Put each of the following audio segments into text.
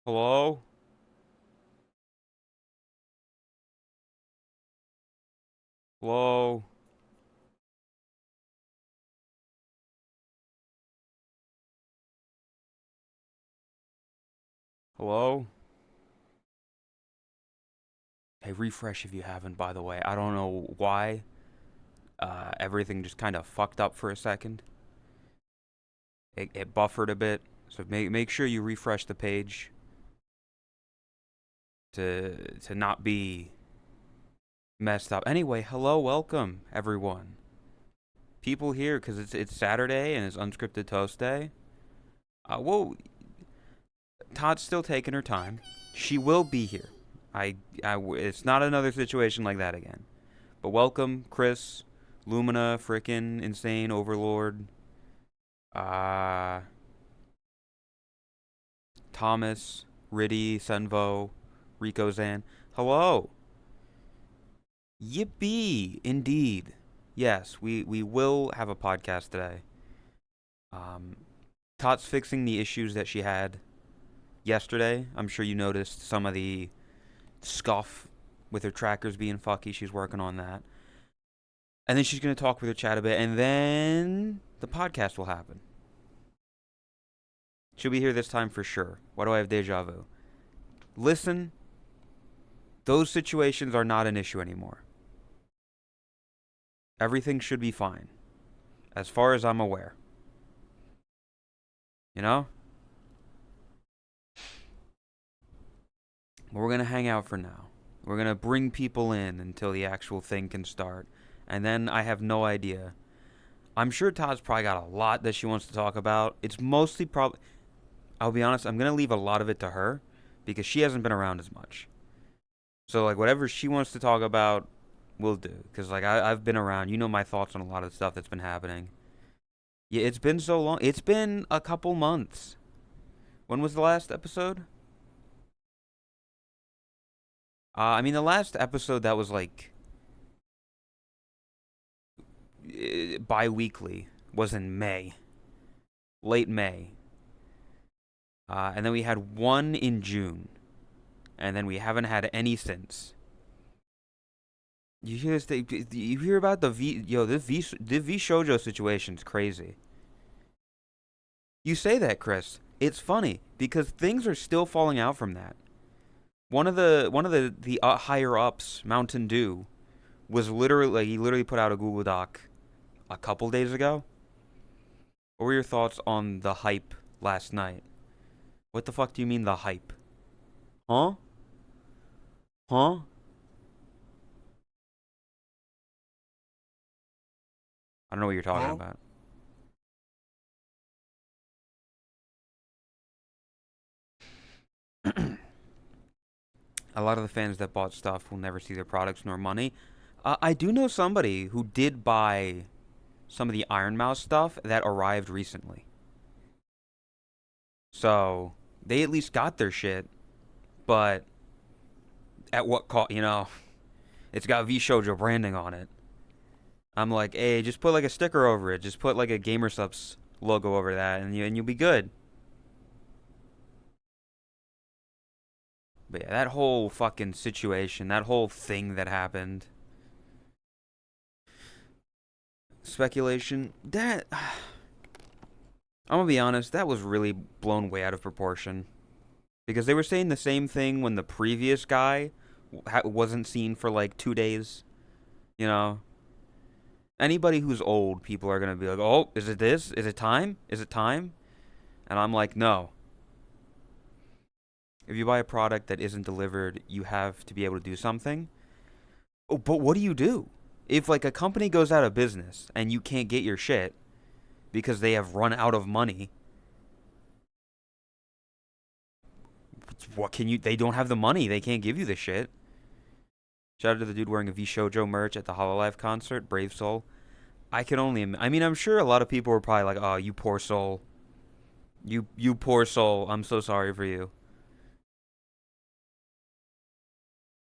Hello? Hello? Hello? Hey, refresh if you haven't, by the way. I don't know why. Everything just kind of fucked up for a second. It buffered a bit. So make sure you refresh the page to not be messed up. Anyway, hello, welcome, everyone. People here, because it's Saturday and it's Unscripted Toast Day. Whoa, Todd's still taking her time. She will be here. It's not another situation like that again. But welcome, Chris, Lumina, frickin' Insane, Overlord, uh, Thomas, Riddy, Senvo, Rico Zan. Hello. Yippee, indeed. Yes, we will have a podcast today. Um, Tot's fixing the issues that she had yesterday. I'm sure you noticed some of the scuff with her trackers being fucky. She's working on that. And then she's going to talk with her chat a bit, and then the podcast will happen. She'll be here this time for sure. Why do I have deja vu? Listen, those situations are not an issue anymore. Everything should be fine, as far as I'm aware. You know? But we're going to hang out for now. We're going to bring people in until the actual thing can start. And then I have no idea. I'm sure Todd's probably got a lot that she wants to talk about. It's mostly probably... I'll be honest, I'm going to leave a lot of it to her because she hasn't been around as much. So, like, whatever she wants to talk about, we'll do. Because, like, I've been around. You know my thoughts on a lot of the stuff that's been happening. Yeah, it's been so long. It's been a couple months. When was the last episode? I mean, the last episode that was, like, bi-weekly was in May. Late May. And then we had one in June. And then we haven't had any since. You hear this thing? You hear about the the V Shoujo situation's crazy. You say that, Chris. It's funny because things are still falling out from that. One of the higher ups, Mountain Dew, was literally he literally put out a Google Doc a couple days ago. What were your thoughts on the hype last night? What the fuck do you mean the hype? Huh? Huh? I don't know what you're talking about. A lot of the fans that bought stuff will never see their products nor money. I do know somebody who did buy some of the Iron Mouse stuff that arrived recently. So they at least got their shit, but at what cost? You know, it's got V Shoujo branding on it. I'm like, hey, just put like a sticker over it. Just put like a GamerSupps logo over that, and you'll be good. But yeah, that whole fucking situation, that whole thing that happened, speculation, that I'm gonna be honest, that was really blown way out of proportion. Because they were saying the same thing when the previous guy wasn't seen for like 2 days. You know, anybody who's old, people are gonna be like, "Oh, is it this? Is it time? Is it time?" And I'm like, "No. If you buy a product that isn't delivered, you have to be able to do something." Oh, but what do you do if like a company goes out of business and you can't get your shit because they have run out of money? What can you? They don't have the money. They can't give you the shit. Shout out to the dude wearing a V Shoujo merch at the Hololive concert, Brave Soul. I can only. I mean, I'm sure a lot of people were probably like, "Oh, you poor soul. You poor soul. I'm so sorry for you."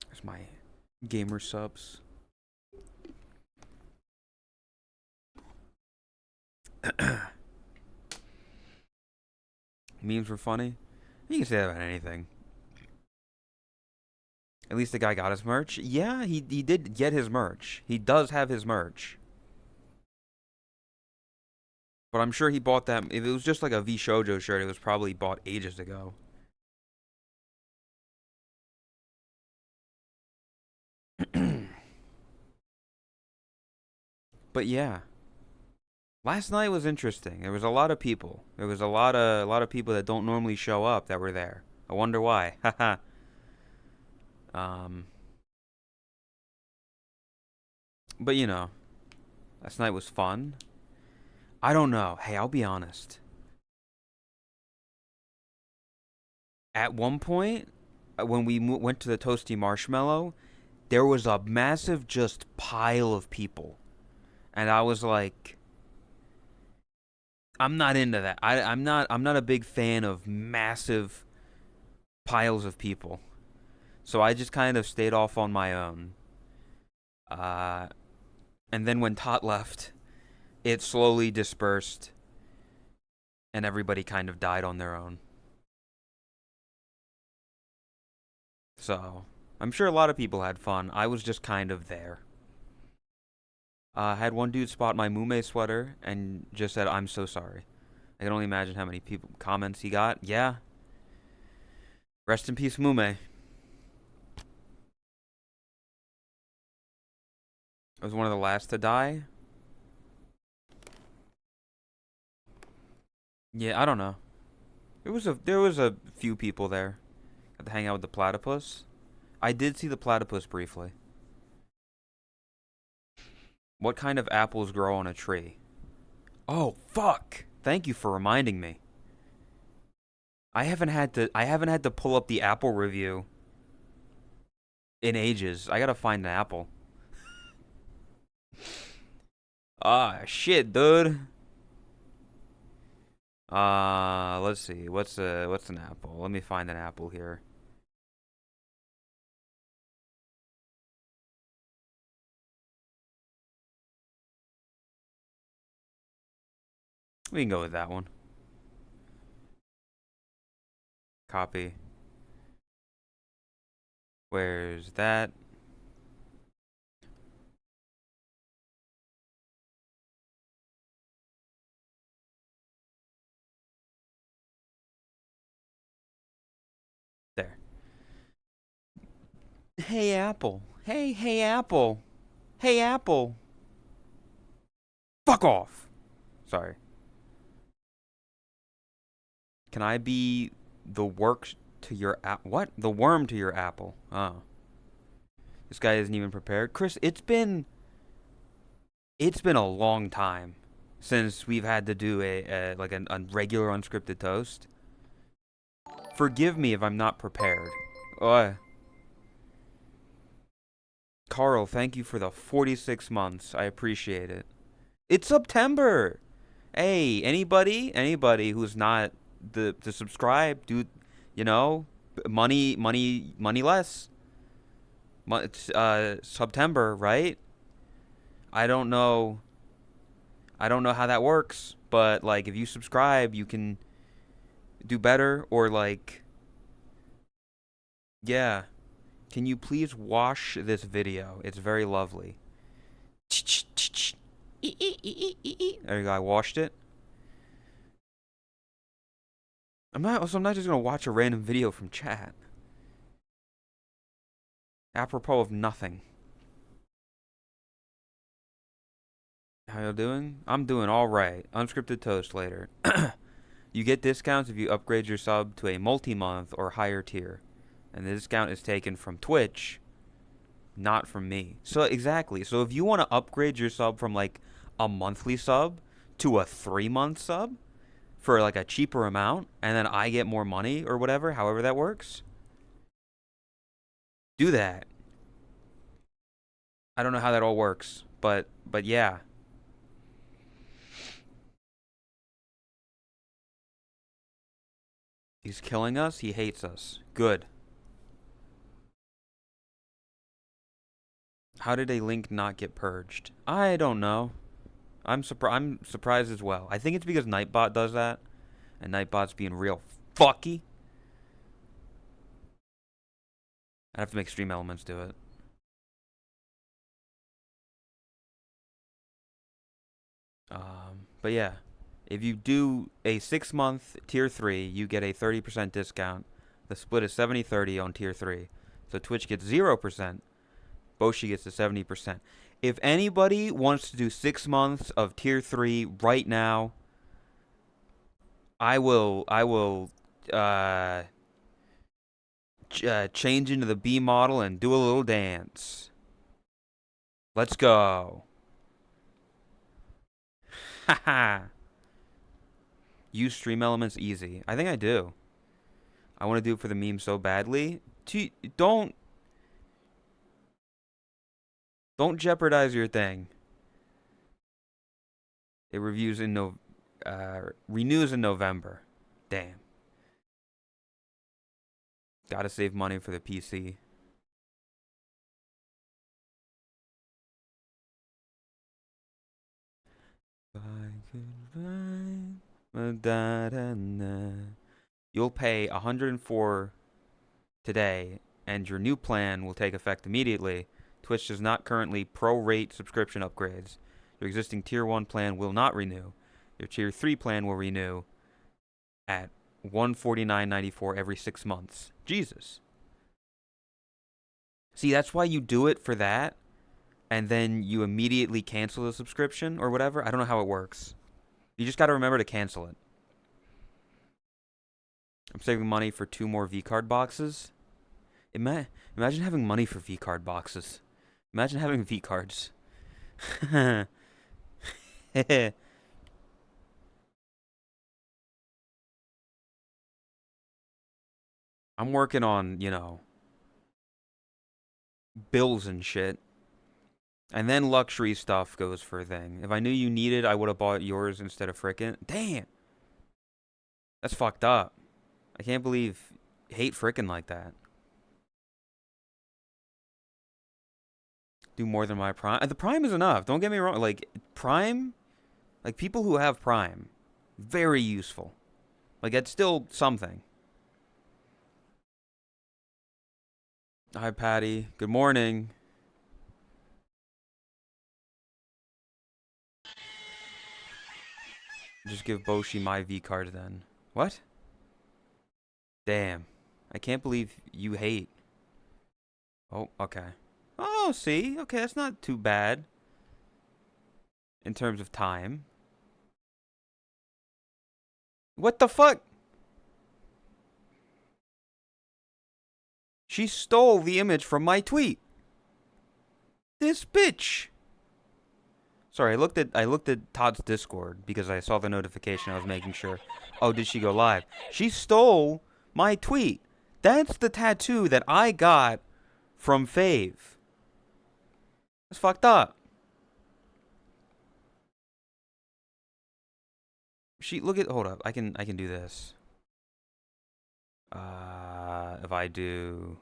There's my gamer subs. Memes were funny. You can say that about anything. At least the guy got his merch. Yeah, he did get his merch. He does have his merch. But I'm sure he bought that. If it was just like a V Shoujo shirt, it was probably bought ages ago. But yeah, last night was interesting. There was a lot of people. There was a lot of people that don't normally show up that were there. I wonder why. Haha. um, but you know, last night was fun. I don't know. Hey, I'll be honest. At one point, when we went to the Toasty Marshmallow, there was a massive just pile of people, and I was like, I'm not into that. I'm not a big fan of massive piles of people. So I just kind of stayed off on my own. Uh, and then when Tot left, it slowly dispersed, and everybody kind of died on their own. So I'm sure a lot of people had fun. I was just kind of there. I had one dude spot my Mume sweater and just said, "I'm so sorry." I can only imagine how many people comments he got. Yeah. Rest in peace, Mume. I was one of the last to die. Yeah, I don't know. There was a few people there. Got to hang out with the platypus. I did see the platypus briefly. What kind of apples grow on a tree? Oh, fuck. Thank you for reminding me. I haven't had to pull up the apple review in ages. I gotta find an apple. Ah, shit, dude. Let's see. What's an apple? Let me find an apple here. We can go with that one. Copy. Where's that? There. Hey, Apple. Hey, Apple. Hey, Apple. Fuck off. Sorry. Can I be the work to your app? What? The worm to your apple? Oh. This guy isn't even prepared. Chris, it's been a long time since we've had to do a regular unscripted toast. Forgive me if I'm not prepared. Carl, thank you for the 46 months. I appreciate it. It's September. Hey, anybody who's not to subscribe, dude, you know, money less. It's September, right? I don't know. I don't know how that works, but like if you subscribe, you can do better or like yeah. Can you please wash this video? It's very lovely. There you go. I washed it. I'm not just gonna watch a random video from chat. Apropos of nothing. How you doing? I'm doing all right. Unscripted toast later. You get discounts if you upgrade your sub to a multi-month or higher tier, and the discount is taken from Twitch, not from me. So exactly. So if you want to upgrade your sub from like a monthly sub to a 3-month sub for like a cheaper amount, and then I get more money or whatever, however that works, do that. I don't know how that all works, but yeah. He's killing us. He hates us. Good. How did a link not get purged? I don't know. I'm surprised as well. I think it's because Nightbot does that, and Nightbot's being real fucky. I'd have to make Stream Elements do it. But yeah, if you do a 6-month tier 3, you get a 30% discount. The split is 70-30 on tier 3. So Twitch gets 0%. Boshi gets the 70%. If anybody wants to do 6 months of tier 3 right now, I will change into the B model and do a little dance. Let's go. Haha. Use Stream Elements easy. I think I do. I want to do it for the meme so badly. Don't jeopardize your thing. It renews in November. Damn. Gotta save money for the PC. You'll pay $104 today, and your new plan will take effect immediately. Twitch does not currently prorate subscription upgrades. Your existing Tier 1 plan will not renew. Your Tier 3 plan will renew at $149.94 every 6 months. Jesus. See, that's why you do it for that, and then you immediately cancel the subscription or whatever. I don't know how it works. You just got to remember to cancel it. I'm saving money for 2 more V-card boxes. Imagine having money for V-card boxes. Imagine having V-cards. I'm working on, bills and shit. And then luxury stuff goes for a thing. If I knew you needed, I would have bought yours instead of frickin'. Damn. That's fucked up. I can't believe hate frickin' like that. Do more than my Prime. The Prime is enough. Don't get me wrong. Like, Prime, like, people who have Prime, very useful. Like, it's still something. Hi, Patty. Good morning. Just give Boshi my V-card then. What? Damn. I can't believe you hate. Oh, okay. Oh, see? Okay, that's not too bad. In terms of time. What the fuck? She stole the image from my tweet. This bitch. Sorry, I looked at Todd's Discord because I saw the notification. I was making sure. Oh, did she go live? She stole my tweet. That's the tattoo that I got from Fave. That's fucked up. Hold up. I can do this. If I do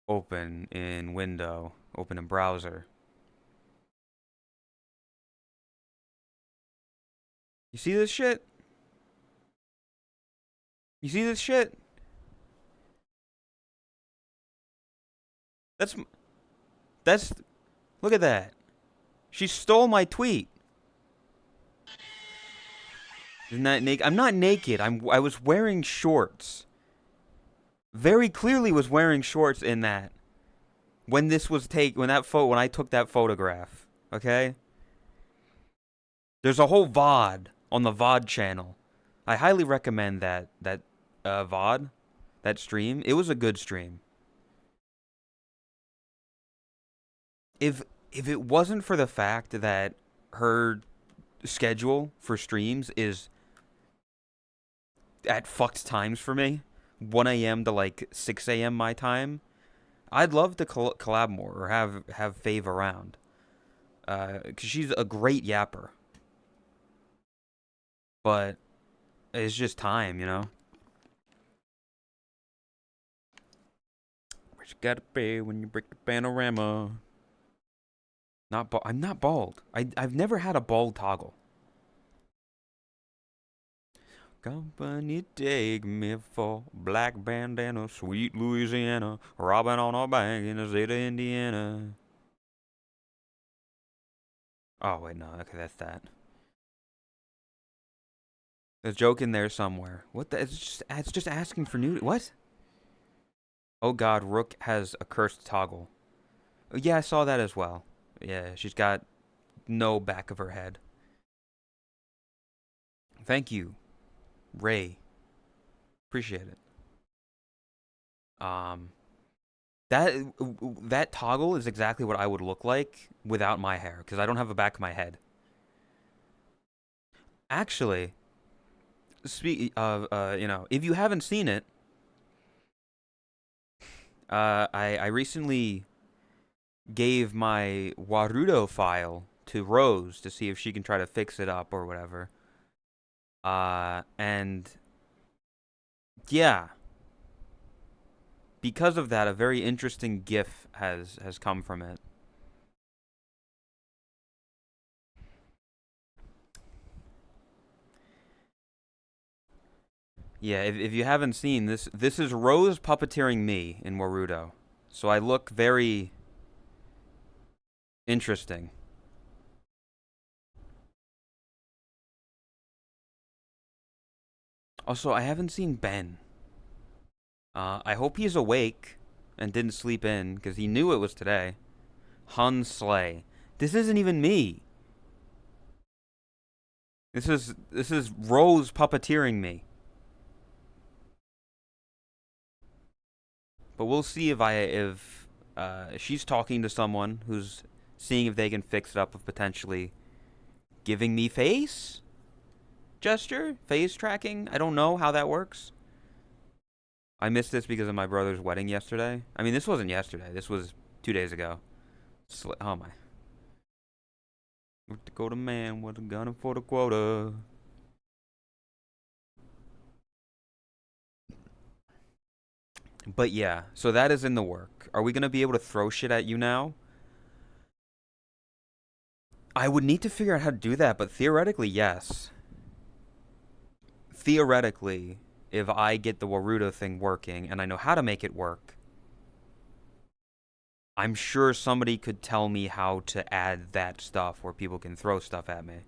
open in window, open in browser. You see this shit? You see this shit? That's look at that. She stole my tweet. Isn't that naked? I'm not naked. I was wearing shorts. Very clearly was wearing shorts in that. When I took that photograph. Okay? There's a whole VOD on the VOD channel. I highly recommend that VOD, that stream. It was a good stream. If it wasn't for the fact that her schedule for streams is at fucked times for me, 1 a.m. to like 6 a.m. my time, I'd love to collab more or have Fave around. Because she's a great yapper. But it's just time, you know? What you gotta pay when you break the panorama. I'm not bald. I've never had a bald toggle. Company take me for black bandana, sweet Louisiana, robbing on a bank in the state of Indiana. Oh, wait, no. Okay, that's that. There's a joke in there somewhere. What the? It's just asking for nudity. What? Oh god, Rook has a cursed toggle. Yeah, I saw that as well. Yeah, she's got no back of her head. Thank you, Ray. Appreciate it. Um, that that toggle is exactly what I would look like without my hair, because I don't have a back of my head. Actually, speak of if you haven't seen it, I recently gave my Warudo file to Rose to see if she can try to fix it up or whatever. And yeah, because of that, a very interesting GIF has come from it. Yeah, if you haven't seen this, this is Rose puppeteering me in Warudo, so I look very interesting. Also, I haven't seen Ben. I hope he's awake and didn't sleep in because he knew it was today. Hun Slay. This isn't even me. This is Rose puppeteering me. But we'll see if she's talking to someone who's seeing if they can fix it up of potentially giving me face gesture, face tracking. I don't know how that works. I missed this because of my brother's wedding yesterday. I mean, this wasn't yesterday. This was 2 days ago. Oh my. With the Dakota man with a gun for the quota. But yeah, so that is in the work. Are we gonna be able to throw shit at you now? I would need to figure out how to do that, but theoretically, yes. Theoretically, if I get the Warudo thing working and I know how to make it work, I'm sure somebody could tell me how to add that stuff where people can throw stuff at me.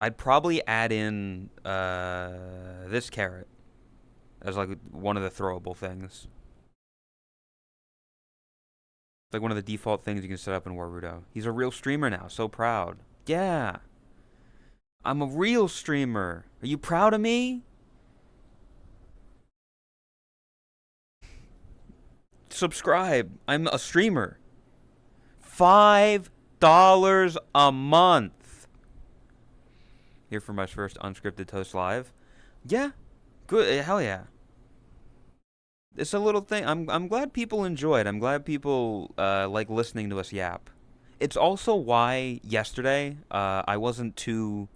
I'd probably add in this carrot as like one of the throwable things. It's like one of the default things you can set up in Warudo. He's a real streamer now. So proud. Yeah. I'm a real streamer. Are you proud of me? Subscribe. I'm a streamer. $5 a month. Here for my first Unscripted Toast live. Yeah. Good. Hell yeah. It's a little thing. I'm glad people enjoy it. I'm glad people like listening to us yap. It's also why yesterday I wasn't too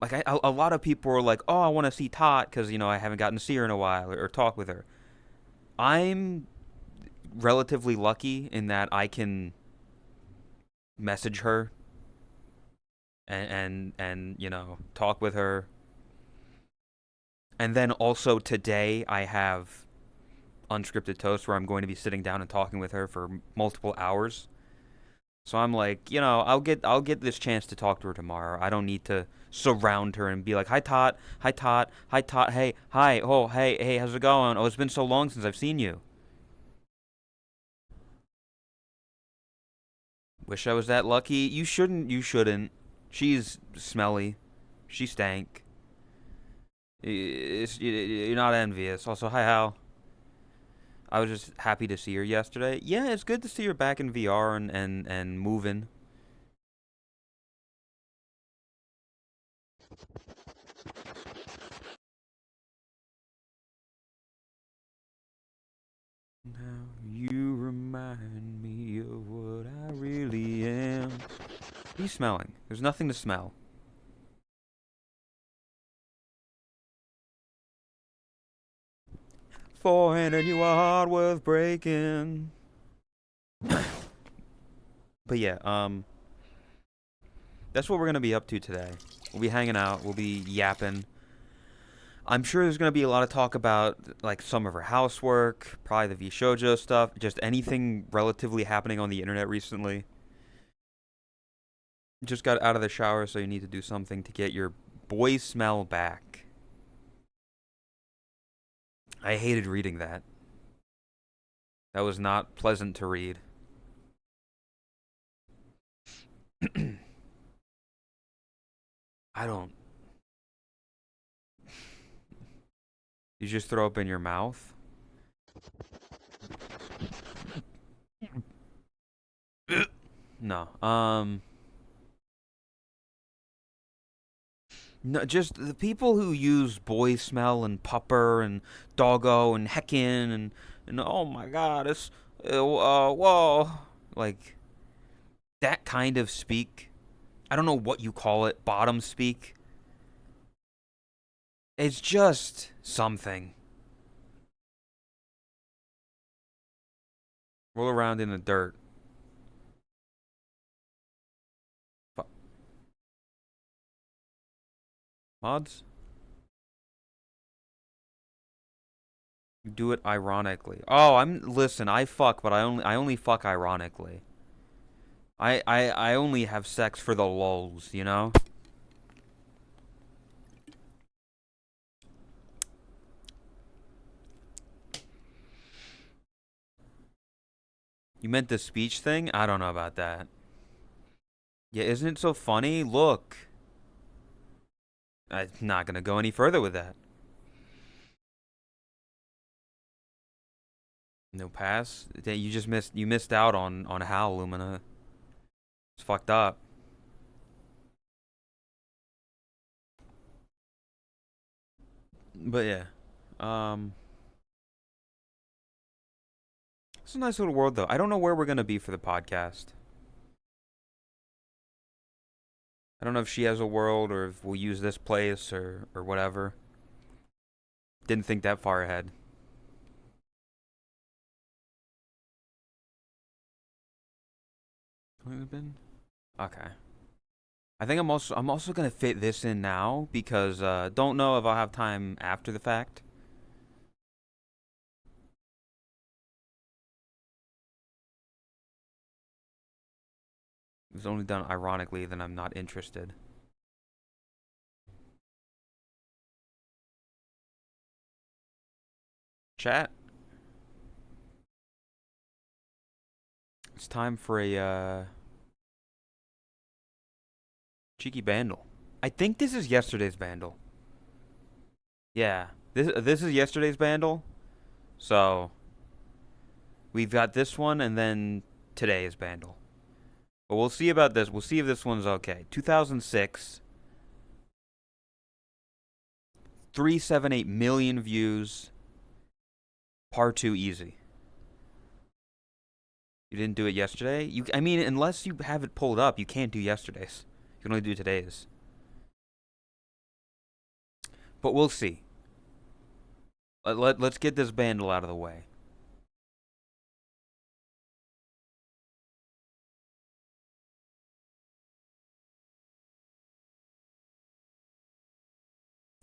like a lot of people were like, "Oh, I want to see Tot because I haven't gotten to see her in a while or talk with her." I'm relatively lucky in that I can message her and talk with her. And then also today I have Unscripted Toast where I'm going to be sitting down and talking with her for multiple hours. So I'm like, I'll get this chance to talk to her tomorrow. I don't need to surround her and be like, "Hi Tot, hi Tot, hi Tot, hey, hi, oh, hey, how's it going? Oh, it's been so long since I've seen you." Wish I was that lucky. You shouldn't. You shouldn't. She's smelly. She stank. You're not envious. Also, hi Hal. I was just happy to see her yesterday. Yeah, it's good to see her back in VR and moving. Now you remind me of what I really am. What are you smelling? There's nothing to smell. 400, you are hard worth breaking. But yeah, That's what we're going to be up to today. We'll be hanging out. We'll be yapping. I'm sure there's going to be a lot of talk about, like, some of her housework, probably the V-Shoujo stuff, just anything relatively happening on the internet recently. Just got out of the shower, so you need to do something to get your boy smell back. I hated reading that. That was not pleasant to read. I don't... You just throw up in your mouth? No. No, just the people who use boy smell and pupper and doggo and heckin and oh my god, it's whoa, like that kind of speak. I don't know what you call it, bottom speak. It's just something. Roll around in the dirt. Mods? You do it ironically. Oh, listen, I fuck, but I only fuck ironically. I only have sex for the lulz, you know? You meant the speech thing? I don't know about that. Yeah, isn't it so funny? Look. I'm not gonna go any further with that. No pass? You missed out on Hal, Lumina. It's fucked up. But yeah. Um It's a nice little world though. I don't know where we're gonna be for the podcast. I don't know if she has a world or if we'll use this place or whatever. Didn't think that far ahead. Been? Okay. I think I'm also gonna fit this in now because don't know if I'll have time after the fact. If it's only done ironically, then I'm not interested. Chat. It's time for a cheeky bandle. I think this is yesterday's bandle. Yeah, this is yesterday's bandle. So we've got this one and then today's bandle. But we'll see about this. We'll see if this one's okay. 2006, 378 million views. Par 2 easy. You didn't do it yesterday? I mean, unless you have it pulled up, you can't do yesterday's. You can only do today's. But we'll see. Let's get this bandle out of the way.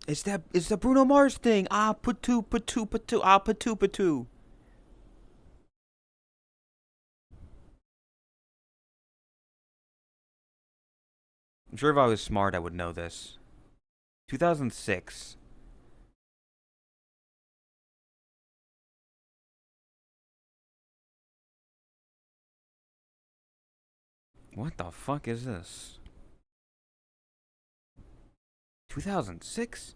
It's the Bruno Mars thing. Ah, patu, patu, patu, ah, patu, patu. I'm sure if I was smart, I would know this. 2006. What the fuck is this? 2006?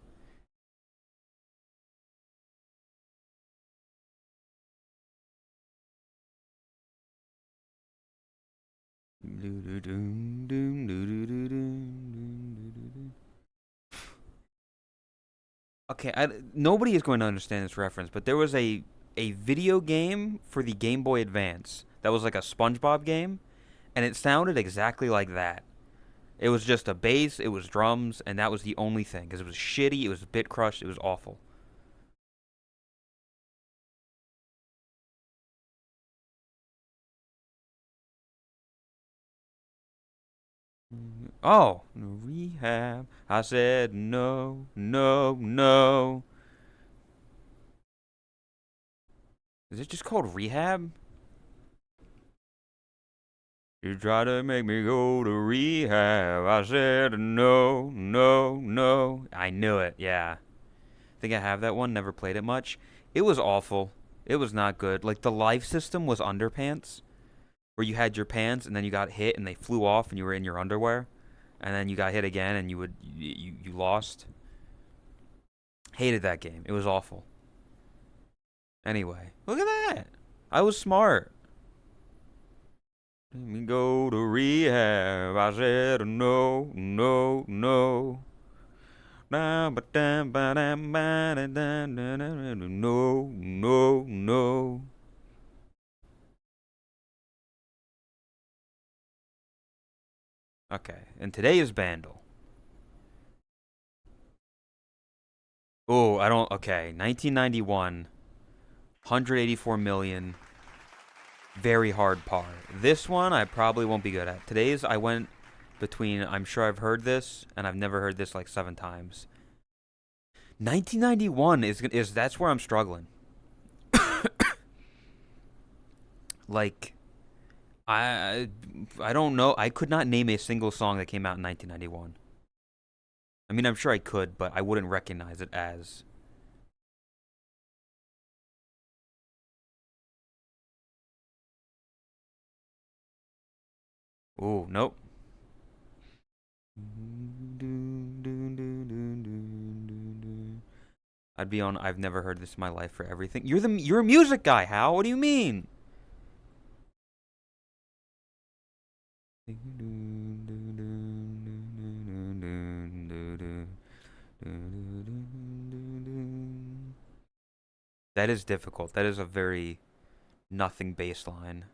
Okay, nobody is going to understand this reference, but there was a video game for the Game Boy Advance that was like a SpongeBob game, and it sounded exactly like that. It was just a bass, it was drums, and that was the only thing because it was shitty, it was bit crushed, it was awful. Oh, rehab. I said no, no, no. Is it just called rehab? You try to make me go to rehab. I said no, no, no. I knew it, yeah. I think I have that one, never played it much. It was awful. It was not good. Like, the life system was underpants, where you had your pants and then you got hit and they flew off and you were in your underwear. And then you got hit again and you lost. Hated that game. It was awful. Anyway, look at that. I was smart. Let me go to rehab. I said no, no, no. No, no, no. Okay, and today is Bandle. Oh, I don't. Okay, 1991, 184 million. Very hard par. This one I probably won't be good at. Today's I went between I'm sure I've heard this and I've never heard this like 7 times. 1991 is that's where I'm struggling. Like I don't know. I could not name a single song that came out in 1991. I mean, I'm sure I could, but I wouldn't recognize it as. Oh, nope. I'd be on I've never heard this in my life for everything. You're a music guy, Hal. What do you mean? That is difficult. That is a very nothing bass line.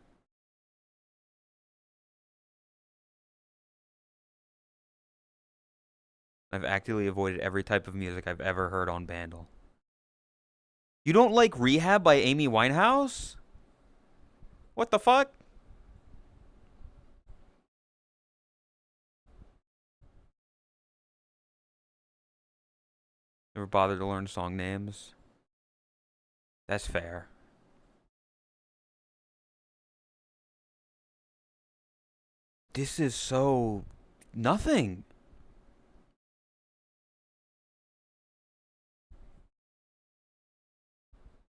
I've actively avoided every type of music I've ever heard on Bandle. You don't like Rehab by Amy Winehouse? What the fuck? Never bothered to learn song names. That's fair. This is so nothing.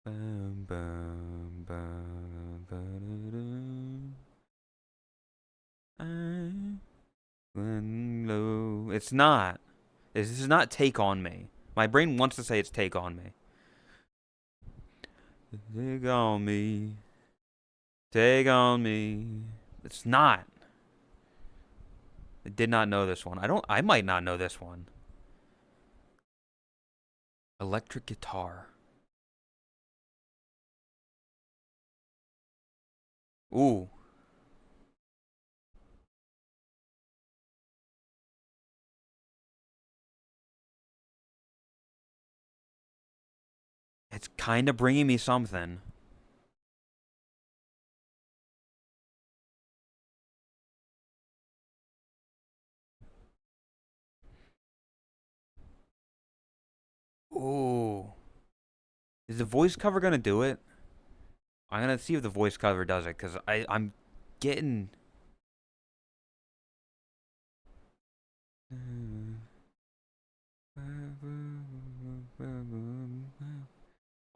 Bum, bum, bum, ba-da-dum. It's not. This is not Take On Me. My brain wants to say it's Take On Me. Take on me. Take on me. It's not. I did not know this one. I might not know this one. Electric guitar. Ooh. It's kind of bringing me something. Ooh. Is the voice cover gonna do it? I'm gonna see if the voice cover does it, because I'm getting.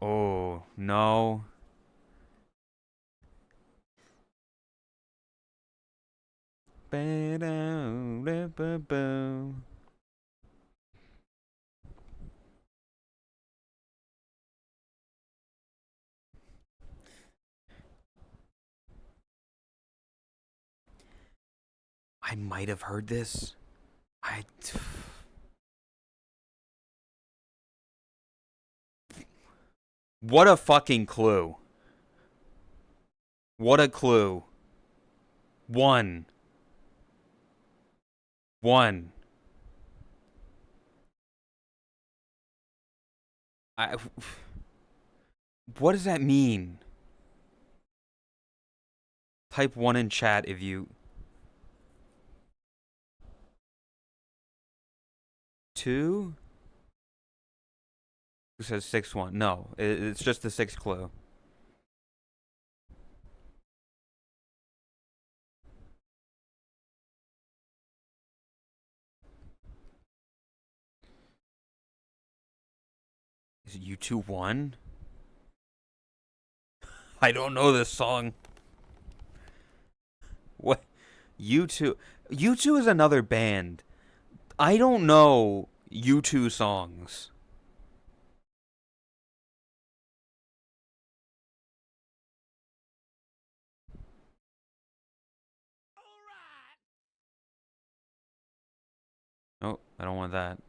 Oh, no. I might have heard this. I. What a fucking clue. What a clue. One. One. I. What does that mean? Type 1 in chat if you. 2? Who says 6-1? No, it's just the 6th clue. Is it U2 1? I don't know this song. What? U2. U2 is another band. I don't know U2 songs. Oh, I don't want that.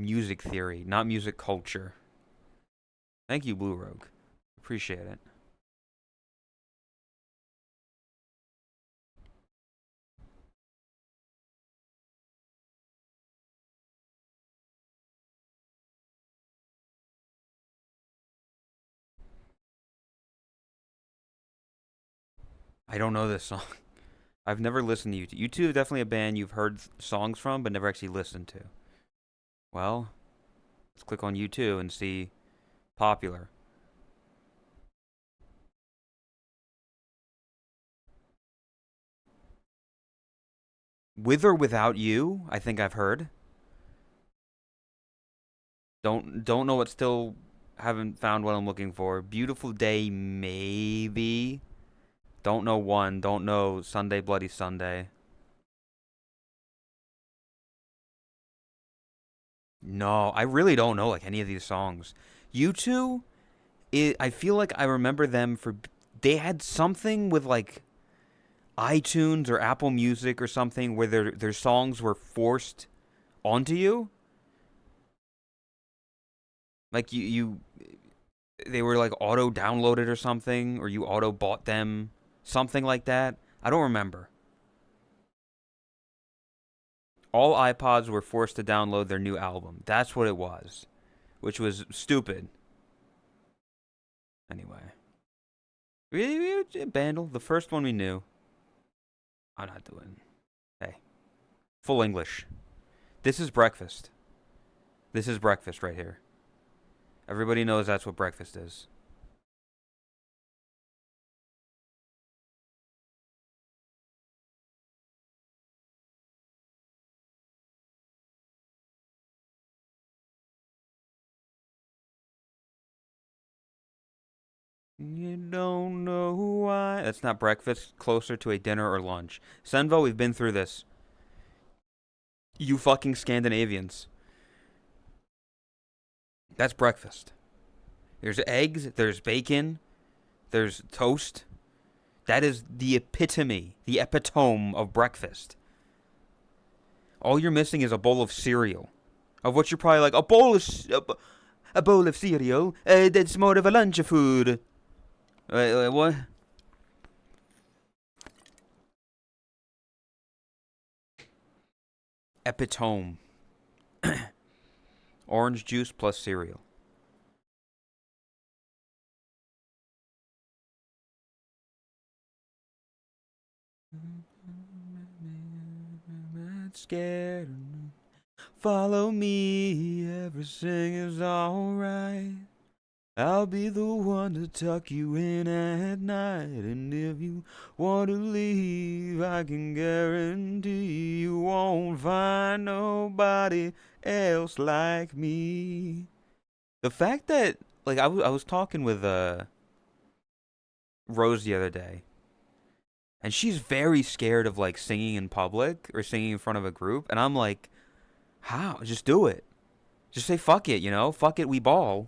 Music theory, not music culture. Thank you, Blue Rogue. Appreciate it. I don't know this song. I've never listened to U2. U2 is definitely a band you've heard songs from, but never actually listened to. Well, let's click on U2 and see popular. With or without you, I think I've heard. Don't know what still haven't found what I'm looking for. Beautiful Day, maybe. Don't know one. Don't know Sunday Bloody Sunday. No, I really don't know like any of these songs. U2, I feel like I remember them for they had something with like iTunes or Apple Music or something where their songs were forced onto you. Like you they were like auto downloaded or something, or you auto bought them, something like that. I don't remember. All iPods were forced to download their new album. That's what it was, which was stupid. Anyway, Bandle, the first one we knew. I'm not doing. Hey, full English. This is breakfast. This is breakfast right here. Everybody knows that's what breakfast is. You don't know why. That's not breakfast. Closer to a dinner or lunch. Senvo, we've been through this. You fucking Scandinavians. That's breakfast. There's eggs, there's bacon, there's toast. That is the epitome, the epitome of breakfast. All you're missing is a bowl of cereal. Of what you're probably like, a bowl of cereal? That's more of a lunch of food. What? Epitome. Orange juice plus cereal. Not scared. Follow me, everything is alright. I'll be the one to tuck you in at night. And if you want to leave, I can guarantee you won't find nobody else like me. The fact that, like, I was talking with Rose the other day, and she's very scared of, like, singing in public or singing in front of a group. And I'm like, how? Just do it. Just say fuck it, you know? Fuck it, we ball.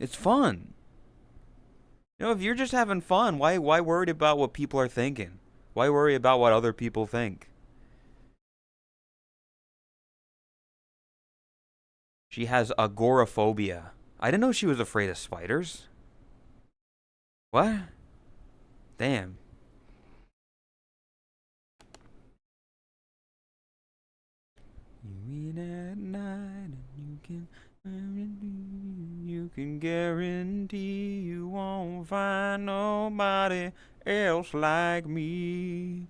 It's fun. You know, if you're just having fun, why worried about what people are thinking? Why worry about what other people think? She has agoraphobia. I didn't know she was afraid of spiders. What? Damn. You eat at night and you can guarantee you won't find nobody else like me.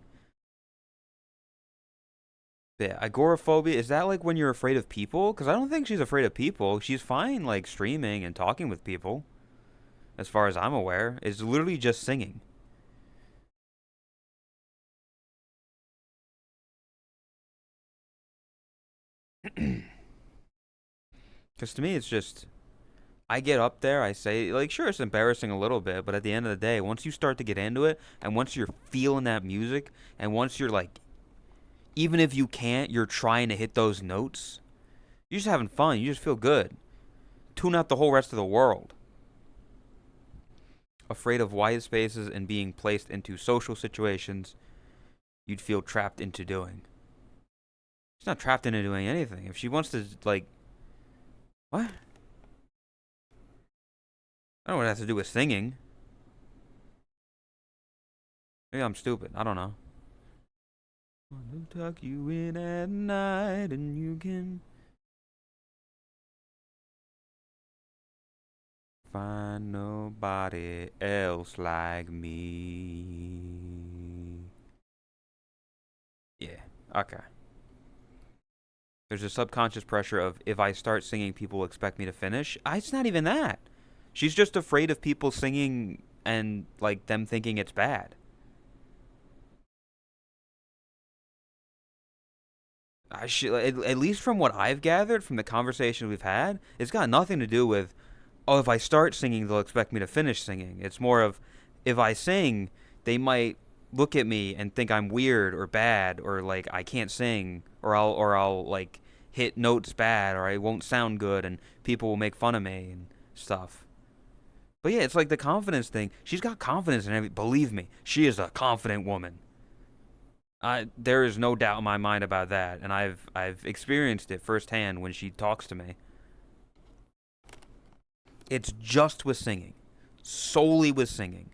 Yeah, agoraphobia, is that like when you're afraid of people? Because I don't think she's afraid of people. She's fine, like, streaming and talking with people, as far as I'm aware. It's literally just singing. Because to me, it's just, I get up there, I say, like, sure, it's embarrassing a little bit, but at the end of the day, once you start to get into it, and once you're feeling that music, and once you're like, even if you can't, you're trying to hit those notes, you're just having fun. You just feel good. Tune out the whole rest of the world. Afraid of wide spaces and being placed into social situations you'd feel trapped into doing. She's not trapped into doing anything. If she wants to, like, what? I don't know what it has to do with singing. Maybe I'm stupid. I don't know. Want to tuck you in at night and you can find nobody else like me. Yeah. Okay. There's a subconscious pressure of if I start singing, people will expect me to finish. It's not even that. She's just afraid of people singing and, like, them thinking it's bad. At least from what I've gathered from the conversation we've had, it's got nothing to do with, oh, if I start singing, they'll expect me to finish singing. It's more of, if I sing, they might look at me and think I'm weird or bad or, like, I can't sing, or I'll like hit notes bad, or I won't sound good and people will make fun of me and stuff. But yeah, it's like the confidence thing. She's got confidence in every. Believe me, she is a confident woman. There is no doubt in my mind about that, and I've experienced it firsthand when she talks to me. It's just with singing, solely with singing.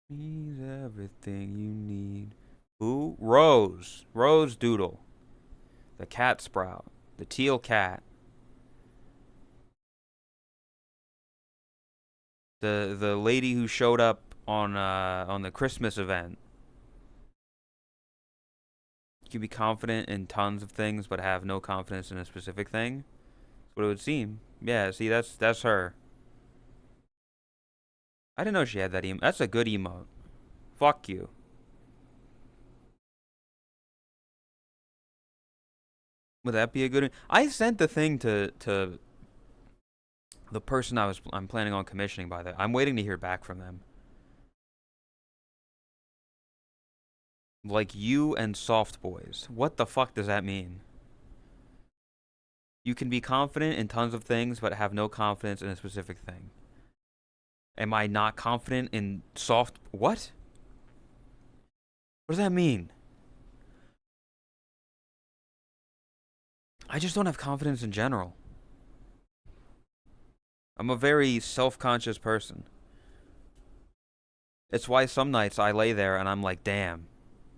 He's everything you need. Who? Rose. Rose Doodle. The cat sprout. The teal cat. The lady who showed up on the Christmas event. You can be confident in tons of things, but have no confidence in a specific thing. That's what it would seem. Yeah. See, that's her. I didn't know she had that emote. That's a good emote. Fuck you. Would that be a good? I sent the thing to the person I'm planning on commissioning. By that, I'm waiting to hear back from them. Like you and soft boys. What the fuck does that mean? You can be confident in tons of things, but have no confidence in a specific thing. Am I not confident in soft? What? What does that mean? I just don't have confidence in general. I'm a very self-conscious person. It's why some nights I lay there and I'm like, damn,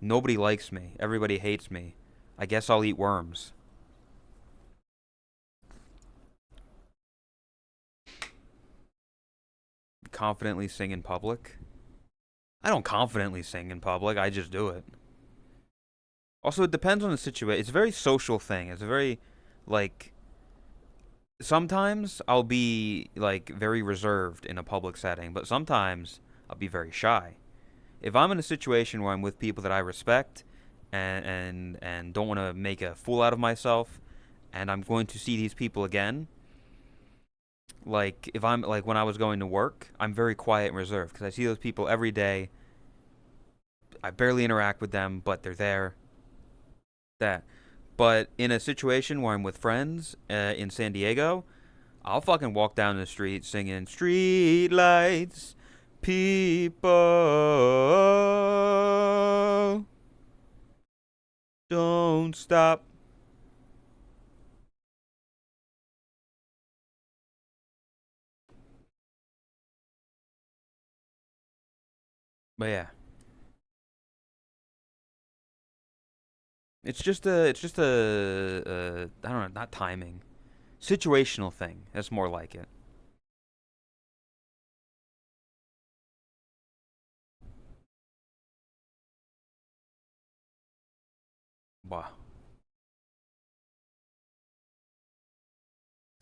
nobody likes me. Everybody hates me. I guess I'll eat worms. Confidently sing in public? I don't confidently sing in public. I just do it. Also, it depends on the situation. It's a very social thing. It's a very, like, sometimes I'll be, like, very reserved in a public setting, but sometimes I'll be very shy. If I'm in a situation where I'm with people that I respect and don't want to make a fool out of myself, and I'm going to see these people again, like, if I'm, like, when I was going to work, I'm very quiet and reserved because I see those people every day. I barely interact with them, but they're there. That. But in a situation where I'm with friends in San Diego, I'll fucking walk down the street singing "Street Lights, People, Don't Stop." But yeah, it's just a I don't know, not timing, situational thing. That's more like it. Wow.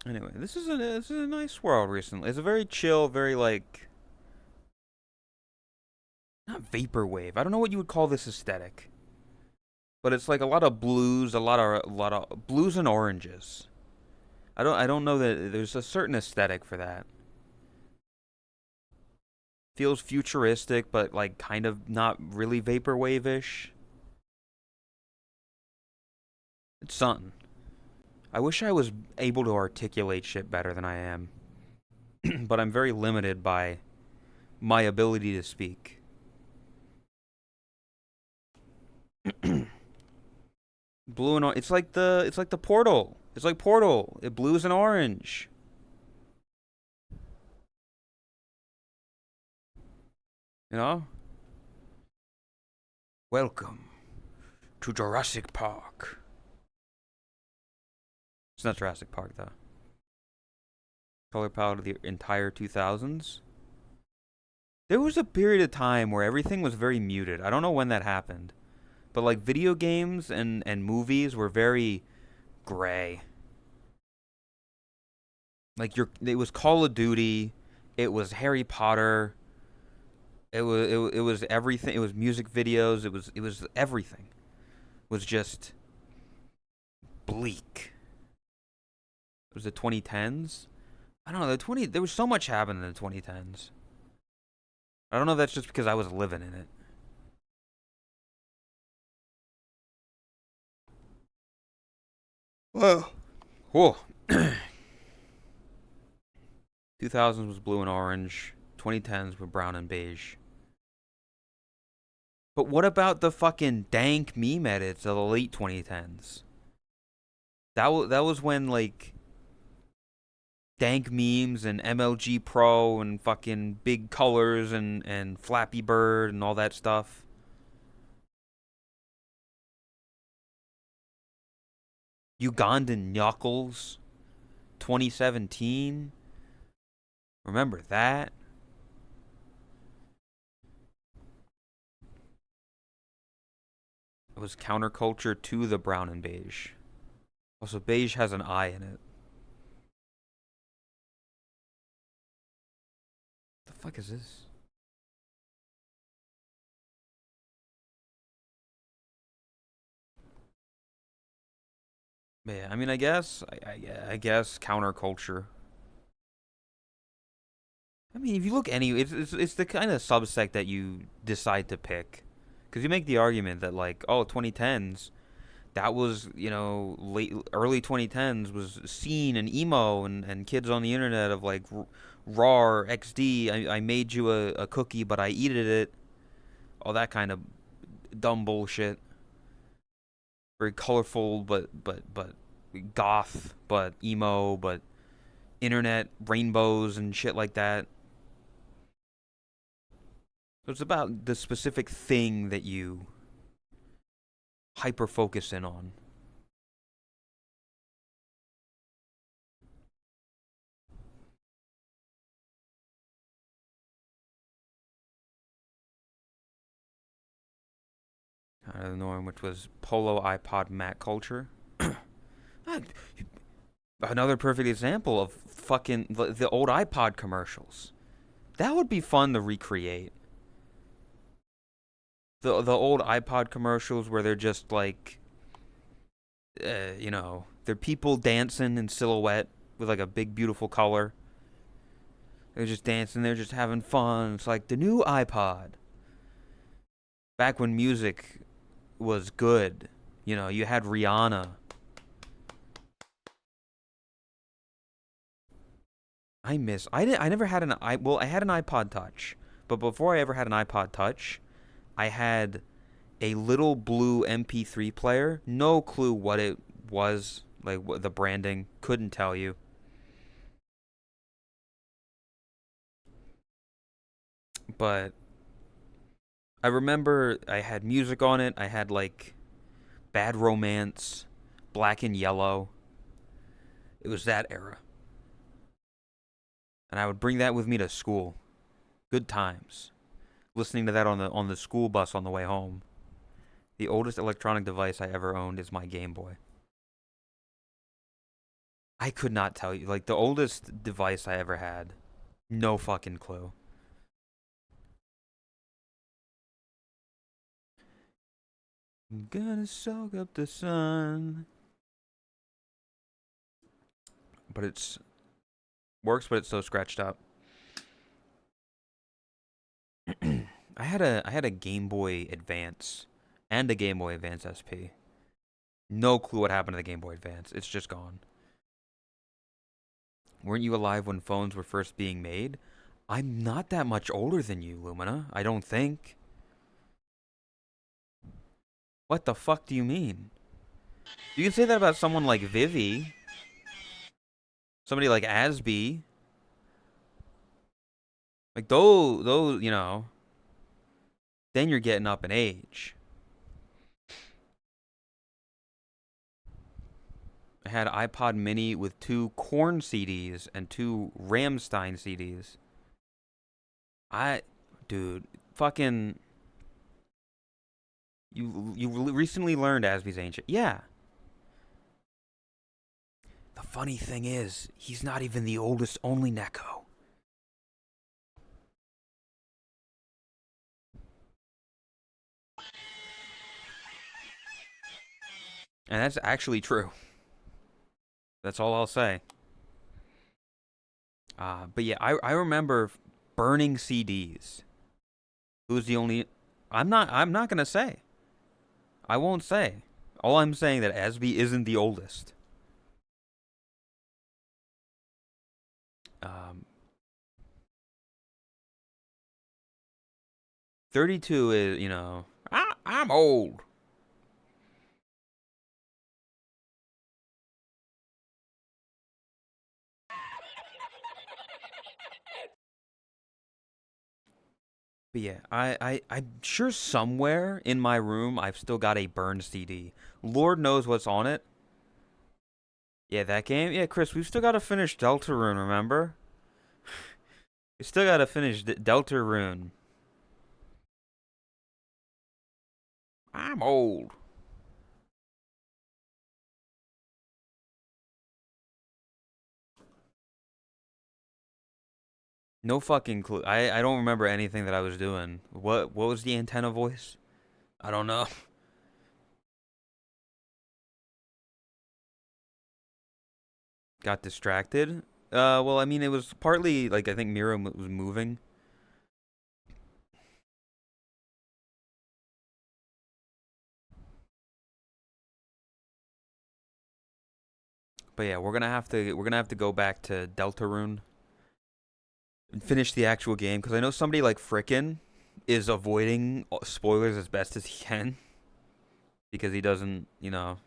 Anyway, this is a nice world recently. It's a very chill, very like not vaporwave. I don't know what you would call this aesthetic, but it's like a lot of blues, a lot of blues and oranges. I don't know that there's a certain aesthetic for that. Feels futuristic, but like kind of not really vaporwave-ish. It's something. I wish I was able to articulate shit better than I am, but I'm very limited by my ability to speak. Blue and orange. It's like the portal. It's like Portal. It blues and orange. You know? Welcome to Jurassic Park. It's not Jurassic Park though. Color palette of the entire 2000s. There was a period of time where everything was very muted. I don't know when that happened, but like video games and movies were very gray. Like it was Call of Duty, it was Harry Potter, it was everything. It was music videos. It was everything. It was just bleak. It was the 2010s. I don't know. There was so much happening in the 2010s. I don't know if that's just because I was living in it. Well, whoa. 2000s was blue and orange. 2010s were brown and beige. But what about the fucking dank meme edits of the late 2010s? That was when like dank memes and MLG Pro and fucking big colors and Flappy Bird and all that stuff. Ugandan Knuckles, 2017. Remember that? It was counterculture to the brown and beige. Also, beige has an I in it. The fuck is this? Yeah, I mean, I guess counterculture. I mean, if you look it's the kind of subsect that you decide to pick, because you make the argument that like, oh, 2010s, that was late early 2010s was scene and emo and kids on the internet of like raw XD. I made you a cookie, but I eated it. All that kind of dumb bullshit. Very colorful, but goth, but emo, but internet rainbows and shit like that. So it's about the specific thing that you hyper focus in on. Out of the norm, which was Polo iPod Mac culture. Another perfect example of fucking the old iPod commercials. That would be fun to recreate. The old iPod commercials where they're just like, they're people dancing in silhouette with like a big beautiful color. They're just dancing. They're just having fun. It's like the new iPod. Back when music was good, you had Rihanna. I never had I had an iPod Touch, but before I ever had an iPod Touch, I had a little blue MP3 player. No clue what it was, like what the branding, couldn't tell you. But I remember I had music on it. I had like Bad Romance, Black and Yellow. It was that era. And I would bring that with me to school. Good times. Listening to that on the school bus on the way home. The oldest electronic device I ever owned is my Game Boy. I could not tell you. Like, the oldest device I ever had. No fucking clue. I'm gonna soak up the sun. But it's... works, but it's so scratched up. I had a Game Boy Advance and a Game Boy Advance SP. No clue what happened to the Game Boy Advance. It's just gone. Weren't you alive when phones were first being made? I'm not that much older than you, Lumina. I don't think. What the fuck do you mean? You can say that about someone like Vivi. Somebody like Asby. Like, those, you know. Then you're getting up in age. I had iPod Mini with 2 Korn CDs and 2 Rammstein CDs. Dude, fucking... You recently learned Asby's Ancient. Yeah. The funny thing is, he's not even the oldest only Neko. And that's actually true. That's all I'll say. But yeah, I remember burning CDs. Who's the only... I'm not gonna say. I won't say. All I'm saying that Asby isn't the oldest. 32 is, you know, I'm old. But yeah, I'm sure somewhere in my room I've still got a burned CD. Lord knows what's on it. Yeah, that game? Yeah, Chris, we've still got to finish Deltarune, remember? We still got to finish Deltarune. I'm old. No fucking clue. I don't remember anything that I was doing. What was the antenna voice? I don't know. Got distracted. Well, I mean, it was partly like I think Mira was moving. But yeah, we're gonna have to go back to Deltarune and finish the actual game because I know somebody like Frickin' is avoiding spoilers as best as he can because he doesn't, you know.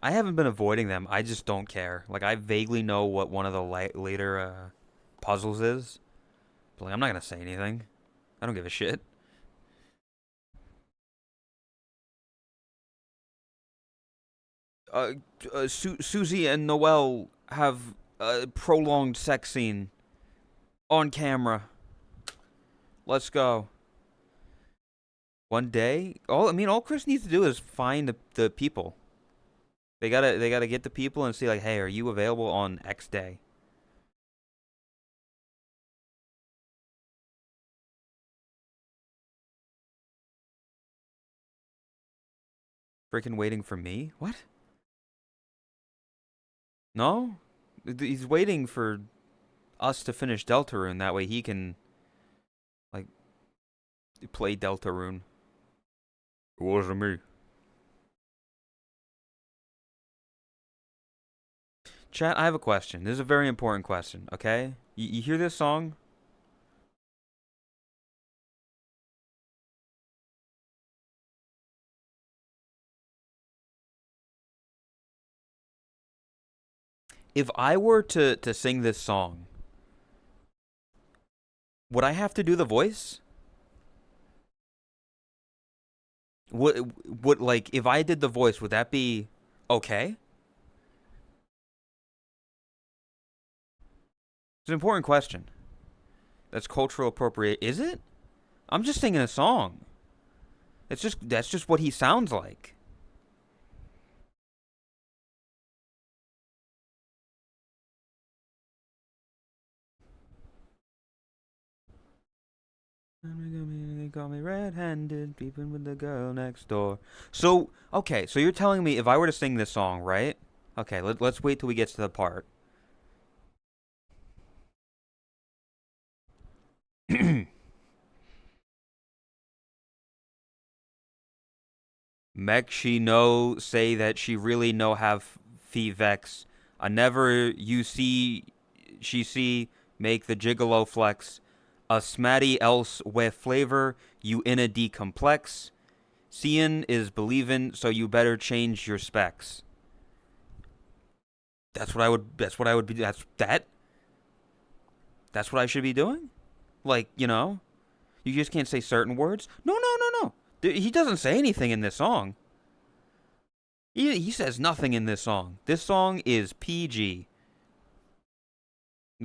I haven't been avoiding them. I just don't care. Like, I vaguely know what one of the later puzzles is. But, like, I'm not gonna say anything. I don't give a shit. Susie and Noelle have a prolonged sex scene on camera. Let's go. One day, all Chris needs to do is find the people. They gotta get the people and see like, hey, are you available on X day? Freaking waiting for me? What? No, he's waiting for us to finish Deltarune. That way he can like play Deltarune. It wasn't me. Chat, I have a question. This is a very important question, okay? You hear this song? If I were to sing this song, would I have to do the voice? Would like if I did the voice, would that be okay? It's an important question. That's cultural appropriate. Is it? I'm just singing a song. That's just what he sounds like. They call me red-handed, peeping with the girl next door. So, okay, so you're telling me if I were to sing this song, right? Okay, let's wait till we get to the part. Mek she no say that she really no have fee vex. I never you see she see make the gigolo flex. A smatty else with flavor you in a decomplex. Seein' is believin', so you better change your specs. That's what I would be that's what I should be doing? Like, you just can't say certain words? No, no, no, no. He doesn't say anything in this song. He says nothing in this song. This song is PG.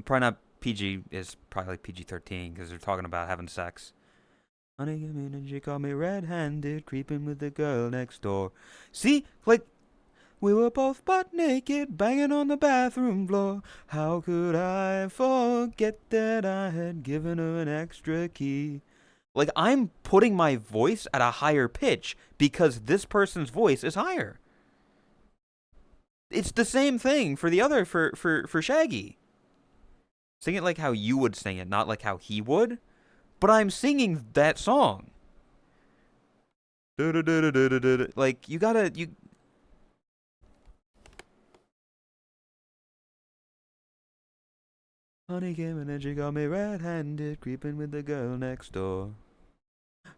Probably not PG, is probably like PG-13 because they're talking about having sex. Honey came in and she caught me red-handed, creeping with the girl next door. See? Like, we were both butt naked, banging on the bathroom floor. How could I forget that I had given her an extra key? Like, I'm putting my voice at a higher pitch because this person's voice is higher. It's the same thing for the other, for Shaggy. Sing it like how you would sing it, not like how he would. But I'm singing that song. Like, you. Honey came in and she got me red-handed, creeping with the girl next door.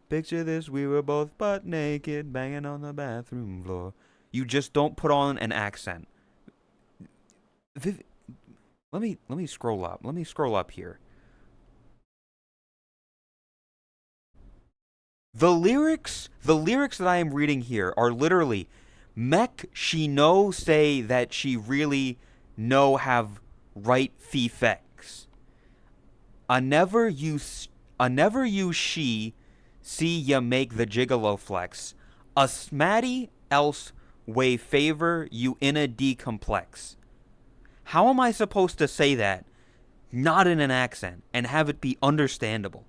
Picture this, we were both butt naked, banging on the bathroom floor. You just don't put on an accent. Let me scroll up. Let me scroll up here. The lyrics that I am reading here are literally, Mek she no say that she really no have right fee fex. A never you she see ya make the gigolo flex. A smatty else way favor you in a decomplex. How am I supposed to say that not in an accent and have it be understandable?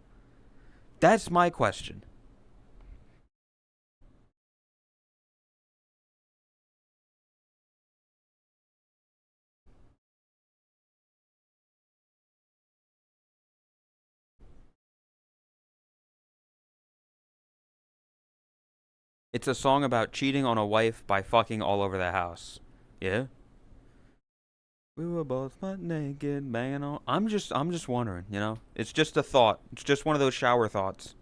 That's my question. It's a song about cheating on a wife by fucking all over the house. Yeah? We were both butt naked, banging on. I'm just wondering, It's just a thought. It's just one of those shower thoughts.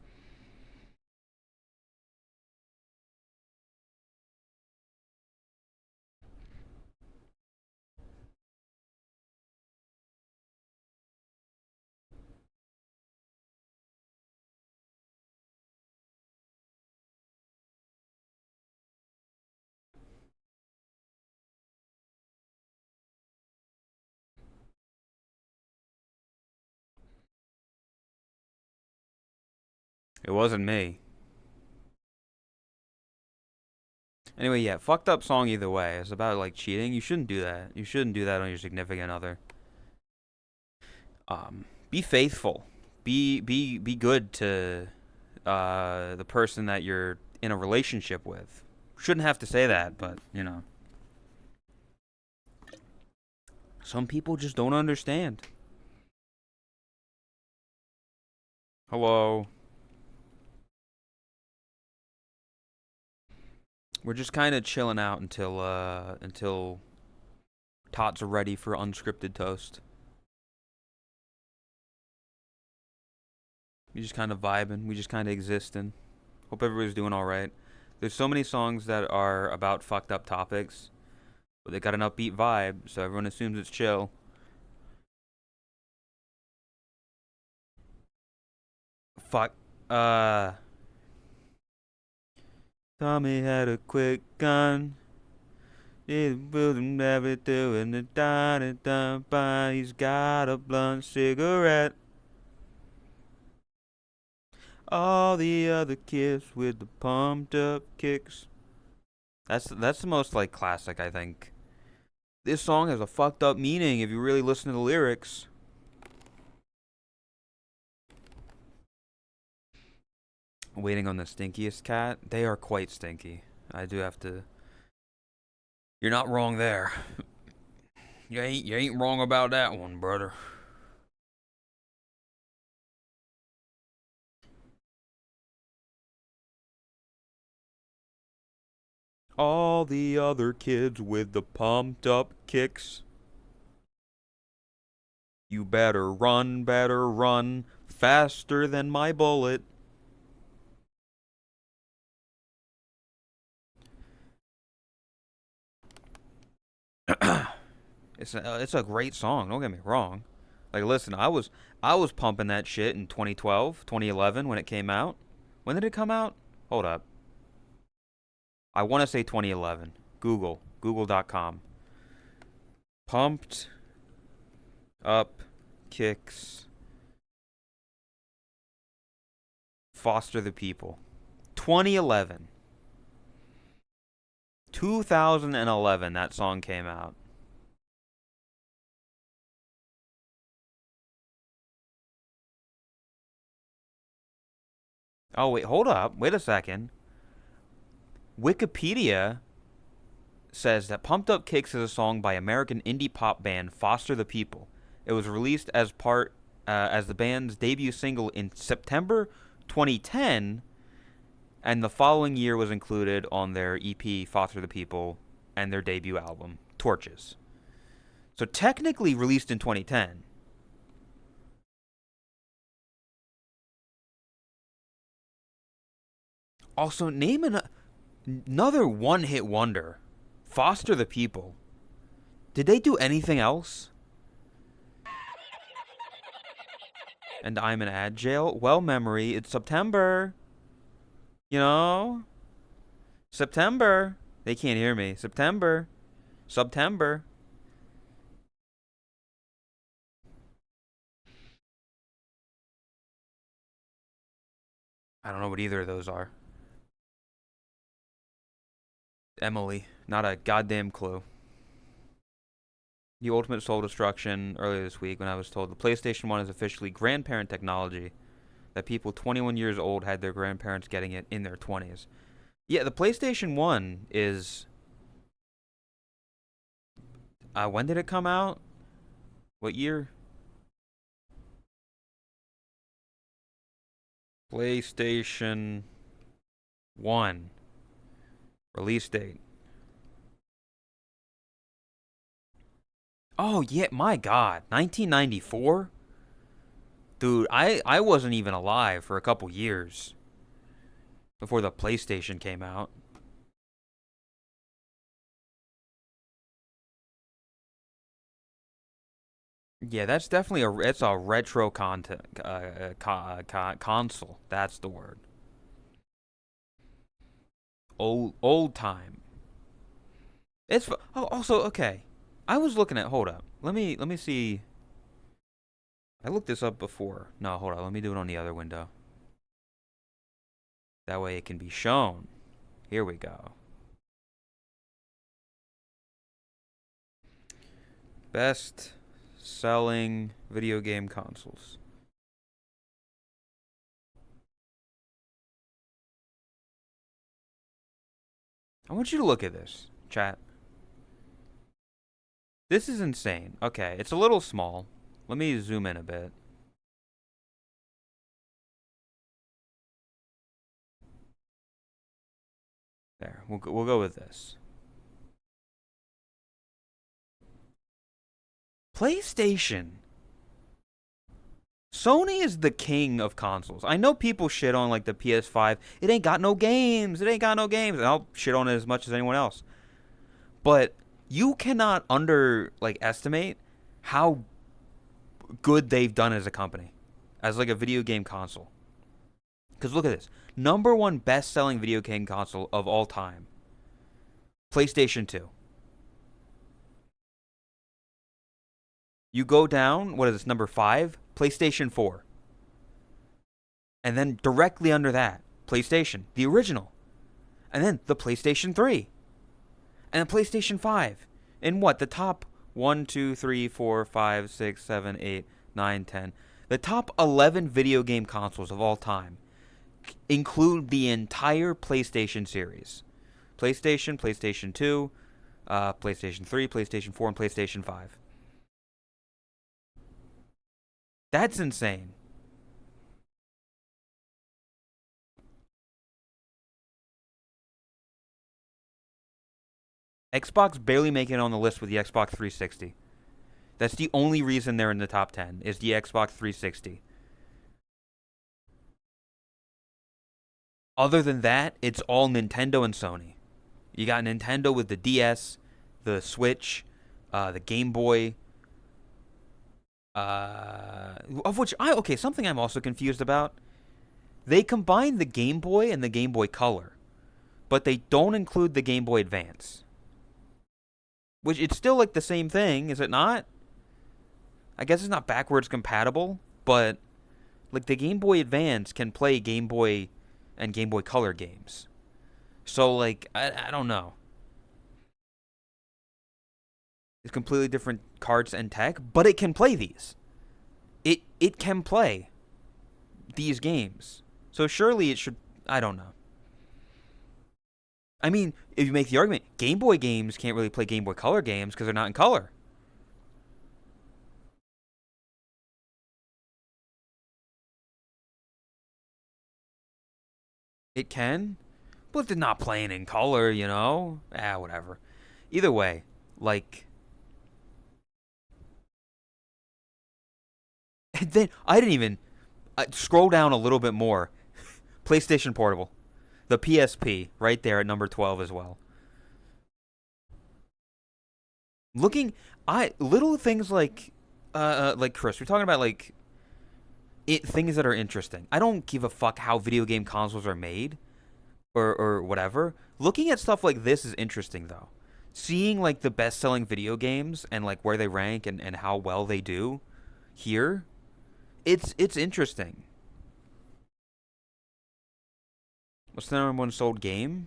It wasn't me. Anyway, yeah, fucked up song either way. It's about like cheating. You shouldn't do that. You shouldn't do that on your significant other. Be faithful. Be good to the person that you're in a relationship with. Shouldn't have to say that, but some people just don't understand. Hello. We're just kind of chilling out until tots are ready for unscripted toast. We just kind of vibing. We just kind of existing. Hope everybody's doing all right. There's so many songs that are about fucked up topics, but they got an upbeat vibe, so everyone assumes it's chill. Fuck. Uh, Tommy had a quick gun. He's never doing the da. He's got a blunt cigarette. All the other kids with the pumped up kicks. That's the most like classic, I think. This song has a fucked up meaning if you really listen to the lyrics. Waiting on the stinkiest cat. They are quite stinky. I do have to. You're not wrong there. You ain't wrong about that one, brother. All the other kids with the pumped up kicks. You better run, faster than my bullet. It's a great song. Don't get me wrong. Like, listen, I was pumping that shit in 2012, 2011 when it came out. When did it come out? Hold up. I want to say 2011. Google.com. Pumped up kicks. Foster the people. 2011. 2011 that song came out. Oh, wait, hold up. Wait a second. Wikipedia says that Pumped Up Kicks is a song by American indie pop band Foster the People. It was released as the band's debut single in September 2010, and the following year was included on their EP Foster the People and their debut album Torches. So technically released in 2010. Also, name another one-hit wonder. Foster the People. Did they do anything else? And I'm in ad jail. Well, memory. It's September. You know? September. They can't hear me. September. September. I don't know what either of those are. Emily. Not a goddamn clue. The ultimate soul destruction earlier this week when I was told the PlayStation 1 is officially grandparent technology. That people 21 years old had their grandparents getting it in their 20s. Yeah, the PlayStation 1 is. When did it come out? What year? PlayStation 1. Release date. Oh, yeah, my God. 1994? Dude, I wasn't even alive for a couple years before the PlayStation came out. Yeah, that's definitely it's a retro content console. That's the word. Old time. Also okay. I was looking at hold up. Let me see. I looked this up before. No, hold on. Let me do it on the other window. That way it can be shown. Here we go. Best selling video game consoles. I want you to look at this, chat. This is insane. Okay, it's a little small. Let me zoom in a bit. There, we'll go with this. PlayStation. Sony is the king of consoles. I know people shit on like the PS5. It ain't got no games. It ain't got no games. And I'll shit on it as much as anyone else. But you cannot estimate how good they've done as a company, as like a video game console. Because look at this. Number one best-selling video game console of all time. PlayStation 2. You go down, what is this, number 5? PlayStation 4. And then directly under that, PlayStation, the original. And then the PlayStation 3. And the PlayStation 5. In what? The top 1, 2, 3, 4, 5, 6, 7, 8, 9, 10. The top 11 video game consoles of all time include the entire PlayStation series. PlayStation, PlayStation 2, PlayStation 3, PlayStation 4, and PlayStation 5. That's insane. Xbox barely making it on the list with the Xbox 360. That's the only reason they're in the top 10, is the Xbox 360. Other than that, it's all Nintendo and Sony. You got Nintendo with the DS, the Switch, the Game Boy, of which something I'm also confused about. They combine the Game Boy and the Game Boy Color, but they don't include the Game Boy Advance. Which, it's still like the same thing, is it not? I guess it's not backwards compatible, but like the Game Boy Advance can play Game Boy and Game Boy Color games. So like, I don't know. It's completely different cards and tech, but it can play these. It can play these games. So surely it should, I don't know. I mean, if you make the argument, Game Boy games can't really play Game Boy Color games because they're not in color. It can, but they're not playing in color, you know? Whatever. Either way, like... then I didn't even... scroll down a little bit more. PlayStation Portable. The PSP, right there at number 12 as well. Little things like Chris, we're talking about like things that are interesting. I don't give a fuck how video game consoles are made, or whatever. Looking at stuff like this is interesting though. Seeing like the best-selling video games and like where they rank and how well they do here, it's interesting. What's the number one sold game?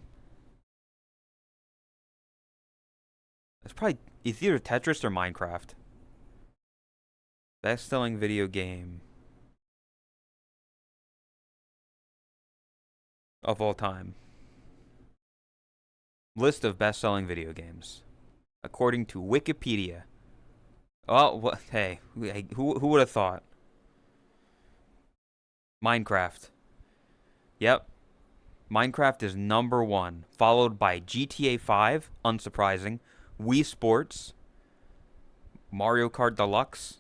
It's either Tetris or Minecraft. Best selling video game of all time. List of best selling video games. According to Wikipedia. Oh, hey, who would have thought? Minecraft. Yep. Minecraft is number 1, followed by GTA 5, unsurprising, Wii Sports, Mario Kart Deluxe,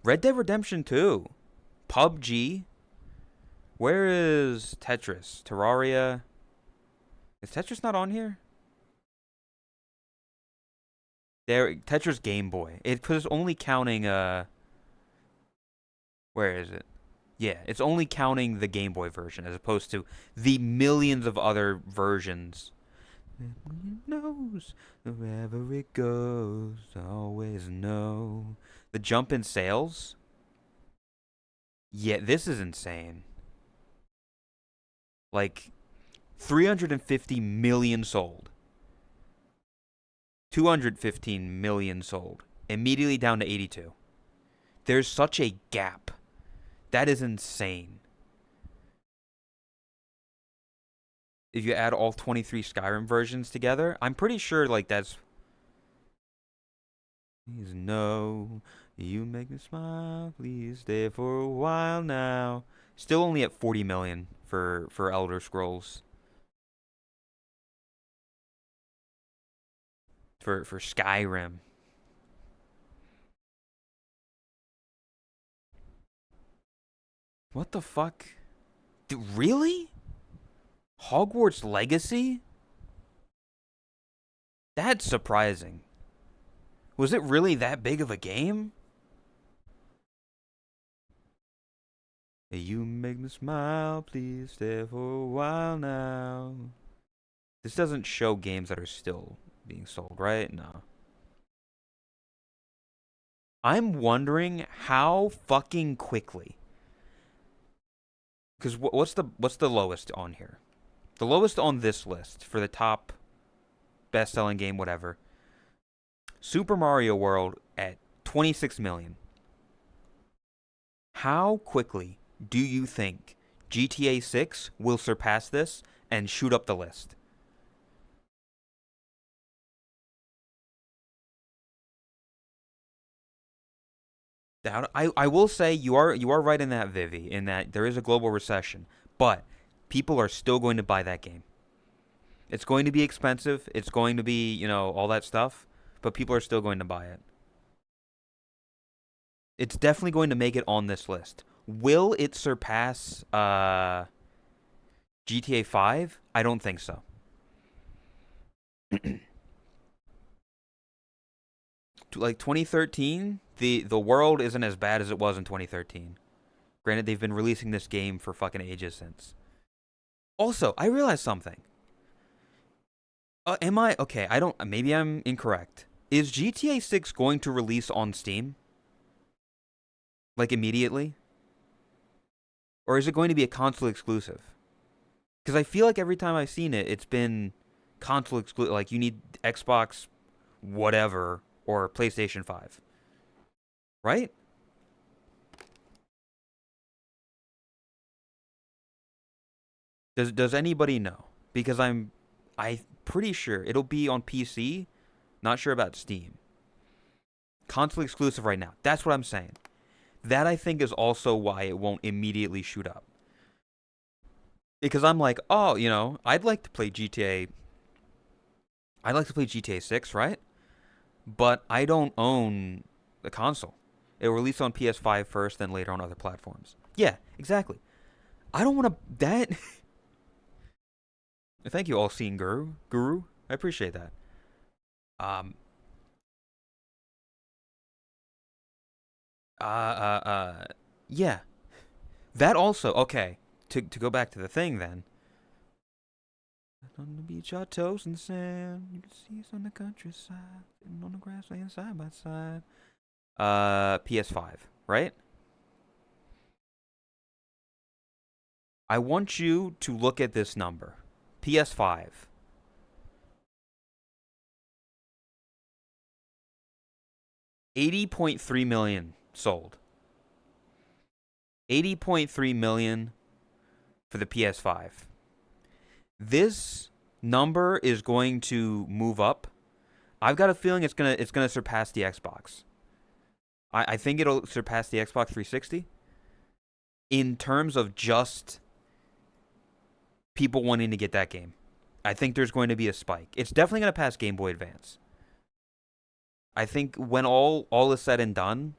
Red Dead Redemption 2, PUBG. Where is Tetris? Terraria? Is Tetris not on here? There, Tetris Game Boy. It's only counting, where is it? Yeah, it's only counting the Game Boy version as opposed to the millions of other versions. Knows wherever it goes, always know. The jump in sales? Yeah, this is insane. Like, 350 million sold. 215 million sold. Immediately down to 82. There's such a gap. That is insane. If you add all 23 Skyrim versions together, I'm pretty sure like that's... Please no, you make me smile, please stay for a while now. Still only at 40 million for Elder Scrolls. For Skyrim. What the fuck? Really? Hogwarts Legacy? That's surprising. Was it really that big of a game? Hey, you make me smile, please stay for a while now. This doesn't show games that are still being sold, right? No. I'm wondering how fucking quickly. Because what's the lowest on here? The lowest on this list for the top best-selling game, whatever. Super Mario World at 26 million. How quickly do you think GTA 6 will surpass this and shoot up the list? I will say you are right in that, Vivi, in that there is a global recession, but people are still going to buy that game. It's going to be expensive. It's going to be, all that stuff, but people are still going to buy it. It's definitely going to make it on this list. Will it surpass GTA 5? I don't think so. Like 2013, the world isn't as bad as it was in 2013. Granted, they've been releasing this game for fucking ages since. Also, I realized something. Am I okay? I don't. Maybe I'm incorrect. Is GTA 6 going to release on Steam? Like immediately? Or is it going to be a console exclusive? Because I feel like every time I've seen it, it's been console exclusive. Like you need Xbox, whatever, or PlayStation 5. Right? Does anybody know? Because I'm pretty sure it'll be on PC. Not sure about Steam. Console exclusive right now. That's what I'm saying. That I think is also why it won't immediately shoot up. Because I'm like, oh, I'd like to play GTA. I'd like to play GTA 6, right? But I don't own the console. It will release on PS5 first, then later on other platforms. Yeah, exactly. I don't want to. That. Thank you, all-seeing guru. Guru, I appreciate that. Um. Uh. Uh. uh yeah. That also. Okay. To go back to the thing then. On the beach, our toes in the sand. You can see us on the countryside, sitting on the grass, laying side by side. PS5, right? I want you to look at this number. PS5. 80.3 million sold. 80.3 million for the PS5. This number is going to move up. I've got a feeling it's gonna surpass the Xbox. I think it'll surpass the Xbox 360 in terms of just people wanting to get that game. I think there's going to be a spike. It's definitely going to pass Game Boy Advance. I think when all is said and done,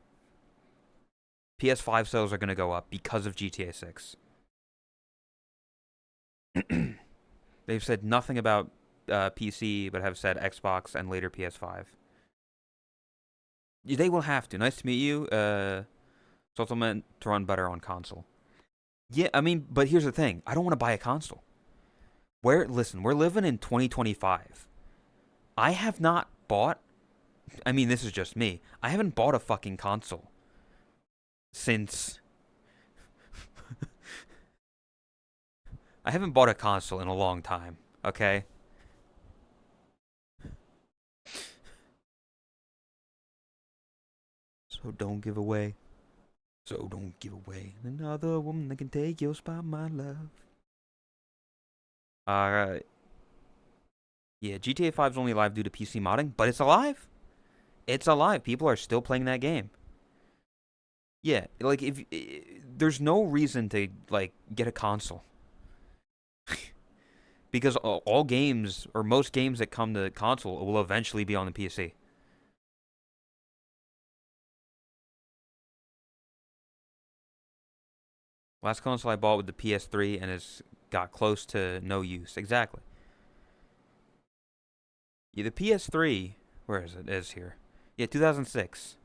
PS5 sales are going to go up because of GTA 6. They've said nothing about PC, but have said Xbox and later PS5. They will have to. Nice to meet you. It's also meant to run better on console. Yeah, I mean, but here's the thing. I don't want to buy a console. Listen, we're living in 2025. I have not bought. I mean, this is just me. I haven't bought a fucking console since. I haven't bought a console in a long time. Okay. So don't give away. So don't give away another woman that can take your spot, my love. Uh, yeah, GTA 5 is only alive due to PC modding, but it's alive. It's alive. People are still playing that game. Yeah, like if there's no reason to like get a console because all games or most games that come to console will eventually be on the PC. Last console I bought with the PS3 and it's got close to no use. Exactly. Yeah, the PS3, where is it? It is here. Yeah, 2006.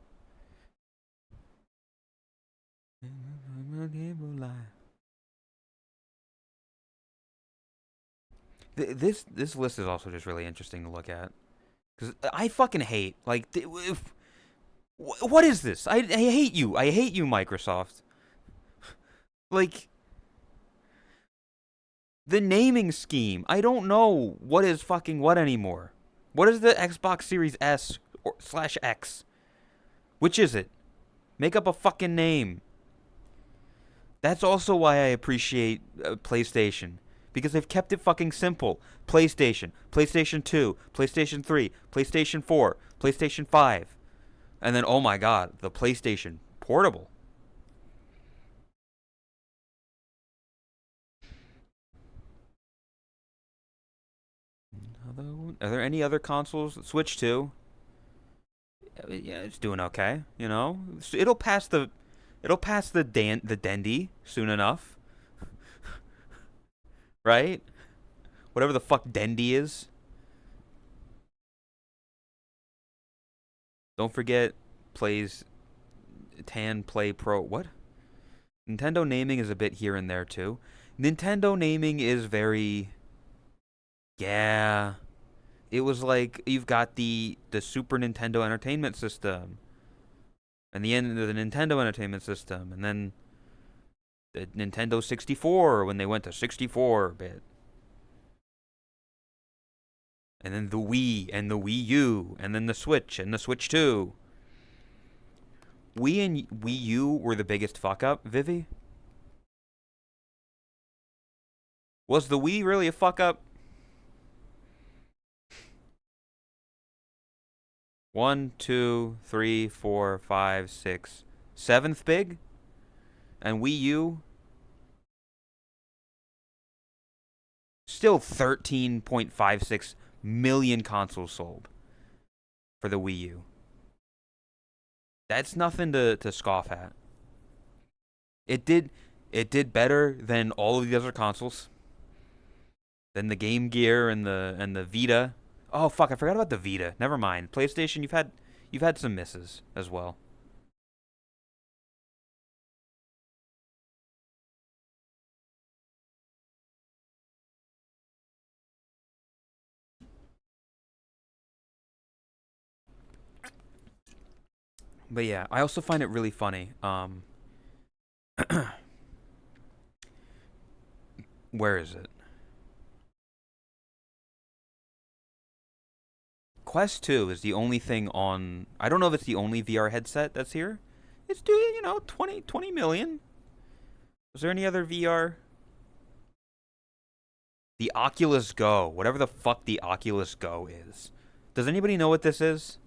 This list is also just really interesting to look at because I fucking hate what is this? I hate you. I hate you, Microsoft. Like the naming scheme. I don't know what is fucking what anymore. What is the Xbox Series S or /X? Which is it? Make up a fucking name. That's also why I appreciate PlayStation. Because they've kept it fucking simple. PlayStation, PlayStation 2, PlayStation 3, PlayStation 4, PlayStation 5. And then, oh my god, the PlayStation Portable. Are there any other consoles? Switch 2. Yeah, it's doing okay, you know? It'll pass the Dendy soon enough, right? Whatever the fuck Dendy is. Don't forget plays Tan Play Pro. What? Nintendo naming is a bit here and there too. Nintendo naming is very, yeah. It was like you've got the Super Nintendo Entertainment System and the end of the Nintendo Entertainment System, and then the Nintendo 64 when they went to 64-bit, and then the Wii and the Wii U, and then the Switch and the Switch 2. Wii and Wii U were the biggest fuck up, Vivi. Was the Wii really a fuck up? 1, 2, 3, 4, 5, 6, 7th big, and Wii U still 13.56 million consoles sold for the Wii U. That's nothing to scoff at. It did better than all of the other consoles, than the Game Gear and the Vita. Oh fuck, I forgot about the Vita. Never mind. PlayStation, you've had some misses as well. But yeah, I also find it really funny. Where is it? Quest 2 is the only thing on. I don't know if it's the only VR headset that's here. It's doing, 20 million. Was there any other VR? The Oculus Go. Whatever the fuck the Oculus Go is. Does anybody know what this is?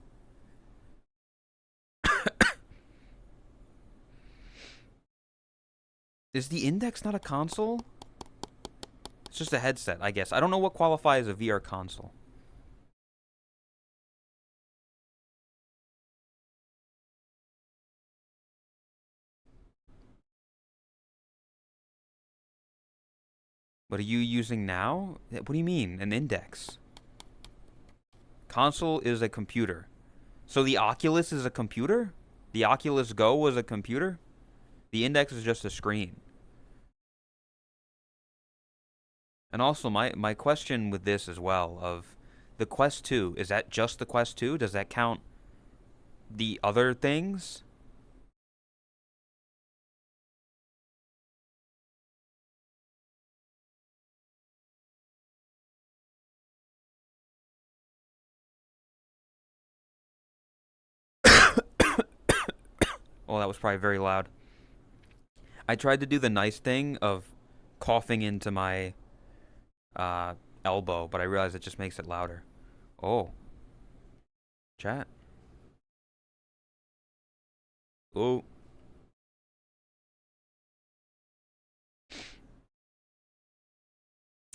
Is the Index not a console? It's just a headset, I guess. I don't know what qualifies a VR console. What are you using now? What do you mean, an Index? Console is a computer. So the Oculus is a computer? The Oculus Go was a computer? The Index is just a screen. And also, my question with this as well, of the Quest 2, is that just the Quest 2? Does that count the other things? Oh, that was probably very loud. I tried to do the nice thing of coughing into my elbow, but I realized it just makes it louder. Oh, chat. Oh,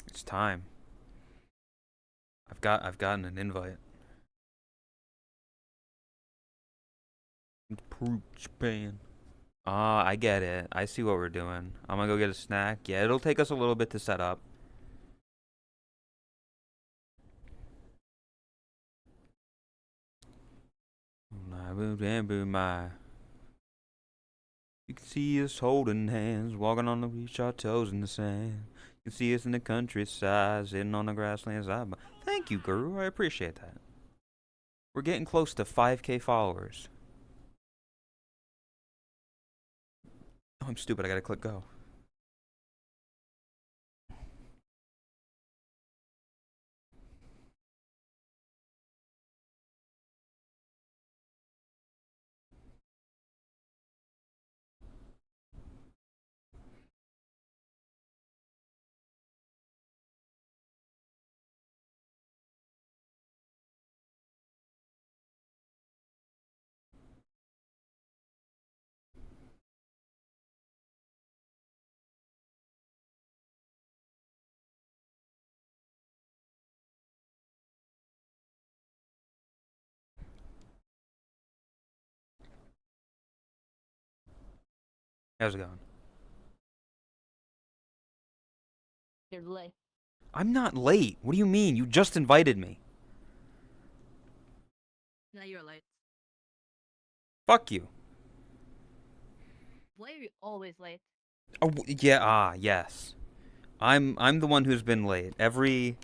it's time. I've gotten an invite. Japan. Ah, I get it. I see what we're doing. I'm gonna go get a snack. Yeah, it'll take us a little bit to set up. You can see us holding hands, walking on the beach, our toes in the sand. You can see us in the countryside, sitting on the grasslands. Thank you, Guru. I appreciate that. We're getting close to 5K followers. Oh, I'm stupid. I gotta click go. How's it going? You're late. I'm not late. What do you mean? You just invited me. Now you're late. Fuck you. Why are you always late? Oh, yeah, yes. I'm the one who's been late. Every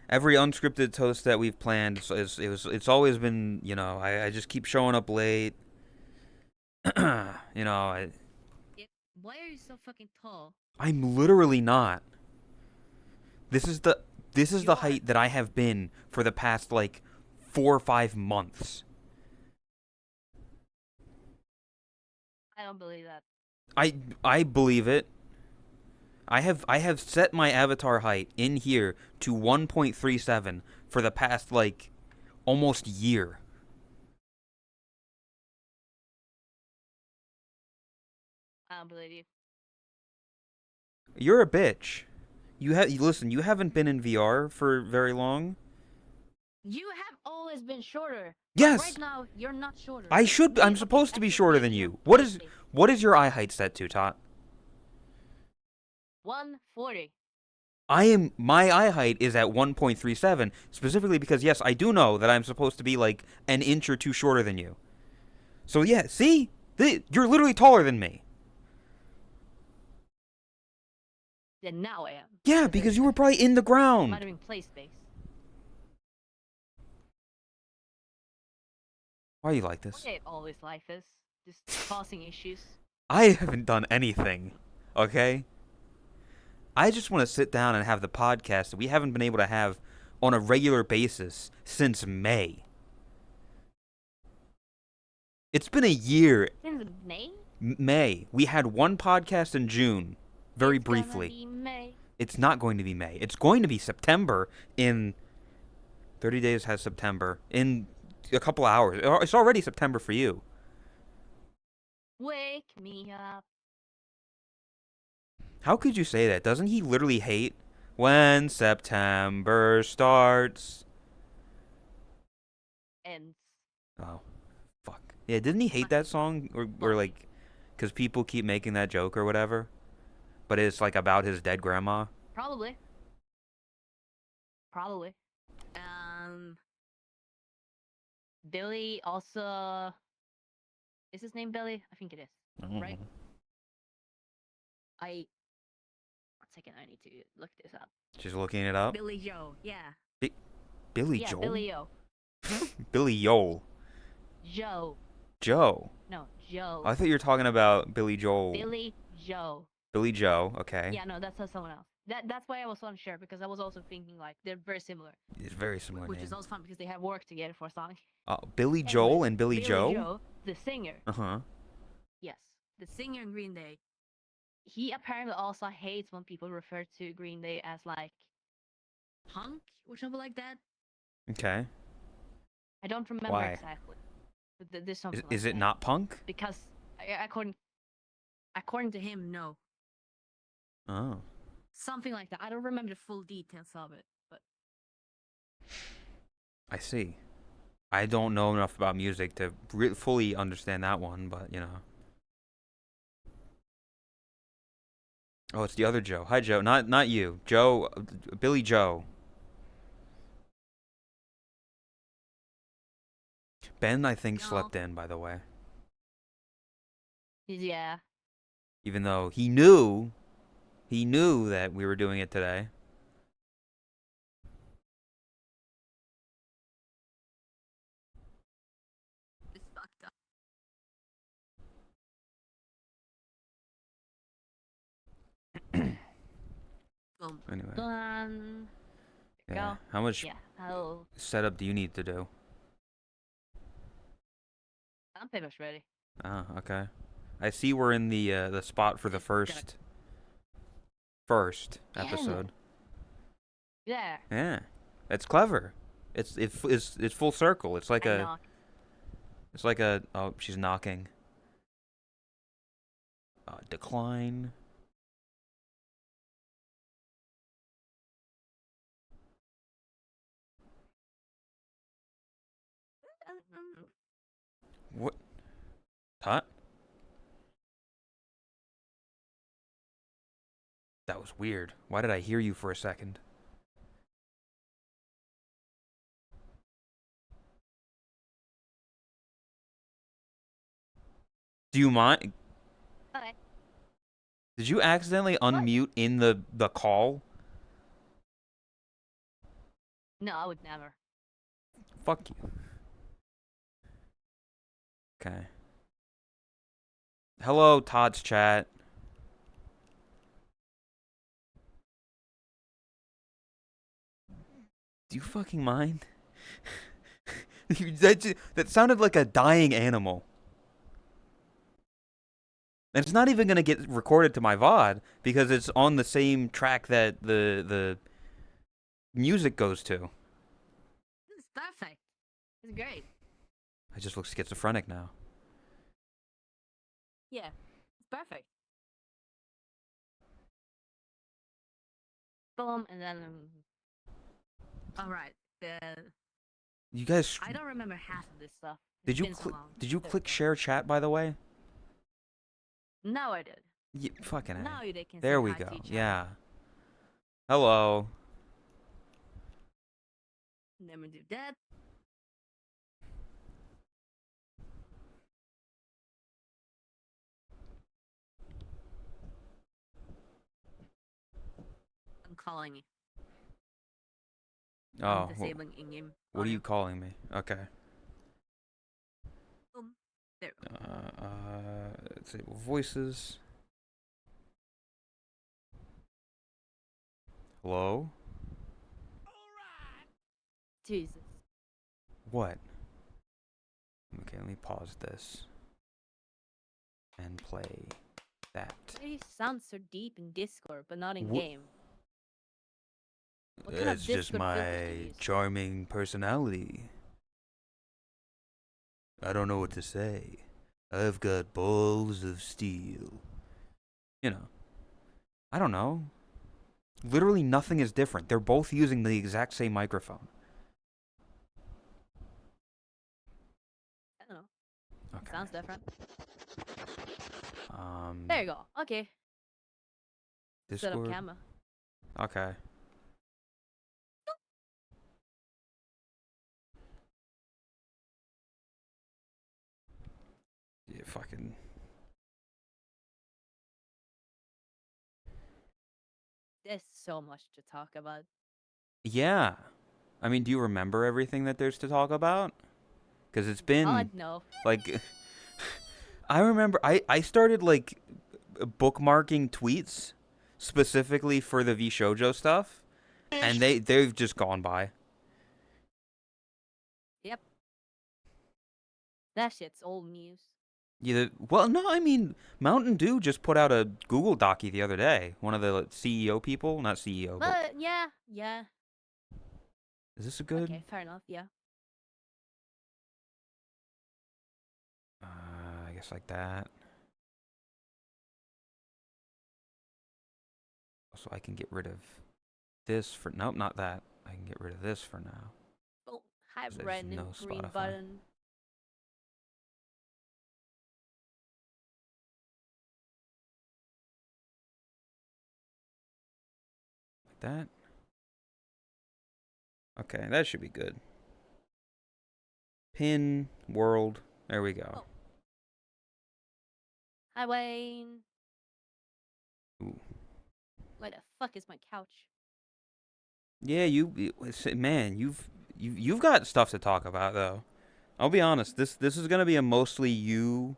unscripted toast that we've planned it's always been, I just keep showing up late. I Why are you so fucking tall? I'm literally not. This is the You are. height that I have been for the past like 4 or 5 months. I don't believe that. I believe it. I have set my avatar height in here to 1.37 for the past like almost year. I don't believe you. You're a bitch. Listen, you haven't been in VR for very long. You have always been shorter. Yes. Right now, you're not shorter. I'm supposed to be shorter than you. What is your eye height set to, Tot? 140. My eye height is at 1.37, specifically because yes, I do know that I'm supposed to be like an inch or two shorter than you. So yeah, see? You're literally taller than me. Then now I am. Yeah, because you were probably in the ground. Might have been play space. Why are you like this? What always life is. Just causing issues. I haven't done anything, okay? I just want to sit down and have the podcast that we haven't been able to have on a regular basis since May. It's been a year. Since May? May. We had one podcast in June, very It's briefly. Gonna be May. It's not going to be May. It's going to be September in 30 days has September in a couple hours. It's already September for you. Wake me up. How could you say that? Doesn't he literally hate when September starts? Ends. Oh, fuck. Yeah, didn't he hate that song? Or like, because people keep making that joke or whatever? But it's like about his dead grandma? Probably. Billy also... Is his name Billy? I think it is. Right? One second, I need to look this up. She's looking it up? Billy Joe, yeah. Billy Yeah, Joel? Billy Joe. Billy Joel. Joe. Joe. No, Joe. I thought you were talking about Billy Joel. Billy Joe. Billy Joe, okay. Yeah, no, that's someone else. That's why I was unsure, because I was also thinking like they're very similar. It's very similar Which name. is also fun because they have worked together for a song. Oh, Billy Joel and Billy Joe? Billy Joe, the singer. Uh-huh. Yes, the singer in Green Day. He apparently also hates when people refer to Green Day as like punk or something like that. Okay. I don't remember Why? exactly. But there's something. Is like it that. not punk? Because according to him, no. Oh. Something like that. I don't remember the full details of it, but I see. I don't know enough about music to fully understand that one, but you know. Oh, it's the other Joe. Hi, Joe. Not you. Joe. Billy Joe. Ben, I think, No. slept in, by the way. yeah. Even though he knew that we were doing it today. It's fucked up. Boom. Anyway. Done. Yeah. Go. How much Yeah. I'll. setup do you need to do? I'm pretty much ready. Oh, okay. I see we're in the spot for the first episode. Yeah. Yeah. It's clever. It's full circle. It's like I a knock. it's like a oh, she's knocking. Decline. What? Hot? That was weird. Why did I hear you for a second? Do you mind? Okay. Did you accidentally What? unmute in the call? No, I would never. Fuck you. Okay. Hello, Todd's chat. Do you fucking mind? that sounded like a dying animal. And it's not even gonna get recorded to my VOD because it's on the same track that the music goes to. It's perfect. It's great. I just look schizophrenic now. Yeah. It's perfect. Boom, and then. All right. You guys, I don't remember half of this stuff. did It's you been so click? long. Did you There we click go. share chat by the way? No, I did. Yeah, fucking A. Now they can There say we hi go. to each other. Yeah. Hello. Never do that. I'm calling you. Oh, I'm disabling in-game what are audio. you calling me? Okay. Boom. There we go. Disable voices. Hello? Jesus. What? Okay, let me pause this. And play that. Why do you sound so deep in Discord, but not in Wh- game? What kind of It's just Discord filters do you my use? charming personality. I don't know what to say. I've got balls of steel. You know. I don't know. Literally nothing is different. They're both using the exact same microphone. I don't know. Okay. Sounds different. There you go. Okay. Set up Discord. camera. Okay. Yeah, fucking. There's so much to talk about. Yeah. I mean, do you remember everything that there's to talk about? Because it's been, No. like, I remember, I started, like, bookmarking tweets specifically for the V Shoujo stuff, and they've just gone by. Yep. That shit's old news. Yeah, well, no, I mean, Mountain Dew just put out a Google Docie the other day. One of the like, CEO people, not CEO, but But yeah. is this a good? Okay, fair enough. Yeah. I guess like that. So I can get rid of this for nope, not that. I can get rid of this for now. Oh, hi, 'Cause there's red and no green Spotify. button. Like that. Okay, that should be good. Pin world. There we go. Oh. Hi, Wayne. Ooh. Where the fuck is my couch? Yeah, man, you've got stuff to talk about though. I'll be honest. This is gonna be a mostly you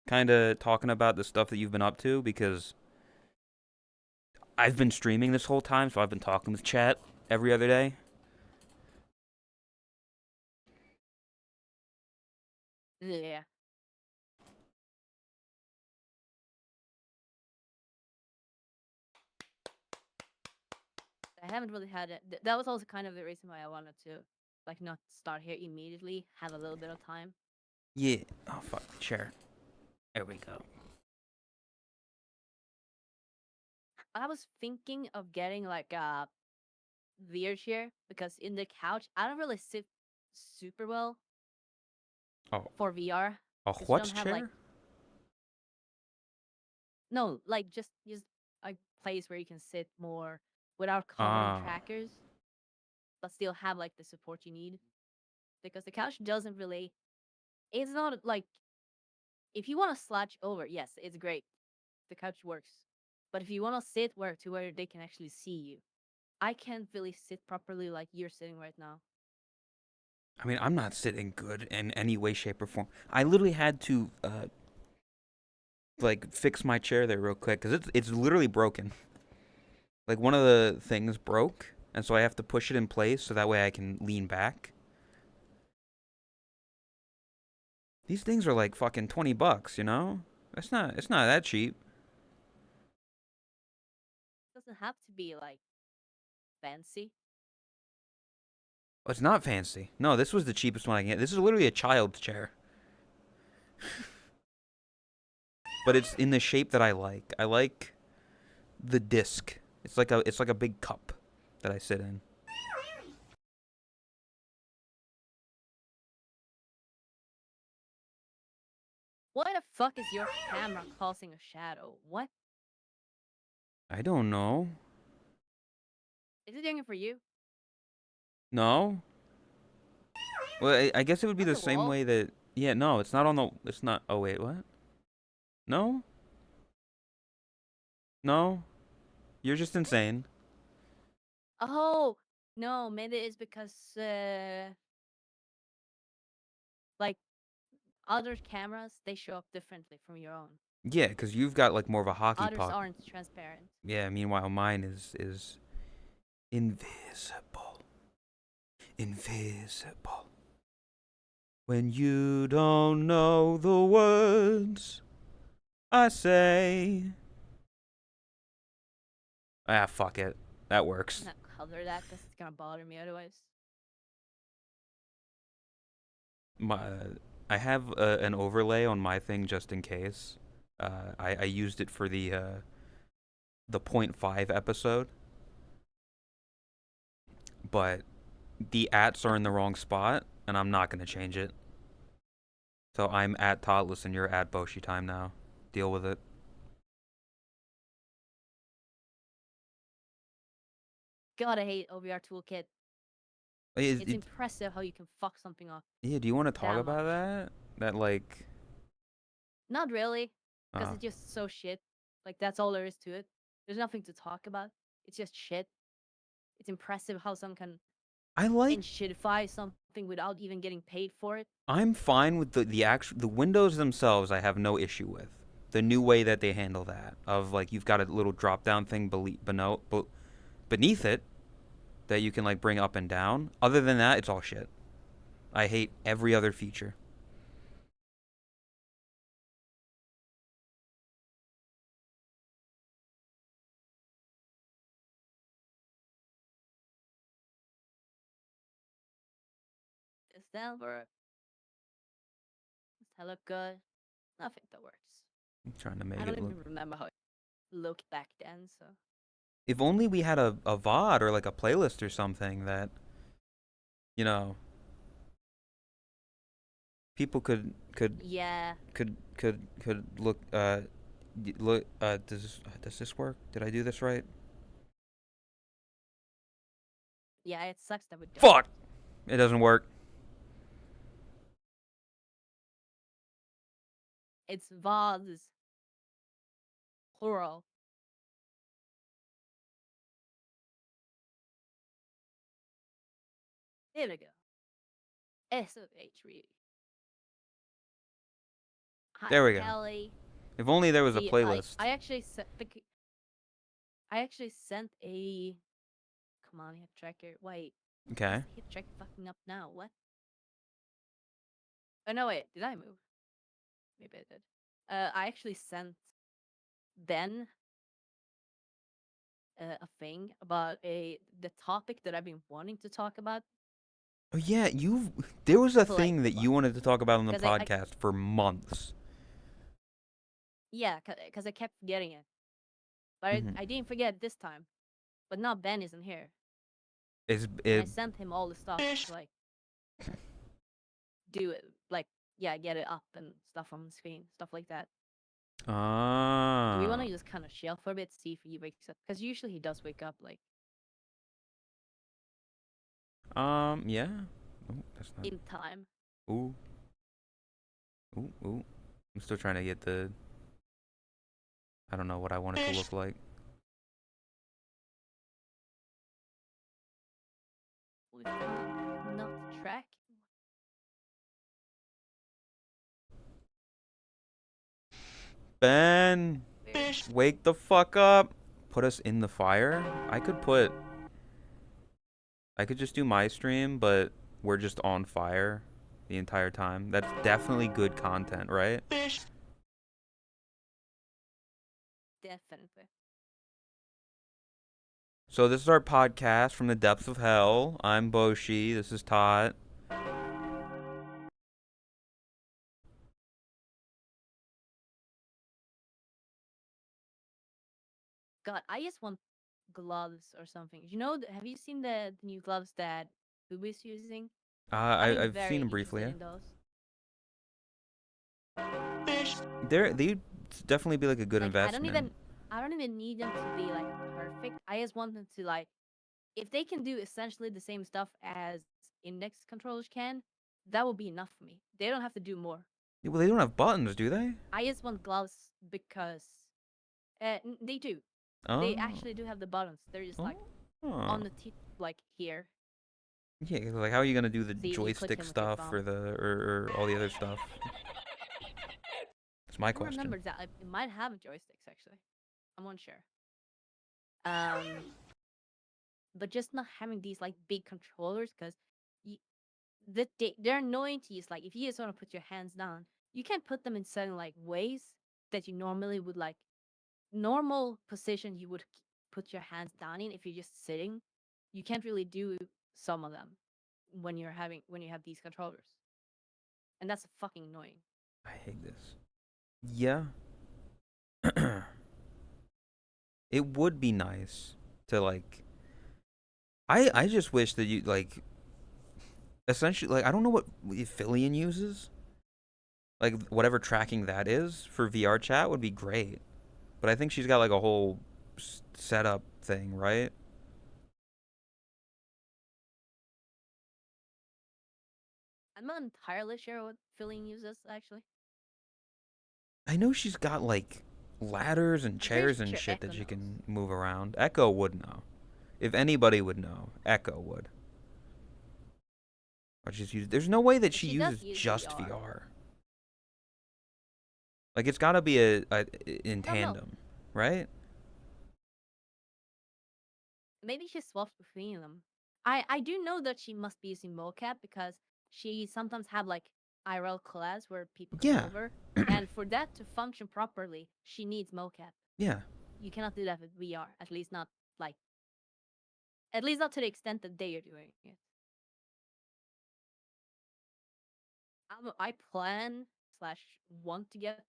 kind of talking about the stuff that you've been up to because I've been streaming this whole time, so I've been talking with chat every other day. Yeah. I haven't really had it. That was also kind of the reason why I wanted to, like, not start here immediately. Have a little bit of time. Yeah. Oh fuck. Chair. There we go. I was thinking of getting like a VR chair because in the couch I don't really sit super well Oh, for VR a because you what don't have like chair? no like just a place where you can sit more without covering Ah. trackers, but still have like the support you need. Because the couch doesn't really. It's not like if you want to slouch over, yes, it's great. The couch works. But if you want to sit where they can actually see you, I can't really sit properly like you're sitting right now. I mean, I'm not sitting good in any way, shape, or form. I literally had to like fix my chair there real quick because it's literally broken. Like one of the things broke, and so I have to push it in place so that way I can lean back. These things are like fucking $20, you know? It's not that cheap. It doesn't have to be like fancy. Oh, it's not fancy. No, this was the cheapest one I can get. This is literally a child's chair. But it's in the shape that I like. I like the disc. It's like a big cup that I sit in. Why the fuck is your camera causing a shadow? What? I don't know. Is it doing it for you? No. Well, I guess it would be On the the same wall? way that. Yeah, no, it's not on the. It's not. Oh wait, what? No, no. You're just insane. Oh no, maybe it's because like other cameras they show up differently from your own. Yeah, because you've got like more of a hockey Others puck. aren't transparent. Yeah. Meanwhile, mine is invisible. Invisible. When you don't know the words I say. Ah, fuck it. That works. Not color that because it's gonna bother me otherwise. My, I have an overlay on my thing just in case. I used it for the point .5 episode, but the ats are in the wrong spot, and I'm not gonna change it. So I'm at Totless and you're at Boshi Time now. Deal with it. God, I hate OVR Toolkit. Is- It's it- impressive how you can fuck something up yeah, do you want to talk that about much. that? That like, Not really, because uh, it's just so shit. Like that's all there is to it. There's nothing to talk about. It's just shit. It's impressive how someone can I like. enshittify something without even getting paid for it. I'm fine with the windows themselves. I have no issue with the new way that they handle that. Of like you've got a little drop down thing beneath it that you can like bring up and down. Other than that, it's all shit. I hate every other feature. Does that work? Does that look good? Nothing that works. I'm trying to I make don't it look. even remember how it looked back then, so. If only we had a VOD or like a playlist or something that, you know, people Yeah. could look look does this work? Did I do this right? Yeah, it sucks that we don't. Fuck. It doesn't work. It's VODs. Plural. There we go. SOH really. Hi, There we go. Kelly. If only there was a See, playlist. I actually sent a. Come on, hit tracker. Wait, why is Okay. the hit tracker fucking up now? What? Oh no, wait. Did I move? Maybe I did. I actually sent Ben a thing about the topic that I've been wanting to talk about Oh yeah, there was a for like thing that you months. wanted to talk about on the Because podcast for months. yeah, because I kept forgetting it. But Hmm. I didn't forget this time. But now Ben isn't here. Is And I it? sent him all the stuff to like do it. Like, yeah, get it up and stuff on the screen. Stuff like that. Do we want Ah. to just kind of chill for a bit, see if he wakes up? Because usually he does wake up like Yeah. Oh, that's not. in time. Ooh. Ooh. Ooh. I'm still trying to get the. I don't know what I want it to look like. We've found not track. Ben, Weird. wake the fuck up. Put us in the fire. I could just do my stream, but we're just on fire the entire time. That's definitely good content, right? Definitely. So this is our podcast from the depths of hell. I'm Boshi. This is Todd. God, I just want gloves or something. You know, have you seen the new gloves that Ubi's using? I've been I've seen very them briefly. interested Yeah. in those. They'd definitely be like a good Like, investment. I don't even need them to be like perfect. I just want them to like, if they can do essentially the same stuff as index controllers can, that will be enough for me. They don't have to do more. Yeah, well, they don't have buttons, do they? I just want gloves because they do. They Oh. actually do have the buttons. They're just like Oh. on the tip, like here. Yeah, like how are you gonna do the So you click joystick him with your stuff thumb. or all the other stuff? That's my I don't question. remember that. It might have joysticks actually. I'm unsure. Um, but just not having these like big controllers because they're annoying to use. Like if you just want to put your hands down, you can't put them in certain like ways that you normally would like normal position you would put your hands down in if you're just sitting. You can't really do some of them when you have these controllers, and that's fucking annoying. I hate this. Yeah. It would be nice to like I just wish that you like essentially like I don't know what Affilian uses. Like whatever tracking that is for VR chat would be great. But I think she's got like a whole setup thing, right? I'm not entirely sure what filling uses actually. I know she's got like ladders and I'm pretty chairs and sure shit Echo that she knows. can move around. Echo would know. If anybody would know, Echo would. But there's no way that But she she does uses use just VR. VR. Like it's got to be a in I don't know. tandem, right? Maybe she swaps between them. I do know that she must be using mocap because she sometimes have like IRL class where people come Yeah. over, and for that to function properly, she needs mocap. Yeah. You cannot do that with VR. Like at least not to the extent that they are doing it. I plan slash want to get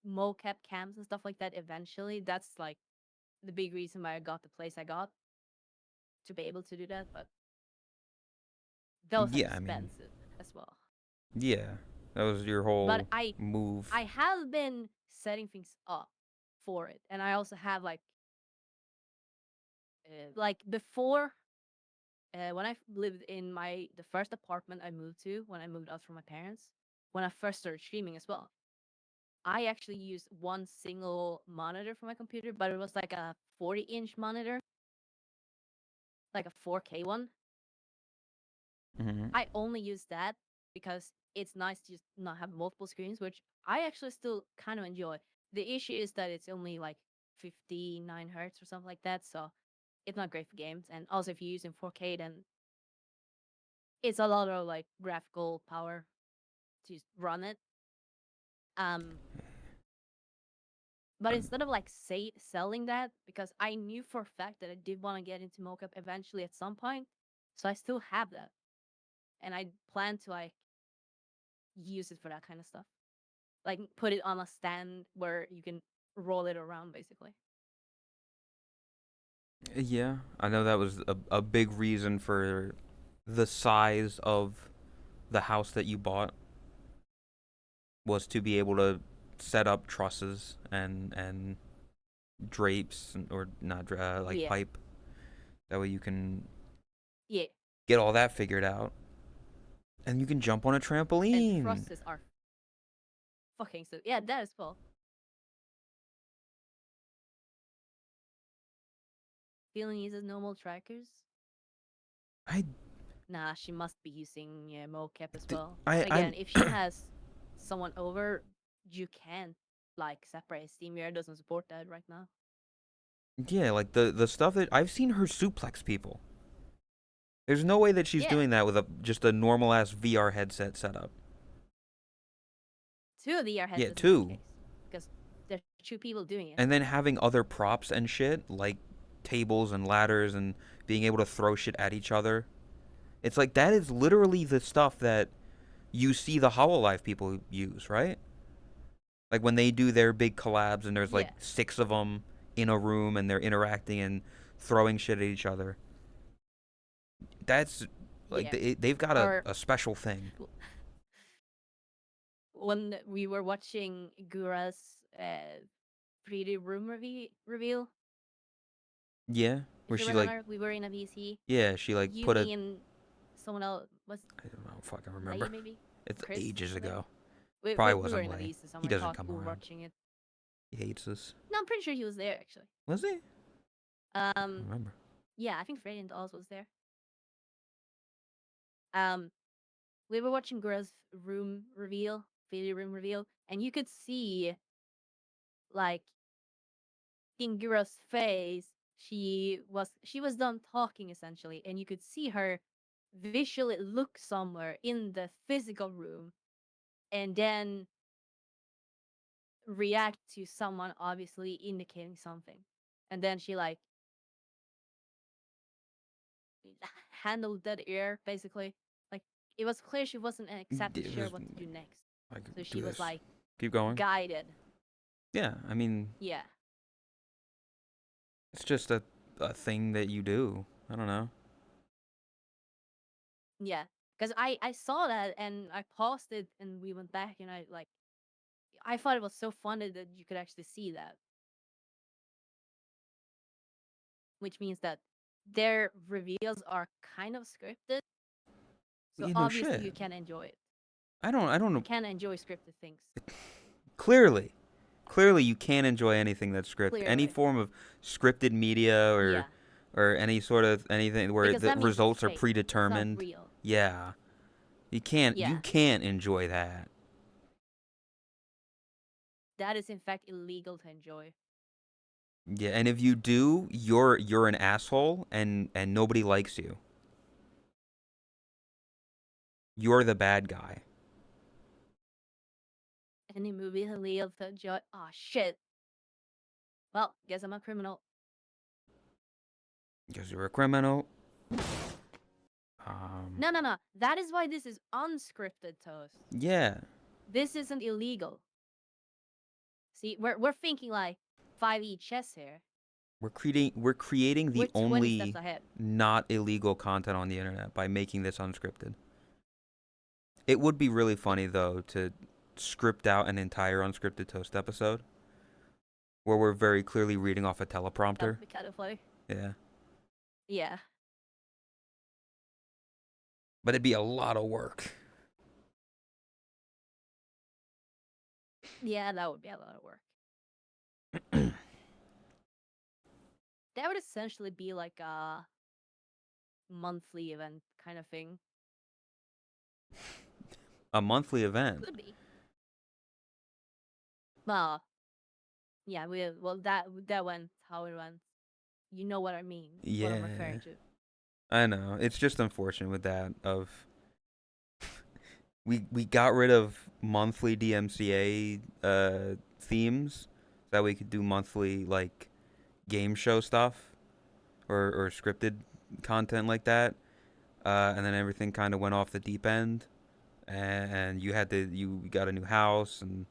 mocap cams and stuff like that eventually. That's like the big reason why I got the place I got to be able to do that. But those are Yeah, I mean, expensive as well. yeah. That was your But whole move. I have been setting things up for it, and I also have like before when I lived in the first apartment I moved to when I moved out from my parents, when I first started streaming as well. I actually used one single monitor for my computer, but it was like a 40-inch monitor, like a 4K one. Hmm. I only use that because it's nice to just not have multiple screens, which I actually still kind of enjoy. The issue is that it's only like 59 hertz or something like that, so it's not great for games. And also, if you use in 4K, then it's a lot of like graphical power to just run it. Um, but instead of like selling that, because I knew for a fact that I did want to get into mocap eventually at some point, so I still have that, and I plan to like use it for that kind of stuff. Like put it on a stand where you can roll it around basically. Yeah, I know that was a big reason for the size of the house that you bought was to be able to set up trusses and drapes or not like Yeah. pipe. That way you can Yeah. get all that figured out, and you can jump on a And trampoline. trusses are fucking so yeah, that as well. Feeling uses normal trackers. I Nah, she must be using mocap as d- well. I And again, I'm if she has someone over, you can't like separate. SteamVR doesn't support that right now. yeah, like the stuff that I've seen her suplex people. There's no way that she's Yeah, doing that with a just a normal ass VR headset setup. two of the VR Yeah, headsets in that two. case, because there's two people doing it. And then having other props and shit like tables and ladders and being able to throw shit at each other. It's like that is literally the stuff that you see the Hololive people use, right? Like when they do their big collabs and there's like Yeah, 6 of them in a room and they're interacting and throwing shit at each other. That's like yeah. they've got Or a special thing. when we were watching Gura's 3D room reveal, Yeah, where if you she like remember, we were in a VC. yeah she like You, put a me, and someone else was I don't know fucking remember. Lay maybe It's Chris ages was there. ago. We Probably we were wasn't in a Lay. VC He somewhere. doesn't Talk. come We were around. watching it. He hates us. No, I'm pretty sure he was there actually. Was he? I Um, don't remember. yeah, I think Freddy and Oz was there. Um, we were watching Gura's room reveal, video room reveal, and you could see like in Gura's face, she was done talking essentially, and you could see her visually look somewhere in the physical room, and then react to someone obviously indicating something, and then she like handled that ear basically. Like it was clear she wasn't exactly It sure was, what to do next, I could so do she was this. like Keep going. guided. Yeah, I mean, Yeah, it's just a thing that you do. I don't know. yeah. Because I saw that and I paused it and we went back and I thought it was so funny that you could actually see that, which means that their reveals are kind of scripted. So You know, obviously you shit. can enjoy it. I don't You know. can enjoy scripted things. Clearly, clearly, you can't enjoy anything that's scripted. Any Clearly, form of scripted media yeah. or any sort of anything where Because the that means it's results are fake. It's not predetermined. real. Yeah, Yeah. you can't enjoy that. That is in fact illegal to enjoy. Yeah, and if you do, you're an asshole and nobody likes you. You're the bad guy Any movie illegal to enjoy. Oh shit. Well, guess I'm a criminal. because you're a criminal. Um, No, no, no. That is why this is unscripted toast. yeah, This isn't illegal. See, we're thinking like 5e chess here. we're creating We're the 20 steps only ahead. not illegal content on the internet by making this unscripted. It would be really Yeah, funny though to script out an entire unscripted toast episode where we're very clearly reading off a that teleprompter. would be kind of funny. Yeah, Yeah. but it'd be a lot of work. Yeah, that would be a lot of work. That would essentially be like a monthly event kind of thing. A monthly event. Could be. Well, yeah, that went how it went. You know what I mean? What I'm Yeah, referring to. I know. It's just unfortunate with that. Of we got rid of monthly DMCA themes so that we could do monthly like game show stuff or scripted content like that. And then everything kind of went off the deep end, and you got a new house, and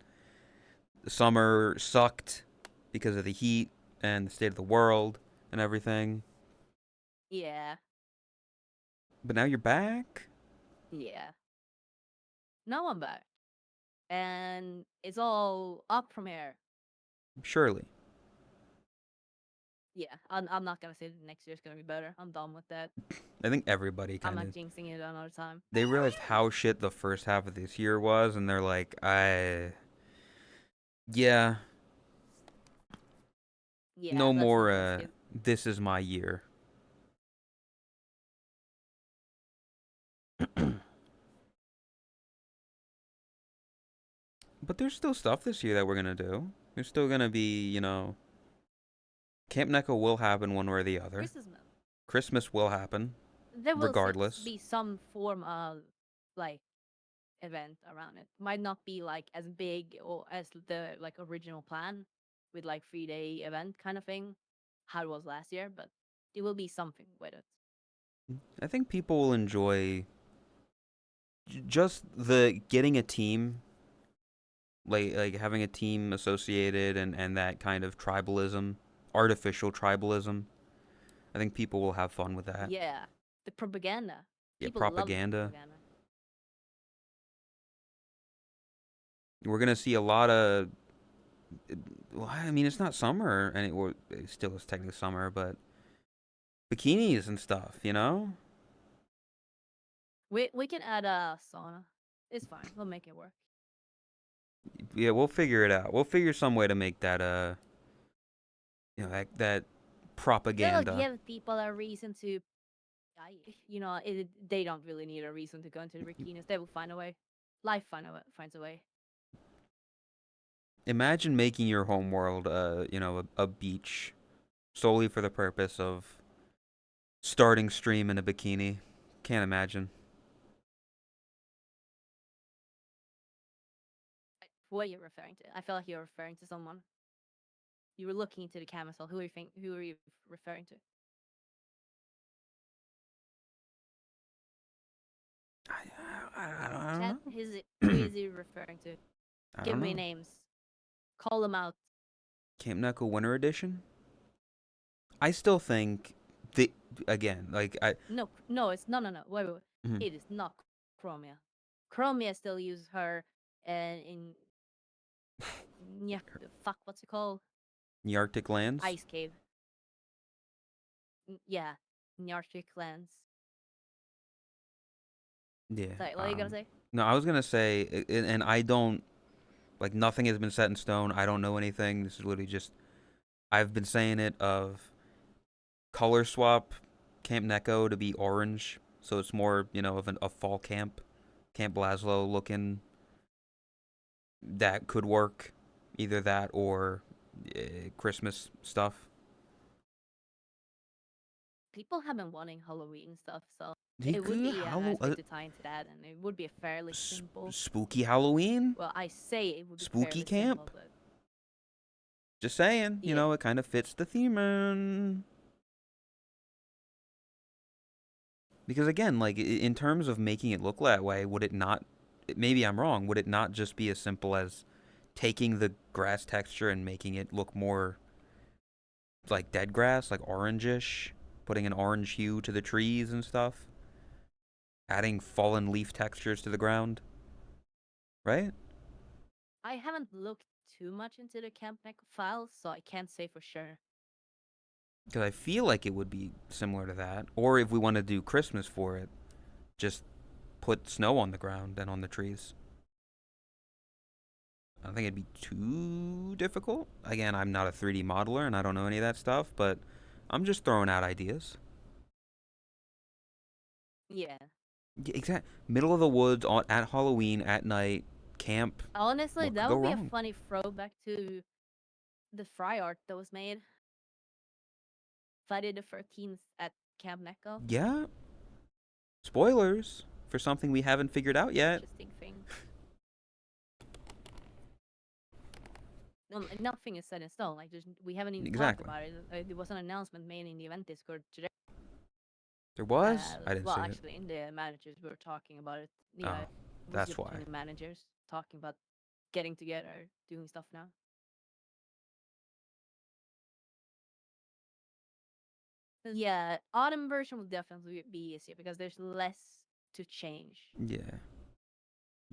the summer sucked because of the heat and the state of the world and everything. Yeah, But now you're back, yeah. Now I'm back, and it's all up from here. surely. Yeah, I'm not gonna say that next year's gonna be better. I'm done with that. I think everybody I'm kind not of jinxing it another time. they realized how shit the first half of this year was, and they're like, yeah, Yeah, no let's more. not risk it. This is my year. But there's still stuff this year that we're gonna do. There's still gonna be, Camp Neko will happen one way or the other. Christmas milk. Christmas will happen, There will regardless. be some form of like event around it. Might not be like as big or as the like original plan with like 3-day event kind of thing, how it was last year, but there will be something with it. I think people will enjoy just the getting a team, like having a team associated, and that kind of tribalism, artificial tribalism. I think people will have fun with that. Yeah, the propaganda. Yeah, People love the propaganda. propaganda. We're gonna see a lot of. Well, I mean, it's not summer, and it still is technically summer, but bikinis and stuff. We can add a sauna. It's fine. We'll make it work. Yeah, we'll figure it out. We'll figure some way to make that that It'll propaganda. give people a reason to. They don't really need a reason to go into the bikinis. They will find a way. Life finds a way. Imagine making your home world, a beach, solely for the purpose of starting stream in a bikini. Can't imagine. What you're referring to? I feel like you're referring to someone. You were looking into the camera. So who are you referring to? I don't Chat. know. Who is he referring to? I Give don't me know. names. Call them out. Camp Knuckle Winter Edition. I still think the again like I. No, it's no. Wait. Mhm. It is not Chromia. Chromia still uses her in yeah. Fuck, what's it called? The Arctic lands. Ice cave. Yeah, Arctic lands. Yeah. Sorry, what are you gonna say? No, I was gonna say, and I don't like nothing has been set in stone. I don't know anything. This is literally just I've been saying it of color swap Camp Neko to be orange, so it's more of a fall Camp Blaslow looking. That could work, either that or Christmas stuff. People have been wanting Halloween stuff, so He it would could be a nice way to tie into that, and it would be fairly simple. spooky Halloween, Well, I say it would be spooky fairly camp. simple, but Just saying, yeah, it kind of fits the theme. Because again, like in terms of making it look that way, would it not? Maybe I'm wrong. Would it not just be as simple as taking the grass texture and making it look more like dead grass, like orangish, putting an orange hue to the trees and stuff, adding fallen leaf textures to the ground, right? I haven't looked too much into the Camp Neck files, so I can't say for sure. Because I feel like it would be similar to that. Or if we want to do Christmas for it, just put snow on the ground and on the trees. I don't think it'd be too difficult. Again, I'm not a 3D modeler and I don't know any of that stuff, but I'm just throwing out ideas. Yeah, Exact middle of the woods on at Halloween at night, camp. Honestly, What could that go would be a wrong? funny throwback to the fry art that was made Friday the 13th at Camp Necco. Yeah. Spoilers for something we haven't figured out yet. Interesting thing. No, nothing is set in stone. Like, we haven't even talked Exactly. about it. There was an announcement made in the event Discord today. There was? I didn't Well, see it. actually, in the managers, we were talking about it. Yeah, Oh, it was that's just between why. the managers talking about getting together, doing stuff now. Yeah, autumn version will definitely be easier because there's less to change. Yeah.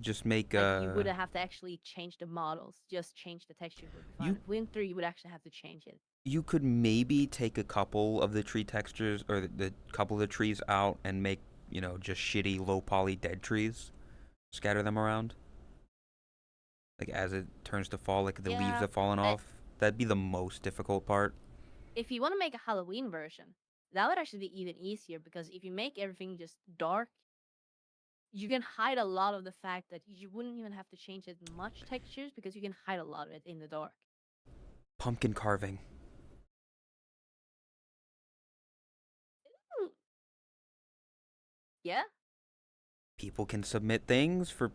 Just make Like, you wouldn't have to actually change the models, just change the textures would be you fine. Winter, you would actually have to change it. you could maybe take a couple of the tree textures or the couple of the trees out and make, just shitty low poly dead trees. Scatter them around. Like as it turns to fall, like the leaves Yeah, have fallen I, off. That'd be the most difficult part. if you want to make a Halloween version, that would actually be even easier because if you make everything just dark, you can hide a lot of the fact that you wouldn't even have to change it much textures because you can hide a lot of it in the dark. Pumpkin carving. Mm, yeah, People can submit things for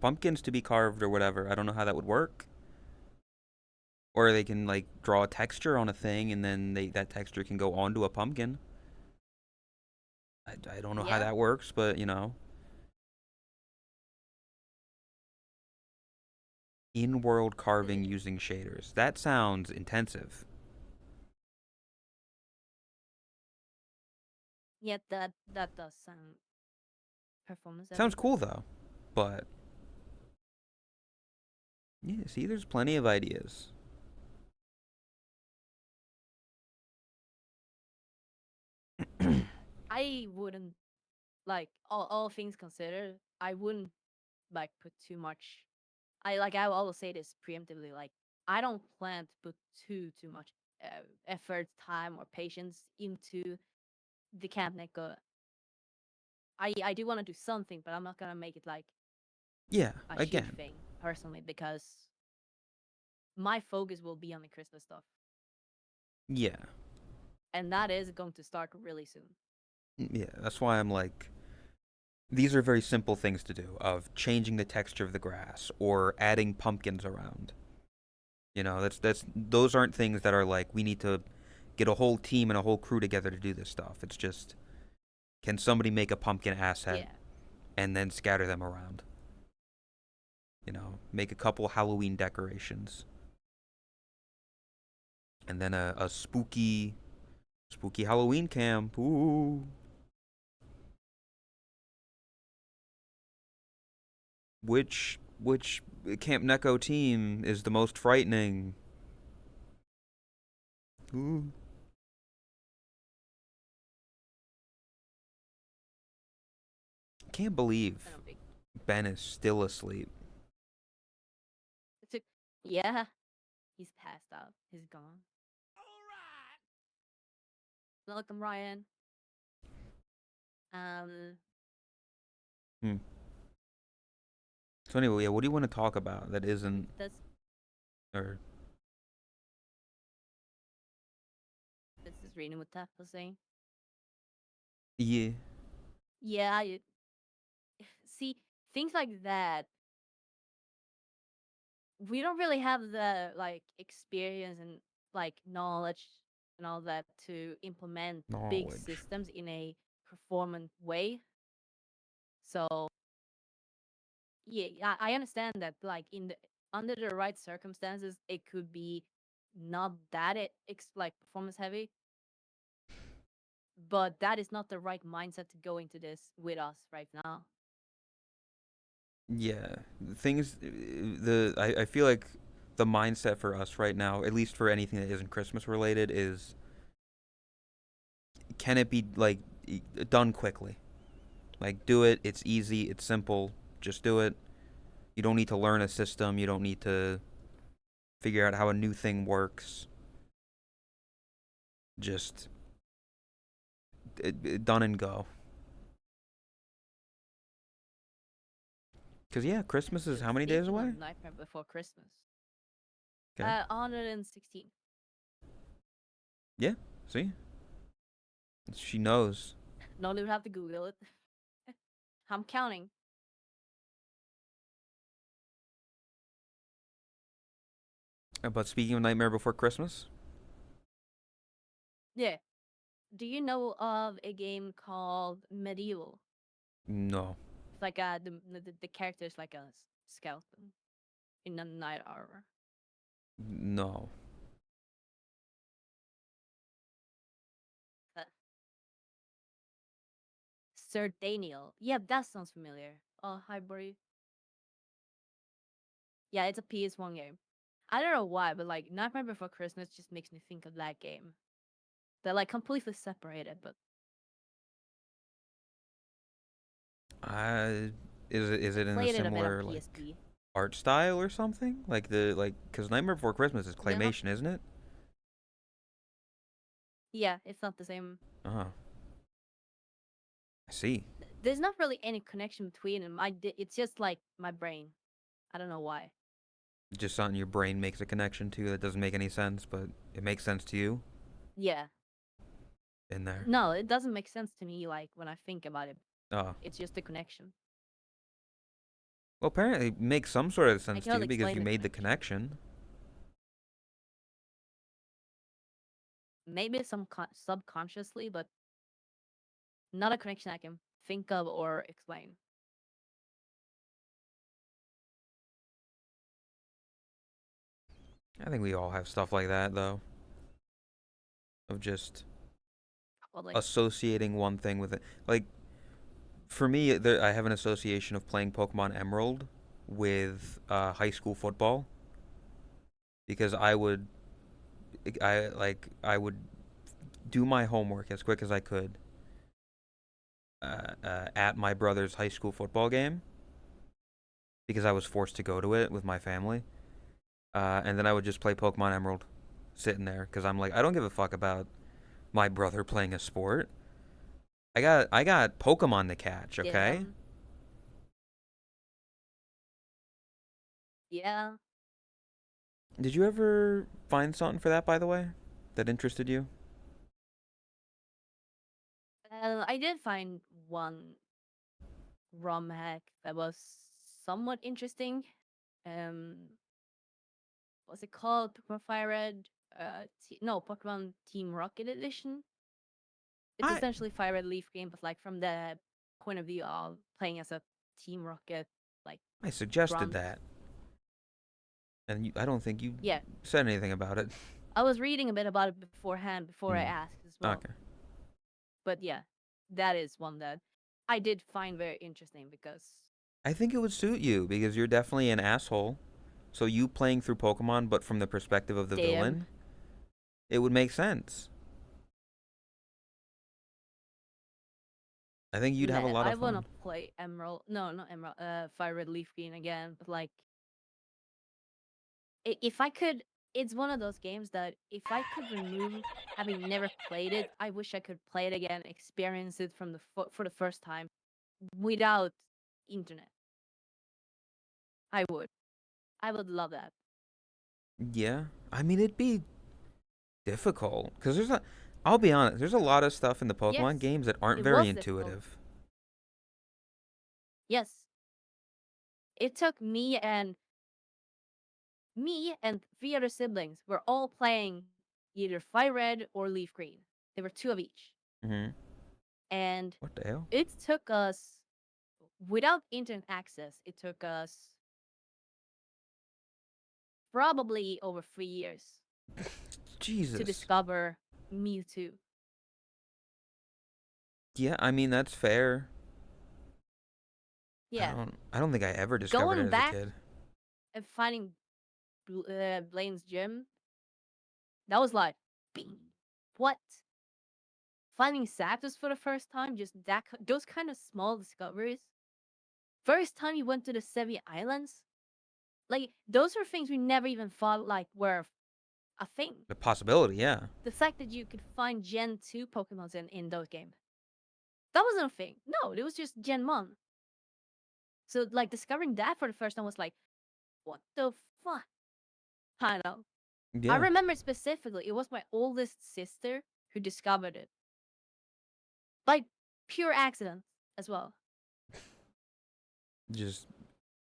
pumpkins to be carved or whatever. I don't know how that would work. Or they can like draw a texture on a thing and then that texture can go onto a pumpkin. I don't know how yeah. that works, but in-world carving using shaders. That sounds intensive. Yeah, that does sound performance Sounds heavy. cool though. But yeah, see, there's plenty of ideas. I wouldn't like all things considered. I wouldn't like put too much. I will always say this preemptively. Like, I don't plan to put too much effort, time, or patience into the Camp Neko. I do want to do something, but I'm not gonna make it like Yeah, a huge again. thing personally because my focus will be on the Christmas stuff, Yeah. and that is going to start really soon. Yeah, that's why I'm like these are very simple things to do of changing the texture of the grass or adding pumpkins around. That's those aren't things that are like we need to get a whole team and a whole crew together to do this stuff. It's just can somebody make a pumpkin asset Yeah, and then scatter them around? Make a couple Halloween decorations and then a spooky Halloween camp. Ooh. Which Camp Neko team is the most frightening? Ooh. Can't I believe don't think Ben is still asleep. it's a, yeah. He's passed out. He's gone. Welcome, Ryan. Um, Hmm. So anyway, yeah, what do you want to talk about that isn't that's or this is reading what Tap was saying. yeah. Yeah, see things like that. We don't really have the like experience and like knowledge and all that to implement big Knowledge. systems in a performant way. So yeah, I understand that like in the under the right circumstances, it could be not that like performance heavy, but that is not the right mindset to go into this with us right now. Yeah, things. I feel like the mindset for us right now, at least for anything that isn't Christmas related, is can it be like done quickly? Like do it. It's easy. It's simple. Just do it. You don't need to learn a system. You don't need to figure out how a new thing works. Just done and go. Cause yeah, Christmas is Because how many days speaking away? of Nightmare Before Christmas, Okay. 116. Yeah. See, she knows. Don't even have to Google it. I'm counting. But speaking of Nightmare Before Christmas, Yeah. Do you know of a game called Medieval? no, It's like the character is like a skeleton in a knight armor. no. Uh, Sir Daniel. Yeah, that sounds familiar. Oh, hi, Bori. Yeah, it's a PS1 game. I don't know why, but like Nightmare Before Christmas just makes me think of that game. They're like completely separated, but I is I it in a played it a bit on similar like PSP. art style or something? Like because Nightmare Before Christmas is They're not. claymation, isn't it? Yeah, it's not the same. Oh, I see. There's not really any connection between them. It's just like my brain. I don't know why. Just something your brain makes a connection to that doesn't make any sense, but it makes sense to you Yeah. in there. No, it doesn't make sense to me. Like when I think about it, Oh, it's just a connection. well, apparently it makes some sort of I sense to cannot you because explain you the made the connection. connection. Maybe subconsciously, but not a connection I can think of or explain. I think we all have stuff like that though, of just Well, like, associating one thing with it. Like for me, I have an association of playing Pokemon Emerald with high school football because I would do my homework as quick as I could at my brother's high school football game because I was forced to go to it with my family, and then I would just play Pokemon Emerald, sitting there because I'm like I don't give a fuck about my brother playing a sport. I got Pokemon to catch, okay? damn. Yeah. Did you ever find something for that, by the way, that interested you? I did find one ROM hack that was somewhat interesting. Um, what's it called? Pokemon Fire Red? No, Pokemon Team Rocket Edition. It's I essentially Fire Red Leaf game, but like from the point of view of playing as a Team Rocket, like I suggested grunt. that, and I don't think you Yeah, said anything about it. I was reading a bit about it beforehand before I Hmm. asked as well. Okay. But yeah, that is one that I did find very interesting because I think it would suit you because you're definitely an asshole. So you playing through Pokemon, but from the perspective of the damn. villain, it would make sense. I think you'd have a Nah, lot I of wanna fun. play Emerald. No, not Emerald. Fire Red Leaf Green again. But like, if I could, it's one of those games that if I could remove having never played it, I wish I could play it again, experience it from for the first time without internet. I would. I would love that. Yeah, I mean it'd be difficult because there's a. I'll be honest. There's a lot of stuff in the Pokemon Yes, games that aren't it very was difficult. intuitive. Yes, it took me and three other siblings were all playing either Fire Red or Leaf Green. There were two of each. Hmm. And What the hell? it took us, without internet access, it took us probably over 3 years to Jesus. discover Mewtwo. Yeah, I mean that's fair. I Yeah, don't. I don't think I ever discovered it going as a back kid. and finding Blaine's gym, that was like, what? Finding Zapdos for the first time, just those kind of small discoveries. First time you went to the Sevi Islands, like those are things we never even thought like were a thing. The possibility, yeah. The fact that you could find Gen 2 Pokemons in those games. That wasn't a thing. No, it was just Gen 1. So like discovering that for the first time was like, what the fuck? I know. I Yeah, remember specifically, it was my oldest sister who discovered it. Like pure accident as well. just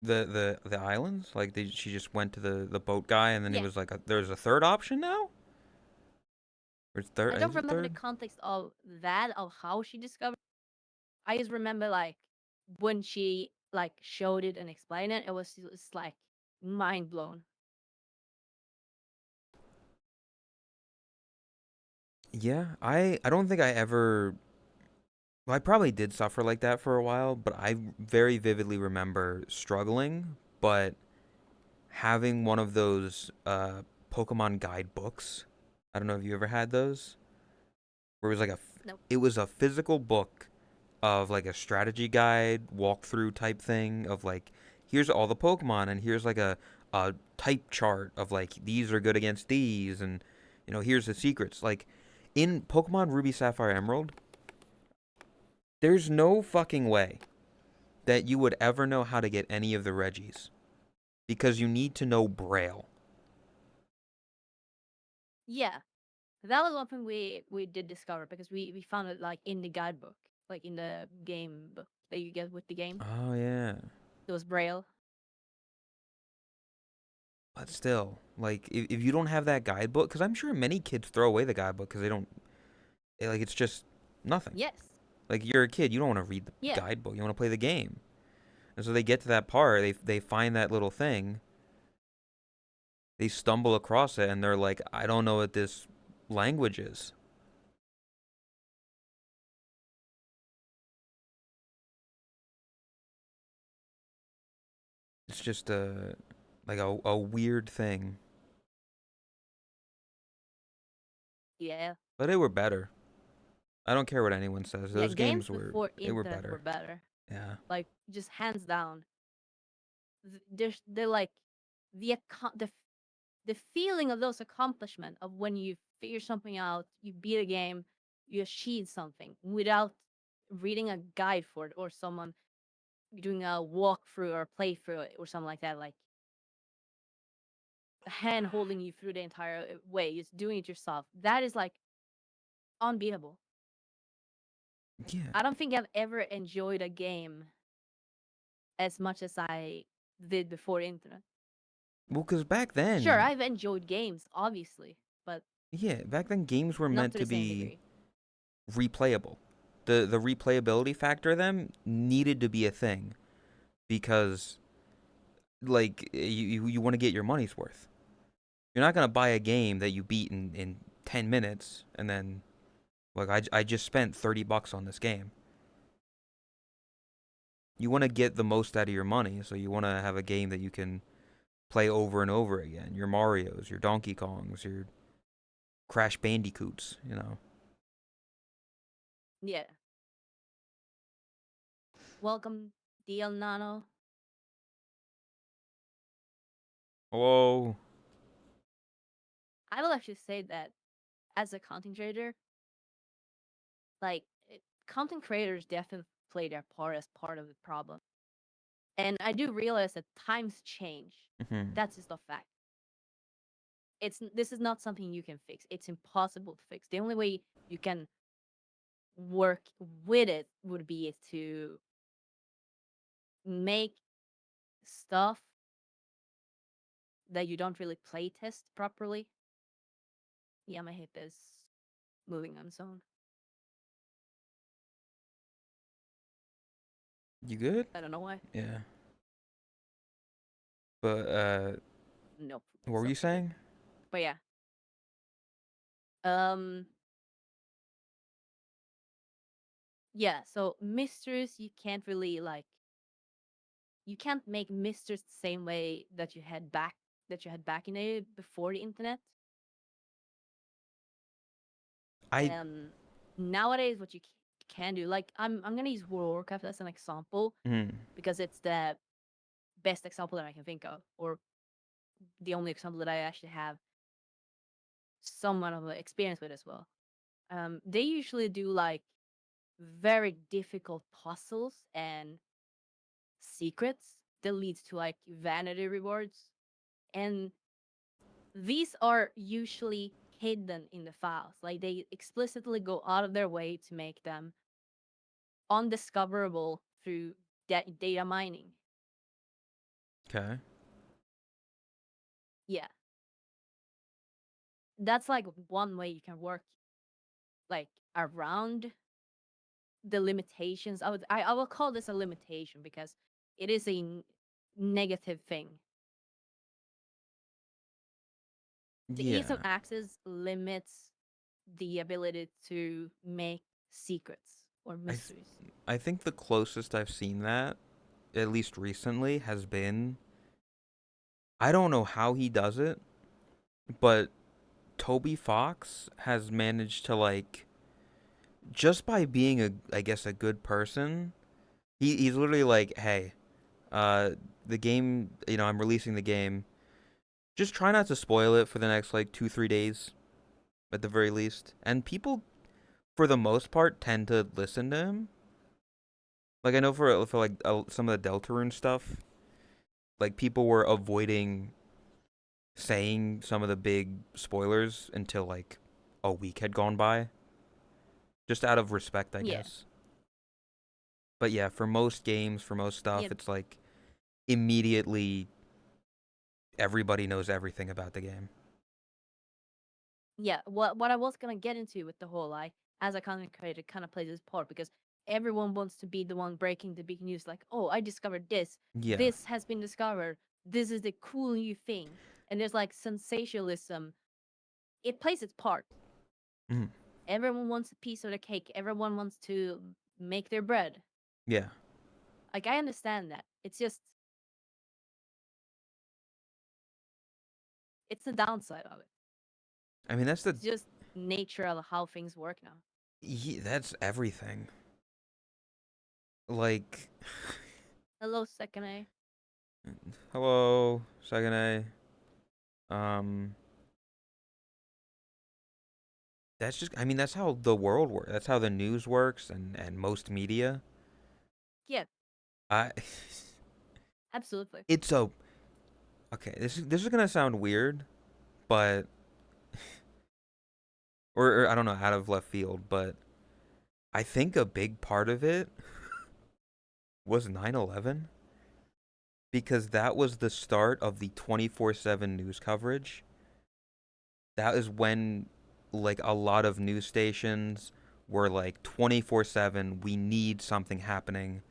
the islands. Like she just went to the boat guy, and then he Yeah. was like, "There's a third option now." Or third? I don't Is it remember the third? context of that, of how she discovered. I just remember like when she like showed it and explained it, it was just like mind blown. Yeah, I don't think I ever. Well, I probably did suffer like that for a while, but I very vividly remember struggling, but having one of those Pokemon guidebooks. I don't know if you ever had those, where it was like Nope. it was a physical book of like a strategy guide, walkthrough type thing of like, here's all the Pokemon, and here's like a type chart of like, these are good against these, and here's the secrets. Like in Pokemon Ruby, Sapphire, Emerald, there's no fucking way that you would ever know how to get any of the Regis because you need to know Braille. Yeah, that was one thing we did discover because we found it like in the guidebook, like in the game book that you get with the game. Oh yeah. It was braille. But still, like if you don't have that guidebook, because I'm sure many kids throw away the guidebook because they don't like it's just nothing. Yes. Like you're a kid, you don't want to read the Yeah. guidebook, you want to play the game. And so they get to that part, they find that little thing, they stumble across it, and they're like, I don't know what this language is. It's just a weird thing. Yeah. But they were better. I don't care what anyone says. Yeah. Those Games games were before they were internet were better. better. Yeah. Like just hands down. They're like the feeling of those accomplishment of when you figure something out, you beat a game, you achieve something without reading a guide for it or someone doing a walkthrough or a playthrough or something like that, like hand holding you through the entire way, just doing it yourself. That is like unbeatable. Yeah. I don't think I've ever enjoyed a game as much as I did before the internet. Well, cuz back Sure, then, I've enjoyed games, obviously, but yeah, back then games were not meant to to the same be degree. replayable. The replayability factor of them needed to be a thing because like you want to get your money's worth. You're not gonna buy a game that you beat in 10 minutes and then like I just spent $30 on this game. You want to get the most out of your money, so you want to have a game that you can play over and over again. Your Mario's, your Donkey Kongs, your Crash Bandicoots. Yeah. Welcome, DL Nano. Oh, I will actually say that as a content creator, like content creators definitely play their part as part of the problem. And I do realize that times change. hmm, That's just a fact. This is not something you can fix. It's impossible to fix. The only way you can work with it would be to make stuff that you don't really play test properly. Yeah, my hip is moving on its own. you good? I don't know why. Yeah. But Nope, what it's were you okay. saying? But yeah, um, yeah. So mysteries, you can't really like you can't make mysteries the same way that you had back in the before the internet. I Nowadays, what you can do, like I'm gonna use World of Warcraft as an example mm, because it's the best example that I can think of, or the only example that I actually have somewhat of an experience with as well. They usually do like very difficult puzzles and secrets that leads to like vanity rewards, and these are usually hidden in the files. Like they explicitly go out of their way to make them undiscoverable through data mining. Okay. Yeah, that's like one way you can work like around the limitations. I will call this a limitation because it is a negative thing. The ease of Yeah. access limits the ability to make secrets or I th- mysteries. I think the closest I've seen that, at least recently, has been, I don't know how he does it, but Toby Fox has managed to like, just by being a, I guess, a good person. He's literally like, hey, uh the game, I'm releasing the game. Just try not to spoil it for the next like 2-3 days at the very least. And people, for the most part, tend to listen to him. Like I know for like some of the Deltarune stuff, like people were avoiding saying some of the big spoilers until like a week had gone by, just out of respect, I Yeah, guess. But yeah, for most games, for most yeah, stuff, it's like immediately everybody knows everything about the game. yeah. What I was gonna get into with the whole lie as a content creator kind of plays this part because everyone wants to be the one breaking the big news. Like, oh, I discovered this. Yeah. This has been discovered. This is the cool new thing. And there's like sensationalism. It plays its part. Mhm. Everyone wants a piece of the cake. Everyone wants to make their bread. Yeah. Like I understand that. It's just it's the downside of it. I mean, It's just nature of how things work now. that's everything. Like, Hello, second A. hello, second A. Um, that's just, I mean, that's how the world works. That's how the news works, and most media. Yeah, I, absolutely. it's a okay. This is gonna sound weird, but or I don't know, out of left field, but I think a big part of it was 9/11 because that was the start of the 24/7 news coverage. That is when like a lot of news stations were like 24/7, we need something happening.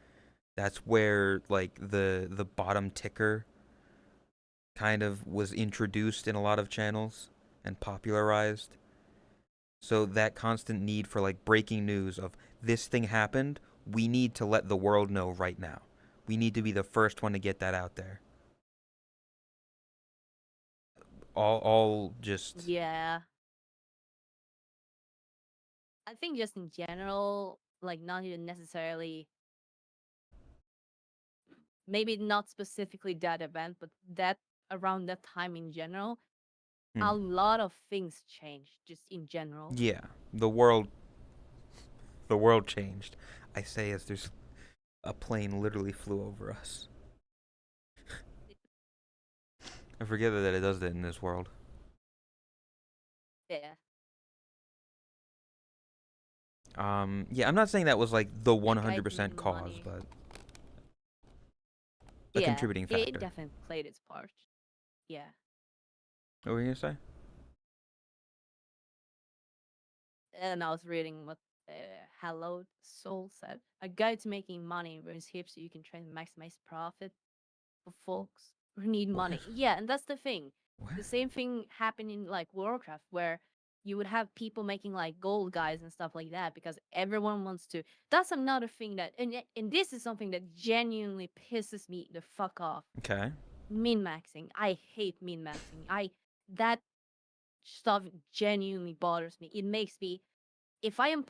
That's where like the bottom ticker kind of was introduced in a lot of channels and popularized. So that constant need for like breaking news of this thing happened, we need to let the world know right now. We need to be the first one to get that out there. All just Yeah. I think just in general, like not even necessarily, maybe not specifically that event, but that around that time in general, hmm. a lot of things changed just in general. Yeah, the world changed. I say as there's a plane literally flew over us. I forget that it does that in this world. Yeah. Yeah, I'm not saying that was like the That guy 100% needing cause, money. but a Yeah, contributing it factor. definitely played its part. Yeah. What were you gonna say? And I was reading what Hello Soul said. A guide to making money runs here so you can try to maximize profit for folks who need What? money. Yeah, and that's the thing. What? The same thing happened in like Warcraft where you would have people making like gold guys and stuff like that because everyone wants to. That's another thing that and this is something that genuinely pisses me the fuck off. Okay. Min maxing. I hate min maxing. I that stuff genuinely bothers me. It makes me if I am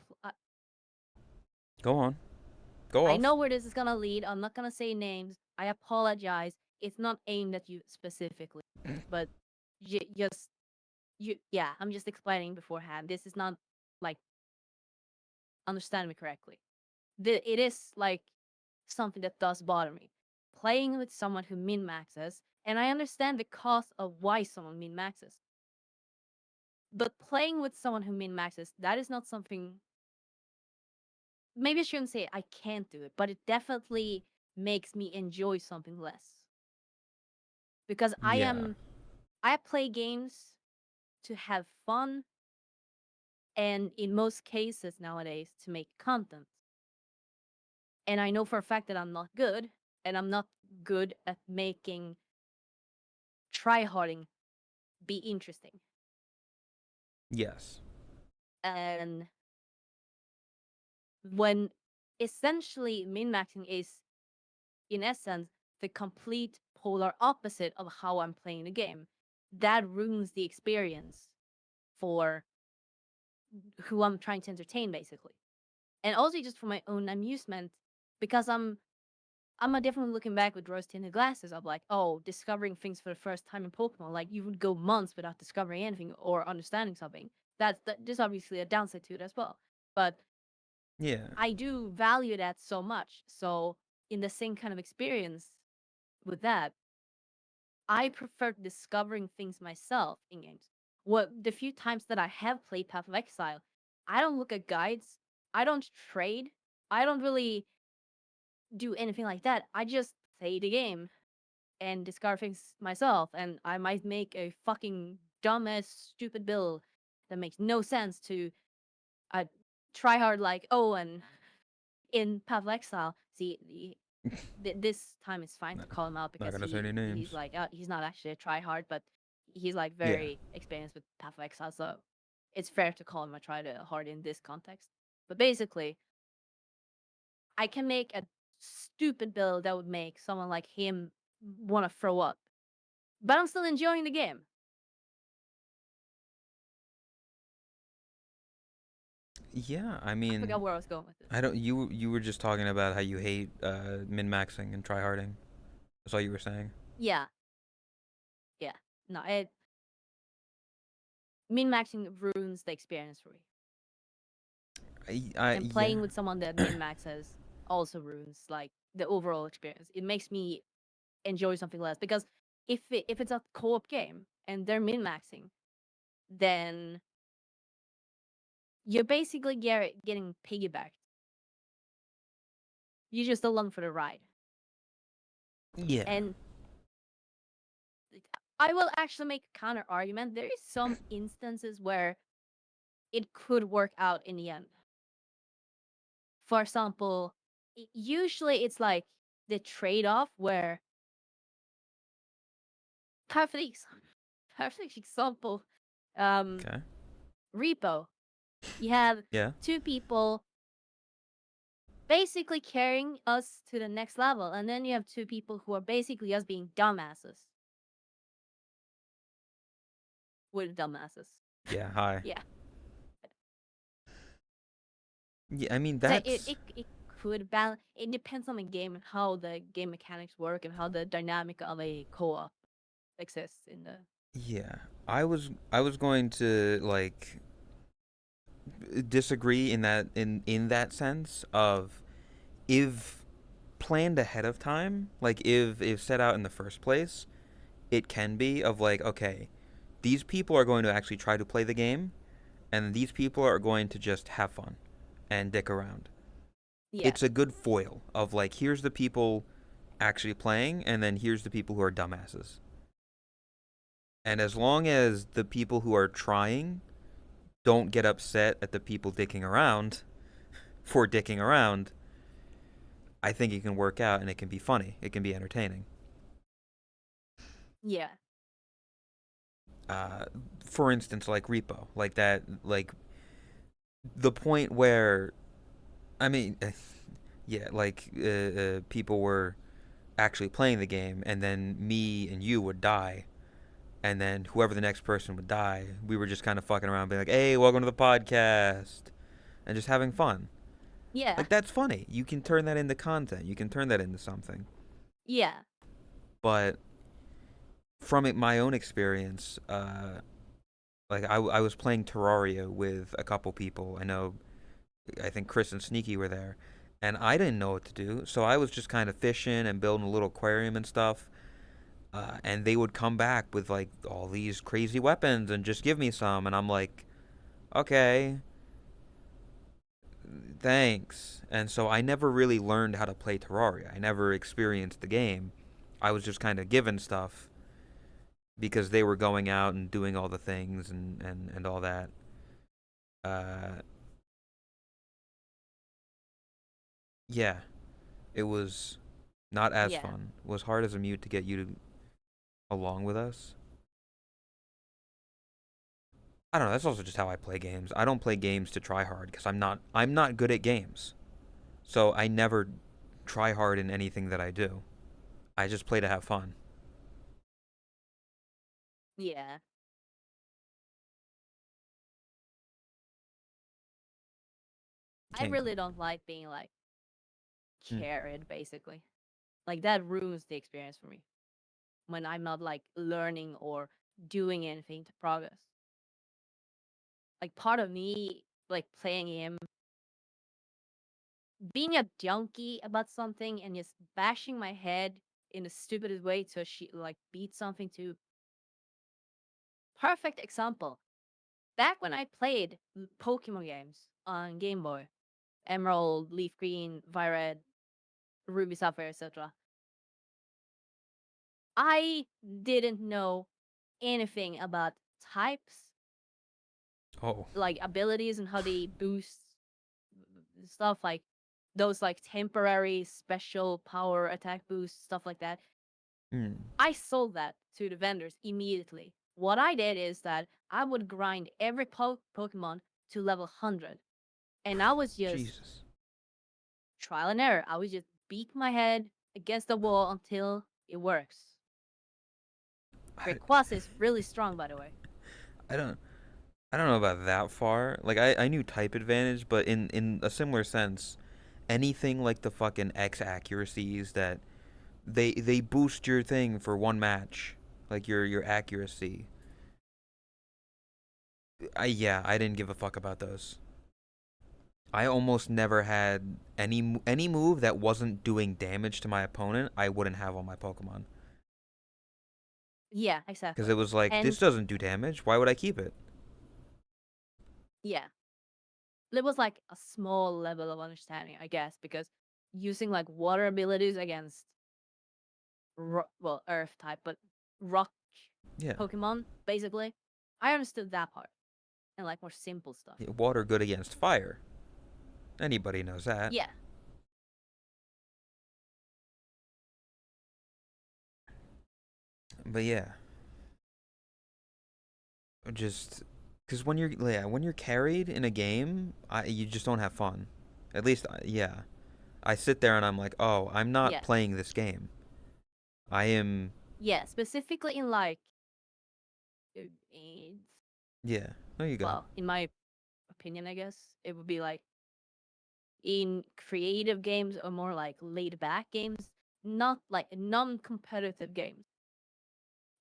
Go on. Go I off. know where this is gonna lead. I'm not gonna say names. I apologize. It's not aimed at you specifically, but just you. Yeah, I'm just explaining beforehand. This is not like understand me correctly. It is like something that does bother me. playing with someone who min maxes, and I understand the cost of why someone min maxes. But playing with someone who min maxes, that is not something. Maybe I shouldn't say I can't do it, but it definitely makes me enjoy something less. Because Yeah. I play games to have fun, and in most cases nowadays to make content. And I know for a fact that I'm not good, and I'm not good at making tryharding be interesting. Yes. And when essentially min maxing is, in essence, the complete polar opposite of how I'm playing the game, that ruins the experience for who I'm trying to entertain, basically. And also just for my own amusement, because I'm definitely looking back with rose tinted glasses of like, oh, discovering things for the first time in Pokemon. Like you would go months without discovering anything or understanding something. There's obviously a downside to it as well. But Yeah. I do value that so much. So in the same kind of experience with that, I prefer discovering things myself in games. What the few times that I have played Path of Exile, I don't look at guides. I don't trade. I don't really do anything like that. I just play the game and discover things myself, and I might make a fucking dumbass stupid build that makes no sense to try hard like, oh, and in Path of Exile, see this time it's fine to Not, call him out not because gonna say any he's names. like he's not actually a try hard, but he's like Yeah. very experienced with Path of Exile, so it's fair to call him a try hard in this context. But basically, I can make a stupid build that would make someone like him want to throw up, but I'm still enjoying the game. Yeah. I I mean, forgot where I was going with this. I don't. You were just talking about how you hate min maxing and tryharding. That's all you were saying. Yeah, yeah. No, it min maxing ruins the experience for me, and Yeah. playing with someone that min maxes also ruins like the overall experience. It makes me enjoy something less because if it's a co-op game and they're min maxing, then you're basically getting piggybacked. You're just along for the ride. Yeah. And I will actually make a counter argument. There is some instances where it could work out in the end. For example, usually it's like the trade-off where perfect perfect example, um, Okay. repo. You have Yeah. two people basically carrying us to the next level, and then you have two people who are basically just being dumbasses with dumbasses. Yeah. Hi. Yeah. Yeah. I mean, So that's. it could balance. It depends on the game and how the game mechanics work and how the dynamic of a co-op exists in the. Yeah. I was going to like disagree in that sense of if planned ahead of time, like if set out in the first place, it can be of like, okay, these people are going to actually try to play the game, and these people are going to just have fun and dick around. Yeah. It's a good foil of like, here's the people actually playing, and then here's the people who are dumbasses. And as long as the people who are trying don't get upset at the people dicking around for dicking around, I think it can work out and it can be funny. It can be entertaining. Yeah. Uh, for instance, like Repo, like that, like the point where, I mean, yeah, like people were actually playing the game, and then me and you would die, and then whoever the next person would die, we were just kind of fucking around, being like, "Hey, welcome to the podcast," and just having fun. Yeah. Like that's funny. You can turn that into content. You can turn that into something. Yeah. But from my own experience, like I was playing Terraria with a couple people. I know, I think Chris and Sneaky were there, and I didn't know what to do. So I was just kind of fishing and building a little aquarium and stuff. And they would come back with like all these crazy weapons and just give me some, and I'm like, okay, thanks. And so I never really learned how to play Terraria. I never experienced the game. I was just kind of given stuff because they were going out and doing all the things and all that. Uh, yeah, it was not as Yeah. fun. It was hard as a mute to get you to, along with us. I don't know. That's also just how I play games. I don't play games to try hard because I'm not good at games. So I never try hard in anything that I do. I just play to have fun. Yeah. I Can't. really don't like being like Hmm. carried, basically. Like that ruins the experience for me when I'm not like learning or doing anything to progress. Like part of me, like playing him, being a junkie about something and just bashing my head in the stupidest way to like beat something to. Perfect example. Back when I played Pokemon games on Game Boy, Emerald, Leaf Green, Violet, Ruby Sapphire, etc. I didn't know anything about types, Oh. like abilities and how they boost stuff like those like temporary special power attack boosts, stuff like that. Hmm. I sold that to the vendors immediately. What I did is that I would grind every Pokemon to level 100. And I was just Jesus. trial and error. I would just beat my head against the wall until it works. I, Rayquaza is really strong, by the way. I don't I don't know about that far. Like I knew type advantage, but in a similar sense, anything like the fucking X accuracies that they boost your thing for one match, like your accuracy. I didn't give a fuck about those. I almost never had any move that wasn't doing damage to my opponent. I wouldn't have on my Pokemon Yeah, because exactly. it was like this And doesn't do damage. Why would I keep it? yeah, it was like a small level of understanding, I guess, because using like water abilities against well, earth type, but rock Yeah, Pokemon, basically, I understood that part and like more simple stuff. yeah, water good against fire. Anybody knows that. Yeah, But yeah, just because when you're carried in a game, you just don't have fun. At least, yeah. I sit there and I'm like, oh, I'm not yeah, playing this game. I am. yeah. Specifically in like, it's, Yeah. There you go. well, in my opinion, I guess it would be like in creative games or more like laid back games, not like non-competitive games.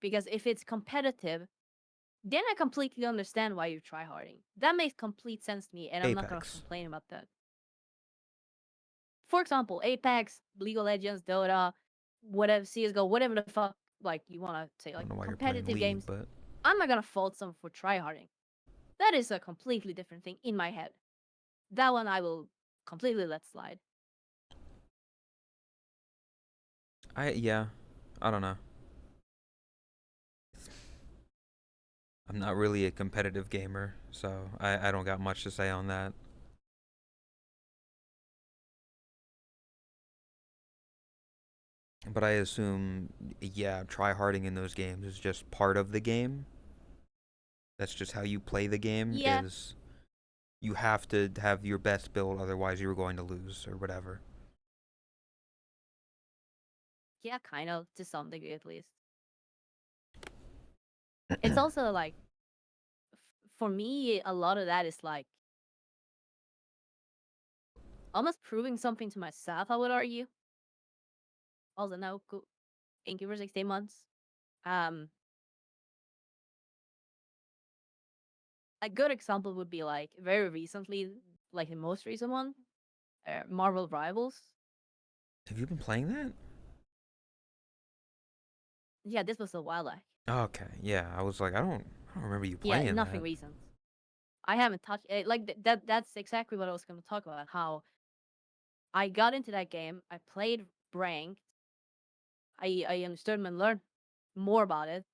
Because if it's competitive, then I completely understand why you're tryharding. That makes complete sense to me, and I'm not gonna Apex. complain about that. For example, Apex, League of Legends, Dota, whatever, CS:GO, whatever the fuck like you wanna say, I like don't know why you're playing competitive League, games. but I'm not gonna fault someone for tryharding. That is a completely different thing in my head. That one I will completely let slide. yeah, I don't know. I'm not really a competitive gamer, so I don't got much to say on that. But I assume, yeah, tryharding in those games is just part of the game. That's just how you play the game. Yeah, Is you have to have your best build, otherwise you're going to lose or whatever. yeah, kind of to some degree at least. It's also like for me, a lot of that is like almost proving something to myself. I would argue. Also, no, cool. Thank you for 16 months. Um, a good example would be like very recently, like the most recent one. Marvel Rivals. Have you been playing that? Yeah, this was a while back. Okay, yeah. I was like, I don't remember you Yeah, playing nothing that. recent. I haven't touched it. Like That's exactly what I was going to talk about. How I got into that game. I played ranked. I understood and learned more about it,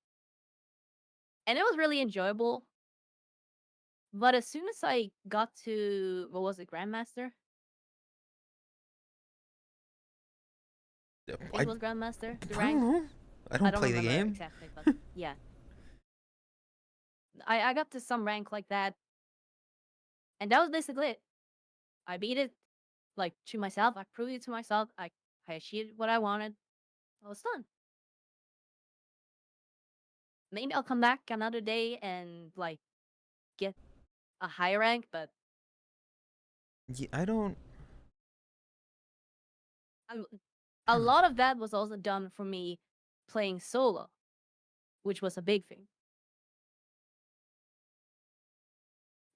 and it was really enjoyable. But as soon as I got to what was it, Grandmaster? I think I it was Grandmaster, the I don't rank. know. I I don't don't play the remember game. exactly, but yeah. I got to some rank like that, and that was basically it. I beat it like to myself. I proved it to myself. I achieved what I wanted. I was done. Maybe I'll come back another day and like get a higher rank, but Yeah, I don't. um, a lot of that was also done for me playing solo, which was a big thing.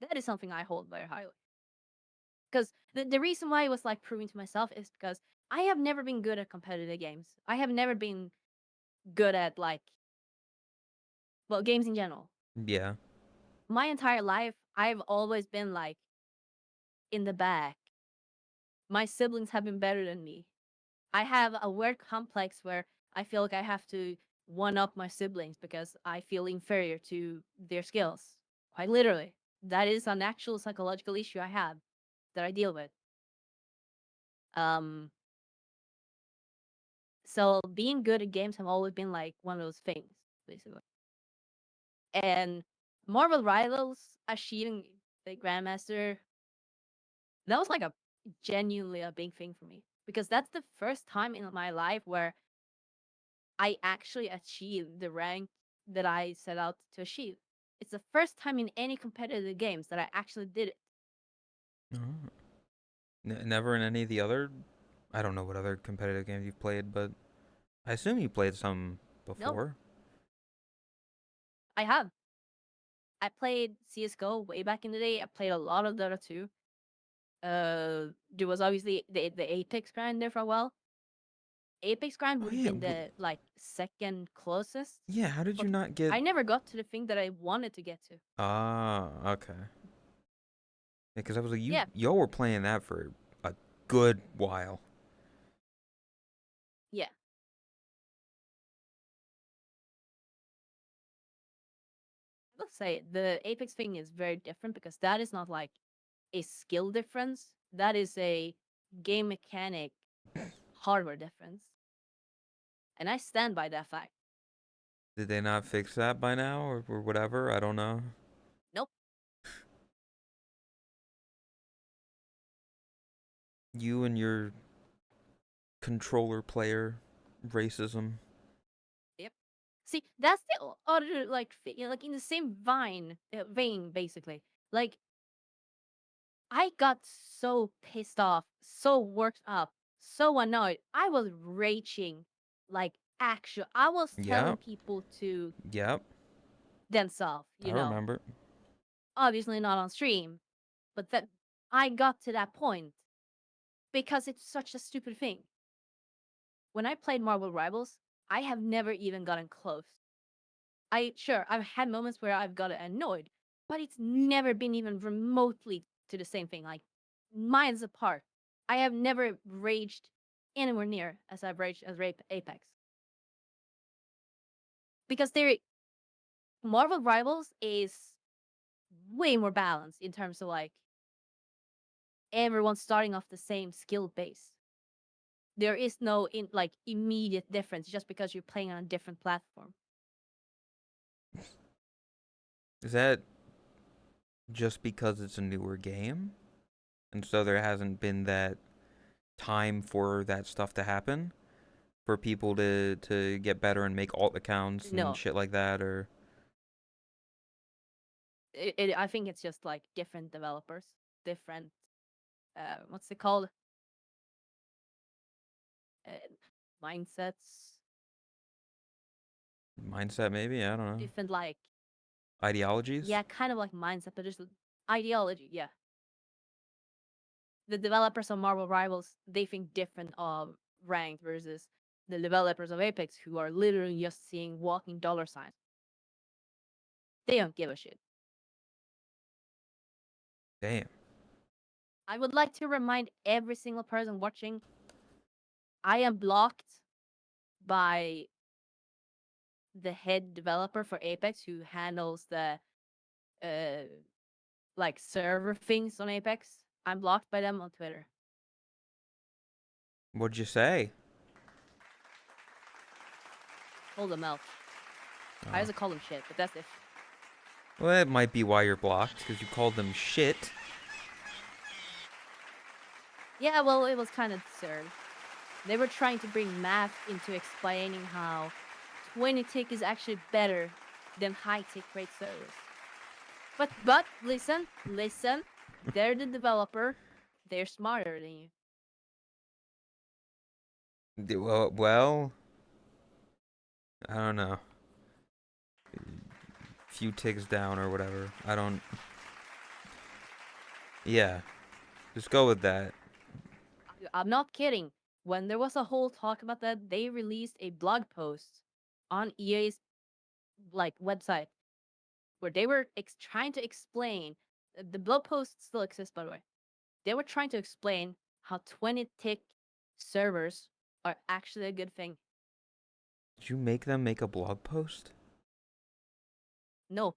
That is something I hold very highly. Because the reason why I was like proving to myself is because I have never been good at competitive games. I have never been good at like, well, games in general. Yeah. My entire life, I've always been like in the back. My siblings have been better than me. I have a weird complex where I feel like I have to one up my siblings because I feel inferior to their skills. Quite literally. That is an actual psychological issue I have that I deal with. Um, so being good at games have always been like one of those things, basically. And Marvel Rivals achieving the Grandmaster, that was like a genuinely a big thing for me because that's the first time in my life where I actually achieved the rank that I set out to achieve. It's the first time in any competitive games that I actually did it. Oh. Never in any of the other. I don't know what other competitive games you've played, but I assume you played some Nope, before. I have. I played CS:GO way back in the day. I played a lot of Dota 2. There was obviously the Apex grind there for a while. Apex grind Oh would have yeah. been the like second closest, Yeah. How did you but not get? I never got to the thing that I wanted to get to. Ah. Okay. Because I was like, Yeah, y'all were playing that for a good while. yeah. Let's say the Apex thing is very different because that is not like a skill difference. That is a game mechanic hardware difference. And I stand by that fact. Did they not fix that by now, or whatever? I don't know. Nope. You and your controller player racism. Yep. See, that's the other like like in the same vein basically. Like I got so pissed off, so worked up, so annoyed. I was raging like actual. I was telling Yep. people to Yep. themselves, I remember. obviously not on stream, but that I got to that point because it's such a stupid thing. When I played Marvel Rivals, I have never even gotten close. I've had moments where I've gotten annoyed, but it's never been even remotely to the same thing, like miles apart. I have never raged anywhere near as I've raged as Apex. Because their Marvel Rivals is way more balanced in terms of like everyone starting off the same skill base. There is no like immediate difference just because you're playing on a different platform. Is that just because it's a newer game, and so there hasn't been that time for that stuff to happen, for people to get better and make alt accounts and No, shit like that, or I think it's just like different developers, different what's it called? Uh, Mindsets, mindset maybe? I don't know. different like Ideologies? yeah, kind of like mindset, but just ideology. Yeah, the developers of Marvel Rivals, they think different of ranked versus the developers of Apex, who are literally just seeing walking dollar signs. They don't give a shit. Damn. I would like to remind every single person watching, I am blocked by the head developer for Apex, who handles the uh like server things on Apex. I'm blocked by them on Twitter. What'd you say? Hold them out. I Oh. also call them shit, but that's it. Well, that might be why you're blocked, because you called them shit. Yeah, well, it was kind of absurd. They were trying to bring math into explaining how 20 tick is actually better than high tick rate servers. But listen, they're the developer. They're smarter than you. Well, I don't know. Few ticks down or whatever. I don't. Yeah, just go with that. I'm not kidding. When there was a whole talk about that, they released a blog post on EA's like website where they were trying to explain. The blog post still exists, by the way. They were trying to explain how 20 tick servers are actually a good thing. Did you make them make a blog post? No,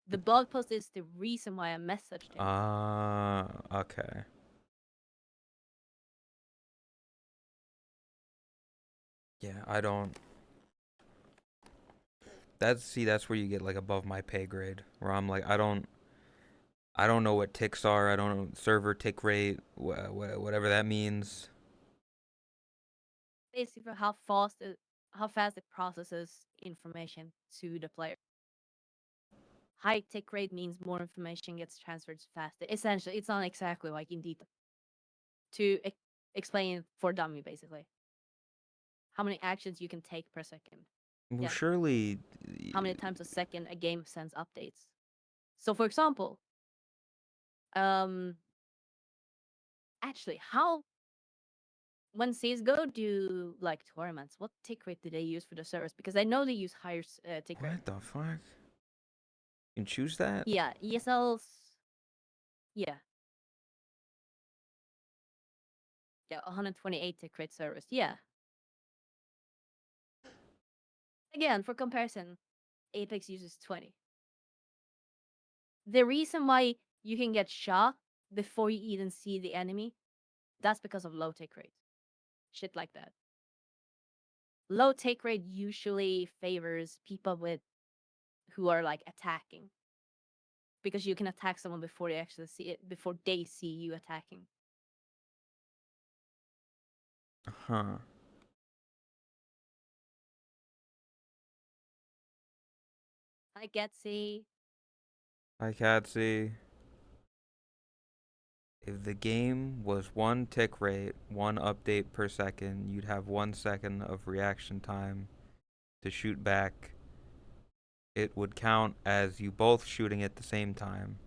the blog post is the reason why I messaged him. Okay. Yeah, I don't. That's where you get like above my pay grade, where I'm like, I don't know what ticks are. I don't know server tick rate, whatever that means. Basically, how fast it processes information to the player. High tick rate means more information gets transferred faster. Essentially, it's not exactly like in detail. To explain for dummy, basically, how many actions you can take per second. Well, Yeah, surely. how many times a second a game sends updates. So, for example, um, actually, how when CS:GO do like tournaments, what tick rate do they use for the servers? Because I know they use higher tick rate. What the fuck? You can choose that? Yeah, ESL's. Yeah, yeah, 128 tick rate servers. Yeah. Again, for comparison, Apex uses 20. The reason why you can get shot before you even see the enemy, that's because of low tick rate. Shit like that. Low tick rate usually favors people with who are like attacking, because you can attack someone before they actually see it, before they see you attacking. Huh. I get see. I can't see. If the game was one tick rate, one update per second, you'd have 1 second of reaction time to shoot back. It would count as you both shooting at the same time.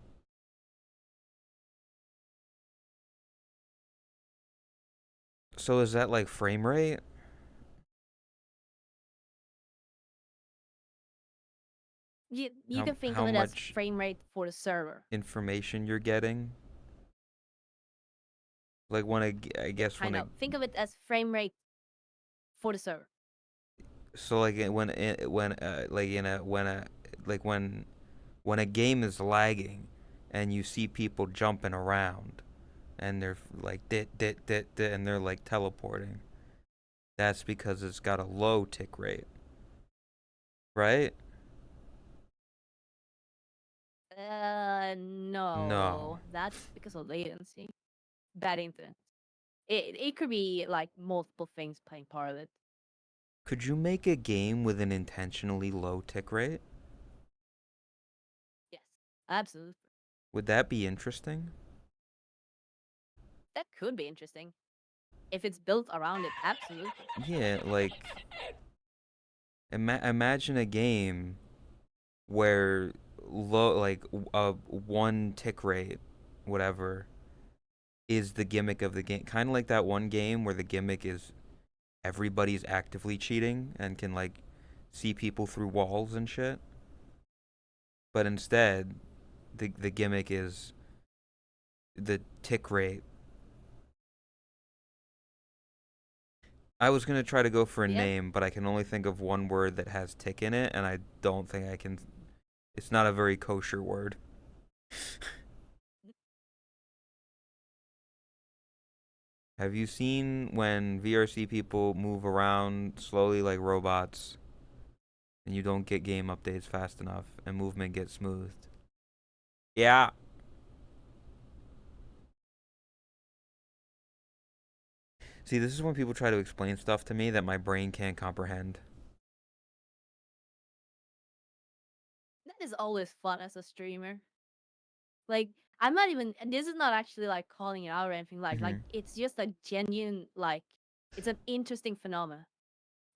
So is that like frame rate? You can think of How it as much frame rate for the server. information you're getting? Like when I guess when Kind of. Think of it as frame rate for the server. so like when like in a when a like when a game is lagging and you see people jumping around and they're like dit and they're like teleporting. That's because it's got a low tick rate. Right? No. No, that's because of latency. Bad internet. It could be like multiple things playing part of it. Could you make a game with an intentionally low tick rate? Yes, absolutely. Would that be interesting? That could be interesting if it's built around it. Absolutely. Yeah, like imagine a game where low like one tick rate, whatever, is the gimmick of the game. Kind of like that one game where the gimmick is everybody's actively cheating and can like see people through walls and shit. But instead, the gimmick is the tick rate. I was gonna try to go for a Yeah. name, but I can only think of one word that has tick in it, and I don't think I can. It's not a very kosher word. Have you seen when VRC people move around slowly like robots, and you don't get game updates fast enough, and movement gets smoothed? Yeah. See, this is when people try to explain stuff to me that my brain can't comprehend. That is always fun as a streamer. Like, I'm not even, and this is not actually like calling it out or anything like Hmm. it's just a genuine like it's an interesting phenomena.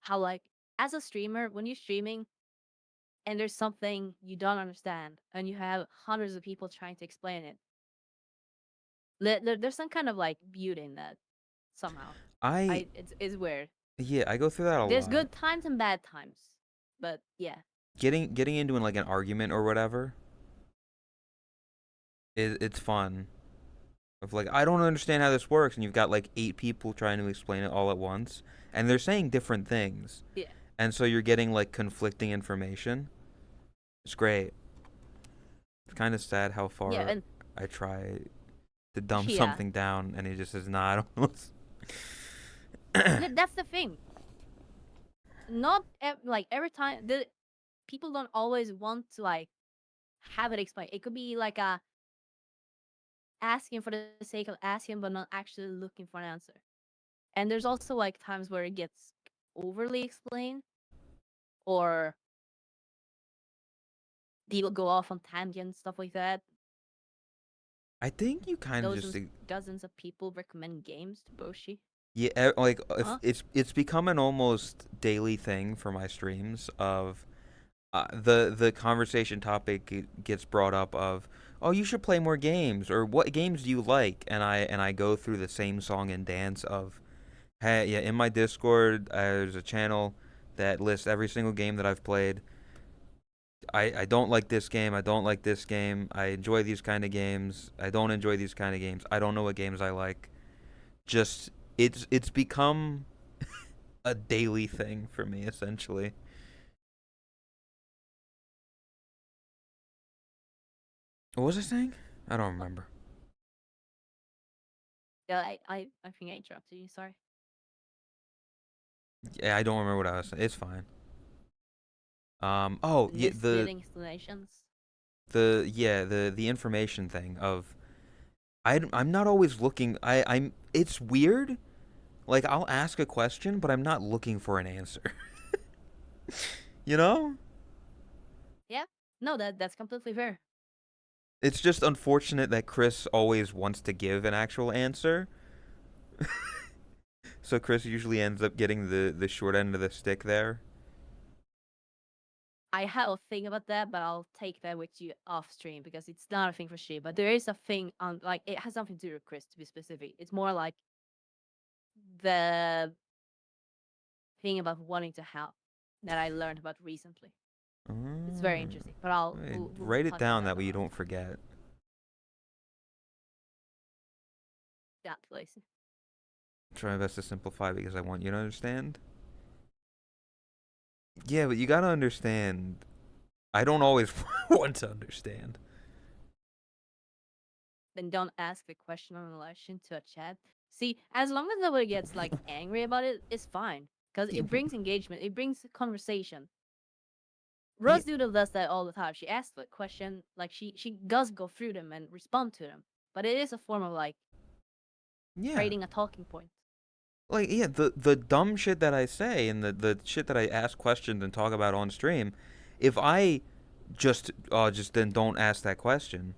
How like as a streamer, when you're streaming and there's something you don't understand and you have hundreds of people trying to explain it, there's some kind of like beauty in that somehow. I It's weird. Yeah, I go through that a There's lot. good times and bad times, but yeah, Getting into like an argument or whatever, it's fun. Of like, I don't understand how this works, and you've got like 8 people trying to explain it all at once, and they're saying different things, yeah, and so you're getting like conflicting information. It's great. It's kind of sad how yeah, far and I try to dumb yeah. something down, and he just says, "Nah, I don't know." That's the thing. Not like every time the people don't always want to like have it explained. It could be like a asking for the sake of asking, but not actually looking for an answer. And there's also like times where it gets overly explained, or people go off on tangents, stuff like that. I think you kind of just Dozens of people recommend games to Boshi. yeah, like if Huh? it's become an almost daily thing for my streams of the conversation topic gets brought up of, oh, you should play more games, or what games do you like, and I go through the same song and dance of, hey, yeah, in my Discord there's a channel that lists every single game that I've played. I don't like this game, I don't like this game, I enjoy these kind of games, I don't enjoy these kind of games, I don't know what games I like. Just it's become a daily thing for me essentially. What was I saying? I don't Oh, remember. yeah, I think I interrupted you. Sorry. Yeah, I don't remember what I was saying. It's fine. Oh, yeah, Misleading explanations. the information thing of I'm not always looking. I'm. It's weird. Like I'll ask a question, but I'm not looking for an answer. You know? Yeah. No, that's completely fair. It's just unfortunate that Chris always wants to give an actual answer. So Chris usually ends up getting the short end of the stick there. I have a thing about that, but I'll take that with you off stream because it's not a thing for she. But there is a thing on like it has something to do with Chris to be specific. It's more like the thing about wanting to help that I learned about recently. It's very Mm. interesting. But Hey, we'll write it talk about down that that way you another don't time. forget. That place. Try my best to simplify because I want you to understand. Yeah, but you gotta understand. I don't always want to understand. Then don't ask the question on election to a chat. See, as long as nobody gets like angry about it, it's fine. Because it brings engagement, it brings conversation. Yeah, Rose Doodle does that all the time. She asks the question, like she does go through them and respond to them. But it is a form of like yeah. creating a talking point. Like yeah, the dumb shit that I say and the shit that I ask questions and talk about on stream, if I just then don't ask that question,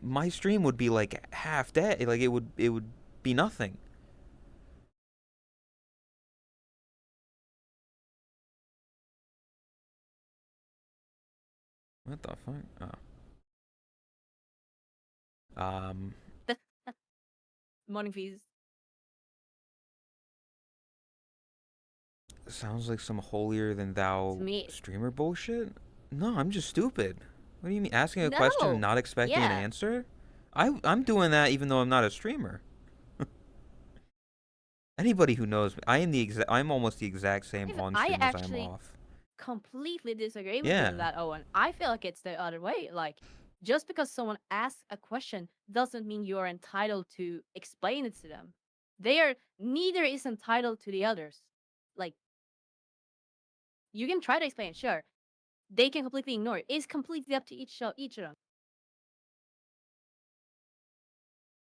my stream would be like half dead. Like it would be nothing. What the fuck? Oh. Morning fees. Sounds like some holier than To thou me, streamer bullshit. No, I'm just stupid. What do you mean asking a question and no. not expecting an Yeah. answer? I'm doing that even though I'm not a streamer. Anybody who knows me, I'm almost the exact same on I stream as I am actually off. completely disagree with you on Yeah. that, Owen. I feel like it's the other way. Like, just because someone asks a question doesn't mean you're entitled to explain it to them. Neither is entitled to the others. Like, you can try to explain, sure. They can completely ignore it. It's completely up to each of them.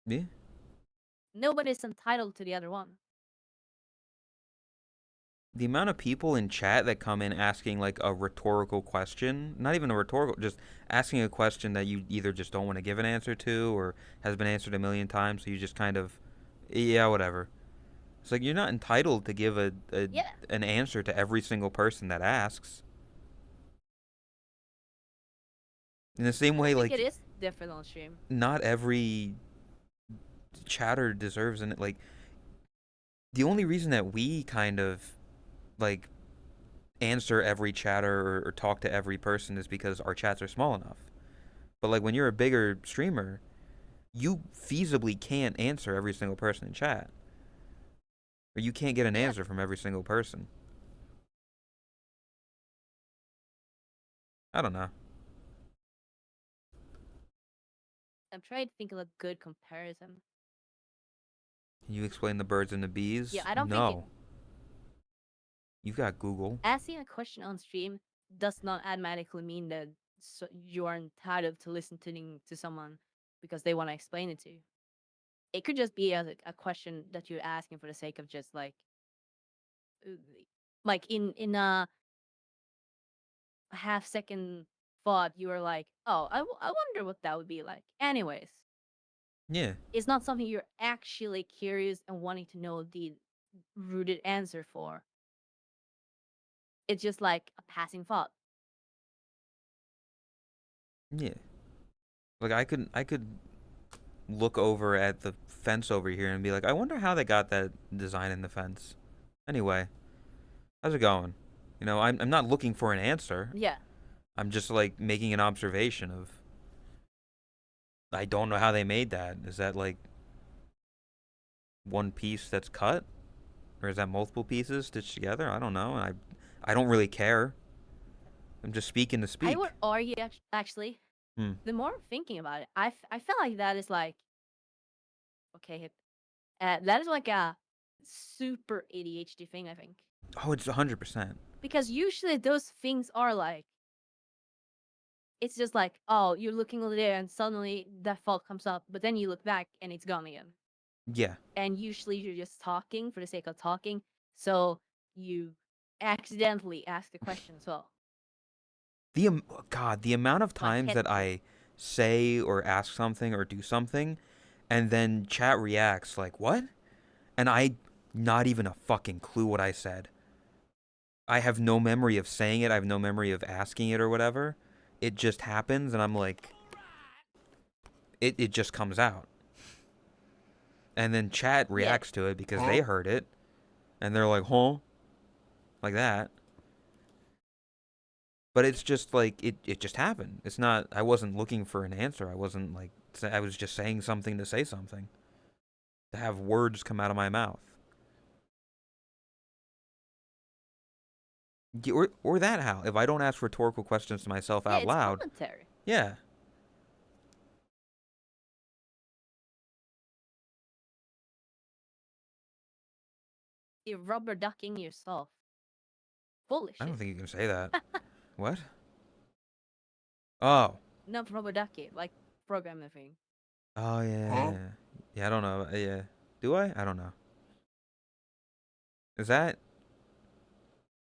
Yeah. Nobody's entitled to the other one. The amount of people in chat that come in asking like a rhetorical question, not even a rhetorical, just asking a question that you either just don't want to give an answer to or has been answered a million times, so you just kind of, yeah, whatever. It's like you're not entitled to give Yeah, an answer to every single person that asks. In the same I way, think it like, is different on stream. not every chatter deserves an, like, the only reason that we kind of, like, answer every chatter or talk to every person is because our chats are small enough. But like when you're a bigger streamer, you feasibly can't answer every single person in chat, or you can't get an Yeah, answer from every single person. I don't know. I'm trying to think of a good comparison. Can you explain the birds and the Yeah, bees? I don't think it, No. You've got Google. asking a question on stream does not automatically mean that you are entitled to listening to someone because they want to explain it to you. It could just be a question that you're asking for the sake of just uh, in a half second thought, you were like, oh, I wonder what that would be like. Anyways, Yeah. it's not something you're actually curious and wanting to know the rooted answer for. It's just like a passing thought. Yeah. Like I could look over at the fence over here and be like, I wonder how they got that design in the fence. Anyway, how's it going? I'm not looking for an answer. Yeah, I'm just like making an observation of I don't know how they made that. Is that like one piece that's cut? Or is that multiple pieces stitched together? I don't know. I don't really care. I'm just speaking to I would speak. argue actually. Hmm. The more I'm thinking about it, I feel like that is like okay, that is like a super ADHD thing. I think Oh, it's 100%. because usually those things are like it's just like oh you're looking over there and suddenly that thought comes up, but then you look back and it's gone again. Yeah. And usually you're just talking for the sake of talking, so you accidentally ask the question as well. God, the amount of My times pet that peeve. I say or ask something or do something and then chat reacts like, "What?" And I not even a fucking clue what I said. I have no memory of saying it. I have no memory of asking it or whatever. It just happens and I'm like it just comes out. And then chat Yeah, reacts to it because they heard it and they're like, "Huh?" Like that. But it's just like it just happened. It's not I wasn't looking for an answer. I wasn't like I was just saying something to say something. To have words come out of my mouth. Or that how? If I don't ask rhetorical questions to myself yeah, out it's loud, commentary. yeah. You're rubber ducking yourself. Holy I don't shit. think you can say that. What? Oh. Not rubber ducky, like programming thing. Oh yeah. Yeah, I don't know. Yeah. Do I? I don't know. Is that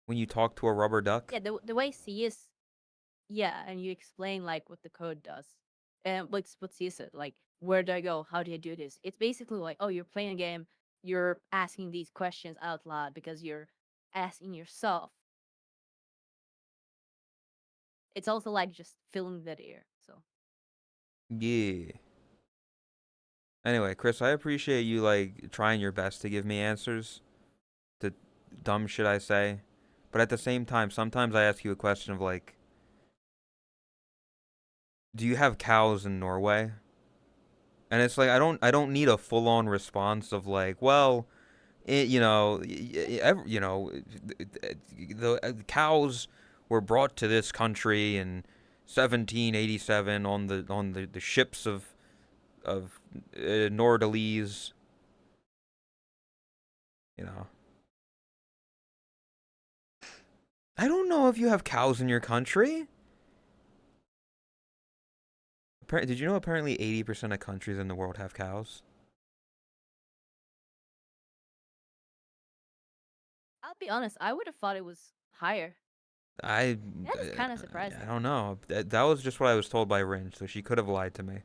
when you talk to a rubber duck? Yeah, the way C is, yeah, and you explain like what the code does, and what C is it like? Where do I go? How do I do this? It's basically like, oh, you're playing a game, you're asking these questions out loud because you're asking yourself. It's also like just filling that air. So Yeah. Anyway, Chris, I appreciate you like trying your best to give me answers to dumb shit I say, but at the same time, sometimes I ask you a question of like, do you have cows in Norway? And it's like I don't need a full on response of like, well, the cows were brought to this country in 1787 on the ships of Nordalese, you know. I don't know if you have cows in your country. Did you know apparently 80% of countries in the world have cows? I'll be honest, I would have thought it was higher. I That is kind of I surprising. don't know. That was just what I was told by Ringe, so she could have lied to me.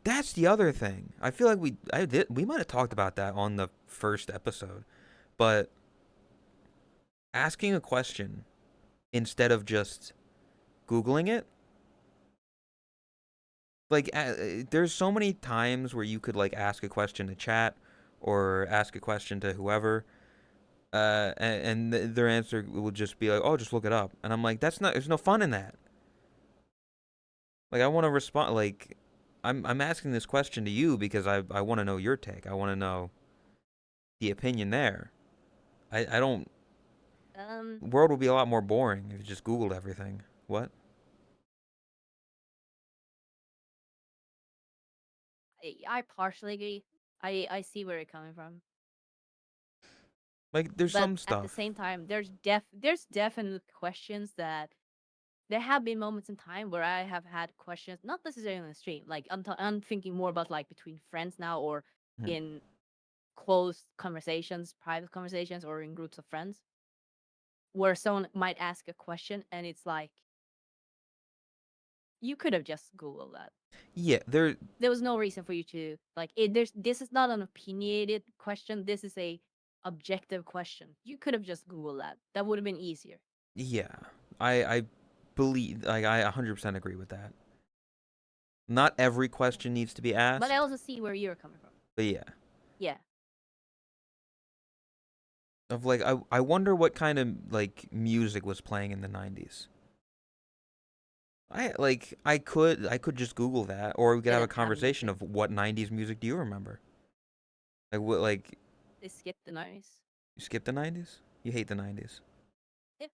That's the other thing. I feel like we might have talked about that on the first episode, but asking a question instead of just googling it, like there's so many times where you could like ask a question to chat or ask a question to whoever, and their answer will just be like, "Oh, just look it up," and I'm like, "That's not. There's no fun in that." Like I want to respond. Like I'm asking this question to you because I want to know your take. I want to know the opinion there. I don't. Um, The world would be a lot more boring if you just Googled everything. What? I partially agree. I see where you're coming from, Like there's but some at the stuff. same time, there's definite questions that there have been moments in time where I have had questions, not necessarily on the stream. Like I'm thinking more about like between friends now, or Hmm. in closed conversations, private conversations, or in groups of friends, where someone might ask a question and it's like you could have just Googled that. Yeah, there. There was no reason for you to like it. There's this is not an opinionated question. This is a objective question. You could have just Googled that. That would have been easier. Yeah, I believe like I 100% agree with that. Not every question needs to be But I asked, also see where you're coming from. but yeah. Yeah. Of like I wonder what kind of like music was playing in the 90s. I could just Google that, or we could They have a didn't have conversation music. of what 90s music do you remember? Like what like They skipped the 90s. you skip the 90s? You hate the 90s. Yeah.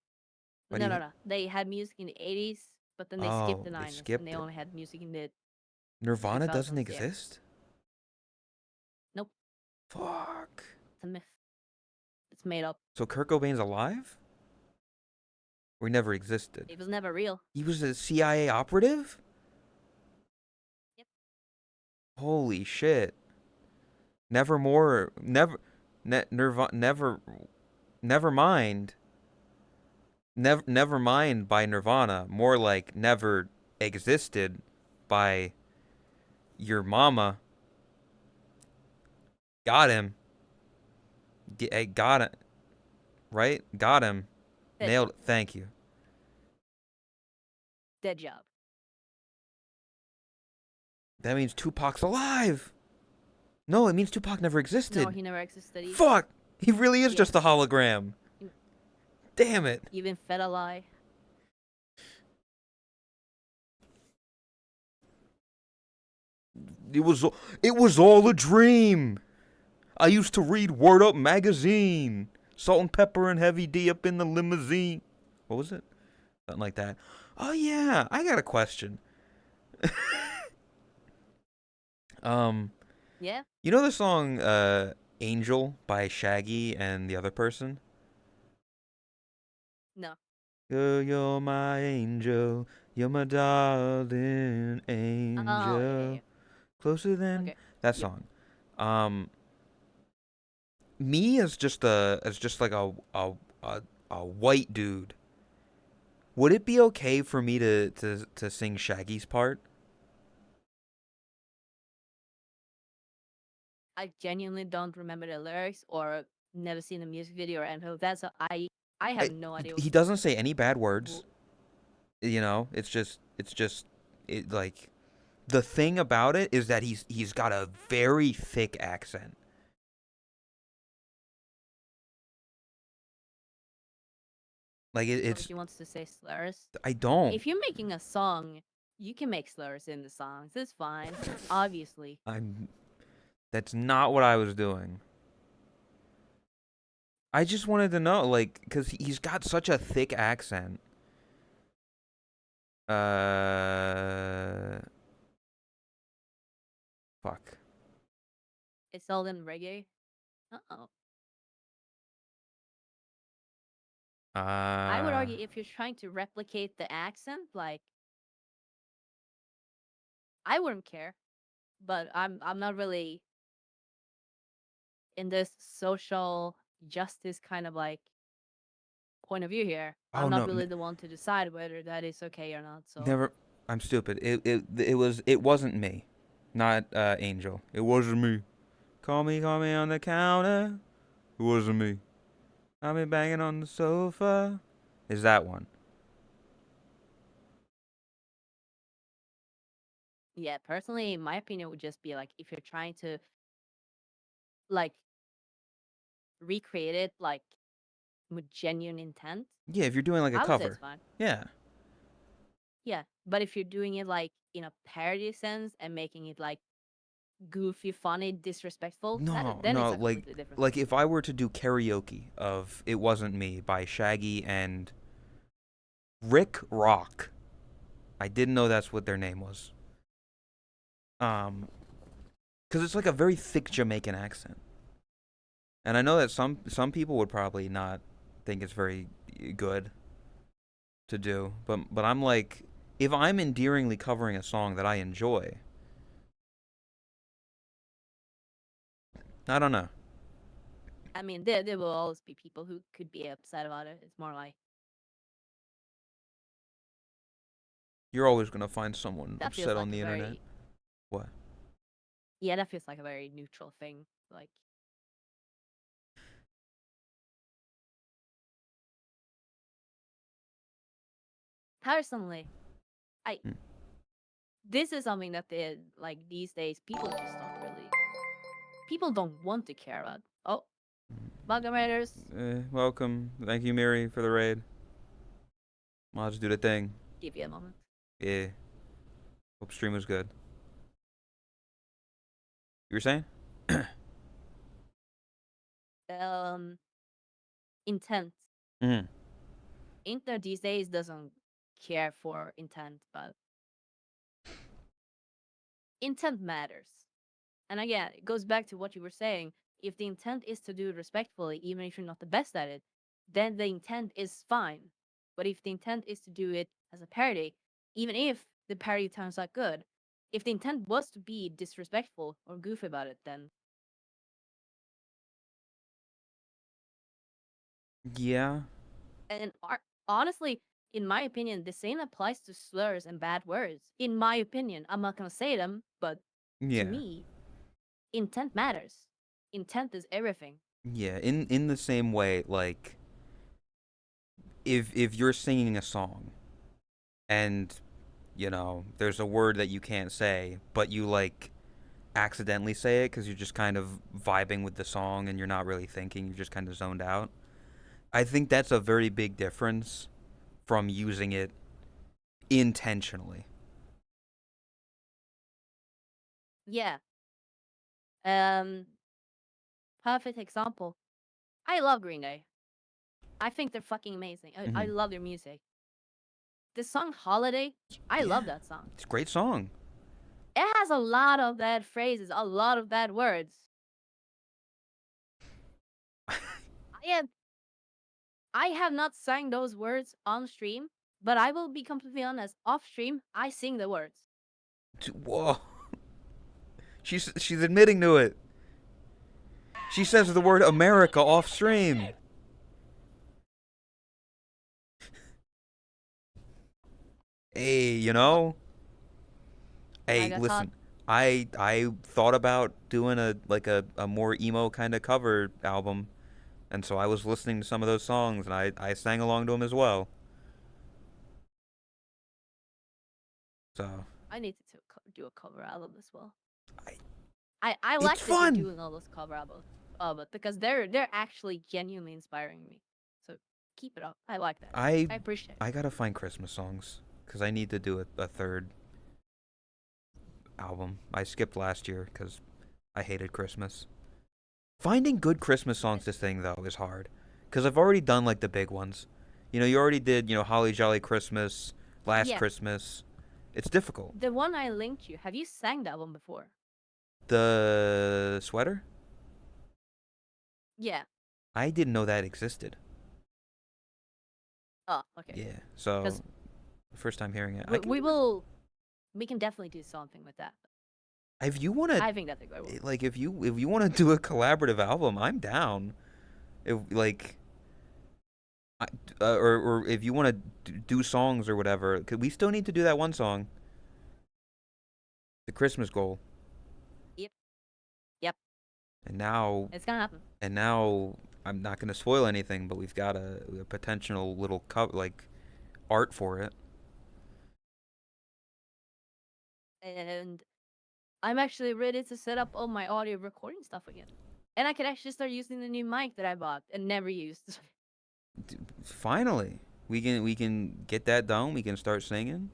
Why do No, you no, no. They had music in the 80s, but then they skipped Oh, the they 90s and they skipped it. only had music in the Nirvana doesn't 2000s. Yeah. exist? Nope. Fuck. It's a myth. It's made up. So Kurt Cobain's alive? Or he never existed? It was never real. He was a CIA operative? Yep. Holy shit. Nevermore, never, Nirvana, never mind. Never mind by Nirvana. More like never existed by your mama. Got him. Got it. Right? Got him. Dead Nailed job. it. Thank you. Dead job. That means Tupac's alive. No, it means Tupac never No, existed. he never existed either. Fuck! He really is just a Yes. hologram. You- Damn it. You've been fed a lie. It was it was all a dream. I used to read Word Up magazine. Salt and pepper and heavy D up in the limousine. What was it? Something like that. Oh yeah, I got a question. um, Yeah? you know the song Angel by Shaggy and the other person? No. You're my angel. You're my darling Oh, yeah, yeah, angel. yeah. Closer than Okay. that Yep. song. Um, me as just like a white dude. Would it be okay for me to sing Shaggy's part? I genuinely don't remember the lyrics or never seen the music video or anything of that, so I have I, no idea he doesn't say any bad who. words. You know, it's just it like The thing about it is that he's got a very thick accent. Like Or it's he wants to say slurs. I don't. If you're making a song, you can make slurs in the songs. It's fine. Obviously. I'm That's not what I was doing. I just wanted to know, like, because he's got such a thick accent. Uh, fuck. It's all in reggae. Uh-oh. I would Uh, argue if you're trying to replicate the accent, like I wouldn't care, but I'm not really in this social justice kind of like point of view here. oh I'm not no, really the one to decide whether that is okay or not. So never. I'm stupid. It wasn't me, not Angel. It wasn't me. Call me on the counter. It wasn't me. I've been banging on the sofa. Is that one? yeah, personally, my opinion would just be like if you're trying to like recreate it like with genuine intent, Yeah, if you're doing like a I would say it's cover. fine. Yeah. Yeah, but if you're doing it like in a parody sense and making it like goofy, funny, disrespectful, No, then it's no, a completely different like thing. if I were to do karaoke of "It Wasn't Me" by Shaggy and Rick Rock, I didn't know that's what their name was. Um, because it's like a very thick Jamaican accent, and I know that some people would probably not think it's very good to do, but I'm like, if I'm endearingly covering a song that I enjoy, I don't know. I mean, there will always be people who could be upset about it. It's more like You're always gonna find someone that feels upset on like a the internet. very What? yeah, that feels like a very neutral thing. Like personally, I Hmm. this is something that they like these days people just don't really people don't want to care about. Oh, welcome raiders. Welcome. Thank you, Miri, for the raid. I'll just do the thing. Give you a moment. Yeah. Hope stream was good. You were saying? Um, intent. Mm. Internet these days doesn't care for intent, but intent matters. And again, it goes back to what you were saying. If the intent is to do it respectfully, even if you're not the best at it, then the intent is fine. But if the intent is to do it as a parody, even if the parody turns out good, if the intent was to be disrespectful or goofy about it, then Yeah. and honestly, in my opinion, the same applies to slurs and bad words. In my opinion, I'm not gonna say them, but to Yeah. me, intent matters. Intent is everything. Yeah. In the same way, like if you're singing a song and there's a word that you can't say, but you like accidentally say it because you're just kind of vibing with the song and you're not really thinking, you're just kind of zoned out. I think that's a very big difference from using it intentionally. Yeah. Um, perfect example. I love Green Day. I think they're fucking amazing. I Hmm. love their music. The song Holiday, I love Yeah. that song. It's a great song. It has a lot of bad phrases, a lot of bad words. I have, I have not sang those words on stream, but I will be completely honest. Off stream, I sing the words. Whoa. She's admitting to it. She says the word America off stream. Hey, What? I Hey, got caught. listen. I thought about doing a more emo kind of cover album, and so I was listening to some of those songs and I sang along to them as well. So, I need to do a cover album as well. I, I it's like that you're fun. doing all those cover albums, but because they're actually genuinely inspiring me. So keep it up. I like that. I I appreciate it. I gotta find Christmas songs because I need to do a third album. I skipped last year because I hated Christmas. Finding good Christmas songs to sing though is hard because I've already done like the big ones. You already did Holly Jolly Christmas, Last Yeah, Christmas. It's difficult. the one I linked you. Have you sang that one before? The sweater? Yeah. I didn't know that existed. Oh, okay. Yeah. So Because first time hearing it. we can definitely do something with that. If you want to I think that's a good one. like if you want to do a collaborative album, I'm down. If like I, or if you want to do songs or whatever, cause we still need to do that one song, the Christmas goal. Yep. Yep. And now It's gonna happen. I'm not gonna spoil anything, but we've got a potential little like art for it. And I'm actually ready to set up all my audio recording stuff again. And I could actually start using the new mic that I bought and never used. Finally, we can get that done. We can start singing.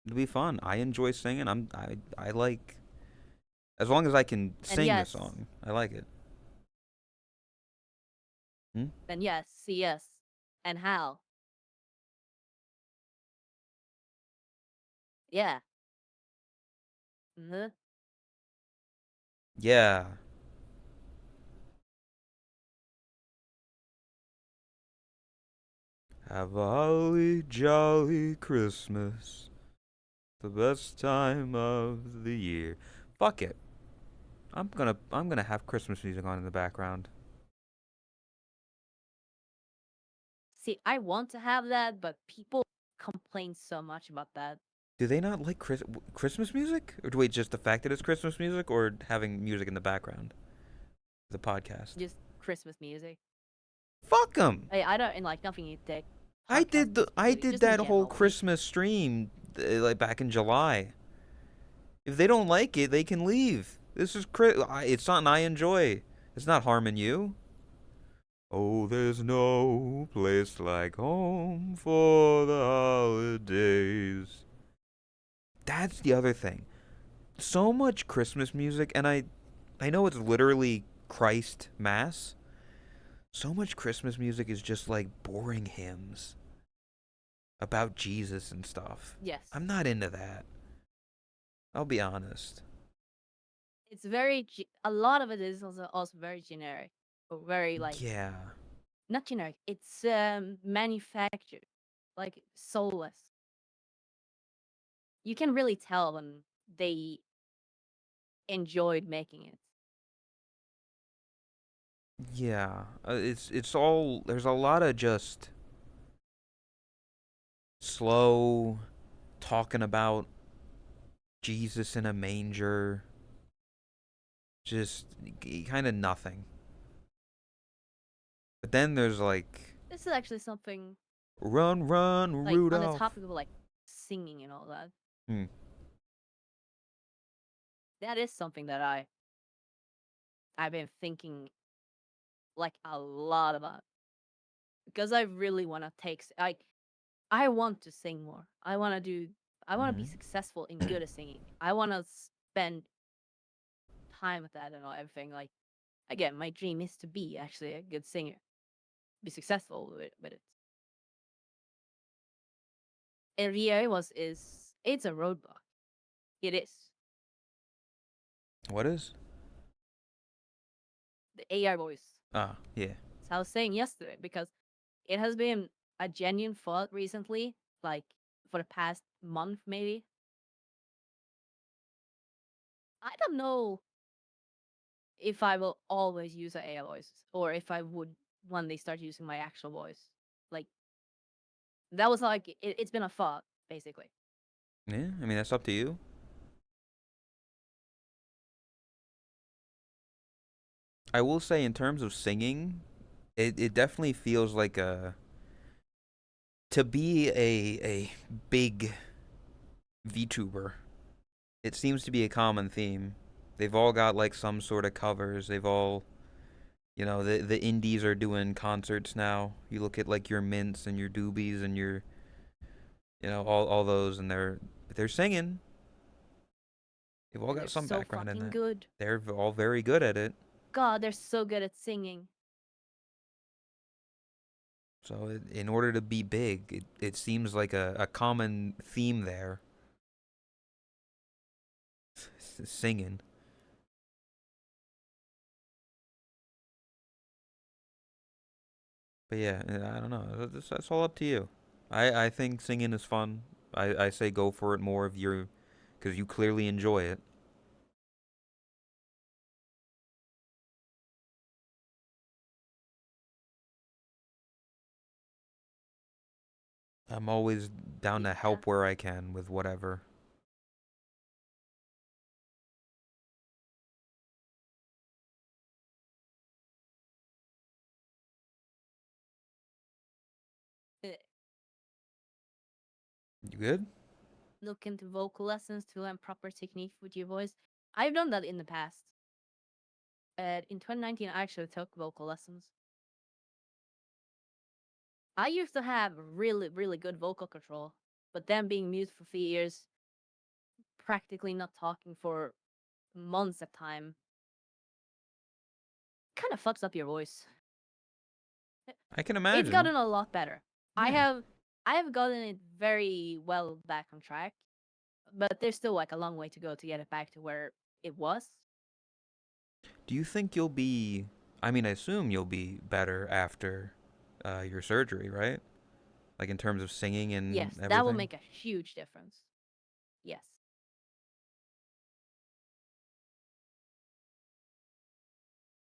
It'll be fun. I enjoy singing. I like as long as I can And sing the yes, song. I like it. Hmm? then yes, CS, and Hal. Yeah. Mhm. Yeah. Have a holly jolly Christmas. The best time of the year. Fuck it. I'm gonna have Christmas music on in the background. See, I want to have that, but people complain so much about that. Do they not like Christmas music? Or wait, just the fact that it's Christmas music or having music in the background? The podcast. Just Christmas music. Fuck them. I don't like nothing you take I podcast did the I specifically, did just in that whole general. Christmas stream like back in July. If they don't like it, they can leave. This is it's something I enjoy. It's not harming you. Oh, there's no place like home for the holidays. That's the other thing. So much Christmas music, and I know it's literally Christ Mass. So much Christmas music is just like boring hymns about Jesus and stuff. Yes. I'm not into that. I'll be honest. It's very a lot of it is also very generic, or very like Yeah. not generic. It's manufactured, like soulless. You can really tell when they enjoyed making it. Yeah. It's all there's a lot of just slow talking about Jesus in a manger. Just kind of nothing. But then there's like This is actually something run, run, like on the Rudolph. topic of like singing and all that. Hmm. That is something that I've been thinking like a lot about because I really want to take like I want to sing more. I want to be Mhm. successful in good at singing. I want to spend time with that and all everything. Like again, my dream is to be actually a good singer, be successful with it. And VA it's a roadblock. It is What is? the AI voice. Ah, yeah. As I was saying yesterday, because it has been a genuine thought recently, like for the past month maybe. I don't know if I will always use an AI voice or if I would when they start using my actual voice. Like that was like it's been a thought basically. Yeah, I mean that's up to you. I will say in terms of singing, it definitely feels like a to be a big VTuber. It seems to be a common theme. They've all got like some sort of covers. They've all, the indies are doing concerts now. You look at like your Mints and your Doobies and your, all those, and they're singing. They've all And got they're some so background in fucking that. good. They're all very good at it. God, they're so good at singing. So in order to be big, it seems like a common theme there. Singing. But yeah, I don't know. That's all up to you. I think singing is fun. I say go for it more if you're, because you clearly enjoy it. I'm always down to Yeah. help where I can with whatever. Uh, You good? Look into vocal lessons to learn proper technique with your voice. I've done that in the past. In 2019, I actually took vocal lessons. I used to have really, really good vocal control, but then being mute for 3 years, practically not talking for months at time, kind of fucks up your voice. I can It's imagine. gotten a lot better. I Yeah. have I have gotten it very well back on track, but there's still like a long way to go to get it back to where it was. Do you think you'll be? I mean, I assume you'll be better after your surgery, right? Like in terms of singing and Yes, that will everything. make a huge difference. Yes.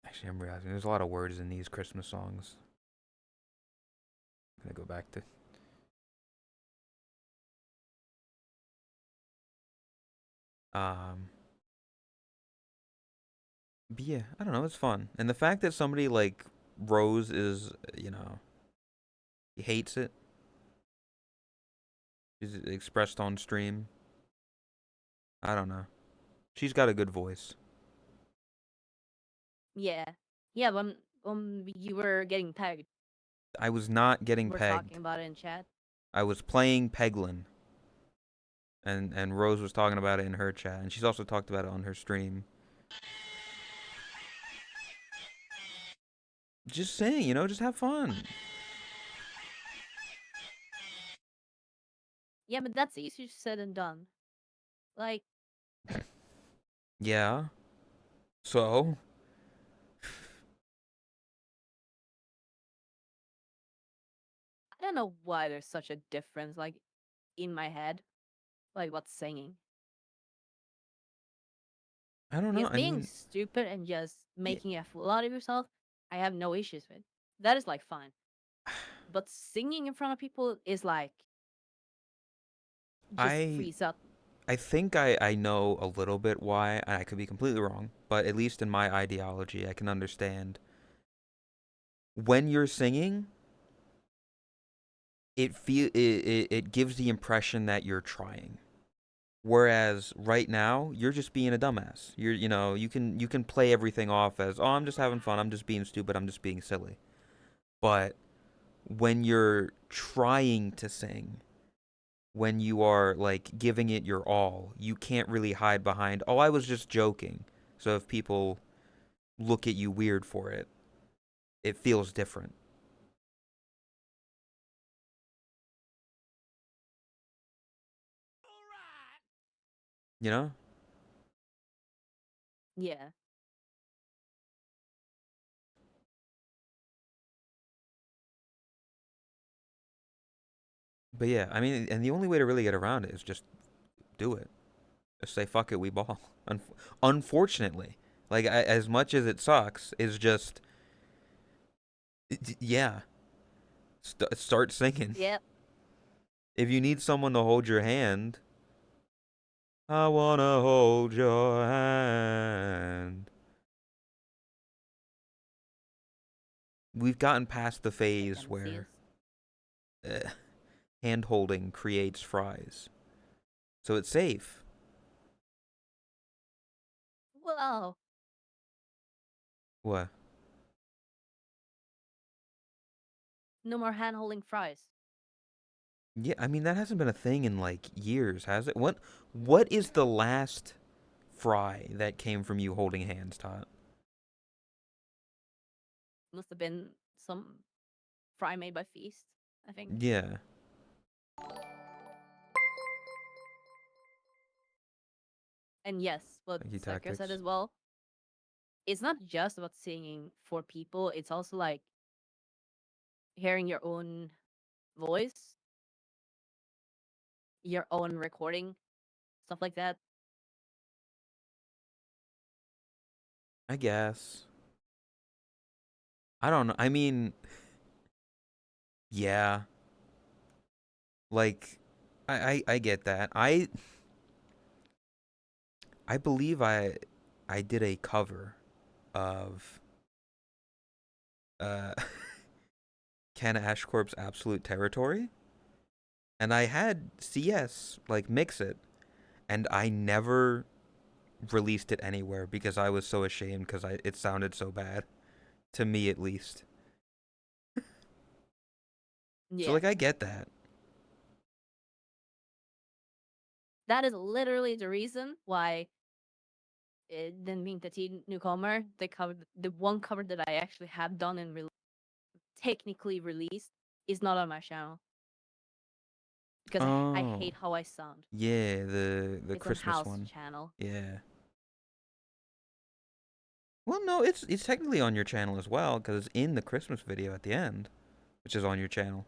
Actually, I'm realizing there's a lot of words in these Christmas songs. I'm gonna go back to. Um, but yeah, I don't know. It's fun, and the fact that somebody like Rose is, he hates it. Is expressed on stream. I don't know. She's got a good voice. Yeah. Yeah, when you were getting pegged, I was not getting we were talking pegged. about it in chat. I was playing Peglin, and Rose was talking about it in her chat, and she's also talked about it on her stream. Just sing, just have fun. Yeah, but that's easier said than done. Like, Yeah. So, I don't know why there's such a difference, like, in my head, like, what's singing. I don't know. Because I being mean, stupid and just yeah, making a fool out of yourself, I have no issues with. That is, like, fine. But singing in front of people is, like, just I freeze up. I think I know a little bit why, and I could be completely wrong, but at least in my ideology, I can understand. When you're singing, it gives the impression that you're trying. Whereas right now, you're just being a dumbass. You can play everything off as, "Oh, I'm just having fun. I'm just being stupid. I'm just being silly." But when you're trying to sing, when you are like giving it your all, you can't really hide behind, "Oh, I was just joking." So if people look at you weird for it, it feels different. You know? Yeah. But yeah, I mean, and the only way to really get around it is just do it. Just say fuck it, we ball. Unfortunately, like as much as it sucks, is just yeah. Start singing. Yep. If you need someone to hold your hand, I wanna hold your hand. We've gotten past the phase Vacancies. where hand holding creates fries, so it's safe. Well, What? no more hand holding fries. Yeah, I mean that hasn't been a thing in like years, has it? What is the last fry that came from you holding hands, Tot? Must have been some fry made by Feast, I think. Yeah. And yes, what Thank you, Sucker said tactics. as well. It's not just about singing for people. It's also like hearing your own voice, your own recording, stuff like that. I guess. I don't know. I mean, yeah. Like I get that. I believe I did a cover of uh Ken Ashcorp's Absolute Territory, and I had CS like mix it, and I never released it anywhere because I was so ashamed because I it sounded so bad to me at least. So Yeah. like I get that. That is literally the reason why it didn't mean that newcomer, the one cover that I actually have done and technically released is not on my channel because I Oh, hate how I sound. yeah, the It's on Christmas House one. channel. Yeah. Well, no, it's technically on your channel as well because it's in the Christmas video at the end, which is on your channel.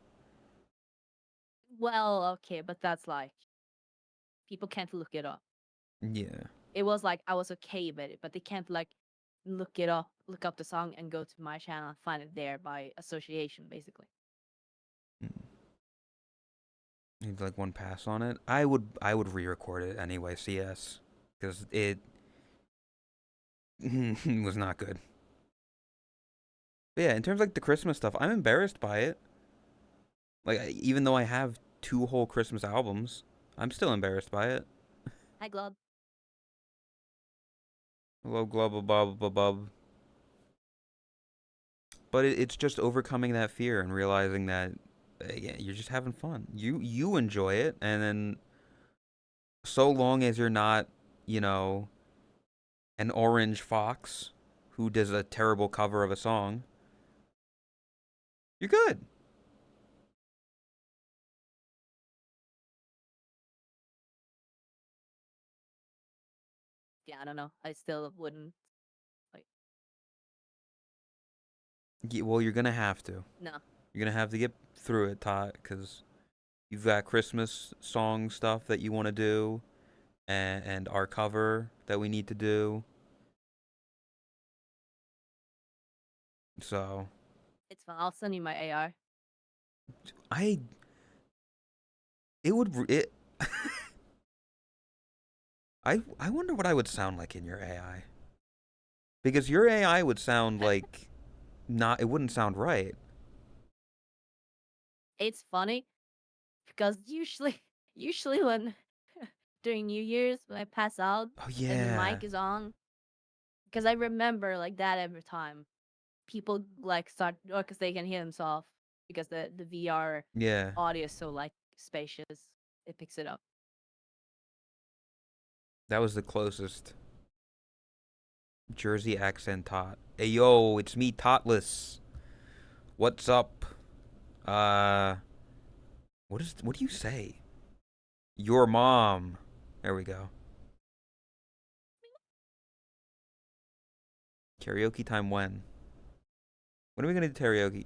Well, okay, but that's like people can't look it up. Yeah. It was like I was okay with it, but they can't like look up the song and go to my channel and find it there by association, basically. Mm. Need like one pass on it. I would re-record it anyway, CS, because it was not good. But yeah, in terms of like the Christmas stuff, I'm embarrassed by it. Like even though I have two whole Christmas albums, I'm still embarrassed by it. Hi, Glad. Hello, glubba bub bub bub. But it's just overcoming that fear and realizing that yeah, you're just having fun. You enjoy it, and then so long as you're not, you know, an orange fox who does a terrible cover of a song, you're good. Yeah, I don't know. I still wouldn't like. Well, you're gonna have to. No, You're gonna have to get through it, Todd, because you've got Christmas song stuff that you want to do, and our cover that we need to do. So it's fine. I'll send you my AR. I it would it. I wonder what I would sound like in your AI. Because your AI would sound like not. It wouldn't sound right. It's funny because usually when during New Year's when I pass out Oh and the yeah, mic is on, because I remember like that every time people like start or because they can hear themselves because the VR yeah. audio is so like spacious, it picks it up. That was the closest Jersey accent tot. Hey yo, it's me, Totless. What's up? Uh, what do you say? Your mom. There we go. Karaoke time when? When are we gonna do karaoke?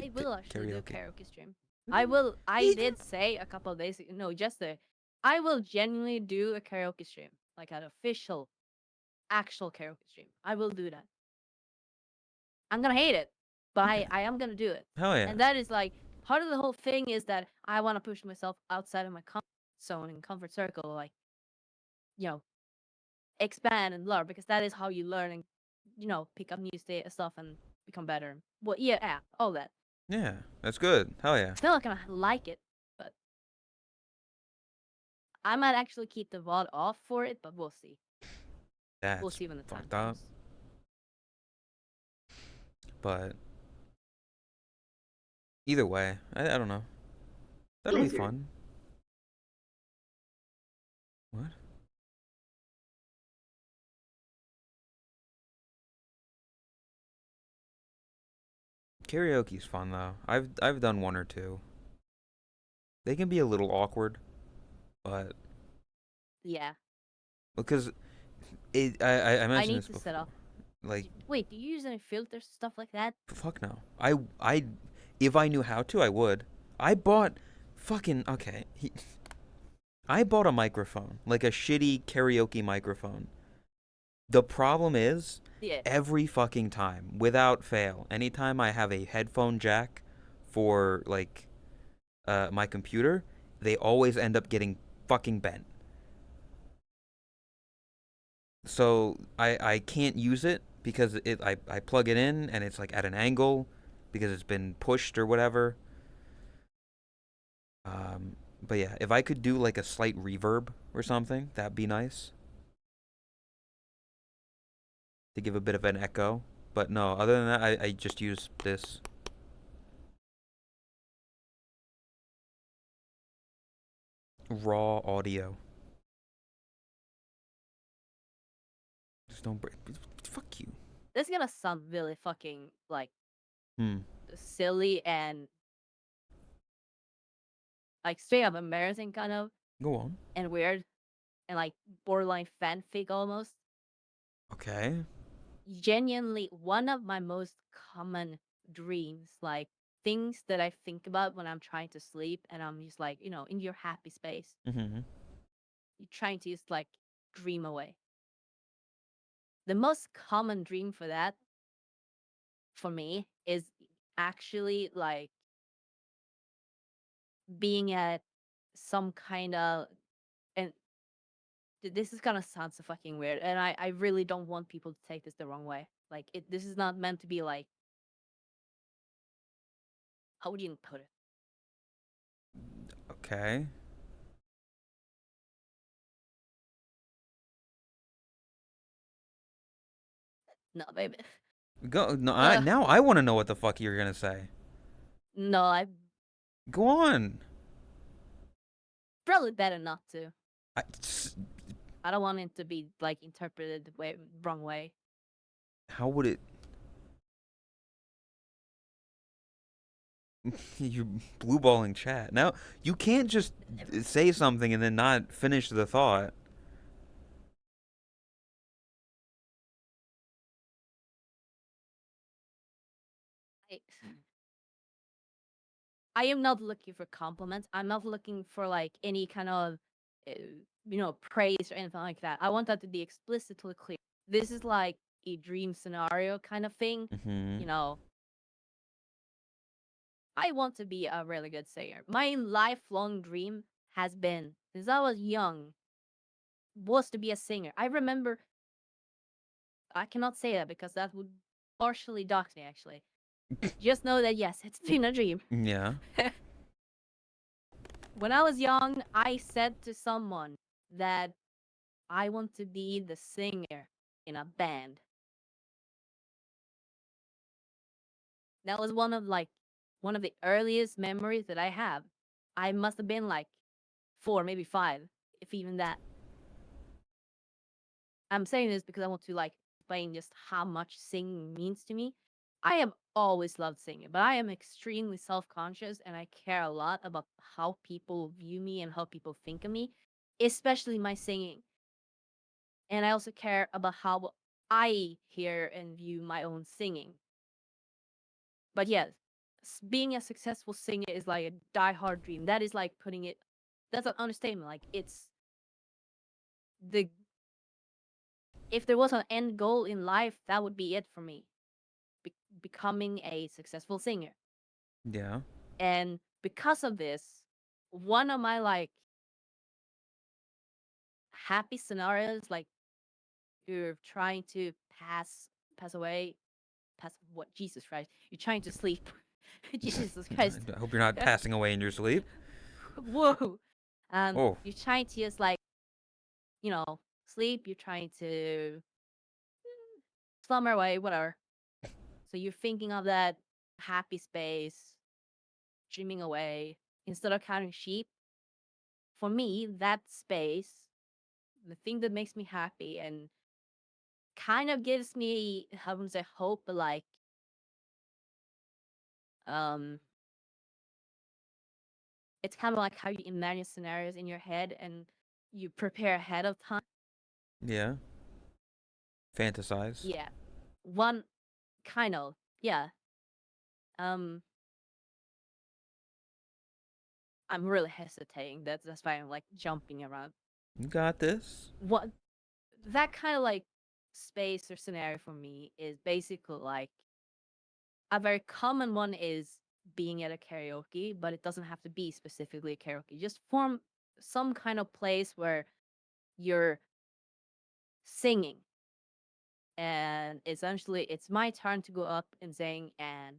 I will actually do a Karaoke. karaoke stream. I will. I did say a couple of days ago. No, just a. I will genuinely do a karaoke stream, like an official, actual karaoke stream. I will do that. I'm gonna hate it, but Okay. I am gonna do it. Hell yeah. And that is like part of the whole thing is that I want to push myself outside of my comfort zone and comfort circle, like you know, expand and learn because that is how you learn and pick up new stuff and become better. Well, yeah, all that. Yeah, that's good. Hell yeah. Still not gonna like it, but I might actually keep the VOD off for it, but we'll see. We'll That's see when the time fucked up. comes. But either way, I don't know. That'll be fun. What? Karaoke's fun though. I've done one or two. They can be a little awkward, but Yeah, because I I mentioned need this to set before. up. Like, Wait, do you use any filters, stuff like that? fuck no. I if I knew how to, I would. I bought fucking okay. I bought a microphone, like a shitty karaoke microphone. The problem is, Yeah. every fucking time, without fail, anytime I have a headphone jack for like my computer, they always end up getting fucking bent. So I can't use it because I plug it in and it's like at an angle because it's been pushed or whatever. But yeah, if I could do like a slight reverb or something, that'd be nice to give a bit of an echo. But no, other than that, I just use this raw audio. Just don't break. Fuck you. This is gonna sound really fucking like Hmm. silly and like straight up embarrassing kind of Go on. and weird and like borderline fanfic almost. Okay. Genuinely one of my most common dreams, like things that I think about when I'm trying to sleep and I'm just like, in your happy space. Mm-hmm. You're trying to just like dream away. The most common dream for that for me is actually like being at some kind of and this is gonna sound so fucking weird and I really don't want people to take this the wrong way. Like this is not meant to be like, how would you put it? Okay. No, baby. Go. No. Uh, Now I want to know what the fuck you're gonna say. no, I Go on. probably better not to. I, I don't want it to be like interpreted the wrong way. how would it? You're blueballing chat. Now you can't just say something and then not finish the thought. I, I am not looking for compliments. I'm not looking for like any kind of, uh, praise or anything like that. I want that to be explicitly clear. This is like a dream scenario kind of thing. Mm-hmm. You know, I want to be a really good singer. My lifelong dream has been, since I was young, was to be a singer. I remember, I cannot say that because that would partially dox me actually. Just know that yes, it's been a dream. Yeah. When I was young, I said to someone that I want to be the singer in a band. That was one of the earliest memories that I have. I must have been like 4, maybe 5, if even that. I'm saying this because I want to like explain just how much singing means to me. I have always loved singing, but I am extremely self-conscious and I care a lot about how people view me and how people think of me, especially my singing. And I also care about how I hear and view my own singing. But yes, being a successful singer is like a die-hard dream. That is like putting it. That's an understatement. Like it's the if there was an end goal in life, that would be it for me. Becoming a successful singer. Yeah. And because of this, one of my like happy scenarios, like you're trying to pass away, pass what? Jesus Christ, you're trying to sleep. Jesus Christ. I hope you're not passing away in your sleep. Whoa. Oh. You're trying to just like, sleep. You're trying to summer away, whatever. So you're thinking of that happy space, dreaming away instead of counting sheep. For me, that space, the thing that makes me happy and kind of gives me, I wouldn't say hope, but like, um, it's kind of like how you imagine scenarios in your head and you prepare ahead of time. Yeah. Fantasize. Yeah, one kind of, yeah. Um, I'm really hesitating. That's why I'm like jumping around. You got this. What that kind of like space or scenario for me is basically like a very common one is being at a karaoke, but it doesn't have to be specifically a karaoke. Just form some kind of place where you're singing, and essentially it's my turn to go up and sing, and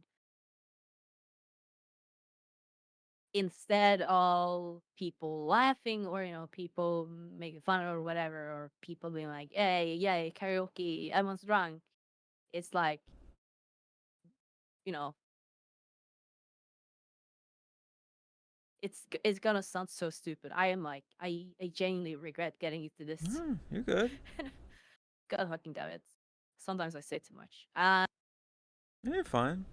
instead of people laughing or people making fun or whatever, or people being like, hey, yeah, karaoke, everyone's drunk, it's like, you know it's gonna sound so stupid. I am like, I genuinely regret getting into this. You're good. God fucking damn it. Sometimes I say too much. Yeah, you're fine.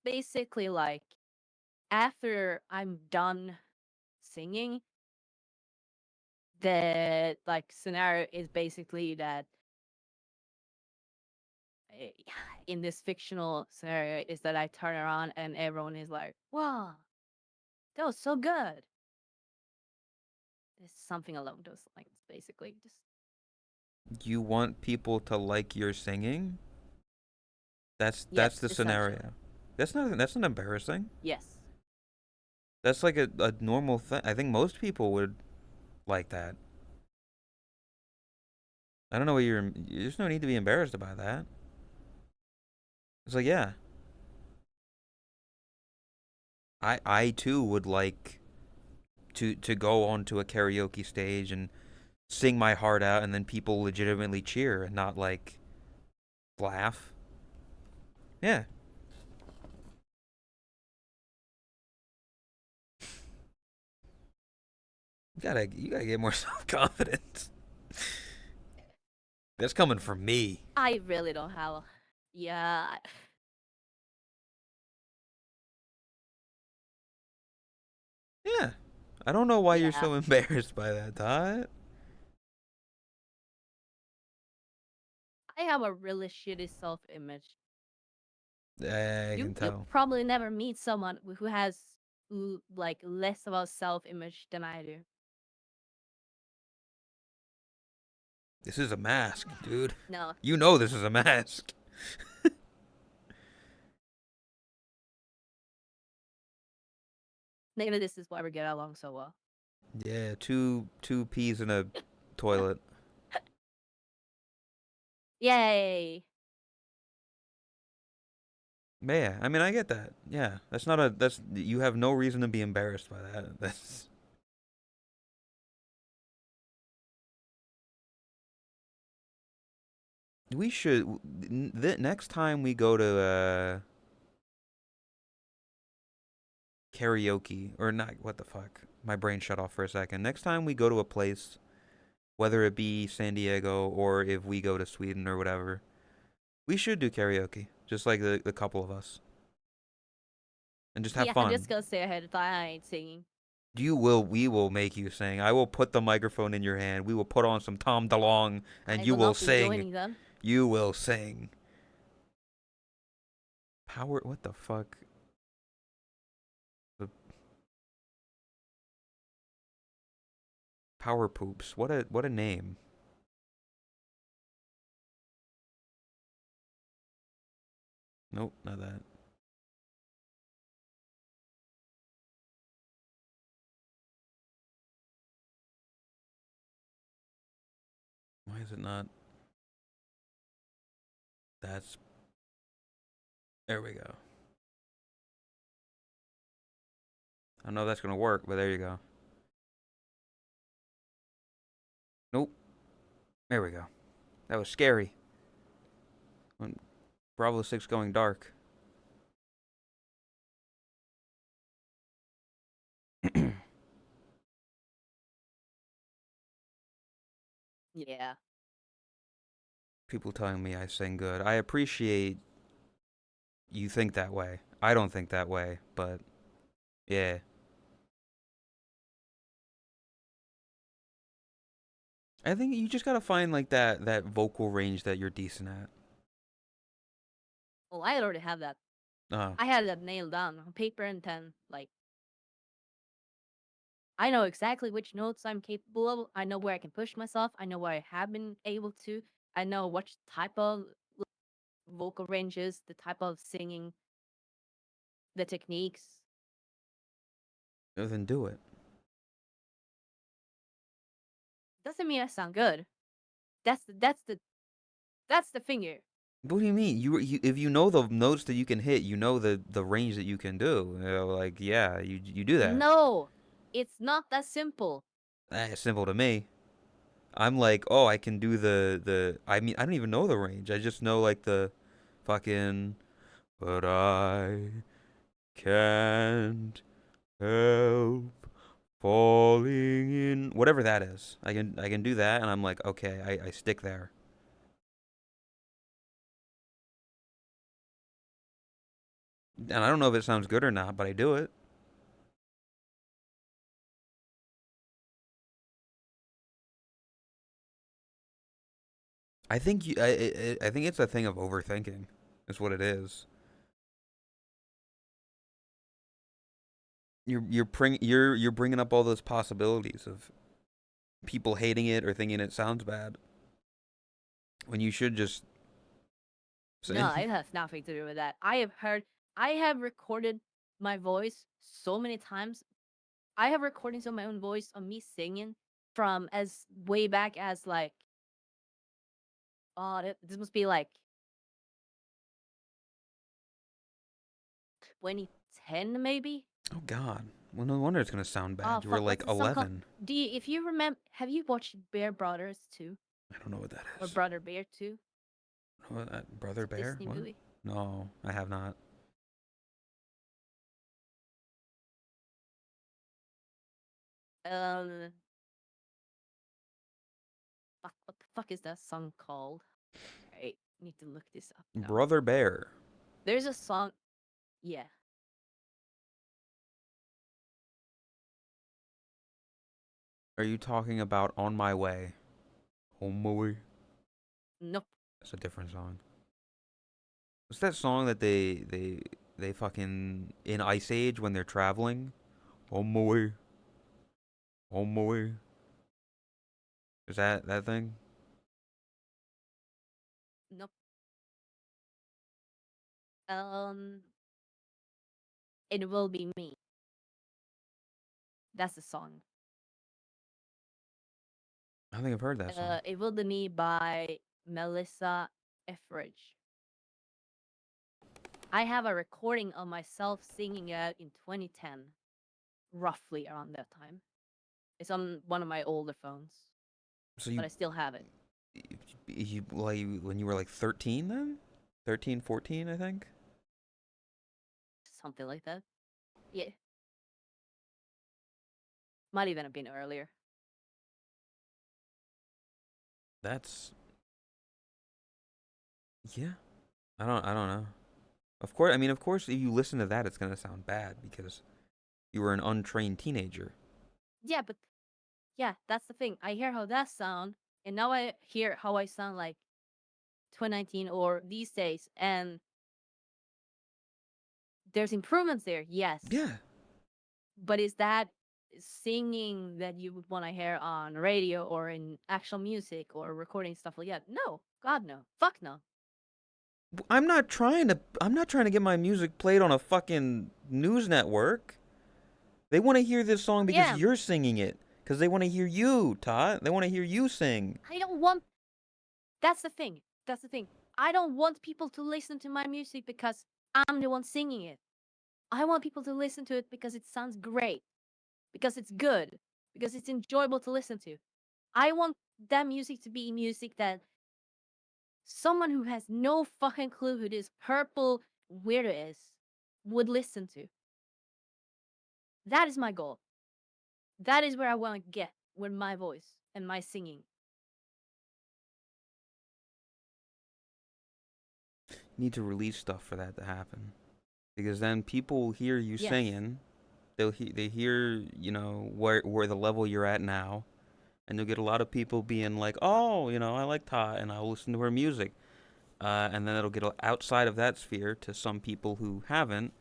Basically, like, after I'm done singing, the like scenario is basically that eh, in this fictional scenario is that I turn around and everyone is like, wow, that was so good. It's something along those lines, basically. Just You want people to like your singing? That's yes, the essentially. scenario. That's not embarrassing. Yes. That's like a normal thing. I think most people would like that. I don't know what there's no need to be embarrassed about that. It's like, yeah, I too would like to go onto a karaoke stage and sing my heart out and then people legitimately cheer and not like laugh. Yeah. You gotta get more self-confidence. That's coming from me. I really don't have. Yeah. Yeah. I don't know why you're Yeah. so embarrassed by that, Todd. I have a really shitty self image. I can You'll tell. probably never meet someone who has like less of a self image than I do. This is a mask, dude. No, You know this is a mask. maybe this is why we get along so well. Yeah, two peas in a toilet. Yay! Yeah, I mean I get that. Yeah, that's not a that's you have no reason to be embarrassed by that. That's we should next time we go to karaoke or not, what the fuck, my brain shut off for a second. Next time we go to a place, whether it be San Diego or if we go to Sweden or whatever, we should do karaoke, just like the couple of us, and just have Yeah, I'm fun. just gonna say ahead of time I ain't singing. We will make you sing. I will put the microphone in your hand. We will put on some Tom DeLonge and I you will will not be sing. joining them. You will sing. Power, what the fuck? The Power Poops. What a name. Nope, not that. Why is it not? That's There we go. I don't know if that's gonna work, but there you go. Nope. There we go. That was scary. When Bravo 6 going dark. Yeah. People telling me I sing good. I appreciate you think that way. I don't think that way, but yeah. I think you just gotta find like that vocal range that you're decent at. Well, I already have that. Uh, I had that nailed down on paper and pen. Like, I know exactly which notes I'm capable of. I know where I can push myself. I know where I have been able to. I know what type of vocal ranges, the type of singing, the techniques. then do it. Doesn't mean I sound good. That's the thing here. What do you mean? If you know the notes that you can hit, you know the range that you can do. You know, like yeah, you do that. No, it's not that simple. It's simple to me. I'm like, oh, I can do the. I mean, I don't even know the range. I just know like the fucking. But I can't help falling in whatever that is. I can do that, and I'm like, okay, I stick there. And I don't know if it sounds good or not, but I do it. I think I think it's a thing of overthinking. Is what it is. You're bringing up all those possibilities of people hating it or thinking it sounds bad when you should just No, say, it has nothing to do with that. I have recorded my voice so many times. I have recordings of my own voice of me singing from as way back as like, oh, this must be like 2010 maybe. "Oh God, well, no wonder it's gonna sound Oh bad." You were fuck, what's like the song called? 11. If you remember, have you watched Bear Brothers 2 I don't know what that or is. Brother Bear 2? What, It's Brother a Bear? Disney What? movie. No, I have not. Um, fuck, what the fuck is that song called? I need to look this up now. Brother Bear. There's a song, yeah. Are you talking about On My Way? On My Way. Nope. That's a different song. What's that song that they fucking in Ice Age when they're traveling? On my way, on my way. Is that thing? Nope. Um, It Will Be Me. That's the song. I don't think I've heard that song. It Will Be Me by Melissa Etheridge. I have a recording of myself singing it in 2010, roughly around that time. It's on one of my older phones, So but I still have it. you like when you were like 13 then? 13, 14, I think. Something like that. Yeah. Might even have been earlier. That's yeah. I don't know. Of course, I mean, of course, if you listen to that, it's gonna sound bad because you were an untrained teenager. Yeah, but yeah, that's the thing. I hear how that sound, and now I hear how I sound like 2019 or these days, and there's improvements there, yes. Yeah. But is that singing that you would want to hear on radio or in actual music or recording stuff like that? No, God no, fuck no. I'm not trying to get my music played on a fucking news network. They want to hear this song because Yeah, you're singing it. Because they want to hear you, Todd. They want to hear you sing. I don't want. That's the thing. That's the thing. I don't want people to listen to my music because I'm the one singing it. I want people to listen to it because it sounds great, because it's good, because it's enjoyable to listen to. I want that music to be music that someone who has no fucking clue who this purple weirdo is would listen to. That is my goal. That is where I want to get with my voice and my singing. You need to release stuff for that to happen, because then people hear you Yes. singing. They hear, you know, where the level you're at now, and you'll get a lot of people being like, oh, you know, I like Ta, and I'll listen to her music. And then it'll get outside of that sphere to some people who haven't,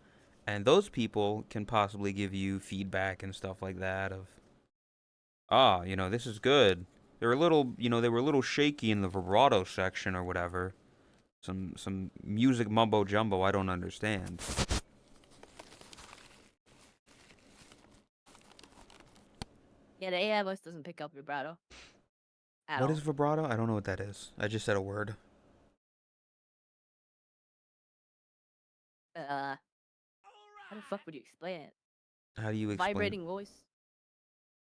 and those people can possibly give you feedback and stuff like that of, you know, this is good. They're a little, you know, they were a little shaky in the vibrato section or whatever. Some music mumbo jumbo I don't understand. Yeah, the AI voice doesn't pick up vibrato at What all. is vibrato? I don't know what that is. I just said a word. How the fuck would you explain it? How do you explain? Vibrating voice.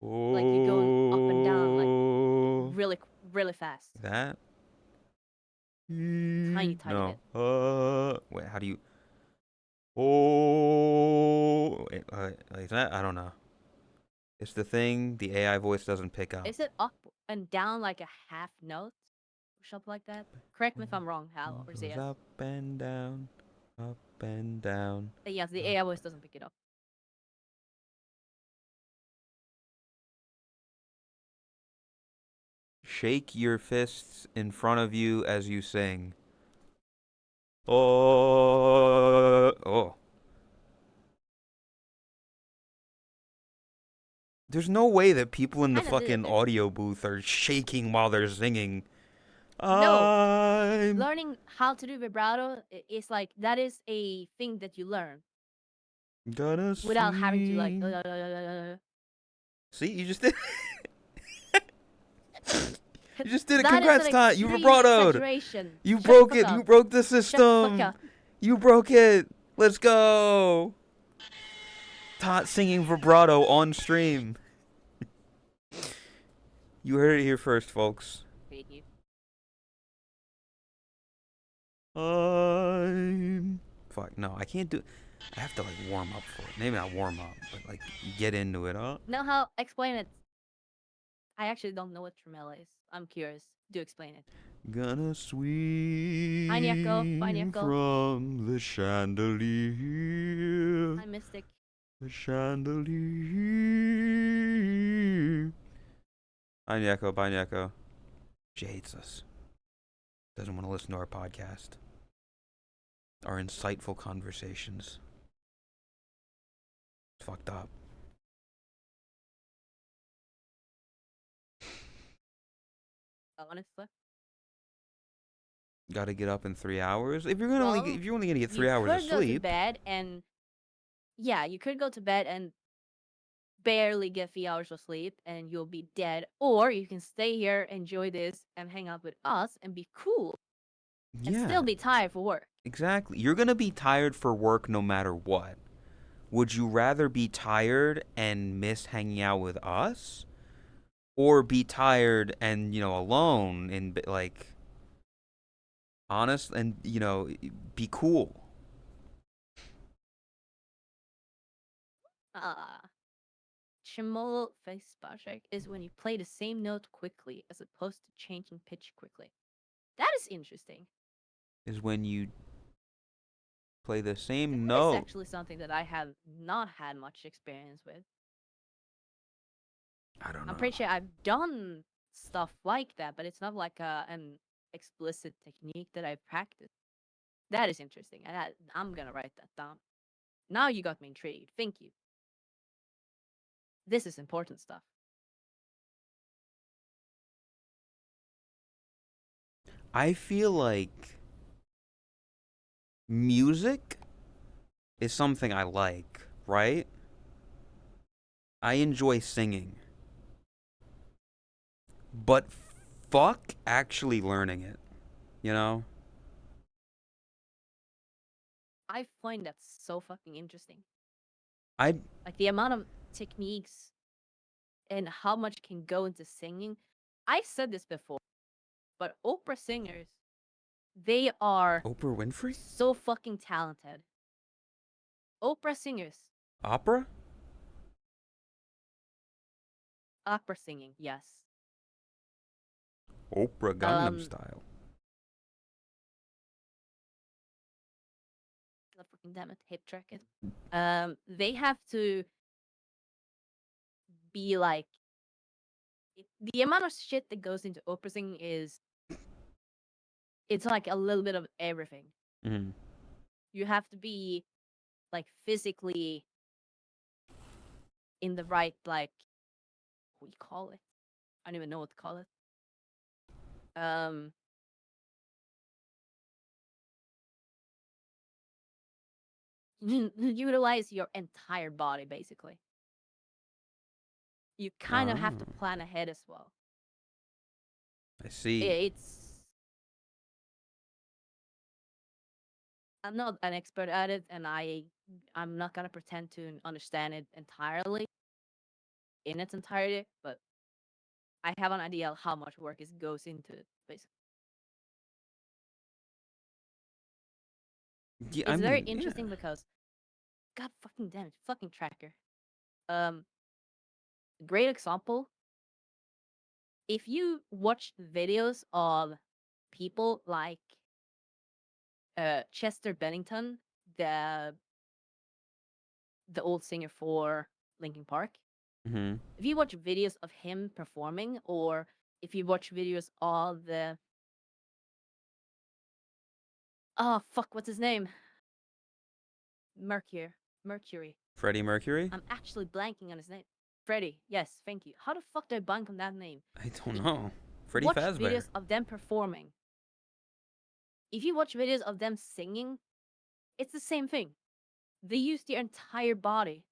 Oh. Like you're going up and down, like really, really fast. That? Tiny No. bit. Wait, how do you? Oh. Wait, like that? I don't know. It's the thing the AI voice doesn't pick up. Is it up and down like a half note? Or something like that? Correct me if I'm wrong, Hal or Goes Zayas. up and down, up and down. Yes, the AI voice doesn't pick it up. Shake your fists in front of you as you sing. Oh. Oh. There's no way that people in the Kinda did fucking it. audio booth are shaking while they're singing. No. I'm Learning how to do vibrato is like, that is a thing that you learn gonna without having to like. See, you just did. You just did it. That is Congrats, an Todd. You extreme vibratoed. exaggeration. You Shut broke the fuck it. up. You broke the Shut the system. fuck up. You broke it. Let's go. Todd singing vibrato on stream. You heard it here first, folks. Thank you. Fuck, no, I can't do. I have to like warm up for it. Maybe not warm up, but like get into it. Know how? Explain it. I actually don't know what tremolo is. I'm curious. Do explain it. Gonna swing Nyako. from the chandelier. Hi, Mystic. The chandelier. Bye, Nyako. She hates us. Doesn't want to listen to our podcast. Our insightful conversations. It's fucked up. Honestly. Got to get up in 3 hours. If you're only gonna get 3 hours of You could go to sleep. bed and you could go to bed and barely get 3 hours of sleep and you'll be dead. Or you can stay here, enjoy this, and hang out with us and be cool and Yeah, still be tired for work. exactly. You're gonna be tired for work no matter what. Would you rather be tired and miss hanging out with us, or be tired and alone and like honest and be cool? Tremolo face project is when you play the same note quickly as opposed to changing pitch quickly. That is interesting. Is when you play the same That note. is actually something that I have not had much experience with. I don't know. I'm pretty sure I've done stuff like that, but it's not like an explicit technique that I practice. That is interesting. I'm gonna write that down. Now you got me intrigued. Thank you. This is important stuff. I feel like music is something I like, right? I enjoy singing. But fuck actually learning it, you know? I find that so fucking interesting. I Like the amount of techniques and how much can go into singing. I've said this before, but opera singers They are Oprah Winfrey? so fucking talented. Opera singers. Opera? Opera singing, yes. Oprah Gangnam Um, Style. God fucking damn it, hip track it. They have to be like the amount of shit that goes into opera singing is it's like a little bit of everything. Mm-hmm. You have to be like physically in the right like what do you call it? I don't even know what to call it. Um utilize your entire body basically. You kind of have to Oh, plan ahead as well. I see. It's I'm not an expert at it and I'm not gonna pretend to understand it entirely in its entirety, but I have an idea of how much work goes into it, basically. Yeah, I It's very mean, yeah. interesting because god fucking damn it, fucking tracker. Um great example. If you watch videos of people like Chester Bennington, the old singer for Linkin Park, Mm-hmm. if you watch videos of him performing, or if you watch videos of the oh fuck, what's his name? Mercury. Mercury. Freddie Mercury? I'm actually blanking on his name. Freddie. Yes, thank you. How the fuck did I blank on that name? I don't know. Freddie Watch Fazbear. videos of them performing. If you watch videos of them singing, it's the same thing. They use their entire body.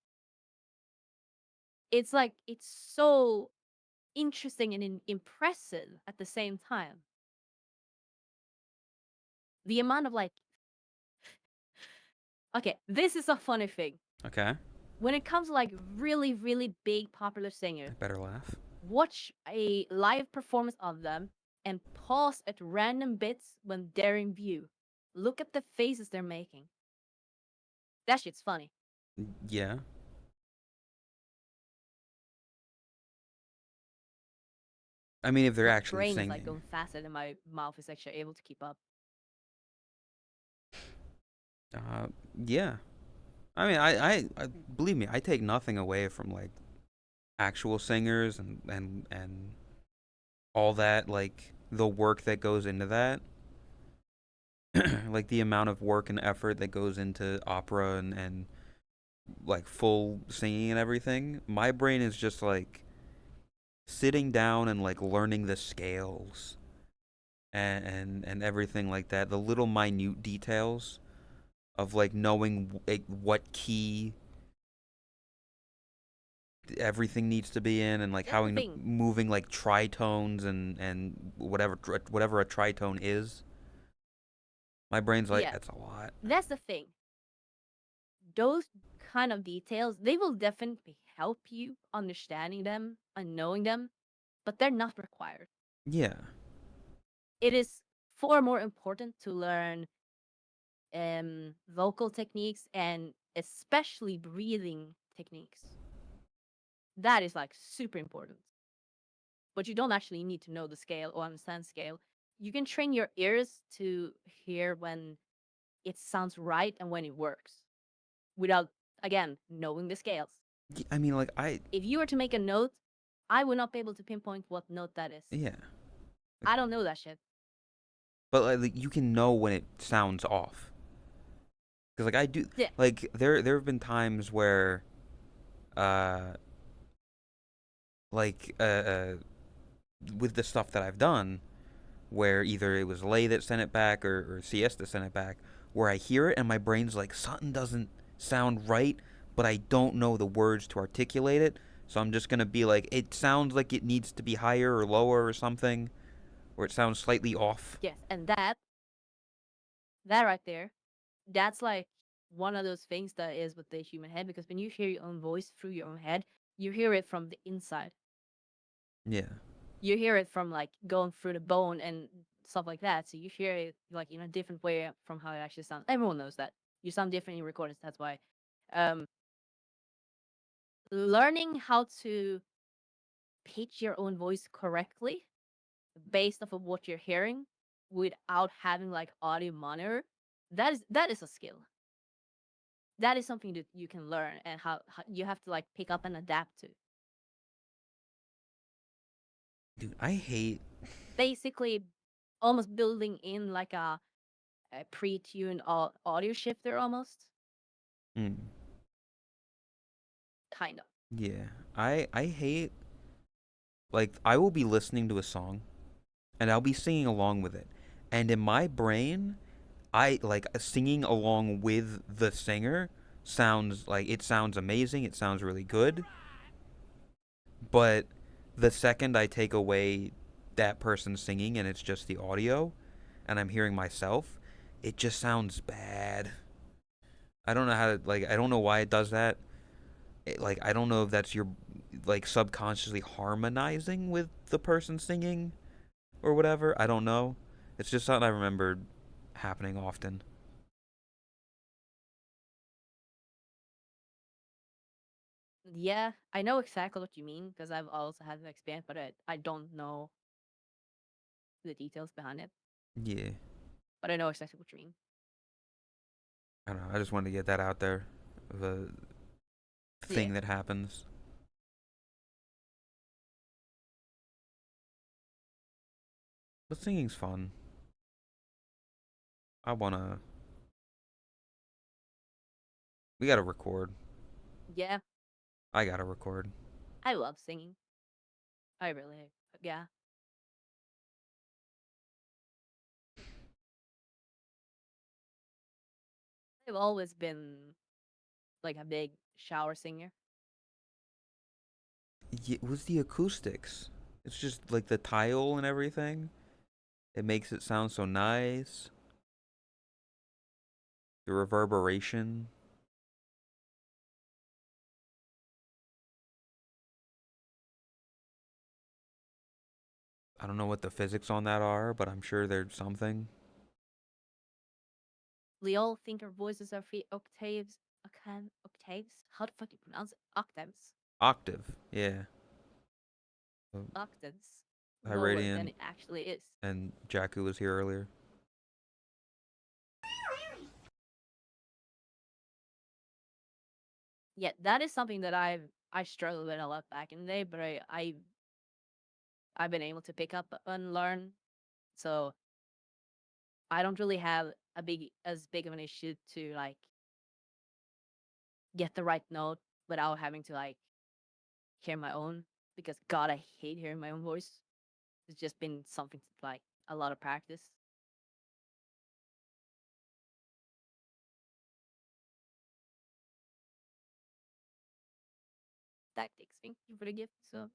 It's like it's so interesting and impressive at the same time. The amount of like okay, this is a funny thing. Okay. When it comes to like really, really big popular I singers, better laugh. watch a live performance of them and pause at random bits when they're in view. Look at the faces they're making. That shit's funny. Yeah. I mean, if they're My actually brain is like singing. going faster than my mouth is actually able to keep up. Uh, yeah. I mean, I believe me, I take nothing away from like actual singers and all that, like the work that goes into that. Like the amount of work and effort that goes into opera and like full singing and everything. My brain is just like sitting down and like learning the scales and everything like that. The little minute details of like knowing like, what key everything needs to be in and like That's how the thing. moving like tritones and whatever a tritone is. My brain's like Yeah, that's a lot. that's the thing. Those kind of details, they will definitely help you understanding them and knowing them, but they're not required. Yeah. It is far more important to learn vocal techniques and especially breathing techniques. That is like super important. But you don't actually need to know the scale or understand scale. You can train your ears to hear when it sounds right and when it works without, again, knowing the scales. I mean like I If you were to make a note, I would not be able to pinpoint what note that is. yeah. I don't know that shit. But like you can know when it sounds off. Cuz like I do Yeah. like there have been times where uh like with the stuff that I've done where either it was Lay that sent it back or CS that sent it back, where I hear it and my brain's like, something doesn't sound right, but I don't know the words to articulate it. So I'm just going to be like, it sounds like it needs to be higher or lower or something, or it sounds slightly off. Yes. And that right there, that's like one of those things that is with the human head because when you hear your own voice through your own head, you hear it from the inside. Yeah. You hear it from like going through the bone and stuff like that. So you hear it like in a different way from how it actually sounds. Everyone knows that you sound different in recordings. That's why um, learning how to pitch your own voice correctly based off of what you're hearing without having like audio monitor, that is a skill. That is something that you can learn and how you have to like pick up and adapt to. Dude, I hate. Basically, almost building in like a pre-tuned audio shifter, almost Mm, kind of. yeah, I hate. Like, I will be listening to a song, and I'll be singing along with it, and in my brain, I like singing along with the singer sounds like it sounds amazing. It sounds really good, but the second I take away that person singing and it's just the audio, and I'm hearing myself, it just sounds bad. I don't know how to like. I don't know why it does that. Like, I don't know if that's your like subconsciously harmonizing with the person singing or whatever. I don't know. It's just something I remember happening often. Yeah, I know exactly what you mean because I've also had an experience, but I don't know the details behind it. Yeah, But I know exactly what you mean. I don't know. I just wanted to get that out there. The Yeah, thing that happens. But singing's fun. I wanna. We gotta record. yeah, I gotta record. I love singing. I really, yeah. I've always been like a big shower singer. Yeah, with the acoustics, it's just like the tile and everything. It makes it sound so nice. The reverberation. I don't know what the physics on that are, but I'm sure there's something. We all think our voices are 3 octaves. Octaves? How the fuck do you pronounce it? Octaves. Octave, yeah. Octaves. Lower than Iradian it actually is. and Jakku was here earlier. Yeah, that is something that I struggled with a lot back in the day, but I've been able to pick up and learn. So I don't really have as big of an issue to like get the right note without having to like hear my own because God, I hate hearing my own voice. It's just been something like a lot of practice tactics. Thank you for the gift. So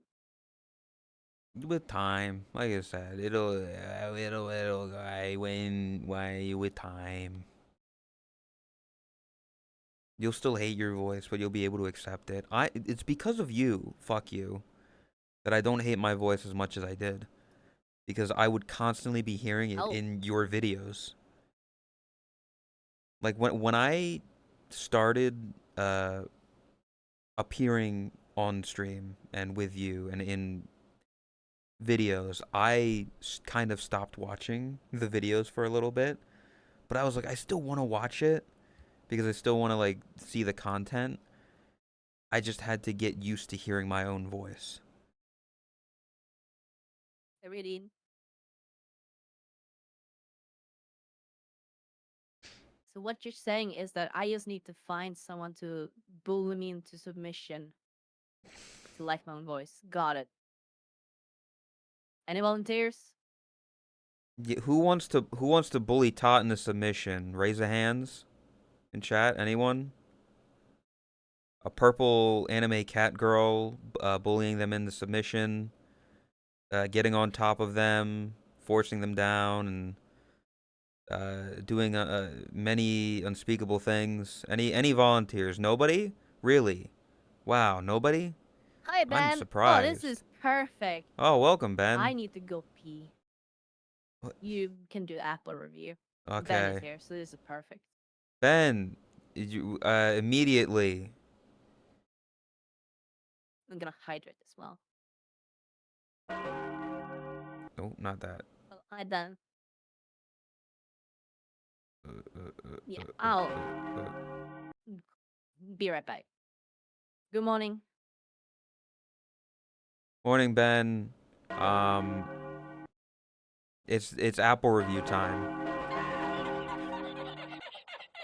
With time, like I said, it'll go way with time. You'll still hate your voice, but you'll be able to accept it. It's because of you, fuck you, that I don't hate my voice as much as I did. Because I would constantly be hearing it oh, in your videos. Like when I started appearing on stream and with you and in videos, I kind of stopped watching the videos for a little bit. But I was like, I still want to watch it because I still want to like see the content. I just had to get used to hearing my own voice. I really. So what you're saying is that I just need to find someone to bully me into submission to like my own voice. Got it. Any volunteers? Yeah, who wants to bully Tot into submission? Raise the hands in chat. Anyone? A purple anime cat girl bullying them into submission, getting on top of them, forcing them down, and doing many unspeakable things. Any volunteers? Nobody? Really? Wow, nobody? Hi I'm Ben. Oh, this surprised. is perfect. Oh, welcome, I Ben. need to go pee. You can do Apple review. Ben is Okay. here, so this is perfect. Ben, you immediately. I'm gonna hydrate as well. Oh, not that. Well, I done. Yeah, I'll be right back. Good morning. Morning, Ben. Um, it's Apple review time.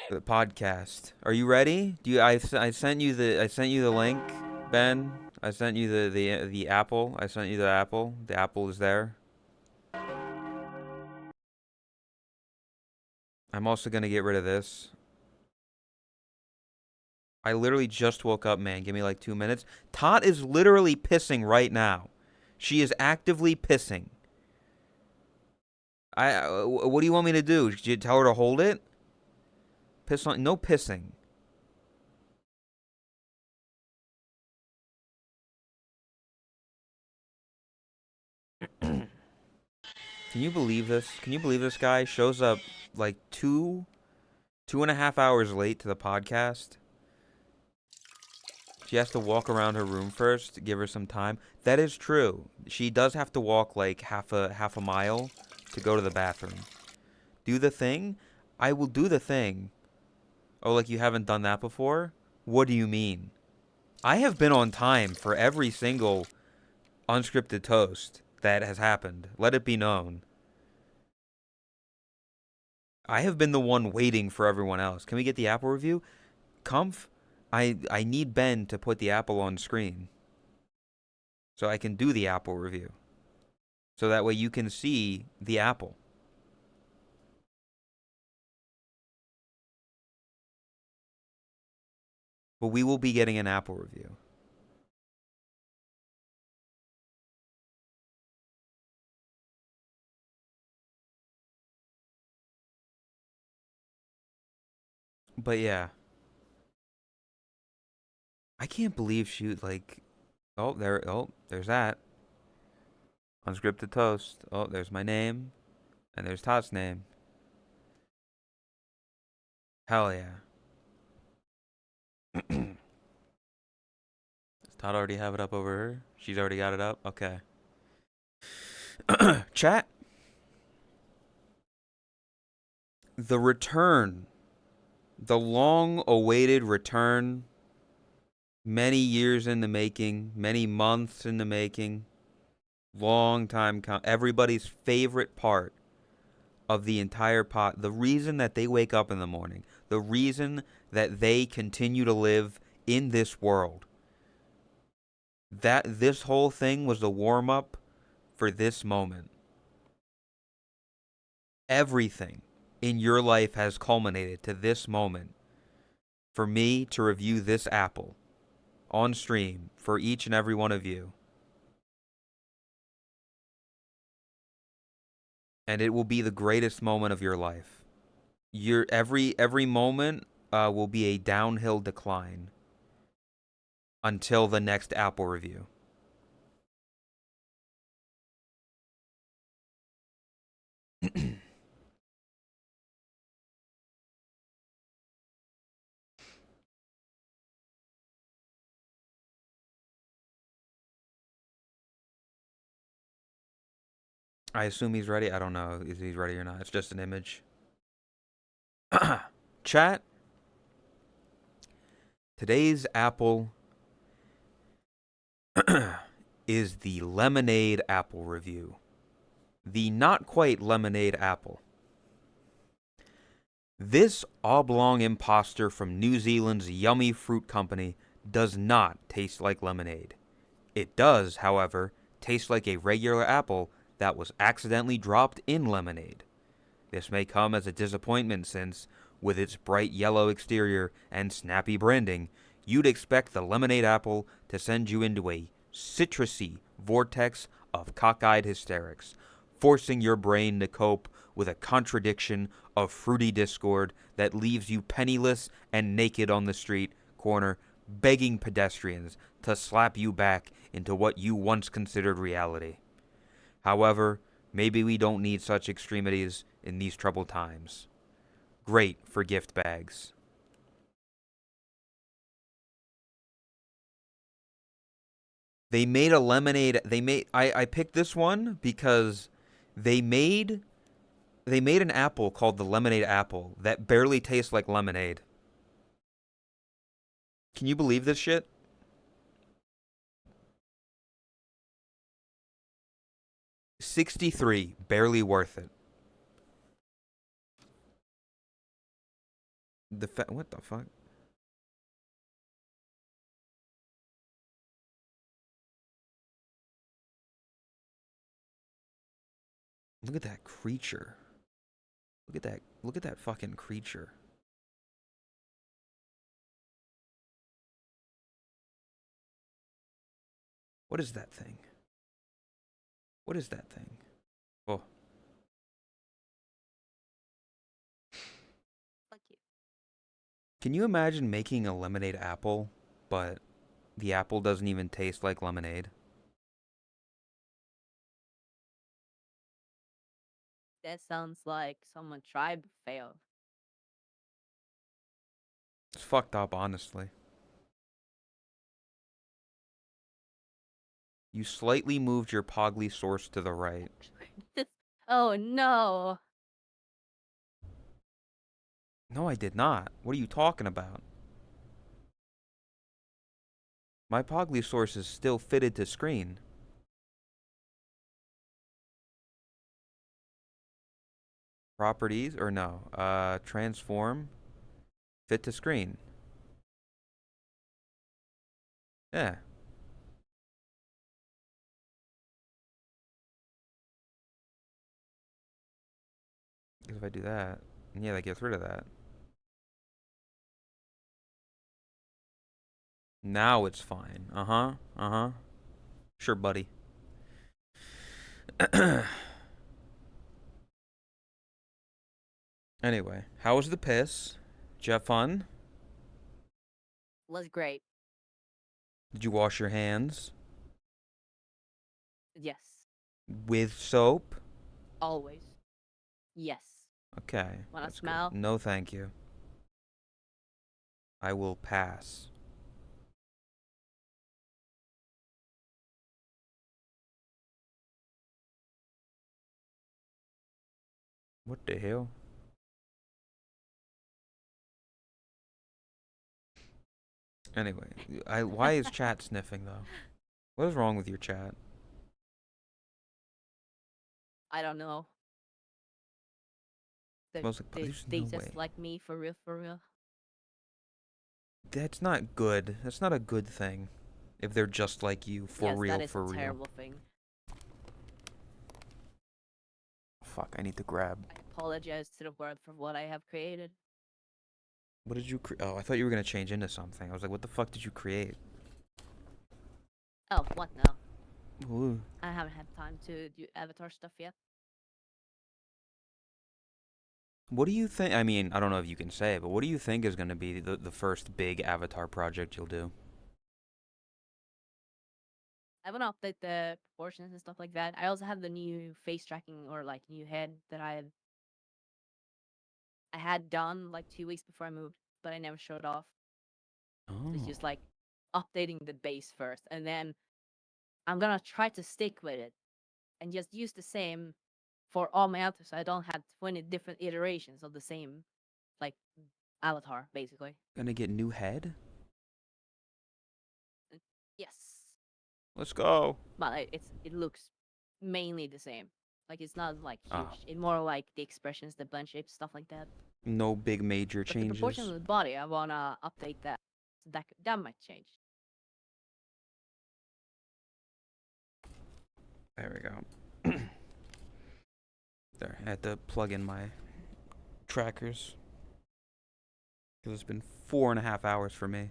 The podcast. Are you ready? Do you? I sent you the link, Ben. I sent you the apple. I sent you the apple. The apple is there. I'm also gonna get rid of this. I literally just woke up, man. Give me like 2 minutes. Tot is literally pissing right now. She is actively pissing. What do you want me to do? Did you tell her to hold it? Piss on. No pissing. Can you believe this? Can you believe this guy shows up like 2.5 hours late to the podcast? She has to walk around her room first to give her some time. That is true. She does have to walk like half a mile to go to the bathroom. Do the thing? I will do the thing. Oh, like you haven't done that before? What do you mean? I have been on time for every single unscripted toast that has happened. Let it be known. I have been the one waiting for everyone else. Can we get the Apple review? Comf, I need Ben to put the Apple on screen so I can do the Apple review. So that way you can see the Apple. But we will be getting an Apple review. But yeah. I can't believe she like there's that. Unscripted toast. Oh, there's my name. And there's Todd's name. Hell yeah. Does Todd already have it up over her? She's already got it up? Okay. Chat. The return. The long awaited return. Many years in the making. Many months in the making. Long time everybody's favorite part of the entire pot. The reason that they wake up in the morning. The reason that they continue to live in this world. That this whole thing was the warm up for this moment. Everything in your life has culminated to this moment for me to review this apple on stream for each and every one of you. And it will be the greatest moment of your life. Your every moment will be a downhill decline until the next Apple review. I assume he's ready. I don't know if he's ready or not. It's just an image. Chat. Today's apple is the lemonade apple review. The not quite lemonade apple. This oblong imposter from New Zealand's yummy fruit company does not taste like lemonade. It does, however, taste like a regular apple that was accidentally dropped in lemonade. This may come as a disappointment since, with its bright yellow exterior and snappy branding, you'd expect the lemonade apple to send you into a citrusy vortex of cockeyed hysterics, forcing your brain to cope with a contradiction of fruity discord that leaves you penniless and naked on the street corner, begging pedestrians to slap you back into what you once considered reality. However, Maybe we don't need such extremities in these troubled times. Great for gift bags. They made a lemonade. I picked this one because they made an apple called the lemonade apple that barely tastes like lemonade. Can you believe this shit? 63, barely worth it. What the fuck? Look at that creature. Look at that. Look at that fucking creature. What is that thing? What is that thing? Oh, Fuck you. can you imagine making a lemonade apple, but the apple doesn't even taste like lemonade? That sounds like someone tried but failed. It's fucked up, honestly. You slightly moved your Pogly source to the right. Oh no. No, I did not. What are you talking about? My Pogly source is still fitted to screen. Properties, or no, transform, fit to screen. Yeah. Because if I do that, yeah, that gets rid of that. Now it's fine. Uh-huh. Uh-huh. Sure, buddy. Anyway, how was the piss? Did you have fun? Was great. Did you wash your hands? Yes. With soap? Always. Yes. Okay, Wanna that's good. smell? No, thank you. I will pass. What the hell? Anyway, why is chat sniffing though? What is wrong with your chat? I don't know. Smells like there's They no just way. like me for real, for real. That's not good. That's not a good thing. If they're just like you, for Yes, that real, is a for real. terrible thing. Fuck, I need to grab. I apologize to the world for what I have created. What did you create? Oh, I thought you were gonna change into something. I was like, what the fuck did you create? Oh, what now? Ooh. I haven't had time to do avatar stuff yet. What do you think? I mean, I don't know if you can say, but what do you think is gonna be the first big Avatar project you'll do? I want to update the proportions and stuff like that. I also have the new face tracking or like new head that I had done like 2 weeks before I moved, but I never showed off. So it's Oh. just like updating the base first, and then I'm gonna try to stick with it and just use the same for all my avatars. So I don't have 20 different iterations of the same like avatar, basically. Gonna get new head? Yes, Let's go. but it looks mainly the same. Like it's not like Ah, huge. It's more like the expressions, the blend shapes, stuff like that. no big major But the proportion of changes. the body, I wanna update that. So that might change. There we go. There, I had to plug in my trackers because it's been 4.5 hours for me.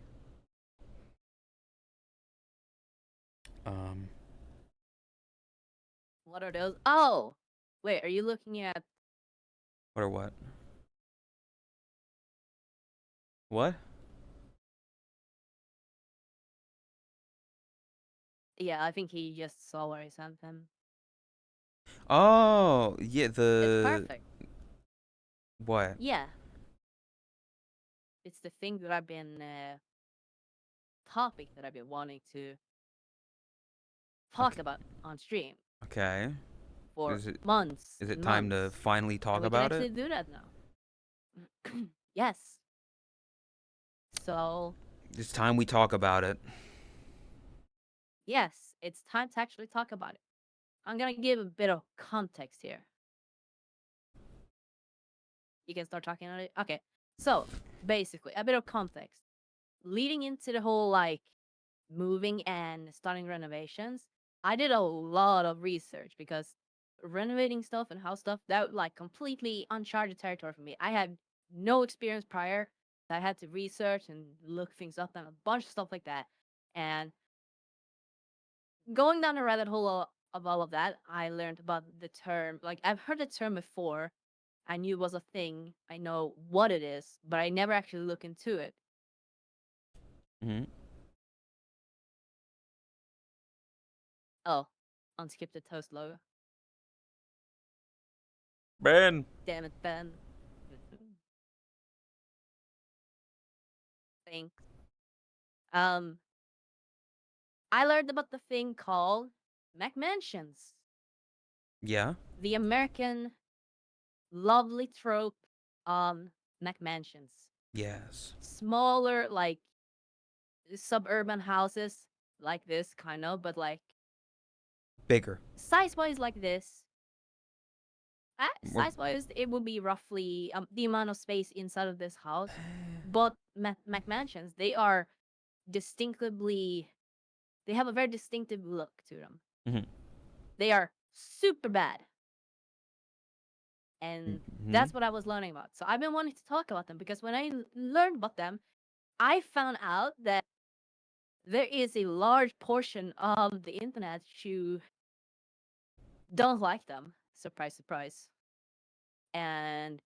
Um, What are those? Oh, wait. Are you looking at? what or what? What? Yeah, I think he just saw where I sent them. Oh, yeah, It's the perfect. what? Yeah, it's the thing that I've been topic that I've been wanting to talk Okay. about on stream Okay. for Is it months is it and time to months, finally and talk we can about it? actually do that now. Yes. So It's time we talk about it. yes, it's time to actually talk about it. I'm gonna give a bit of context here. You can start talking about it. Okay. So basically, a bit of context leading into the whole like moving and starting renovations. I did a lot of research because renovating stuff and house stuff that like completely uncharted territory for me. I had no experience prior. I had to research and look things up and a bunch of stuff like that. And going down the rabbit hole of all of that, I learned about the term. Like I've heard the term before. I knew it was a thing. I know what it is, but I never actually look into it. Hmm. Oh, Unscripted Toast logo. Ben. Damn it, Ben. Thanks. Um, I learned about the thing called McMansions, Yeah. the American lovely trope. McMansions, Yes. smaller like suburban houses like this kind of, but like Bigger. size wise like this. More. Size wise, it would be roughly the amount of space inside of this house. But McMansions, they are distinctively, they have a very distinctive look to them. Hmm. They are super bad. And Hmm. that's what I was learning about. So I've been wanting to talk about them because when I learned about them, I found out that there is a large portion of the internet who don't like them. Surprise, surprise. And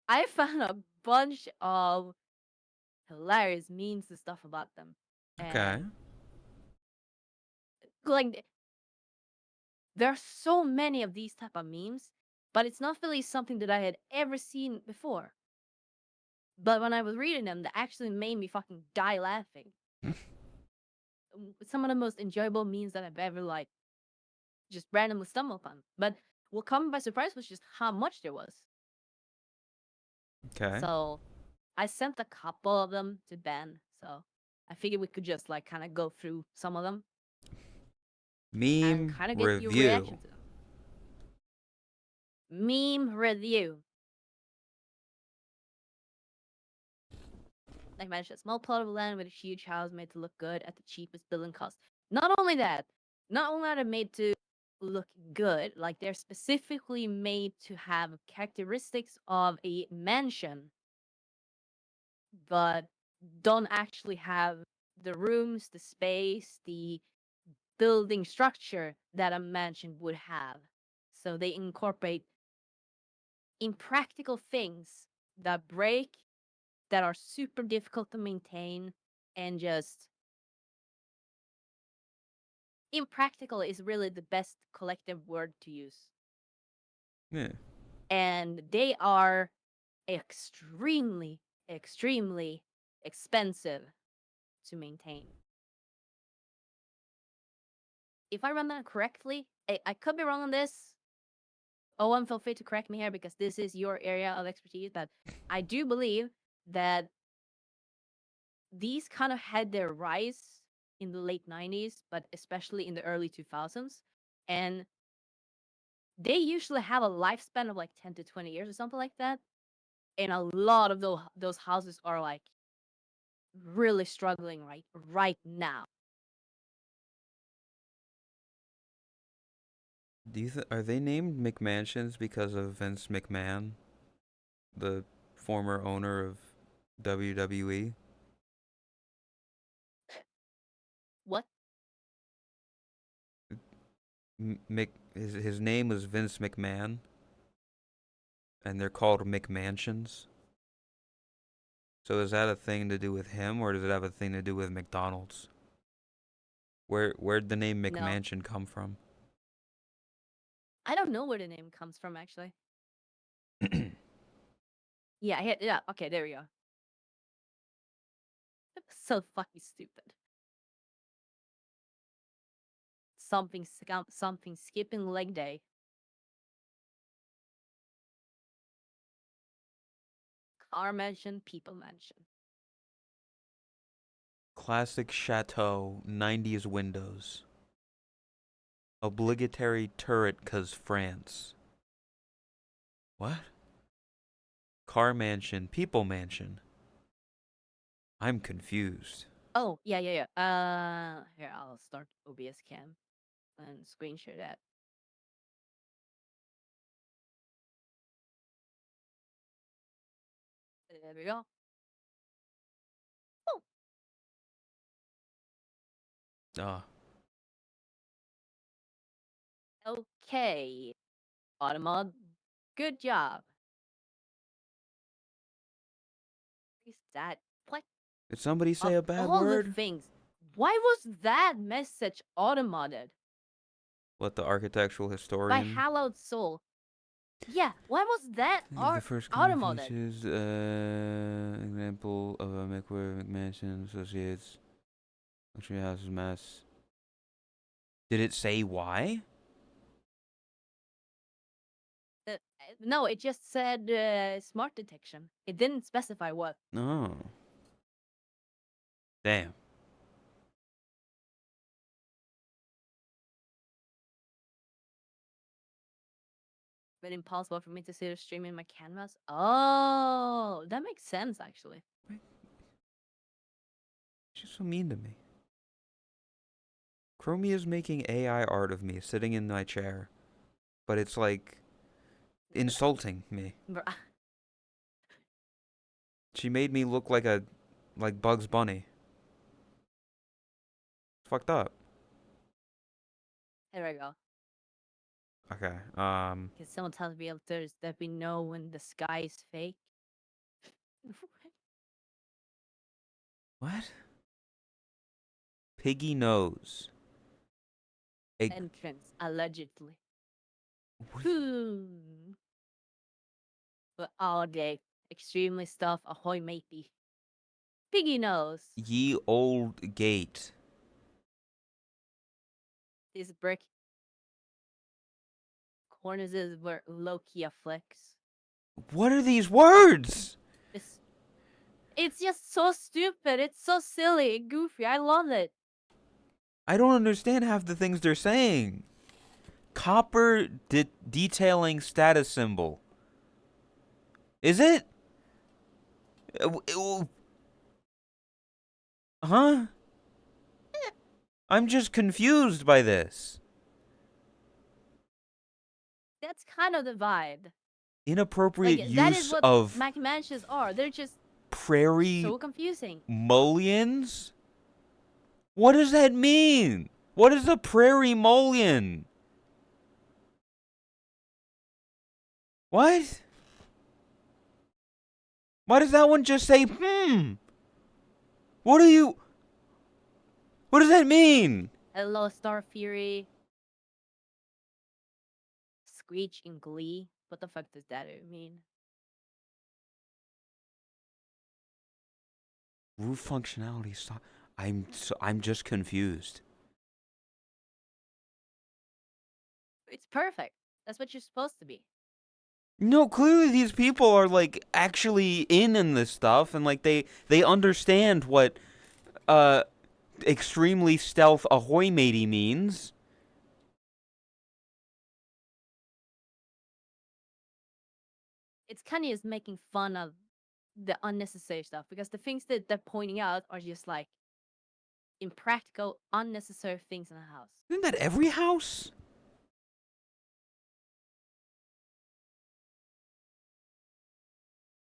I found a bunch of hilarious memes and stuff about them. Okay. And like there are so many of these type of memes, but it's not really something that I had ever seen before. But when I was reading them, they actually made me fucking die laughing. Some of the most enjoyable memes that I've ever like just randomly stumbled upon. But what caught me by surprise was just how much there was. Okay. So I sent a couple of them to Ben. So I figured we could just like kind of go through some of them and Meme kind of get your review. reaction to them. Meme review. Like I mentioned, a small plot of land with a huge house made to look good at the cheapest building cost. Not only that, not only are they made to look good, like they're specifically made to have characteristics of a mansion, but don't actually have the rooms, the space, the building structure that a mansion would have. So they incorporate impractical things that break, that are super difficult to maintain, and just impractical is really the best collective word to use. Yeah. And they are extremely, extremely expensive to maintain. If I remember correctly, I could be wrong on this. Owen, feel free to correct me here because this is your area of expertise. But I do believe that these kind of had their rise in the late 90s, but especially in the early 2000s. And they usually have a lifespan of like 10 to 20 years or something like that. And a lot of those houses are like really struggling right now. Are they named McMansions because of Vince McMahon, the former owner of WWE? What? His name was Vince McMahon, and they're called McMansions. So is that a thing to do with him, or does it have a thing to do with McDonald's? Where'd the name No. McMansion come from? I don't know where the name comes from, actually. Yeah, I hit. Yeah, okay, there we go. So fucking stupid. Something skipping leg day. Car mention, people mention. Classic chateau, 90s windows. Obligatory turret 'cause France. What? Car mansion, people mansion. I'm confused. Oh, yeah. Here, I'll start OBS cam and screen share that. There we go. Oh, Ah. okay. Automod, good job. Is that like Did somebody say of a bad all the word? things? Why was that message automodded What, the architectural by historian? Hallowed Soul? Yeah, why was that The first common automodded? features, example of a McMansion associates luxury houses mass. Did it say why? No, it just said smart detection. It didn't specify what. No. Damn. But impossible for me to see the stream in my canvas. Oh, that makes sense actually. She's so mean to me. Chromie is making AI art of me sitting in my chair, but it's like insulting me. She made me look like Bugs Bunny. It's fucked up. There we go. Okay. Can someone tell the realtors that we know when the sky is fake? What? Piggy nose. Entrance, allegedly. But all day, extremely stuff, ahoy matey. Piggy nose. Ye old gate. This brick cornices were low-key a flex. What are these words? It's just so stupid. It's so silly and goofy. I love it. I don't understand half the things they're saying. Copper detailing status symbol. Is it? Huh? I'm just confused by this. That's kind of the vibe. Inappropriate Like, that is use what of McMansions are. They're just prairie so confusing. mullions? What does that mean? What is a prairie mullion? What? Why does that one just say, What does that mean? Hello, Star Fury. Screech in Glee. What the fuck does that mean? Roof functionality. I'm just confused. It's perfect. That's what you're supposed to be. No, clearly these people are like actually in this stuff, and like they understand what extremely stealth ahoy matey means. It's kind of just making fun of the unnecessary stuff because the things that they're pointing out are just like impractical, unnecessary things in a house. Isn't that every house?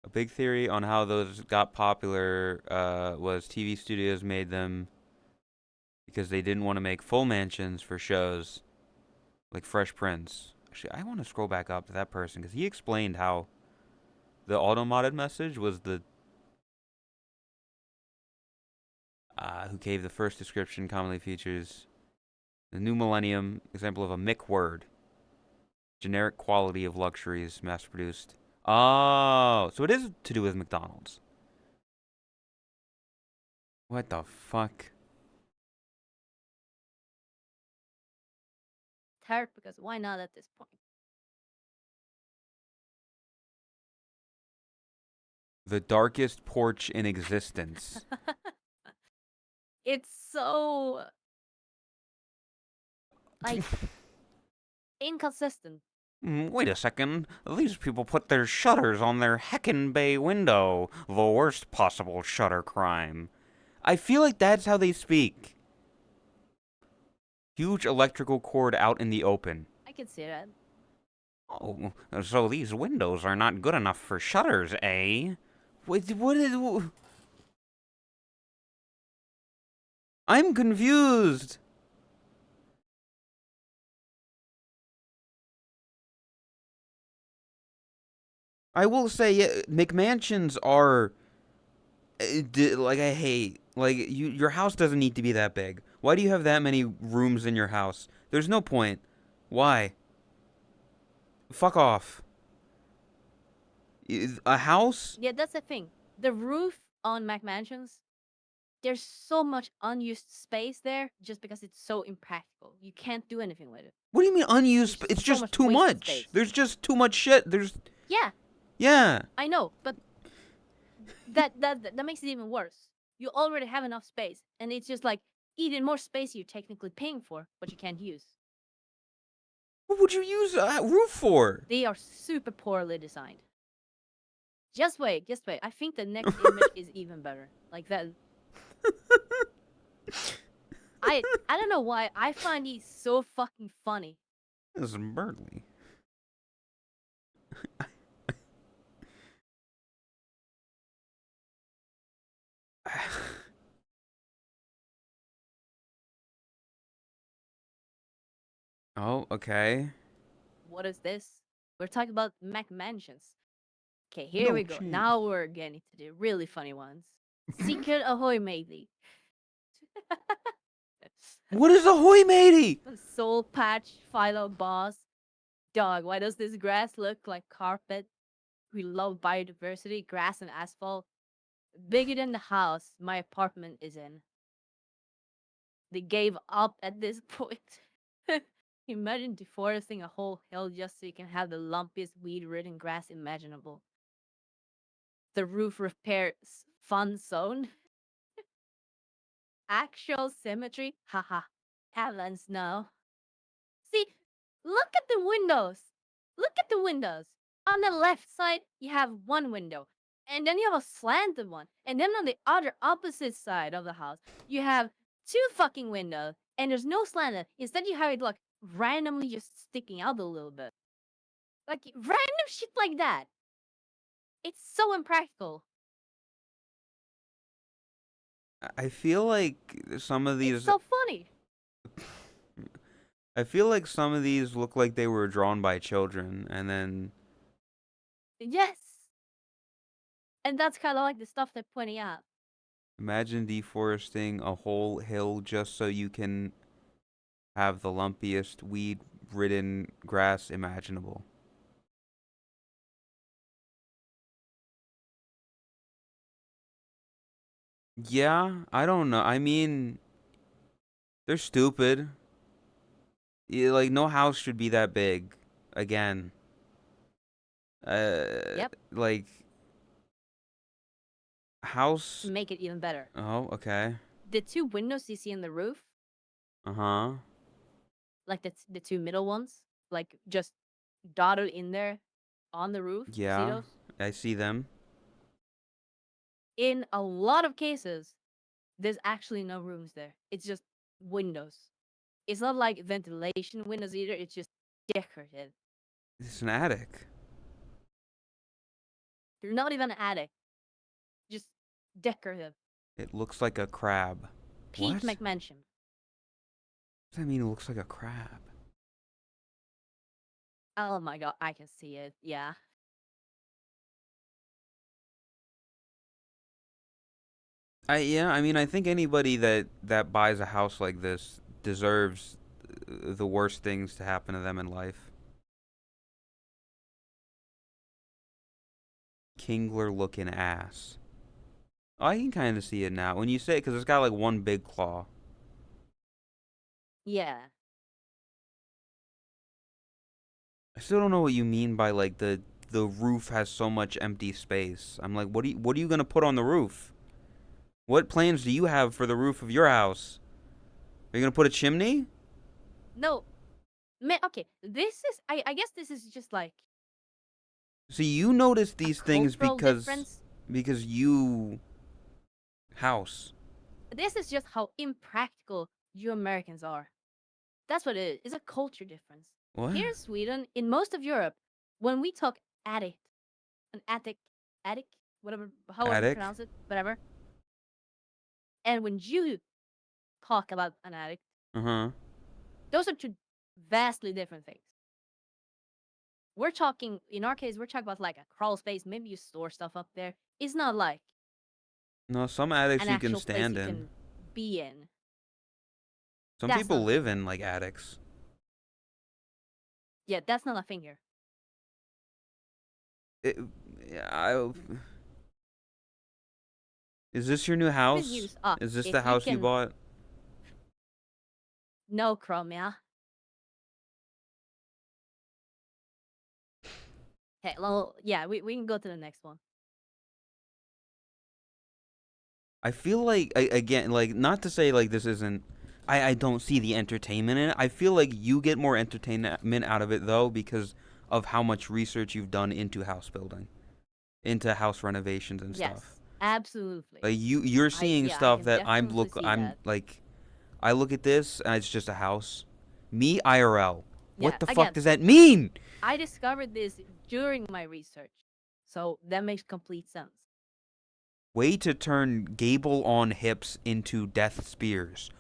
A big theory on how those got popular was TV studios made them because they didn't want to make full mansions for shows like Fresh Prince. Actually, I want to scroll back up to that person because he explained how the auto-modded message was the who gave the first description commonly features the new millennium example of a Mick word. Generic quality of luxuries mass-produced. Oh, so it is to do with McDonald's. What the fuck? Third, because why not at this point? The darkest porch in existence. It's so like inconsistent. Wait a second. These people put their shutters on their heckin' bay window. The worst possible shutter crime. I feel like that's how they speak. Huge electrical cord out in the open. I can see that. Oh, so these windows are not good enough for shutters, eh? What is... I'm confused. I will say, yeah, McMansions are... like, I hate... Like, your house doesn't need to be that big. Why do you have that many rooms in your house? There's no point. Why? Fuck off. A house? Yeah, that's the thing. The roof on McMansions, there's so much unused space there just because it's so impractical. You can't do anything with it. What do you mean unused? There's It's so just much too wasted much. space. There's just too much shit. There's... Yeah, Yeah. I know, but that makes it even worse. You already have enough space, and it's just like even more space you're technically paying for, but you can't use. What would you use a roof for? They are super poorly designed. Just wait, just wait. I think the next image is even better. Like that. I don't know why I find these so fucking funny. This is Burnley. Oh, okay. What is this? We're talking about McMansions. Okay, here No we go. chance. Now we're getting to the really funny ones. Secret Ahoy Matey. What is ahoy matey? Soul Patch, Philo Boss. Dog, why does this grass look like carpet? We love biodiversity, grass and asphalt. Bigger than the house my apartment is in. They gave up at this point. Imagine deforesting a whole hill just so you can have the lumpiest weed-ridden grass imaginable. The roof repair fun zone. Actual symmetry? Haha. Heavens no. See, look at the windows. Look at the windows. On the left side, you have one window. And then you have a slanted one. And then on the other opposite side of the house, you have two fucking windows. And there's no slanted. Instead, you have it like randomly just sticking out a little bit. Like random shit like that. It's so impractical. I feel like some of It's these... so funny. I feel like some of these look like they were drawn by children, and then... Yes. And that's kind of like the stuff they're pointing out. Imagine deforesting a whole hill just so you can have the lumpiest weed-ridden grass imaginable. Yeah, I don't know. I mean, they're stupid. Yeah, like, no house should be that big. Again. Yep. Like, house... To make it even better. Oh, okay. The two windows you see in the roof, Uh-huh. like the two middle ones, like just dotted in there on the roof. See Yeah, those? I see them. In a lot of cases, there's actually no rooms there. It's just windows. It's not like ventilation windows either. It's just decorative. It's an attic. They're not even an attic. Just decorative. It looks like a crab. Peak What? McMansion. Does that mean it looks like a crab? Oh my god, I can see it. Yeah. Yeah, I mean, I think anybody that buys a house like this deserves the worst things to happen to them in life. Kingler-looking ass. Oh, I can kind of see it now. When you say it, because it's got like one big claw. Yeah. I still don't know what you mean by like the roof has so much empty space. I'm like, what are you gonna put on the roof? What plans do you have for the roof of your house? Are you gonna put a chimney? No. Okay. This is. I guess this is just like See, you notice a these things cultural difference. because you house. This is just how impractical you Americans are. That's what it is. It's a culture difference. What? Here in Sweden, in most of Europe, when we talk attic, an attic, whatever, however you Attic? pronounce it, whatever. And when you talk about an attic, Uh-huh. those are two vastly different things. We're talking, in our case, we're talking about like a crawl space. Maybe you store stuff up there. It's not like No, some attics an you can actual place stand you in. can be in. Some That's people not a thing live here. in like attics. Yeah, that's not a thing here. It, I, is this your new house? Use Is this if the you house you can. bought? No, Chrome, yeah. Okay, well, yeah, we can go to the next one. I feel like again, like not to say like this isn't. I don't see the entertainment in it. I feel like you get more entertainment out of it though because of how much research you've done into house building, into house renovations and Yes, stuff. absolutely. Like you're seeing I stuff can that definitely see I'm that. like, I look at this and it's just a house. Me IRL. Yeah, What the fuck again, does that mean? I discovered this during my research, so that makes complete sense. Way to turn gable on hips into death spears.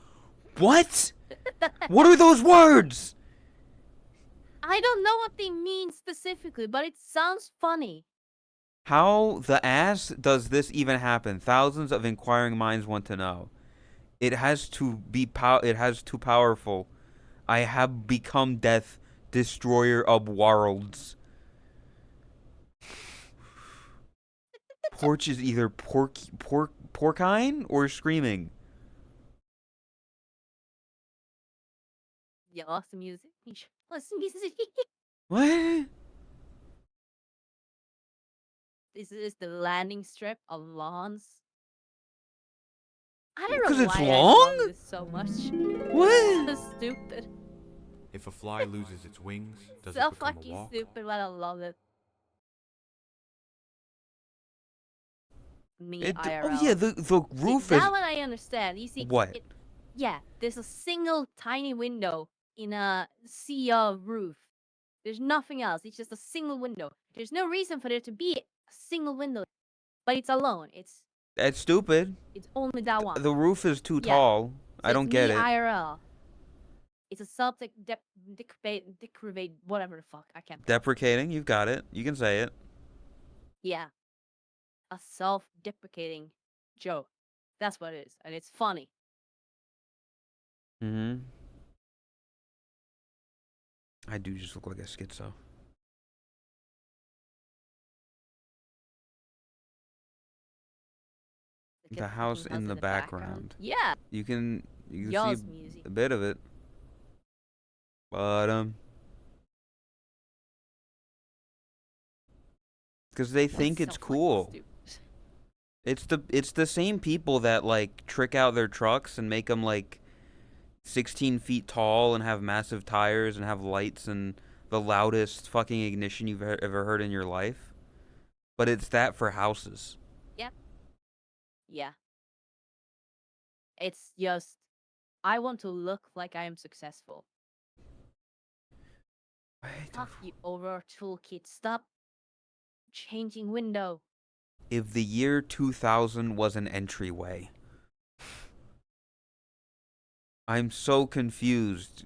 What? What are those words? I don't know what they mean specifically, but it sounds funny. How the ass does this even happen? Thousands of inquiring minds want to know. It has to be it has too powerful. I have become death, destroyer of worlds. Porch is either porcine or screaming. You lost the music. Listen, What? this is the landing strip of lawns. I don't Because know it's why I love long? this so much. What? It's so stupid. If a fly loses its wings, does So it become a fucking walk? stupid, but I love it. Me IRL. Oh yeah, the roof see, is. that one I understand. You see, What? Yeah, there's a single tiny window in a sea of roof. There's nothing else. It's just a single window. There's no reason for there to be a single window, but it's alone. That's stupid. It's only that one. The roof is too Yeah. tall. So I don't get me it. IRL. It's a depravate, whatever the fuck. I can't. Deprecating, you've got it. You can say it. Yeah. A self-deprecating joke. That's what it is, and it's funny. Mm-hmm. I do just look like a schizo. The house in the background. Yeah. You can Y'all's see music. a bit of it. But because they think it's cool. It's the same people that like trick out their trucks and make them like 16 feet tall and have massive tires and have lights and the loudest fucking ignition you've ever heard in your life. But it's that for houses. Yeah. Yeah. It's just, I want to look like I am successful. Fuck you over toolkit. Stop changing window. If the year 2000 was an entryway. I'm so confused.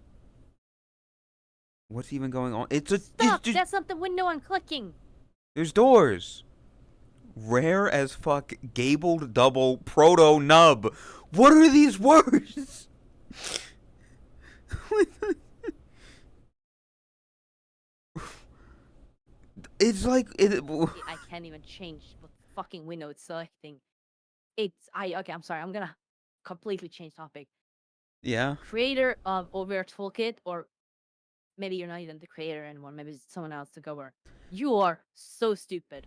What's even going on? Stop! That's not the window I'm clicking. There's doors. Rare as fuck, gabled double proto nub. What are these words? It's like I can't even change what fucking window it's selecting. Okay, I'm sorry. I'm gonna completely change topic. yeah. Creator of Over Toolkit, or maybe you're not even the creator anymore. Maybe it's someone else took over. You are so stupid.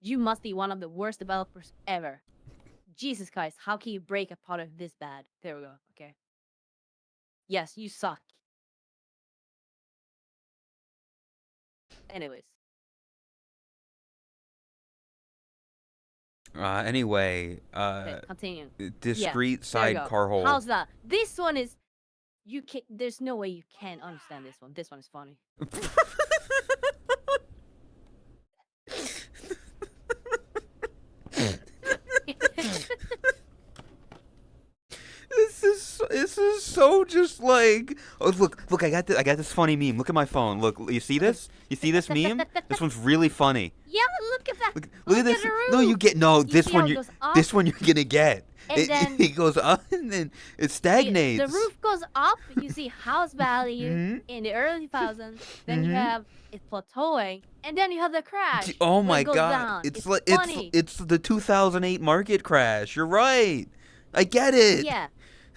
You must be one of the worst developers ever. Jesus Christ, how can you break a product this bad? There we go. Okay. Yes, you suck. Anyways. Anyway, Okay, continue. discrete There you go. sidecar hole. How's that? This one is you can there's no way you can understand this one. This one is funny. This is so just like, oh, look, I got this funny meme. Look at my phone. Look, you see this? You see this meme? This one's really funny. Yeah, look at that. Look at this. the No, you roof. get no. You This see one how it you goes up? this one you're gonna get. And then it goes up and then it stagnates. The roof goes up. You see house value Mhm. in the early 2000s. Then you Mhm. have it plateauing, and then you have the crash. Oh where my it goes god! down. It's It's like funny. it's the 2008 market crash. You're right. I get it. Yeah,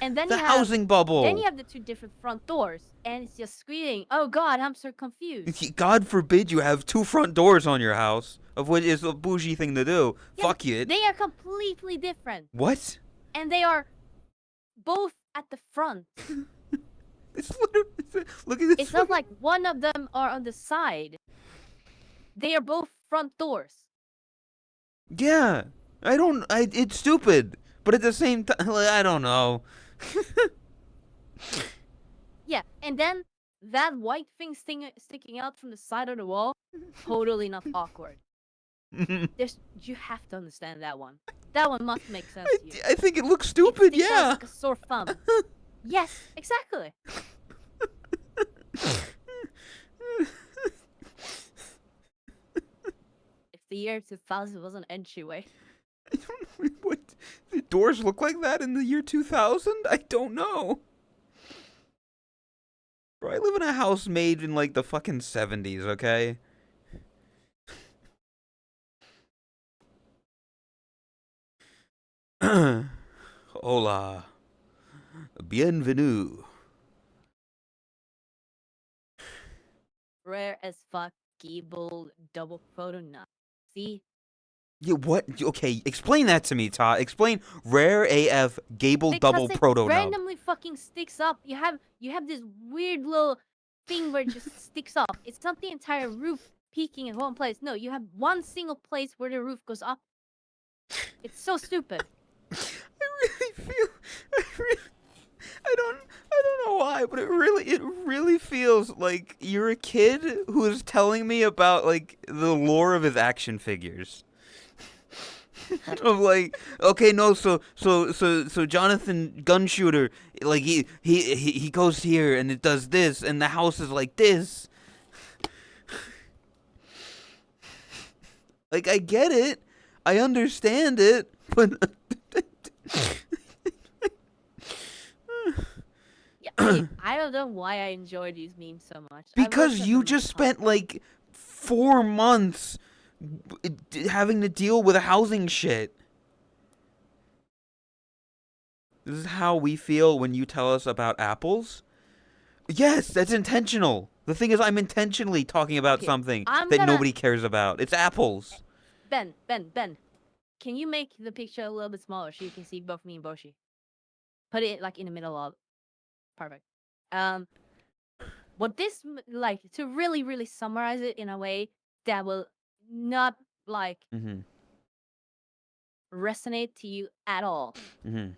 and then The you have housing bubble. Then you have the two different front doors, and it's just screaming, "Oh God, I'm so confused." God forbid you have two front doors on your house, of which is a bougie thing to do. Yeah, Fuck you. They are completely different, What? and they are both at the front. It's literally, look at this. It's not like one of them are on the side. They are both front doors. Yeah, it's stupid, but at the same time, I don't know. Yeah, and then that white thing sticking out from the side of the wall, totally not awkward. You have to understand that one. That one must make sense to you. I think it looks It stupid. sticks out Yeah. like a sore thumb. Yes, exactly. If the year 2000 was an entryway. What? The doors look like that in the year 2000? I don't know. Bro, I live in a house made in like the fucking 70s, okay? Hola. Bienvenue. Rare as fuck, gable, double photo, not. See? Yeah, what? Okay, explain that to me, Todd. Explain rare AF gable Because double it proto nub. randomly fucking sticks up. You have this weird little thing where it just sticks up. It's not the entire roof peaking in one place. No, you have one single place where the roof goes up. It's so stupid. I don't know why, but it really feels like you're a kid who is telling me about like the lore of his action figures. Of like, okay, no, so Jonathan Gunshooter, like he goes here and it does this and the house is like this. Like, I get it, I understand it, but Yeah, I don't know why I enjoy these memes so much. because you just spent like 4 months having to deal with housing shit. This is how we feel when you tell us about apples? Yes, that's intentional. The thing is, I'm intentionally talking about Okay, something I'm that gonna- nobody cares about. It's apples. Ben, can you make the picture a little bit smaller so you can see both me and Boshi? Put it like in the middle of. Perfect. What this like to really summarize it in a way that will not like Mm-hmm. resonate to you at all, Mm-hmm.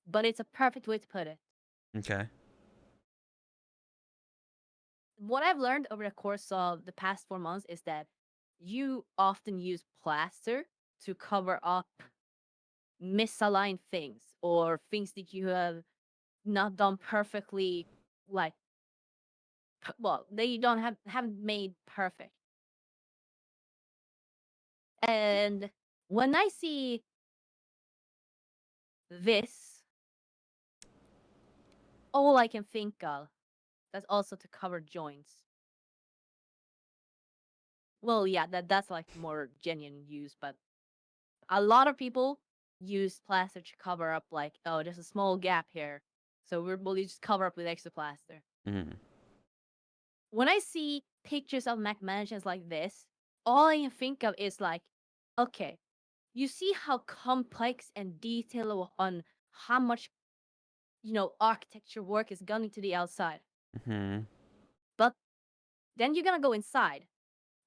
but it's a perfect way to put it. Okay. What I've learned over the course of the past 4 months is that you often use plaster to cover up misaligned things or things that you have not done perfectly, like they don't haven't made perfect. And when I see this, all I can think of, that's also to cover joints. Well, yeah, that's like more genuine use, but a lot of people use plaster to cover up, like, oh, there's a small gap here, so we'll just cover up with extra plaster. Mm. When I see pictures of Mac mansions like this, all I can think of is like, okay, you see how complex and detailed on how much, architecture work is gone into the outside. Hmm. But then you're gonna go inside,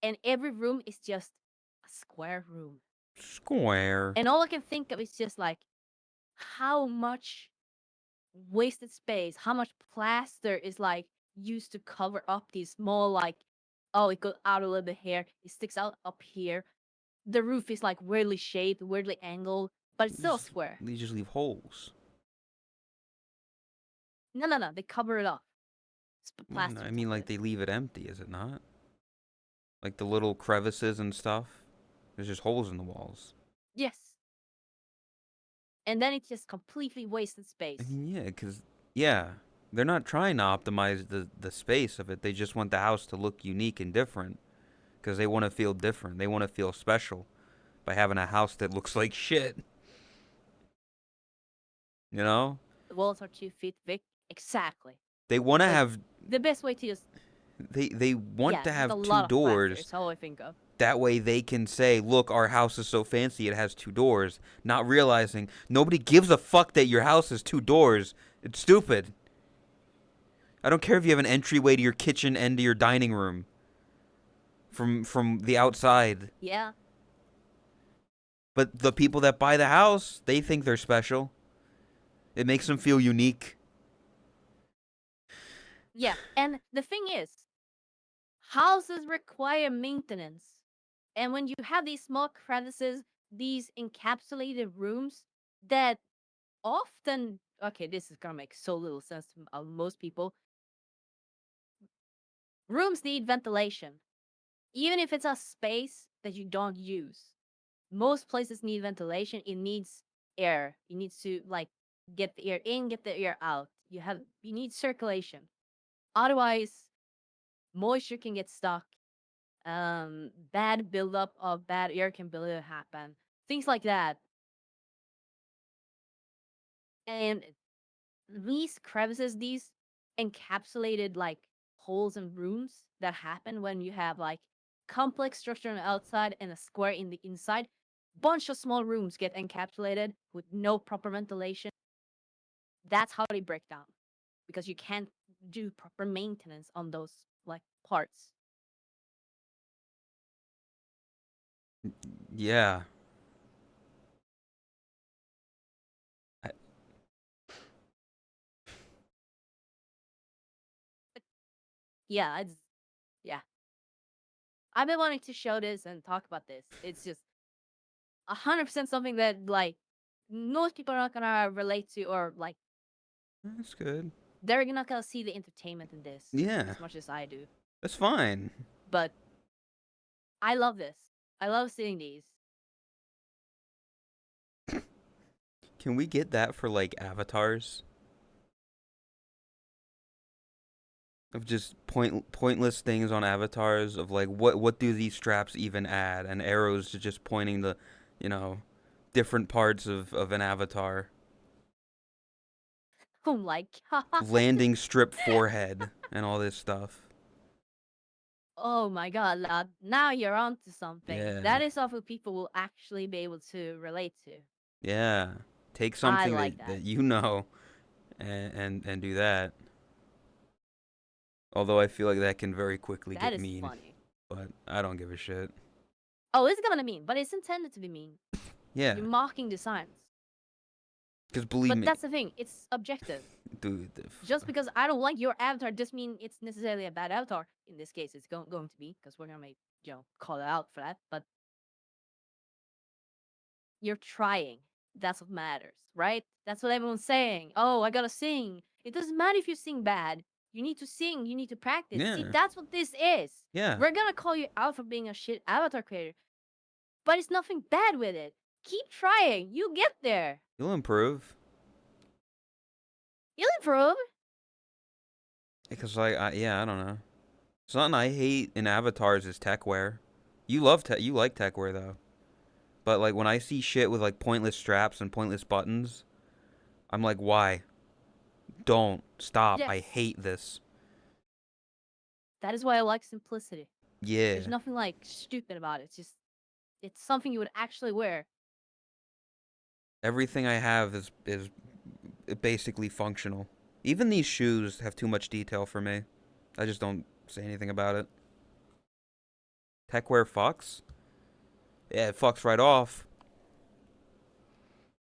and every room is just a square room. Square. And all I can think of is just like how much wasted space, how much plaster is like used to cover up these small, like, oh, it goes out a little bit here, it sticks out up here. The roof is like weirdly shaped, weirdly angled, but it's still a square. They just leave holes. No, they cover it up. It's No, plaster. I mean, like, they leave it empty, is it not? Like the little crevices and stuff. There's just holes in the walls. Yes. And then it's just completely wasted space. I mean, yeah, they're not trying to optimize the space of it. They just want the house to look unique and different because they want to feel different. They want to feel special by having a house that looks like shit. You know? The walls are 2 feet thick. Exactly. They want to Like, have the best way to just they want yeah, to just have a two lot of plaster doors. is all I think of. That way they can say, look, our house is so fancy it has two doors, not realizing nobody gives a fuck that your house has two doors. It's stupid. I don't care if you have an entryway to your kitchen and to your dining room from the outside. Yeah. But the people that buy the house, they think they're special. It makes them feel unique. Yeah. And the thing is, houses require maintenance. And when you have these small crevices, these encapsulated rooms that often, okay, this is gonna make so little sense to most people. Rooms need ventilation. Even if it's a space that you don't use, most places need ventilation. It needs air. It needs to like get the air in, get the air out. You need circulation. Otherwise, moisture can get stuck. Bad buildup of bad air can happen. Things like that. And these crevices, these encapsulated like holes and rooms that happen when you have like complex structure on the outside and a square in the inside, bunch of small rooms get encapsulated with no proper ventilation. That's how they break down because you can't do proper maintenance on those like parts. Yeah. I, Yeah, yeah. I've been wanting to show this and talk about this. It's just 100% something that like most people are not gonna relate to, or like that's good. they're not gonna see the entertainment in this Yeah. as much as I do. That's fine. But I love this. I love seeing these. Can we get that for like avatars? Of just pointless things on avatars of like what do these straps even add, and arrows to just pointing the, you know, different parts of an avatar. Oh my god. Landing strip forehead and all this stuff. Oh my god, lad. Now you're onto something. Yeah. That is something people will actually be able to relate to. Yeah. Take I something like that that. you know and do that. Although I feel like that can very quickly That get is mean, funny. but I don't give a shit. Oh, it's gonna be mean, but it's intended to be mean. Yeah. You're mocking the science. Because believe But me, that's the thing, it's objective. dude. Just because I don't like your avatar doesn't mean it's necessarily a bad avatar. In this case, it's going to be, because we're gonna make, call it out for that. But you're trying. That's what matters, right? That's what everyone's saying. Oh, I gotta sing. It doesn't matter if you sing bad. You need to sing. You need to practice. See, Yeah. that's what this is. Yeah. We're gonna call you out for being a shit avatar creator, but it's nothing bad with it. Keep trying. You get there. You'll improve. You'll improve. Because, like, I don't know. Something I hate in avatars is techwear. You like techwear though. But like when I see shit with like pointless straps and pointless buttons, I'm like, why? Don't stop. I Yes, hate this. that is why I like simplicity. Yeah. There's nothing like stupid about it. It's something you would actually wear. Everything I have is basically functional. Even these shoes have too much detail for me. I just don't say anything about it. Techwear fucks? Yeah, it fucks right off.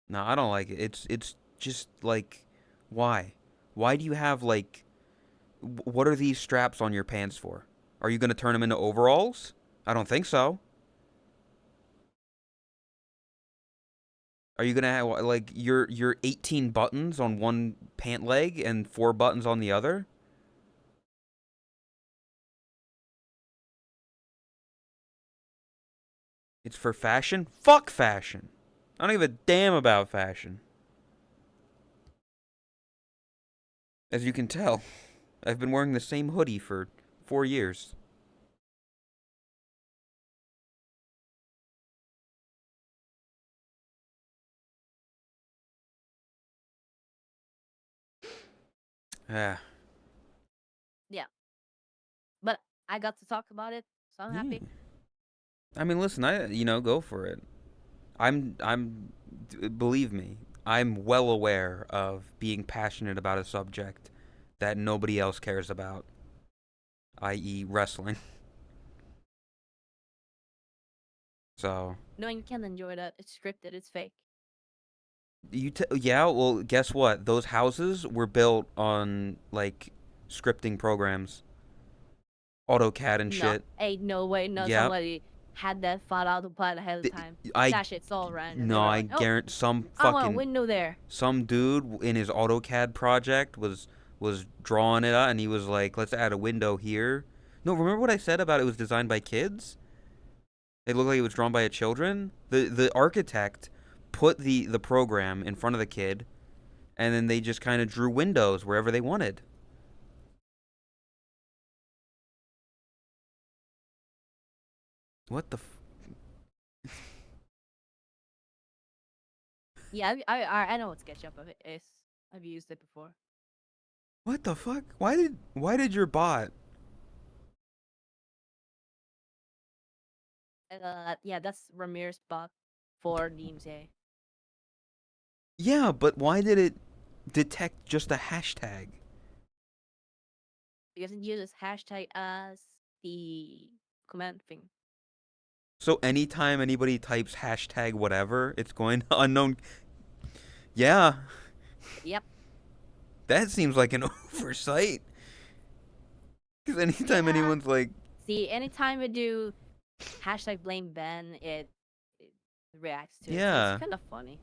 No, I don't like it. It's just like, why? Why do you have like, what are these straps on your pants for? Are you gonna turn them into overalls? I don't think so. Are you gonna have like your 18 buttons on one pant leg and 4 buttons on the other? It's for fashion? Fuck fashion. I don't give a damn about fashion. As you can tell, I've been wearing the same hoodie for 4 years. Ah, Yeah, but I got to talk about it, so I'm yeah. happy. I mean, listen, go for it. Believe me, I'm well aware of being passionate about a subject that nobody else cares about, i.e., wrestling. So, Knowing you can enjoy that, it's scripted, it's fake. yeah, well, guess what? Those houses were built on, like, scripting programs, AutoCAD and No, shit. ain't no way, no Yep. somebody had that thought out to plan ahead of Th- time. I, That shit's all random. They no, were I like, oh, guarantee I want a window there. some dude in his AutoCAD project was drawing it out, and he was like, "Let's add a window here." No, remember what I said about it was designed by kids? It looked like it was drawn by a children. The architect put the program in front of the kid, and then they just kind of drew windows wherever they wanted. What the? Yeah, I know what SketchUp is. I've used it before. What the fuck? Why did your bot? Yeah, that's Ramir's bot for DMCA. Yeah, but why did it detect just a hashtag? Because it uses hashtag as the command thing. So anytime anybody types hashtag whatever, it's going to unknown. Yeah, Yep. that seems like an oversight. Because anytime Yeah. anyone's like, See, anytime we do hashtag blame Ben, it reacts to it. So it's yeah, kind of funny.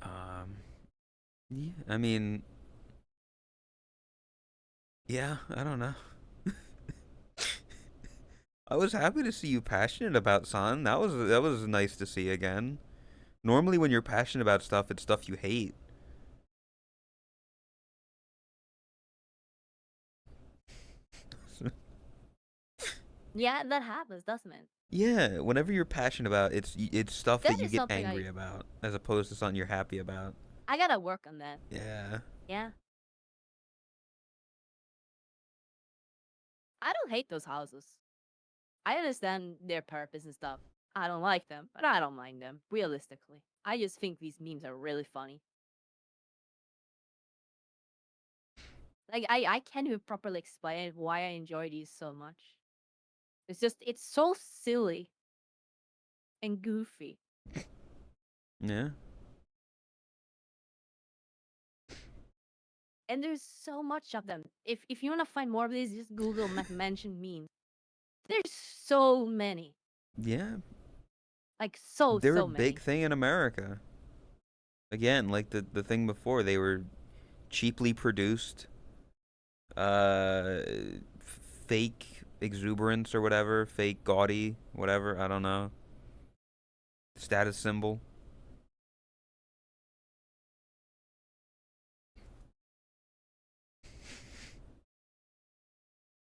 um, yeah, I mean, yeah, I don't know. I was happy to see you passionate about San. That was nice to see again. Normally, when you're passionate about stuff, it's stuff you hate. Yeah, that happens, doesn't it? Yeah, whenever you're passionate about, it's stuff that That you is get something angry about, as opposed to something you're happy about. I gotta work on that. Yeah. Yeah. I don't hate those houses. I understand their purpose and stuff. I don't like them, but I don't mind them, realistically. I just think these memes are really funny. Like, I can't even properly explain why I enjoy these so much. It's so silly and goofy. Yeah. And there's so much of them. If you want to find more of these, just Google mention memes. There's so many. Yeah. Like, They're a so big many. thing in America. Again, like the thing before, they were cheaply produced, uh, fake exuberance or whatever, fake gaudy, whatever. I don't know. Status symbol.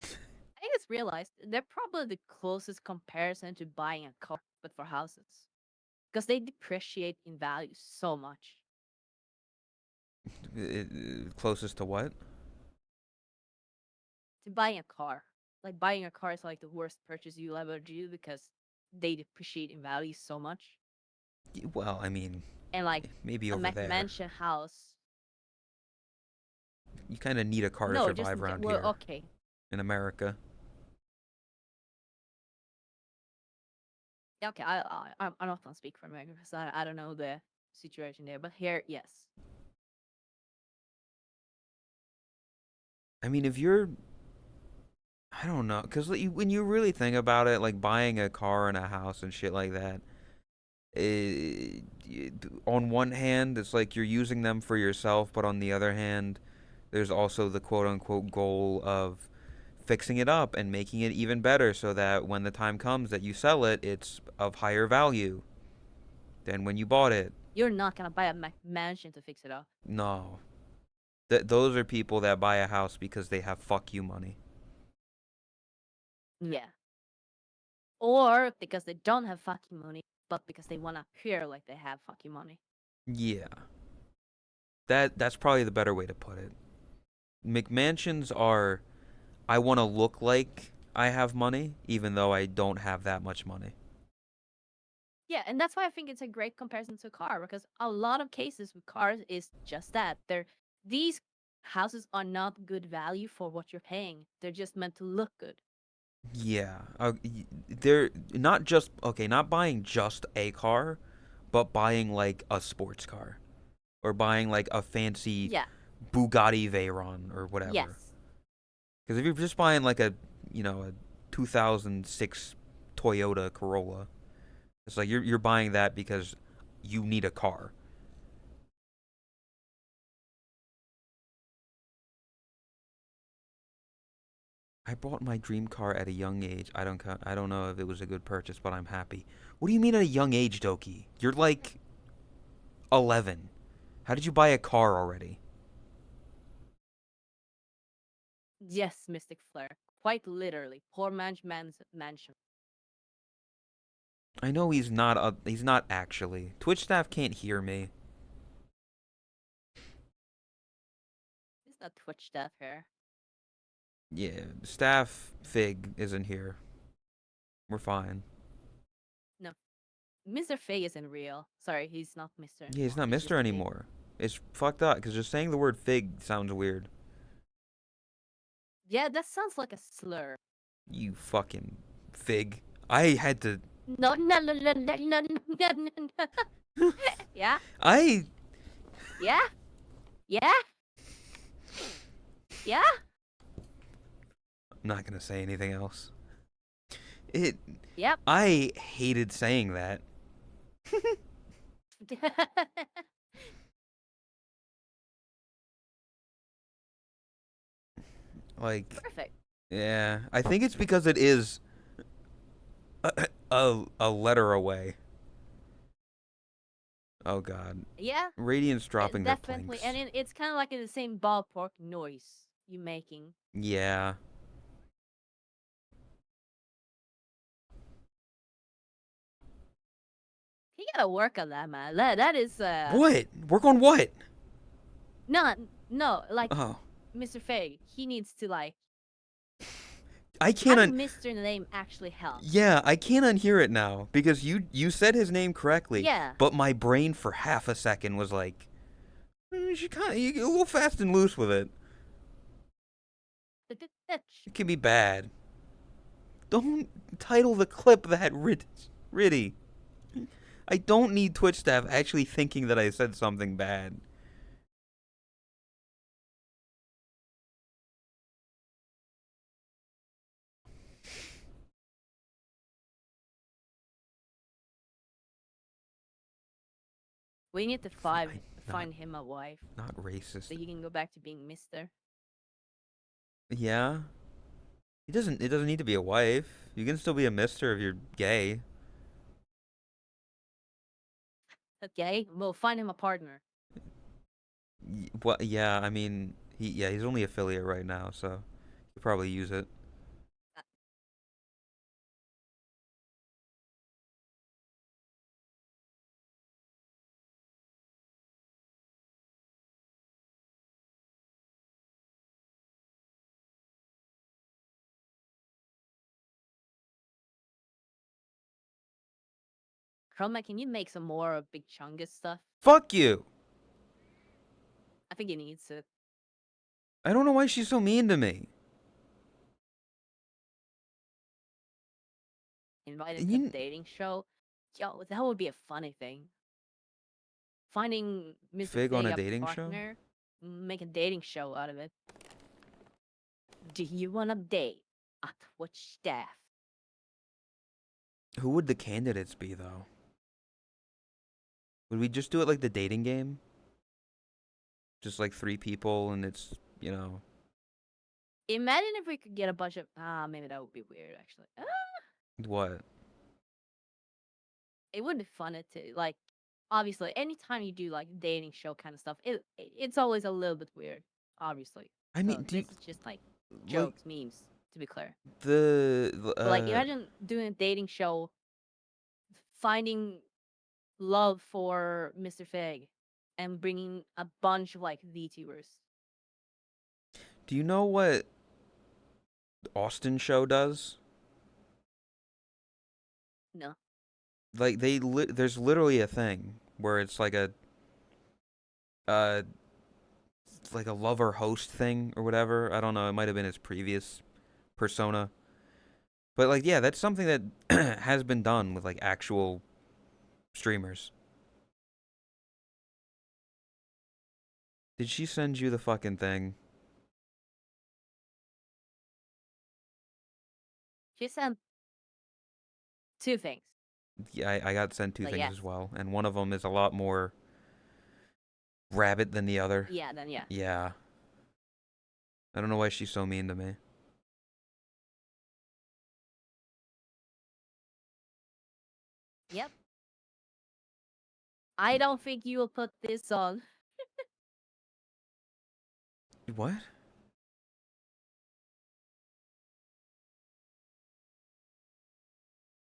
I just realized they're probably the closest comparison to buying a car, but for houses, because they depreciate in value so much. Closest to what? To buying a car, like buying a car is like the worst purchase you'll ever do because they depreciate in value so much. Well, I mean, And like maybe a over there. mansion house. You kind of need a car to No, just survive around well, here okay. in America. Yeah, okay, I'm not gonna speak for America because I don't know the situation there, but here, yes. I mean, if you're, I don't know, because when you really think about it, like buying a car and a house and shit like that, on one hand, it's like you're using them for yourself, but on the other hand, there's also the quote unquote goal of fixing it up and making it even better so that when the time comes that you sell it, it's of higher value than when you bought it. You're not gonna buy a mansion to fix it up. No. Those are people that buy a house because they have fuck you money. Yeah. Or because they don't have fucking money, but because they wanna appear like they have fucking money. Yeah. That's probably the better way to put it. McMansions are, I want to look like I have money even though I don't have that much money. Yeah, and that's why I think it's a great comparison to a car because a lot of cases with cars is just that. These houses are not good value for what you're paying. They're just meant to look good. Yeah. They're not just okay, not buying just a car, but buying like a sports car or buying like a fancy Yeah. Bugatti Veyron or Yes. whatever. Because if you're just buying like a 2006 Toyota Corolla, it's like you're buying that because you need a car. I bought my dream car at a young age. I don't know if it was a good purchase, but I'm happy. What do you mean at a young age, Doki? You're like 11. How did you buy a car already? Yes, Mystic Flare. Quite literally. Poor man's mansion. I know he's not actually. Twitch staff can't hear me. It's not Twitch stuff here. Yeah, staff Fig isn't here. We're fine. No. Mr. Fay isn't real. Sorry, he's not Mr. Yeah, he's anymore. not He's just Mister a Fig. anymore. It's fucked up because just saying the word Fig sounds weird. Yeah, that sounds like a slur. You fucking Fig. I had to. No, no, no, no, no, no, no, no, no. Yeah? I. Yeah? Yeah? Yeah? I'm not gonna say anything else. It. Yep. I hated saying that. Like. Perfect. Yeah, I think it's because it is a letter away. Oh god. Yeah, Radiant's dropping their definitely. planks. And it's kind of like in the same ballpark noise you making. Yeah. You gotta work on that, man. That is What? Work on what? no, like Oh. Mr. Fay, he needs to like I can't having Mr. in the name actually helps. Yeah, I can't unhear it now because you said his name correctly. Yeah. But my brain for half a second was like, you should you get a little fast and loose with it. It can be bad. Don't title the clip that Riddy. I don't need Twitch staff actually thinking that I said something bad. We need to Fine, find him a wife Not racist. so he can go back to being Mr. Yeah. It doesn't need to be a wife. You can still be a mister if you're gay. Okay, we'll find him a partner. What? Yeah, I mean, he's only affiliate right now, so he'll probably use it. Uh, Chroma, can you make some more of Big Chungus stuff? Fuck you! I think he needs it. I don't know why she's so mean to me. Invite him to a You, dating show. Yo, that would be a funny thing. Finding Mr. Fig on Fig a a dating show? partner, make a dating show out of it. Do you want to date at what staff? Who would the candidates be, though? Would we just do it like the dating game? Just like 3 people, and it's, you know... Imagine if we could get a bunch of maybe that would be weird actually. What? It would be fun to like obviously anytime you do like dating show kind of stuff, it's always a little bit weird, obviously. I So mean, do you... this is just like Like, jokes, memes, to be clear. the... But like imagine doing a dating show, finding love for Mr. Fig, and bringing a bunch of like VTubers. Do you know what Austin show does? No. Like, there's literally a thing where it's like uh, like a lover host thing or whatever. I don't know. It might have been his previous persona. But like, yeah, that's something that has been done with like actual streamers. Did she send you the fucking thing? She sent 2 things. Yeah, I got sent 2 But things yes. as well, and one of them is a lot more rabbit than the other. Yeah, then yeah. Yeah. I don't know why she's so mean to me. Yep. I don't think you will put this on. What?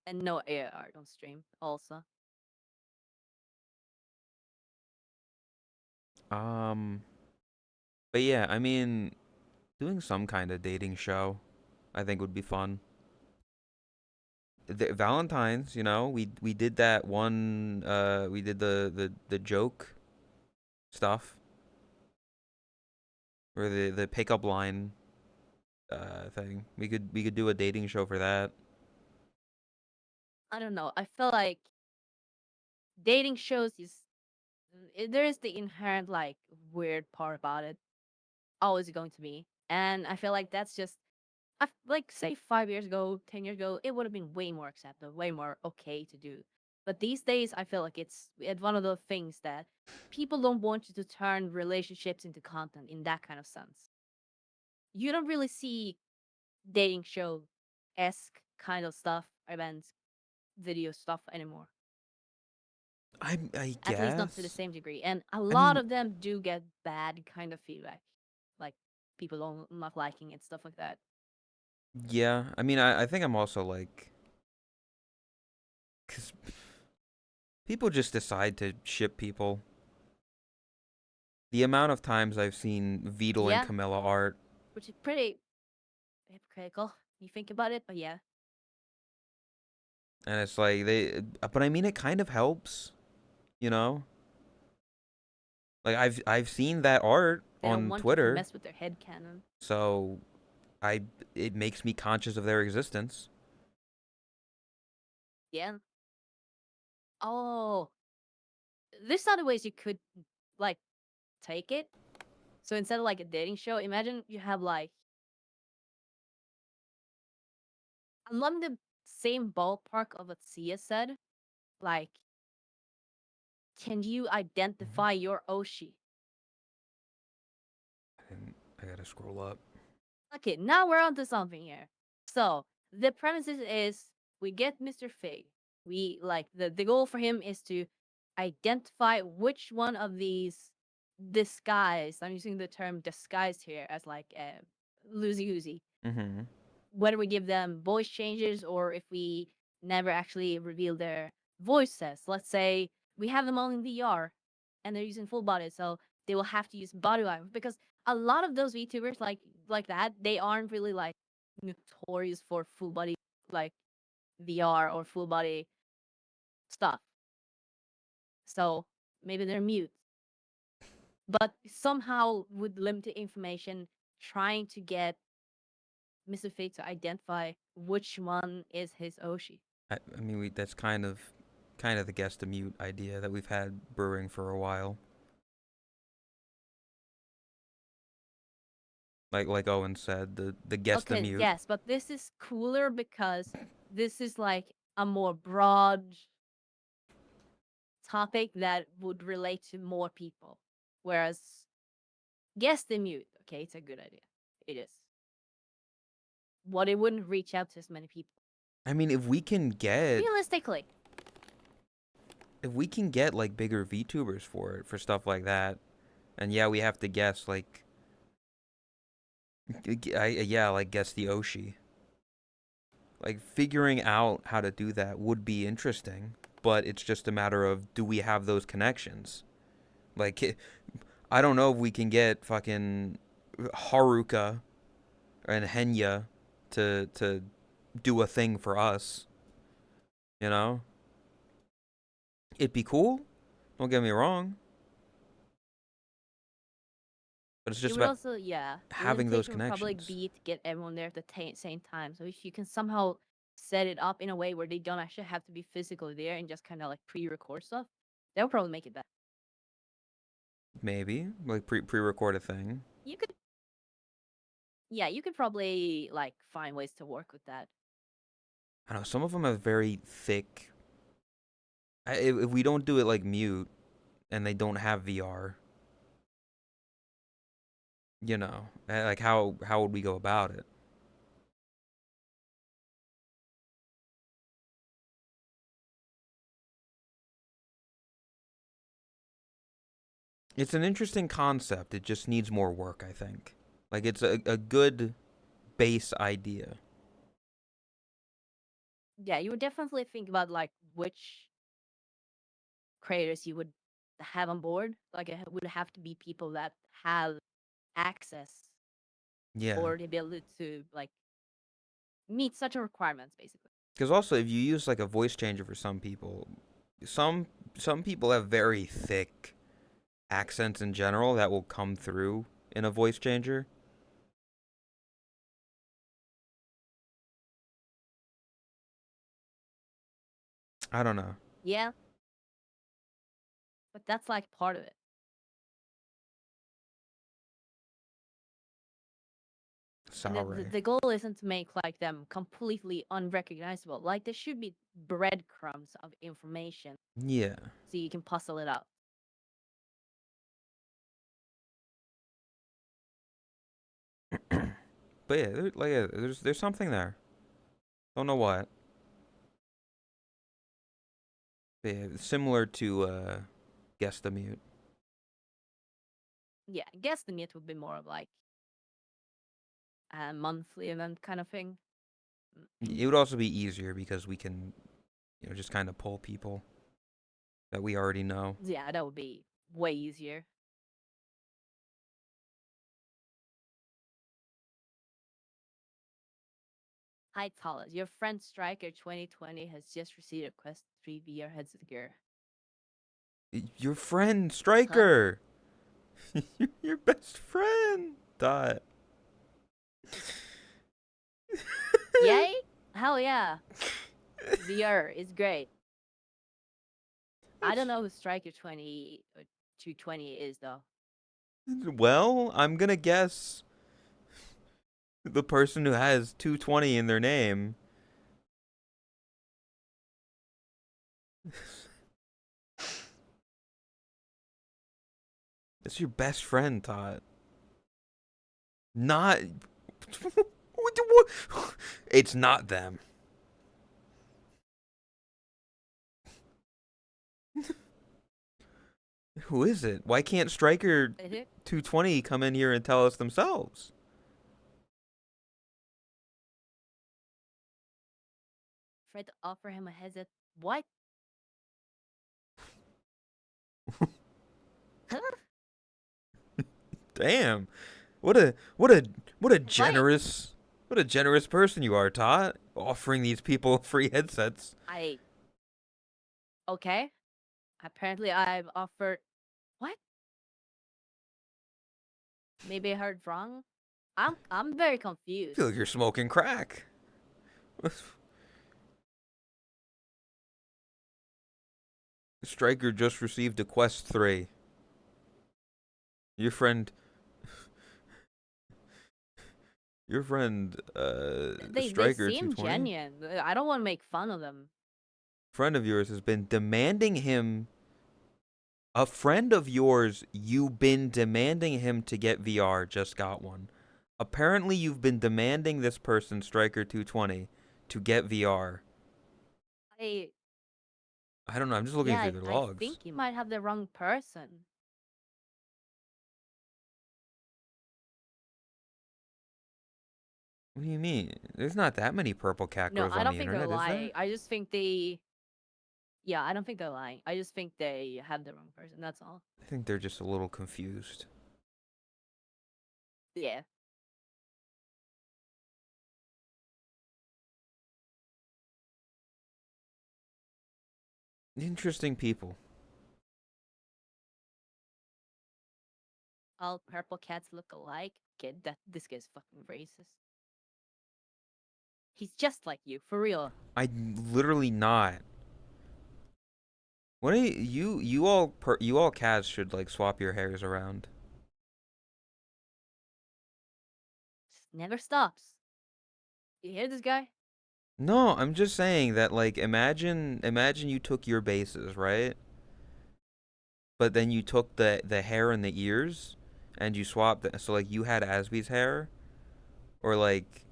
And no AR on stream also. But yeah, I mean, doing some kind of dating show, I think would be fun. Valentine's, you know, we did that one. We did the joke stuff, or the pickup line thing. We could do a dating show for that. I don't know. I feel like dating shows is there is the inherent like weird part about it. Always going to be. And I feel like that's just like say 5 years ago, 10 years ago, it would have been way more acceptable, way more okay to do. But these days, I feel like it's one of the things that people don't want you to turn relationships into content in that kind of sense. You don't really see dating show esque kind of stuff, events, video stuff anymore. I At least not to the guess. same degree. And a I lot mean, of them do get bad kind of feedback, like people don't not liking it, stuff like that. yeah. I mean, I think I'm also like, cause people just decide to ship people. The amount of times I've seen Beetle and Yeah, Camilla art, which is pretty hypocritical. You think about it, but yeah, and it's like but I mean, it kind of helps, you know. Like I've seen that art they don't on want you to Twitter, mess with their head canon. so I it makes me conscious of their existence. Yeah. Oh, there's other ways you could like take it. So instead of like a dating show, imagine you have like along the same ballpark of what Sia said. Like, can you identify your Oshi? And I gotta scroll up. Okay, now we're onto something here. So the premises is we get Mr. Fig. We like the goal for him is to identify which one of these disguised, I'm using the term disguised here as like loosey-goosey, Mm-hmm. whether we give them voice changes or if we never actually reveal their voices. Let's say we have them all in VR and they're using full body, so they will have to use body language because a lot of those VTubers like that, they aren't really like notorious for full body like VR or full body stuff. So maybe they're mute. But somehow with limited information, trying to get Mr. Fate to identify which one is his Oshi. I mean, that's kind of the guess the mute idea that we've had brewing for a while. Like Owen said, the guess the Okay, mute. yes, but this is cooler because this is like a more broad topic that would relate to more people. Whereas guess the mute, okay, it's a good idea. It is. What it wouldn't reach out to as many people. I mean, if we can get Realistically. like bigger VTubers for stuff like that, and yeah, we have to guess like guess the Oshi. Like figuring out how to do that would be interesting, but it's just a matter of do we have those connections? Like I don't know if we can get fucking Haruka and Henya to do a thing for us. You know? It'd be cool. Don't get me wrong. But it's It just would about also, yeah, having those would probably connections. be to get everyone there at the same time. So if you can somehow set it up in a way where they don't actually have to be physically there and just kind of like pre-record stuff, that would probably make it better. Maybe like pre-record a thing. You could, yeah, you could probably like find ways to work with that. I don't know. Some of them have very thick. If we don't do it like mute, and they don't have VR, you know, like how would we go about it? It's an interesting concept. It just needs more work, I think. Like it's a good base idea. Yeah, you would definitely think about like which creators you would have on board. Like it would have to be people that have access Yeah. or the ability to like meet such a requirements, basically. Because also, if you use like a voice changer for some people, some people have very thick accents in general that will come through in a voice changer. I don't know. Yeah, but that's like part of it. And Sorry. the goal isn't to make like them completely unrecognizable. Like there should be breadcrumbs of information Yeah. so you can puzzle it out. But yeah, there's something there. Don't know what. But yeah, similar to guess the mute. Yeah, I guess the meet would be more of like a monthly event kind of thing. It would also be easier because we can, just kind of pull people that we already know. Yeah, that would be way easier. Hi, Talas. Your friend Striker 2020 has just received a Quest 3 VR headset gear. Your friend Striker. Your best friend. Dot. Yay? Hell yeah. VR is great. I don't know who Striker 20 or 220 is though. Well, I'm gonna guess the person who has 220 in their name. It's your best friend, Todd. Not. It's not them. Who is it? Why can't Striker Is it? 220 come in here and tell us themselves? Tried to offer him a headset. What? Damn. What a generous person you are, Todd, offering these people free headsets. Okay. Apparently I've offered what? Maybe I heard wrong. I'm very I confused. feel like you're smoking crack. Striker just received a Quest 3. Your friend, They Striker seem 220, genuine. I don't want to make fun of them. friend of yours has been demanding him. A friend of yours, you've been demanding him to get VR, just got one. Apparently, you've been demanding this person, Striker 220, to get VR. I don't know. I'm just looking yeah, through their I logs. think you might have the wrong person. What do you mean? There's not that many purple cat No, girls I on don't the think internet, they're is there? lying. I just think yeah, I don't think they're lying. I just think they have the wrong person. That's all. I think they're just a little confused. Yeah. Interesting people. All purple cats look alike. Kid, this guy's fucking racist. He's just like you, for real. I literally not. What are you all cats should like swap your hairs around. Just never stops. You hear this guy? No, I'm just saying that like imagine you took your bases, right? But then you took the hair and the ears and you swapped it. So like you had Asby's hair, or like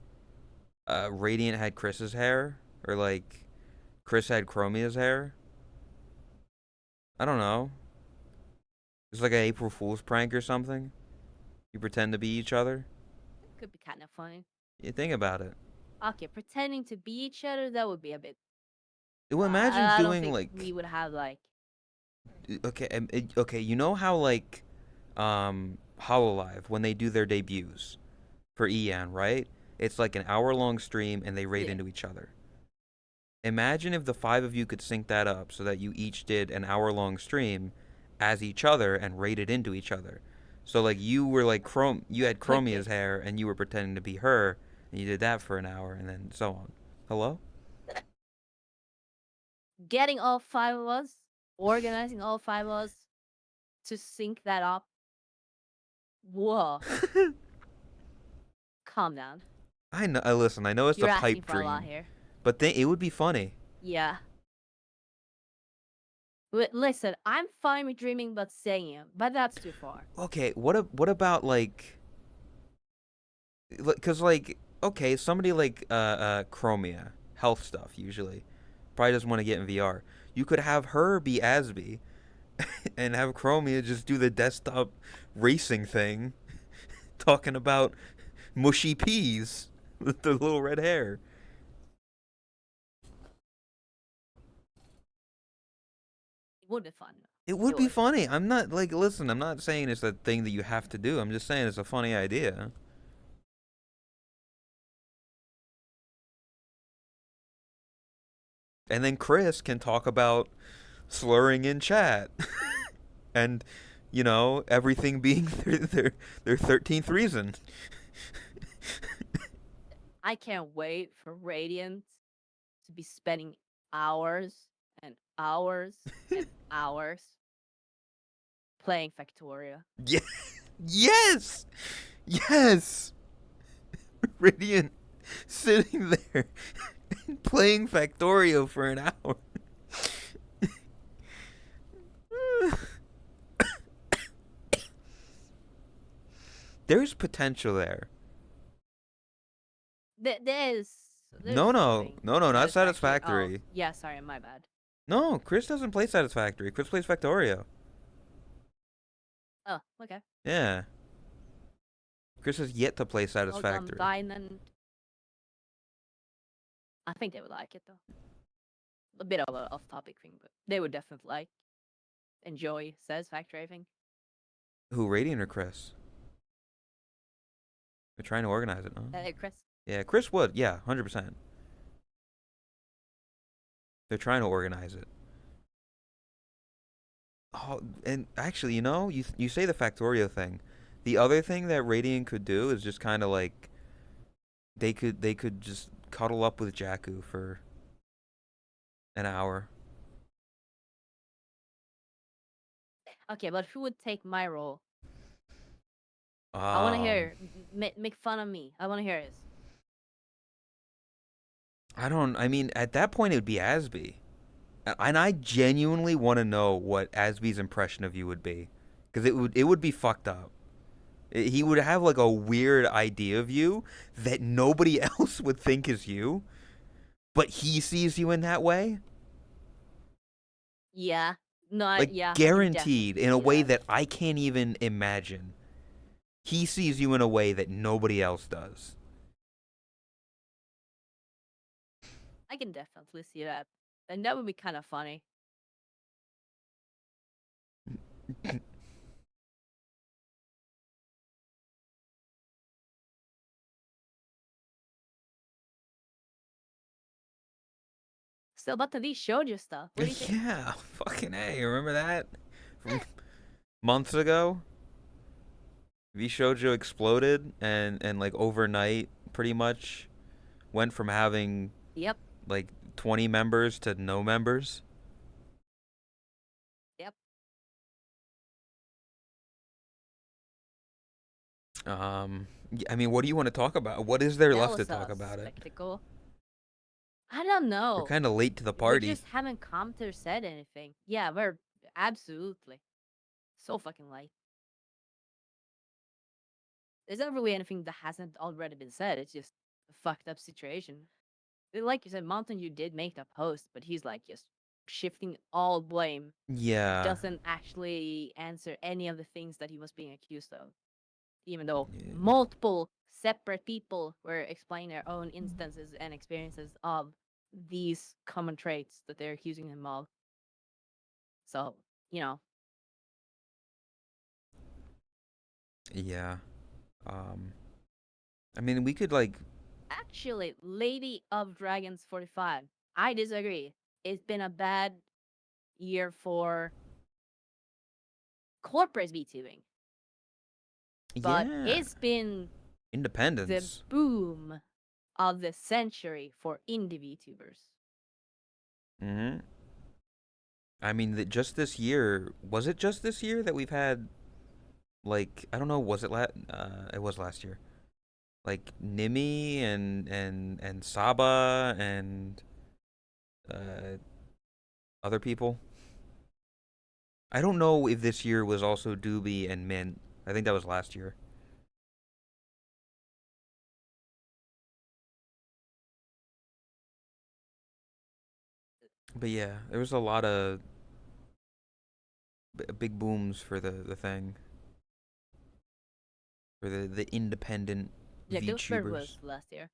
Radiant had Chris's hair, or like Chris had Chromia's hair. I don't know. It's like an April Fool's prank or something. You pretend to be each other. Could be kind of funny. You think about it. Okay, pretending to be each other, that would be a bit. Well, imagine I don't doing think like we would have like. okay, you know how like Hololive when they do their debuts for EN, right? It's like an hour-long stream and they raid Yeah. into each other. Imagine if the 5 of you could sync that up so that you each did an hour-long stream as each other and raided into each other. So like you were like you had Chromia's hair and you were pretending to be her, and you did that for an hour and then so on. Hello? Getting all 5 of us, organizing all 5 of us to sync that up. Whoa. Calm down. I know. Listen, I know it's You're a asking pipe for a lot dream, here. but it would be funny. Yeah. Listen, I'm fine with dreaming but saying it, but that's too far. Okay, what about like, cause like okay, somebody like Chromia, health stuff usually, probably doesn't want to get in VR. You could have her be Asby, and have Chromia just do the desktop racing thing, talking about mushy peas with the little red hair. It would be fun. It would be funny. I'm not like, listen, I'm not saying it's a thing that you have to do. I'm just saying it's a funny idea. And then Chris can talk about slurring in chat and, you know, everything being their 13th reason. I can't wait for Radiant to be spending hours and hours and hours playing Factoria. Yeah. Yes. Yes. Radiant sitting there and playing Factorio for an hour. There's potential there. There's No, something. not Satisfactory. Satisfactory. Oh, yeah, sorry, my bad. No, Chris doesn't play Satisfactory. Chris plays Factorio. Oh, okay. Yeah. Chris has yet to play Welcome, Satisfactory. Diamond. I think they would like it though. A bit of an off-topic thing, but they would definitely like enjoy Satisfactory. I think. Who, Radiant or Chris? We're trying to organize it, huh? Chris. Yeah, Chris would. Yeah, 100%. They're trying to organize it. Oh, and actually, you say the Factorio thing. The other thing that Radiant could do is just kind of like they could just cuddle up with Jakku for an hour. Okay, but who would take my role? Um, I want to hear. Make fun of me. I want to hear this. I mean, at that point, it would be Asby. And I genuinely want to know what Asby's impression of you would be. Because it would be fucked up. He would have like a weird idea of you that nobody else would think is you, but he sees you in that way. Yeah. No. Like Yeah. guaranteed in a way that. that I can't even imagine. He sees you in a way that nobody else does. I can definitely see that, and that would be kind of funny. Still, but these shoujo stuff. What do you think? Yeah, fucking A. Remember that? From months ago? V Shoujo exploded and like overnight pretty much went from having Yep. like 20 members to no members. Yep. I mean, what do you want to talk about? What is there That left to was talk a about it? spectacle. I don't We're know. kind of late to the We party. just haven't come to said anything. Yeah, we're absolutely so fucking late. There's not really anything that hasn't already been said. It's just a fucked up situation. Like you said, Mountain, you did make that post, but he's like just shifting all blame. Yeah. Doesn't actually answer any of the things that he was being accused of, even though Yeah. multiple separate people were explaining their own instances and experiences of these common traits that they're accusing him of. So, Yeah. I mean, we could like actually, Lady of Dragons 45, I disagree. It's been a bad year for corporate VTubing, but yeah. it's been the Independence. boom of the century for indie VTubers. Mhm. I mean, just this year, was it just this year that we've had like I don't know, was it it was last year. Like Nimi and Saba and uh other people. I don't know if this year was also Doobie and Mint. I think that was last year. But yeah, there was a lot of big booms for the thing. For the independent Yeah, Ghostbird VTubers. was last year.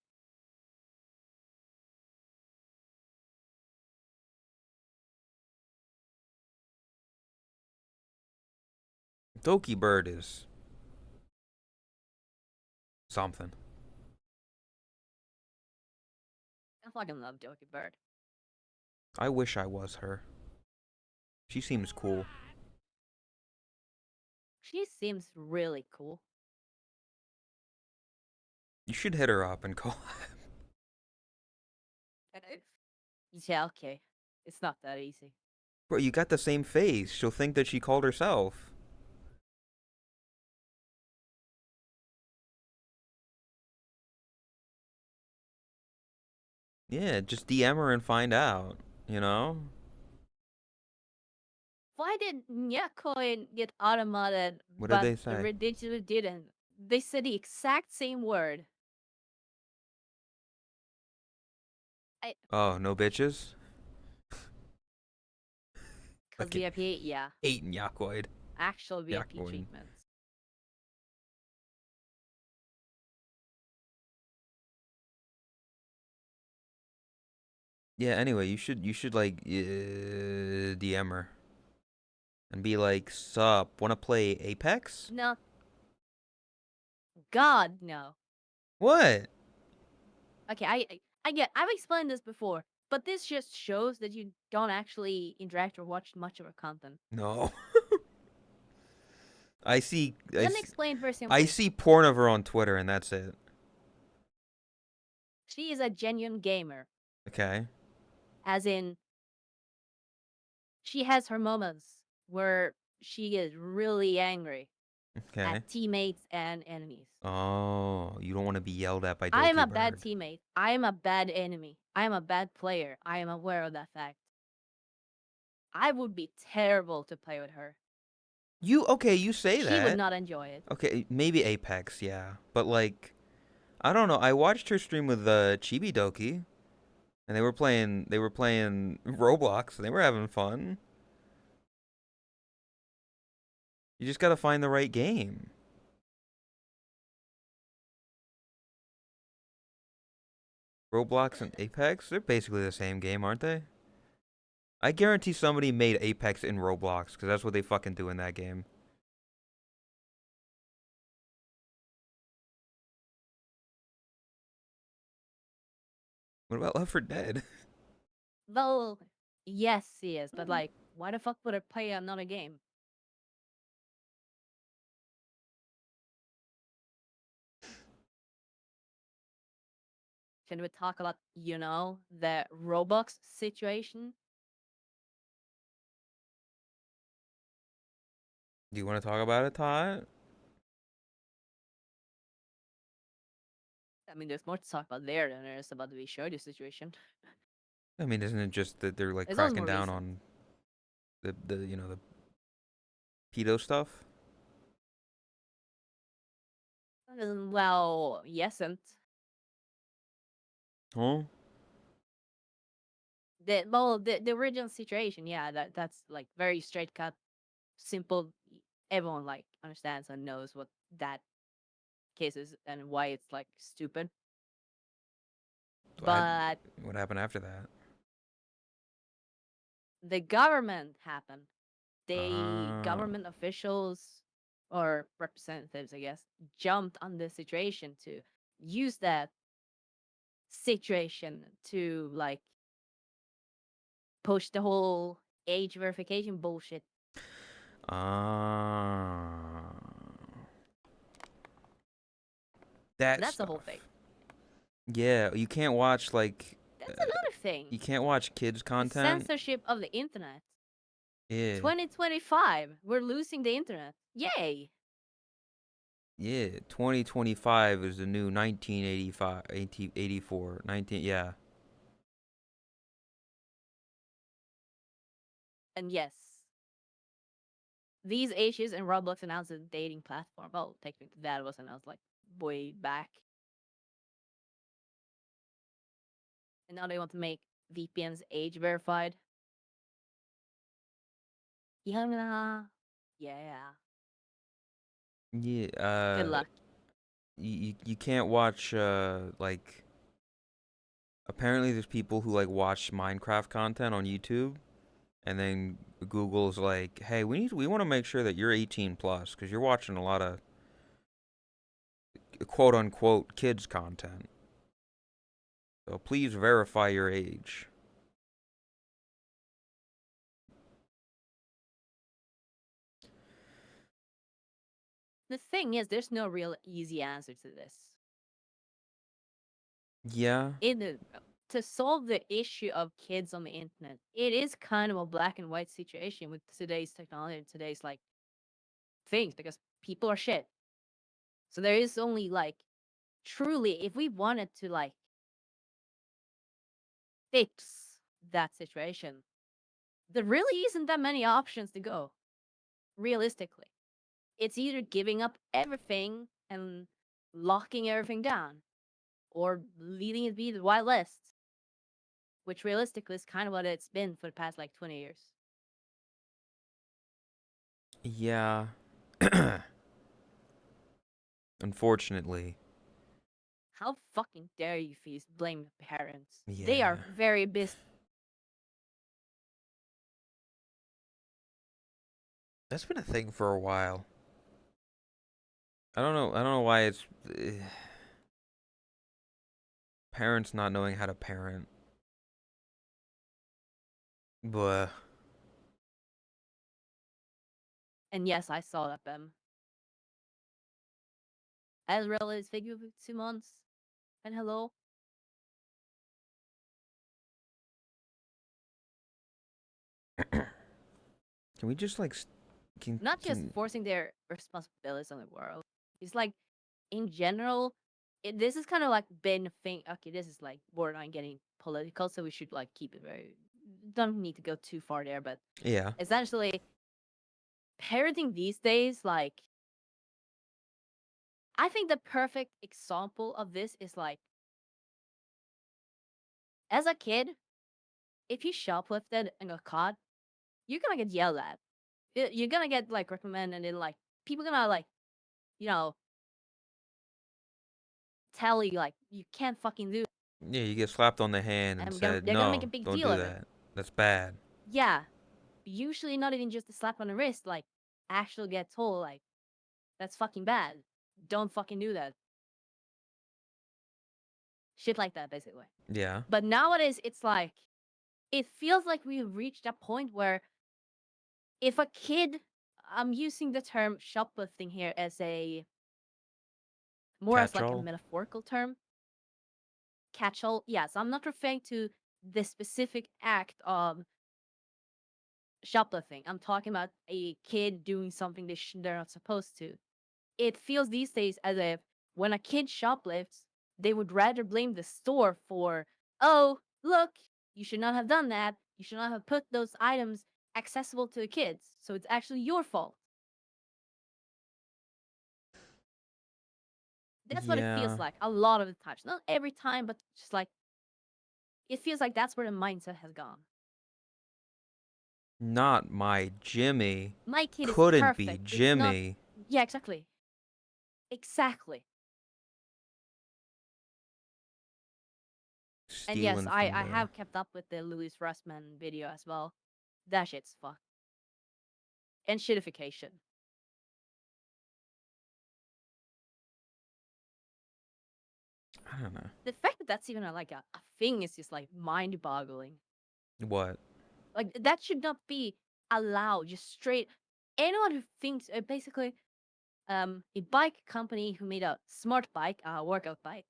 Doki Bird is something. I fucking love Doki Bird. I wish I was her. She seems cool. She seems really cool. You should hit her up and call. Yeah, okay. It's not that easy. Bro, you got the same face. She'll think that she called herself. Yeah, just DM her and find out, you know? Why did Nyakoin get automated, What did but they say? Ridiculous didn't? They said the exact same word. Oh, no bitches? Cause Fucking VIP, yeah. hate Nyakoid. actual VIP Yakuin. treatments. Yeah. Anyway, you should like DM her and be like, "Sup? Wanna play Apex?" No, God, no. What? Okay, I get. I've explained this before, but this just shows that you don't actually interact or watch much of her content. No. I see. Let me explain very I simply. see porn of her on Twitter, and that's it. She is a genuine gamer, Okay. as in she has her moments where she is really angry Okay. at teammates and enemies. Oh, you don't want to be yelled at by I am Doki a bad Bird. teammate. I am a bad enemy. I am a bad player. I am aware of that fact. I would be terrible to play with her. You say She would that. not enjoy it. Okay, maybe Apex, yeah. But like I don't know. I watched her stream with Chibi Doki and they were playing Roblox and they were having fun. You just got to find the right game. Roblox and Apex, they're basically the same game, aren't they? I guarantee somebody made Apex in Roblox cuz that's what they fucking do in that game. What about Left 4 Dead? Well, yes, he is, but like, why the fuck would I play another game? Can we talk about, the Roblox situation? Do you want to talk about it, Todd? I mean, there's more to talk about there than there is about the Shoji situation. I mean, isn't it just that they're like It's also cracking more down recent. on the pedo stuff? Well, yes, and Huh? the original situation, yeah, that's like very straight cut, simple. Everyone like understands and knows what that case is and why it's like stupid. I, But what happened after that? the government happened. The Ah, government officials or representatives, I guess, jumped on the situation to use that situation to like push the whole age verification bullshit. ah, that That's the whole stuff. thing. Yeah, you can't watch like That's another thing. you can't watch kids The content. censorship of the internet. Yeah, 2025, we're losing the internet. Yay! yeah. 2025 is the new 1985, 1884, 19. Yeah, And yes, these ages and Roblox announced a dating platform. Well, technically that was announced like way back. And now they want to make VPNs age verified. Yeah. Yeah. yeah. Good luck. You can't watch like apparently there's people who like watch Minecraft content on YouTube and then Google's like, "Hey, we want to make sure that you're 18 plus cuz you're watching a lot of quote unquote kids content. So please verify your age." The thing is, there's no real easy answer to this. Yeah. To solve the issue of kids on the internet, it is kind of a black and white situation with today's technology and today's like things because people are shit. So there is only like truly, if we wanted to like fix that situation, there really isn't that many options to go. Realistically, it's either giving up everything and locking everything down, or leaving it be the Wild West, which realistically is kind of what it's been for the past like 20 years. Yeah. Unfortunately. How fucking dare you feast blame the parents? They Yeah. are very busy. That's been a thing for a while. I don't know. I don't know why it's parents not knowing how to parent. But And yes, I saw that them. Ezreal is figure for 2 months. And hello. can we just like Not just can forcing their responsibilities on the world. It's like in general, this is kind of like been a thing. Okay, this is like borderline getting political, so we should like keep it very. Don't need to go too far there, but yeah. essentially, parenting these days, like, I think the perfect example of this is like, as a kid, if you shoplifted and got caught, you're gonna get yelled at. You're gonna get like reprimanded and like people gonna like, you know, tell you like you can't fucking do it, Yeah, you get slapped on the hand and and said, they're gonna make a "No, big don't deal do of it. that. That's bad." Yeah, usually not even just a slap on the wrist, like actually get told like that's fucking bad. Don't fucking do that. Shit like that, basically. Yeah. But nowadays, it's like it feels like we've reached a point where if a kid, I'm using the term shoplifting here as a more as like a Catch-all. metaphorical term, catch-all. Yes, I'm not referring to the specific act of shoplifting. I'm talking about a kid doing something they're not supposed to. It feels these days as if when a kid shoplifts, they would rather blame the store for, oh, look, you should not have done that. You should not have put those items accessible to the kids. So it's actually your fault. That's what it Yeah. feels like a lot of the times. Not every time, but just like it feels like that's where the mindset has gone. Not my Jimmy. My kid is Couldn't be perfect. It's not. Jimmy. Yeah, exactly. Exactly. And yes, Stealing I from the have kept up with the Louis Russman video as well. That shit's fuck. And shitification. I don't know. The fact that that's even like a thing is just like mind boggling. What? Like that should not be allowed. Just straight. Anyone who thinks basically a bike company who made a smart bike, a workout bike,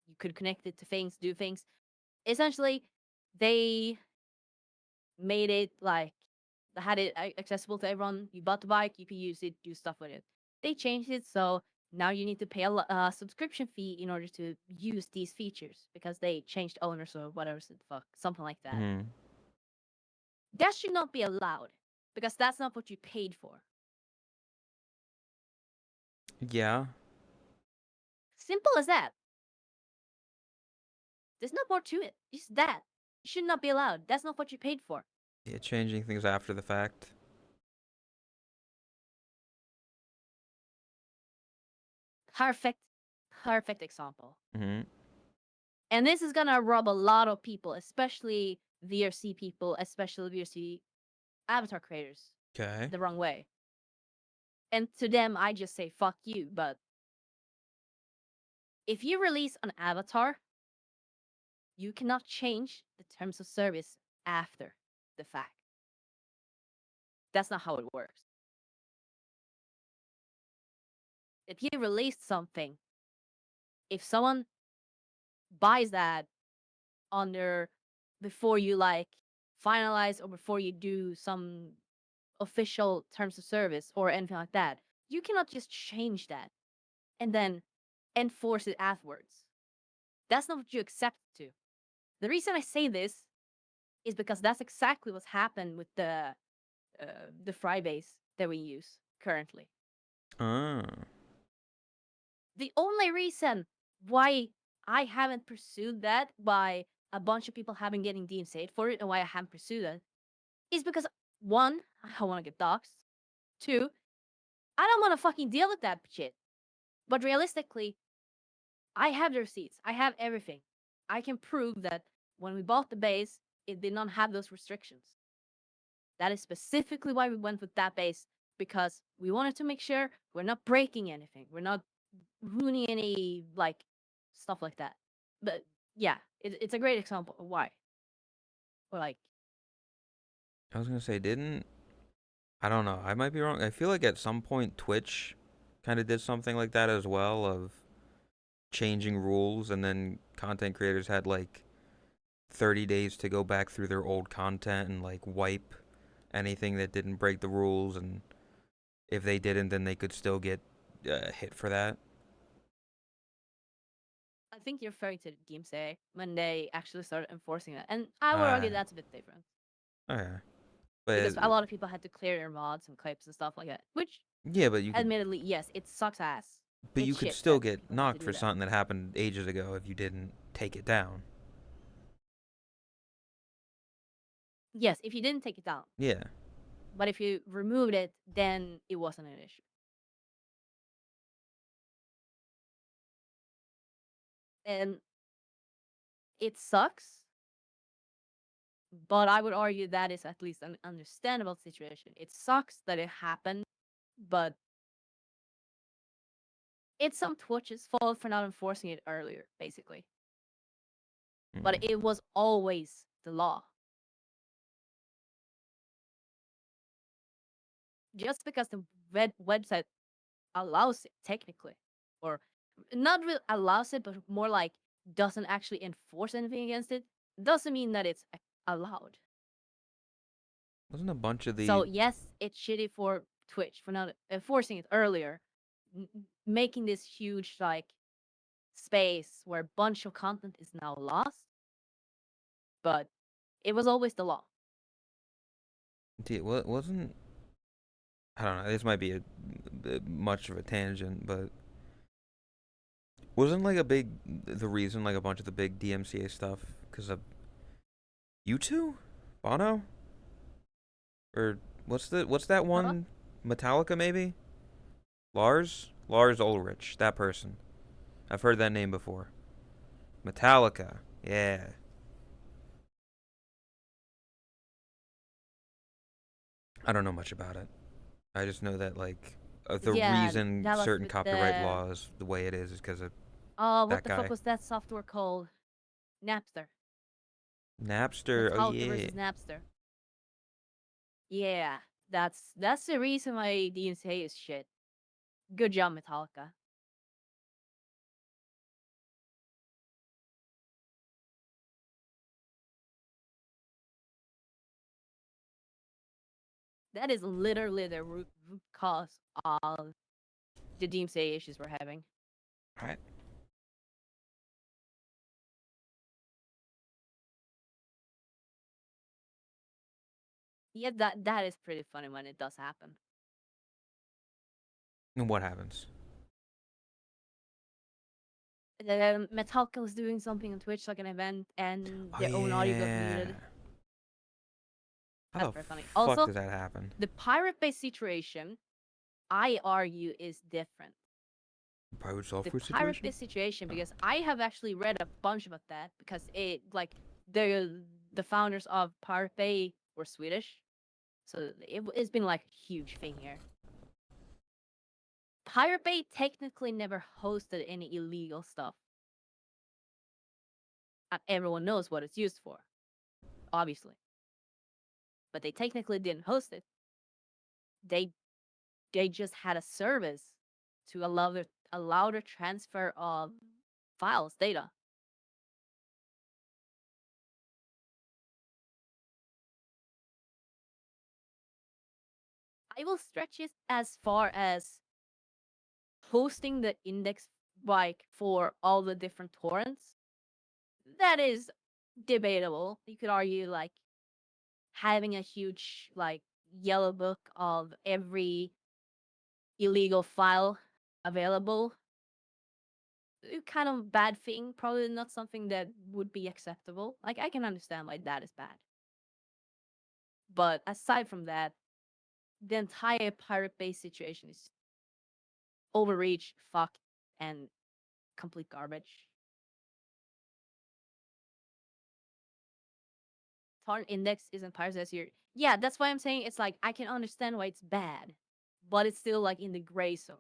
you could connect it to things, do things. Essentially, they made it like they had it accessible to everyone. You bought the bike, you could use it, do stuff with it. They changed it so now you need to pay a subscription fee in order to use these features because they changed owners or whatever the fuck, something like that. Hmm. That should not be allowed because that's not what you paid for. Yeah. Simple as that. There's no more to it. Just that. It should not be allowed. That's not what you paid for. Yeah, changing things after the fact. Perfect, perfect example. Hmm. And this is gonna rub a lot of people, especially VRC people, especially VRC avatar creators, Okay. the wrong way. And to them, I just say fuck you. But if you release an avatar, you cannot change the terms of service after the fact. That's not how it works. If you release something, if someone buys that under before you like finalize or before you do some official terms of service or anything like that, you cannot just change that and then enforce it afterwards. That's not what you accept to. The reason I say this is because that's exactly what's happened with the Frybase that we use currently. Ah. The only reason why I haven't pursued that, why a bunch of people haven't getting DMCA'd for it, and why I haven't pursued it, is because one, I don't want to get doxxed. Two, I don't want to fucking deal with that shit. But realistically, I have the receipts. I have everything. I can prove that when we bought the base, it did not have those restrictions. That is specifically why we went with that base, because we wanted to make sure we're not breaking anything. We're not ruining any, like, stuff like that. But yeah, it's a great example of why. Or like, I was gonna say, I don't know. I might be wrong. I feel like at some point Twitch kind of did something like that as well, of changing rules, and then content creators had like 30 days to go back through their old content and like wipe anything that didn't break the rules, and if they didn't, then they could still get hit for that. I think you're referring to the DMCA when they actually started enforcing that. And I would Ah, argue that's a bit different. okay. Because But a lot of people had to clear their mods and clips and stuff like that. Which, yeah, admittedly, yes, it sucks ass. but It's you could shit still that get people had to knocked do for that. something that happened ages ago if you didn't take it down. Yes, if you didn't take it down. Yeah. But if you removed it, then it wasn't an issue. And it sucks, but I would argue that is at least an understandable situation. It sucks that it happened, but it's some Twitch's fault for not enforcing it earlier, basically. But Mm. it was always the law. Just because the website allows it, technically, or not really allows it, but more like doesn't actually enforce anything against it, doesn't mean that it's allowed. Wasn't a bunch of So the yes, it's shitty for Twitch for not enforcing it earlier, making this huge like space where a bunch of content is now lost. But it was always the law. wasn't, I don't know. This might be a much of a tangent, but wasn't like the reason like a bunch of the big DMCA stuff because of you two, Bono, or what's that one, Metallica maybe, Lars Ulrich, that person. I've heard that name before. Metallica, yeah. I don't know much about it. I just know that like the Yeah, reason that was certain with copyright the law is the way it is because of what that the fuck guy. was that software called? Napster. Napster, oh Metallica yeah. versus Napster. Yeah, that's the reason why DMCA is shit. Good job, Metallica. That is literally the root cause of the DMCA issues we're having. Right. Yeah, that is pretty funny when it does happen. And what happens? Metallica was doing something on Twitch, like an event, and Oh their own audio got yeah. muted. How That's the very funny. fuck Also, does that happen? the pirate-based situation, I argue, is different. Private The software situation? pirate-based situation, because I have actually read a bunch about that, because it like the founders of Pirate Bay were Swedish, so it's been like a huge thing here. Pirate Bay technically never hosted any illegal stuff. And everyone knows what it's used for, obviously. But they technically didn't host it. They just had a service to allow the transfer of files, data. I will stretch it as far as hosting the index like for all the different torrents. That is debatable. You could argue like having a huge like yellow book of every illegal file available, kind of bad thing, probably not something that would be acceptable. Like, I can understand why that is bad. But aside from that, the entire Pirate Bay situation is overreach, fuck, and complete garbage. Tarn Index isn't Pirates this year. Yeah, that's why I'm saying it's like I can understand why it's bad, but it's still like in the gray zone.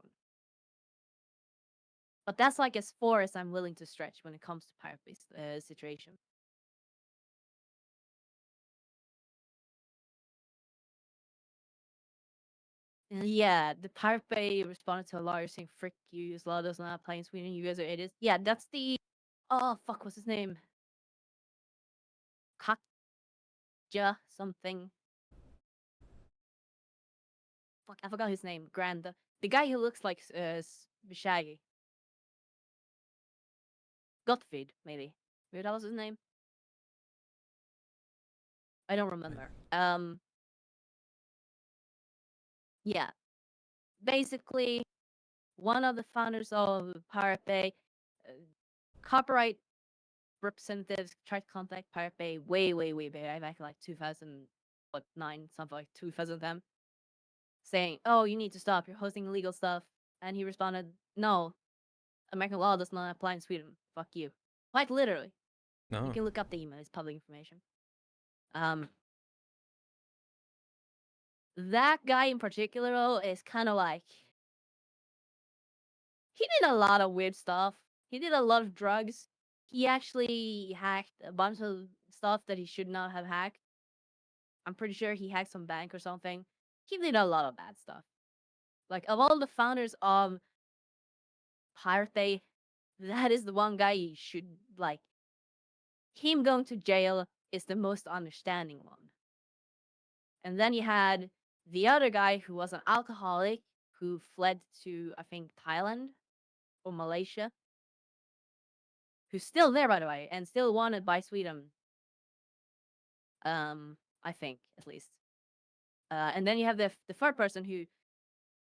But that's like as far as I'm willing to stretch when it comes to Pirate Bay situation. Yeah, the Pirate Bay responded to a lawyer saying, "Frick you, this law does not apply in Sweden. You guys are idiots." Yeah, that's the. Oh fuck, what's his name? Katja something. Fuck, I forgot his name. The guy who looks like Shaggy. Gottfried, maybe. Maybe that was his name. I don't remember. Yeah. Basically, one of the founders of Pirate Bay, uh, copyright representatives tried to contact Pirate Bay way back in like 2009, something like 2010, saying, "Oh, you need to stop. You're hosting illegal stuff." And he responded, "No, American law does not apply in Sweden. Fuck you." Quite literally. You No. can look up the email. It's public information. Um, that guy in particular though is kind of like he did a lot of weird stuff. He did a lot of drugs. He actually hacked a bunch of stuff that he should not have hacked. I'm pretty sure he hacked some bank or something. He did a lot of bad stuff. Like of all the founders of Pirate Bay, that is the one guy you should like. Him going to jail is the most understanding one. And then you had the other guy who was an alcoholic who fled to I think Thailand or Malaysia, who's still there by the way and still wanted by Sweden. I think at least. And then you have the third person who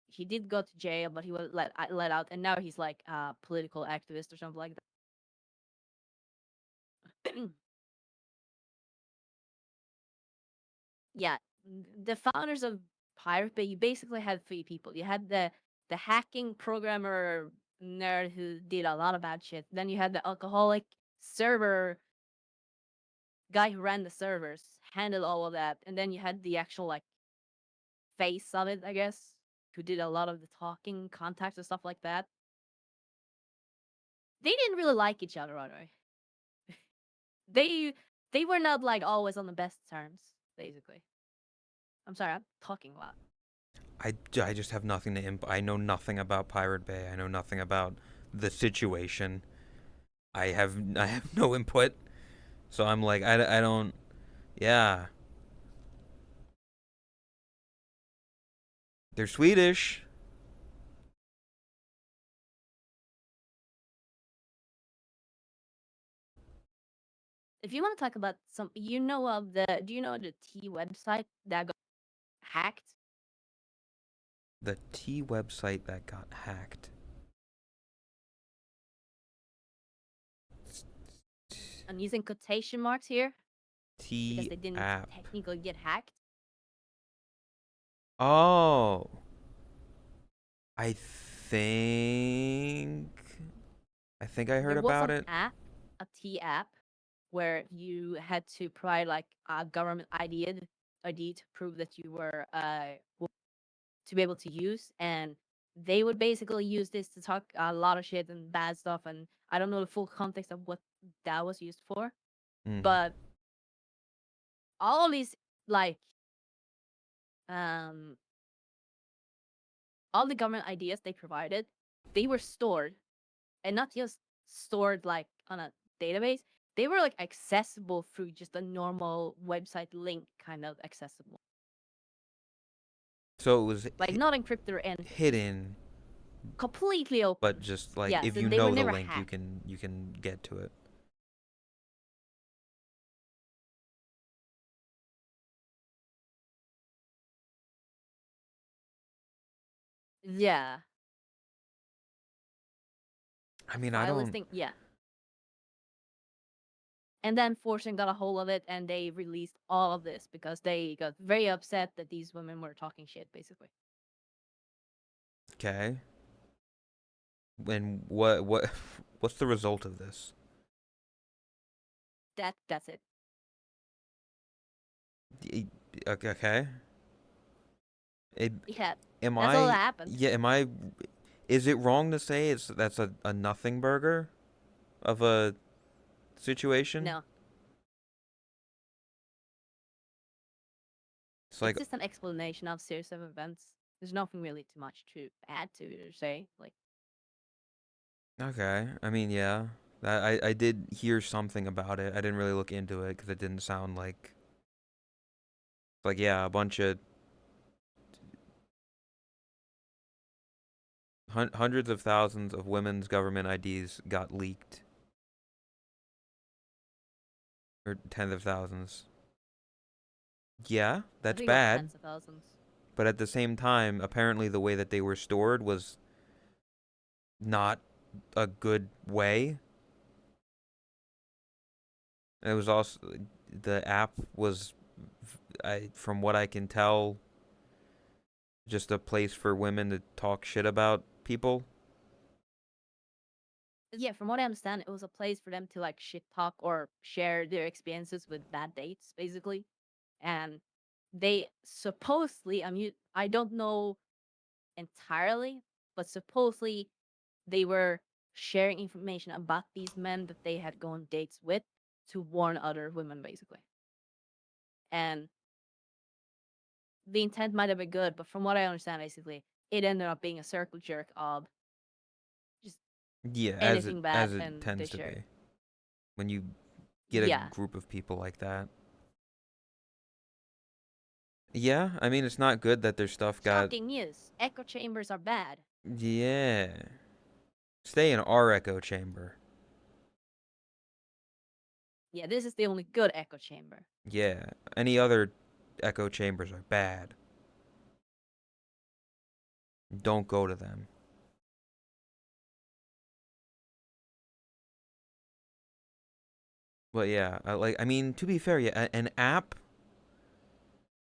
he did go to jail, but he was let out, and now he's like a political activist or something like that. Yeah, the founders of Pirate Bay, you basically had three people. You had the hacking programmer nerd who did a lot of bad shit. Then you had the alcoholic server guy who ran the servers, handled all of that, and then you had the actual like face of it, I guess, who did a lot of the talking, contacts and stuff like that. They didn't really like each other, are they? They were not like always on the best terms, basically. I'm sorry, I'm talking a lot. I just have nothing to I know nothing about Pirate Bay. I know nothing about the situation. I have no input. So I'm like I don't. Yeah. They're Swedish. If you want to talk about some, you know of the, do you know the T website that got hacked? The T website that got hacked. I'm using quotation marks here because T they didn't app. technically get hacked. Oh. I think I heard There was about an it. app, a T app, where you had to provide like a government ID to prove that you were to be able to use, and they would basically use this to talk a lot of shit and bad stuff, and I don't know the full context of what that was used for, Mm. but all of these like um all the government ideas they provided, they were stored, and not just stored like on a database, they were like accessible through just a normal website link, kind of accessible, So it was like not encrypted or anything, hidden, completely open. but just like Yeah, if so you they were know the never link, hacked. you can get to it. Yeah, I mean, I file don't. listing. Yeah, And then Fortune got a hold of it, and they released all of this because they got very upset that these women were talking shit, basically. Okay. And what what's the result of this? That's it. Okay. It, Yeah, am that's all that I? happened. Yeah. Am I? Is it wrong to say that's a nothing burger of a situation? No, It's it's like, just an explanation of series of events. There's nothing really too much to add to it or say. Like, okay. I mean, yeah. I did hear something about it. I didn't really look into it because it didn't sound like yeah, a bunch of hundreds of thousands of women's government IDs got leaked, or tens of thousands. Yeah, I that's think it was bad. tens of thousands. But at the same time, apparently the way that they were stored was not a good way. It was also the app was, from what I can tell, just a place for women to talk shit about people. Yeah, from what I understand, it was a place for them to like shit talk or share their experiences with bad dates, basically. And they supposedly, I don't know entirely, but supposedly they were sharing information about these men that they had gone dates with to warn other women, basically. And the intent might have been good, but from what I understand, basically, it ended up being a circle jerk of just Yeah, anything as bad, it and they tends to shared. be when you get a Yeah. group of people like that. Yeah, I mean it's not good that their stuff got. Shocking news. Echo chambers are bad. Yeah. Stay in our echo chamber. Yeah, this is the only good echo chamber. Yeah. Any other echo chambers are bad. Don't go to them. But yeah, I mean, to be fair, yeah, an app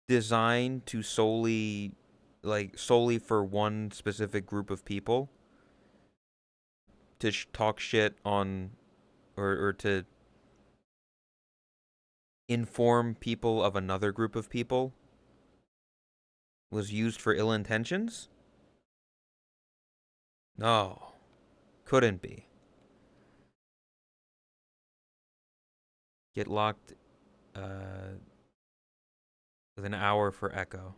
designed to solely for one specific group of people to talk shit on, or to inform people of another group of people was used for ill intentions? No, couldn't be. Get locked with an hour for echo.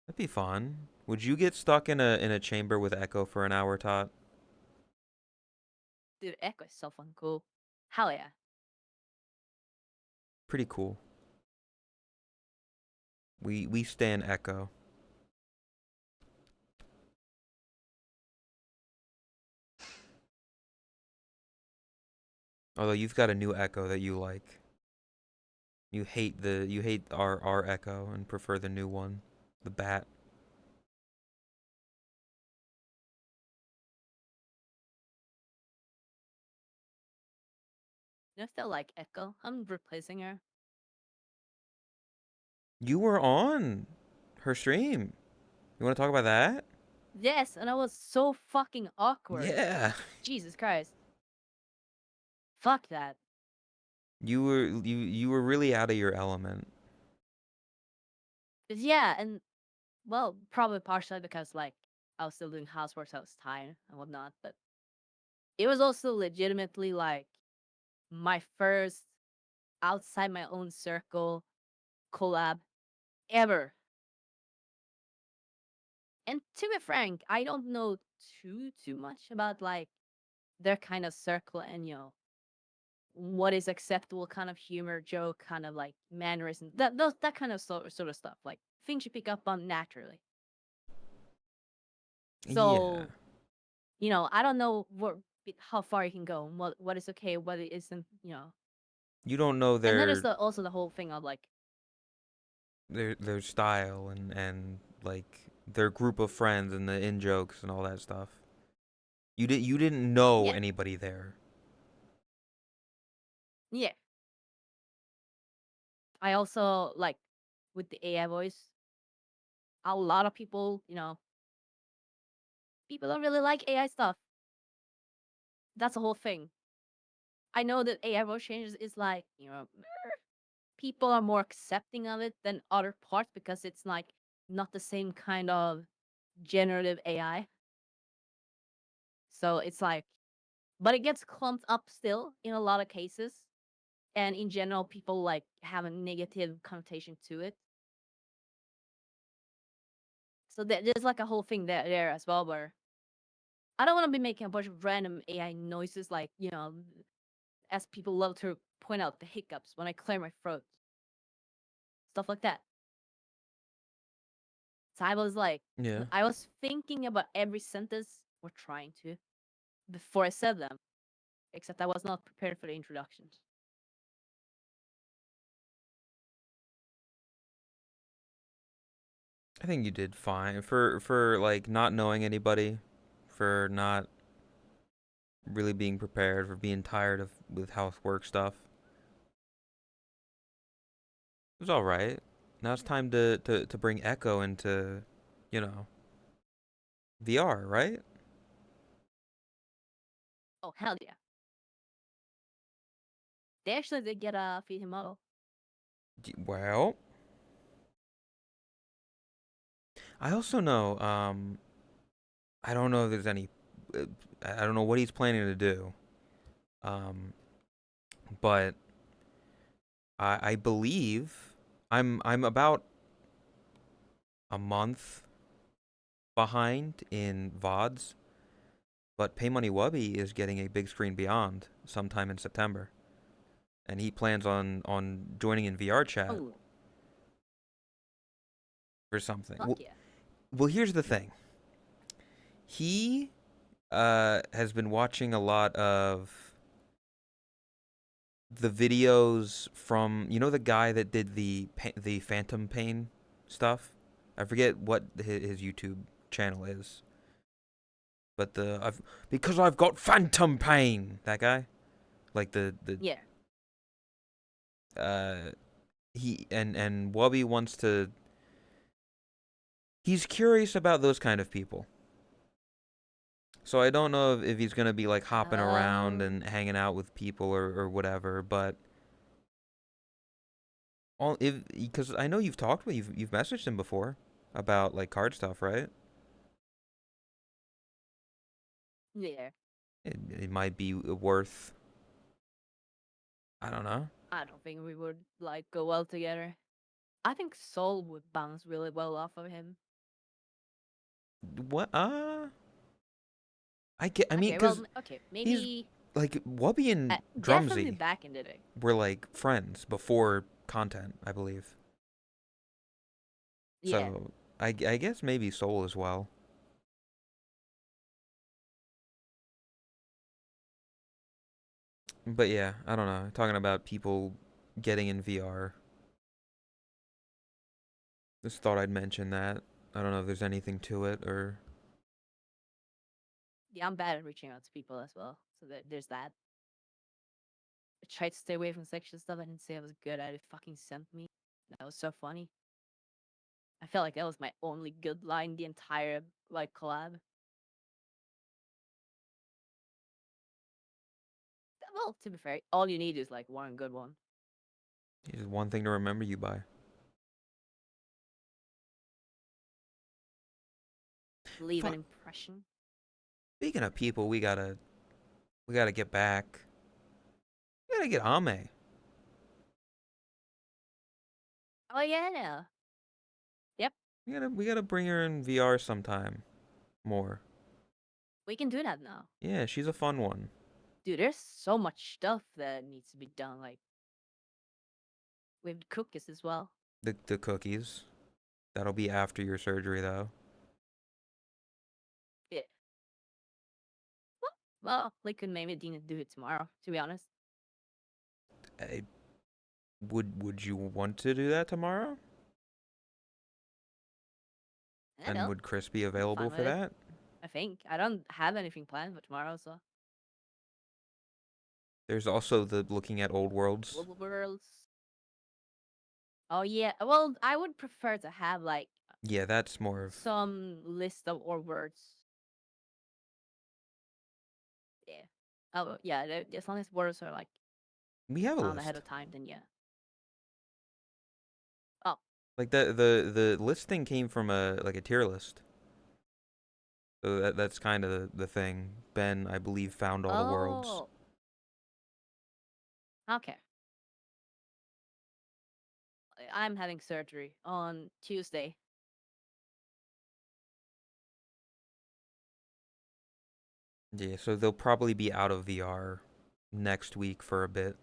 That'd be fun. Would you get stuck in a chamber with echo for an hour, Tot? Dude, echo is so fun cool. Hell yeah. Pretty cool. We stand echo. Although you've got a new echo that you like. You hate our echo and prefer the new one, the bat. You know, still like Echo. I'm replacing her. You were on her stream. You want to talk about that? Yes, and I was so fucking awkward. Yeah. Jesus Christ. Fuck that. You were really out of your element. But yeah, and well, probably partially because like I was still doing housework, so I was tired and whatnot. But it was also legitimately like my first outside my own circle collab ever. And to be frank, I don't know too much about like their kind of circle and what is acceptable kind of humor, joke, kind of like mannerism, that kind of sort of stuff, like things you pick up on naturally. Yeah. So I don't know how far you can go, and what is okay, what it isn't, You don't know And then there's also the whole thing of like, their style and like their group of friends and the in jokes and all that stuff. You didn't know yeah, anybody there. Yeah. I also like with the AI voice, a lot of people, people don't really like AI stuff. That's the whole thing. I know that AI voice changes is like, people are more accepting of it than other parts because it's like not the same kind of generative AI. So it's like, but it gets clumped up still in a lot of cases. And in general, people like have a negative connotation to it. So there's like a whole thing there as well where I don't want to be making a bunch of random AI noises like, as people love to point out the hiccups when I clear my throat. Stuff like that. So I was like, Yeah. I was thinking about every sentence or trying to before I said them, except I was not prepared for the introductions. I think you did fine for like not knowing anybody, for not really being prepared, for being tired of with housework stuff. It was all right. Now it's time to bring Echo into, you know, VR, right? Oh, hell yeah. They actually did get a feed him model. Well, I also know, I don't know if there's any, uh, I don't know what he's planning to do. Um, but I believe I'm about a month behind in VODs, but Pay Money Wubby is getting a big screen beyond sometime in September, and he plans on joining in VR chat Oh, or something. fuck Well, yeah. well, here's the thing. He has been watching a lot of the videos from the guy that did the Phantom Pain stuff. I forget what his YouTube channel is, but because I've got Phantom Pain. That guy, like the Yeah. uh and Wubby wants to. He's curious about those kind of people. So I don't know if he's gonna be like hopping around Oh. and hanging out with people or whatever, but all if because I know you've talked with you've messaged him before about like card stuff, right? Yeah. It might be worth. I don't know. I don't think we would like go well together. I think Soul would bounce really well off of him. What? I mean, Okay, well, cause okay, he's maybe like Wubby and definitely Drumsy back in the day. were like friends before content, I believe. Yeah. So I guess maybe Soul as well. But yeah, I don't know. Talking about people getting in VR. Just thought I'd mention that. I don't know if there's anything to it or. Yeah, I'm bad at reaching out to people as well. So there's that. I tried to stay away from sexual stuff. I didn't say I was good at it. Fucking sent me. That was so funny. I felt like that was my only good line the entire like collab. Well, to be fair, all you need is like one good one. It's one thing to remember you by. Leave an Fuck. impression. Speaking of people, we gotta get back. We gotta get Ame. Oh yeah. Yep, We gotta bring her in VR sometime. More. we can do that now. Yeah, she's a fun one. Dude, there's so much stuff that needs to be done, like with cookies as well. The cookies. That'll be after your surgery though. Yeah. Well, we could maybe do it tomorrow, to be honest. I, would you want to do that tomorrow? I don't And know. would Chris be I'm available fine for with it. that? I think. I don't have anything planned for tomorrow, so There's also the looking at old worlds. Global worlds. Oh yeah. Well, I would prefer to have like Yeah, that's more of. some list of or words. Yeah. Oh yeah. As long as words are like We have a found ahead list. of time, then yeah. Oh. Like the list thing came from a tier list. So that's kind of the thing. Ben, I believe, found all the worlds. Oh. Okay. I'm having surgery on Tuesday. Yeah, so they'll probably be out of VR next week for a bit.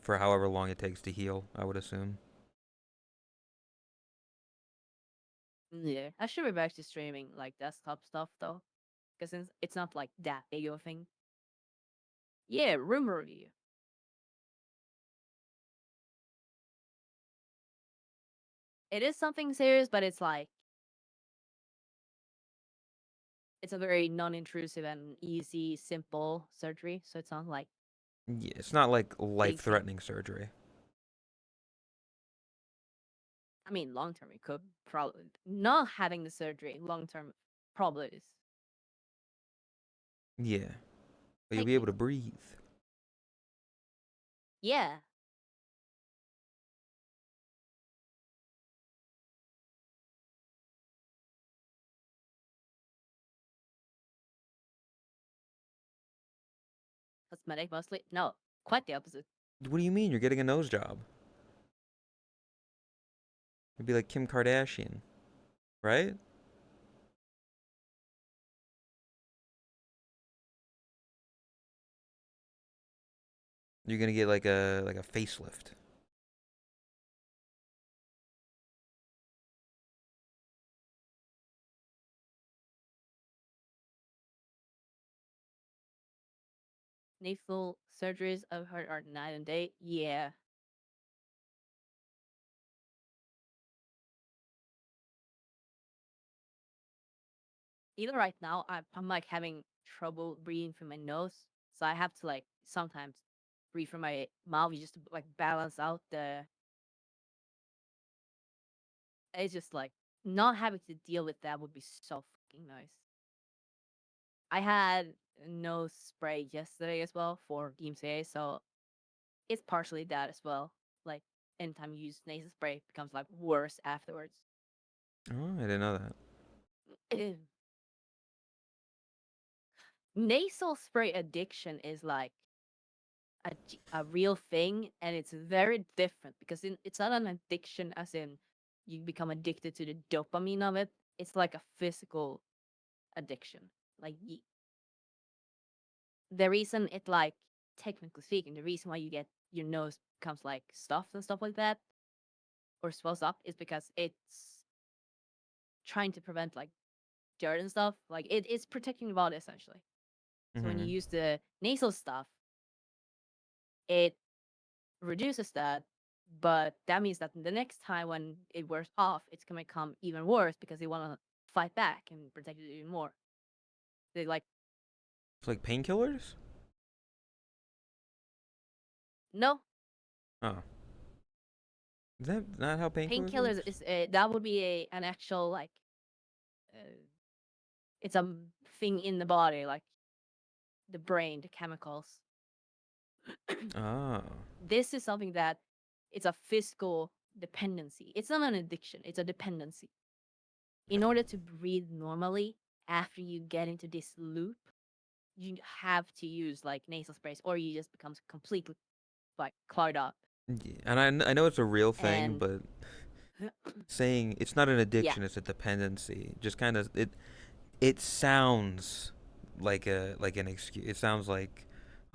For however long it takes to heal, I would assume. Yeah. I should be back to streaming like desktop stuff though, because it's not like that big of a thing. Yeah, rumor review. It is something serious, but it's like it's a very non-intrusive and easy, simple surgery. So it's not like Yeah, it's not like big thing. life-threatening surgery. I mean, long term, it could probably not having the surgery. Long term, probably is. Yeah, but you'll Take be me. able to breathe. Yeah. Cosmetic mostly. No, quite the opposite. What do you mean? You're getting a nose job? It'd be like Kim Kardashian, right? You're gonna get like a facelift. Nasal surgeries I've heard are night and day. Yeah. Even right now, I'm like having trouble breathing from my nose, so I have to like sometimes breathe from my mouth just to like balance out the. It's just like not having to deal with that would be so fucking nice. I had nose spray yesterday as well for DMCA, so it's partially that as well. Like anytime you use nasal spray, it becomes like worse afterwards. Oh, I didn't know that. Nasal spray addiction is like a real thing, and it's very different because it's not an addiction as in you become addicted to the dopamine of it. It's like a physical addiction. Like the reason it like technically speaking, the reason why you get your nose becomes like stuffed and stuff like that or swells up is because it's trying to prevent like dirt and stuff. Like it's protecting the body essentially. So when you Mm-hmm. use the nasal stuff, it reduces that, but that means that the next time when it wears off, it's gonna become even worse because they want to fight back and protect it even more. They like It's like painkillers. no Oh, is that not how painkillers painkillers works? is that would be an actual like uh, it's a thing in the body like the brain, the chemicals. Oh, This is something that it's a physical dependency. It's not an addiction. It's a dependency. In order to breathe normally after you get into this loop, you have to use like nasal sprays or you just becomes completely like clogged up. yeah. And I know it's a real thing, And but saying it's not an yeah, addiction, it's a dependency. Just kind of it sounds like an excuse. It sounds like,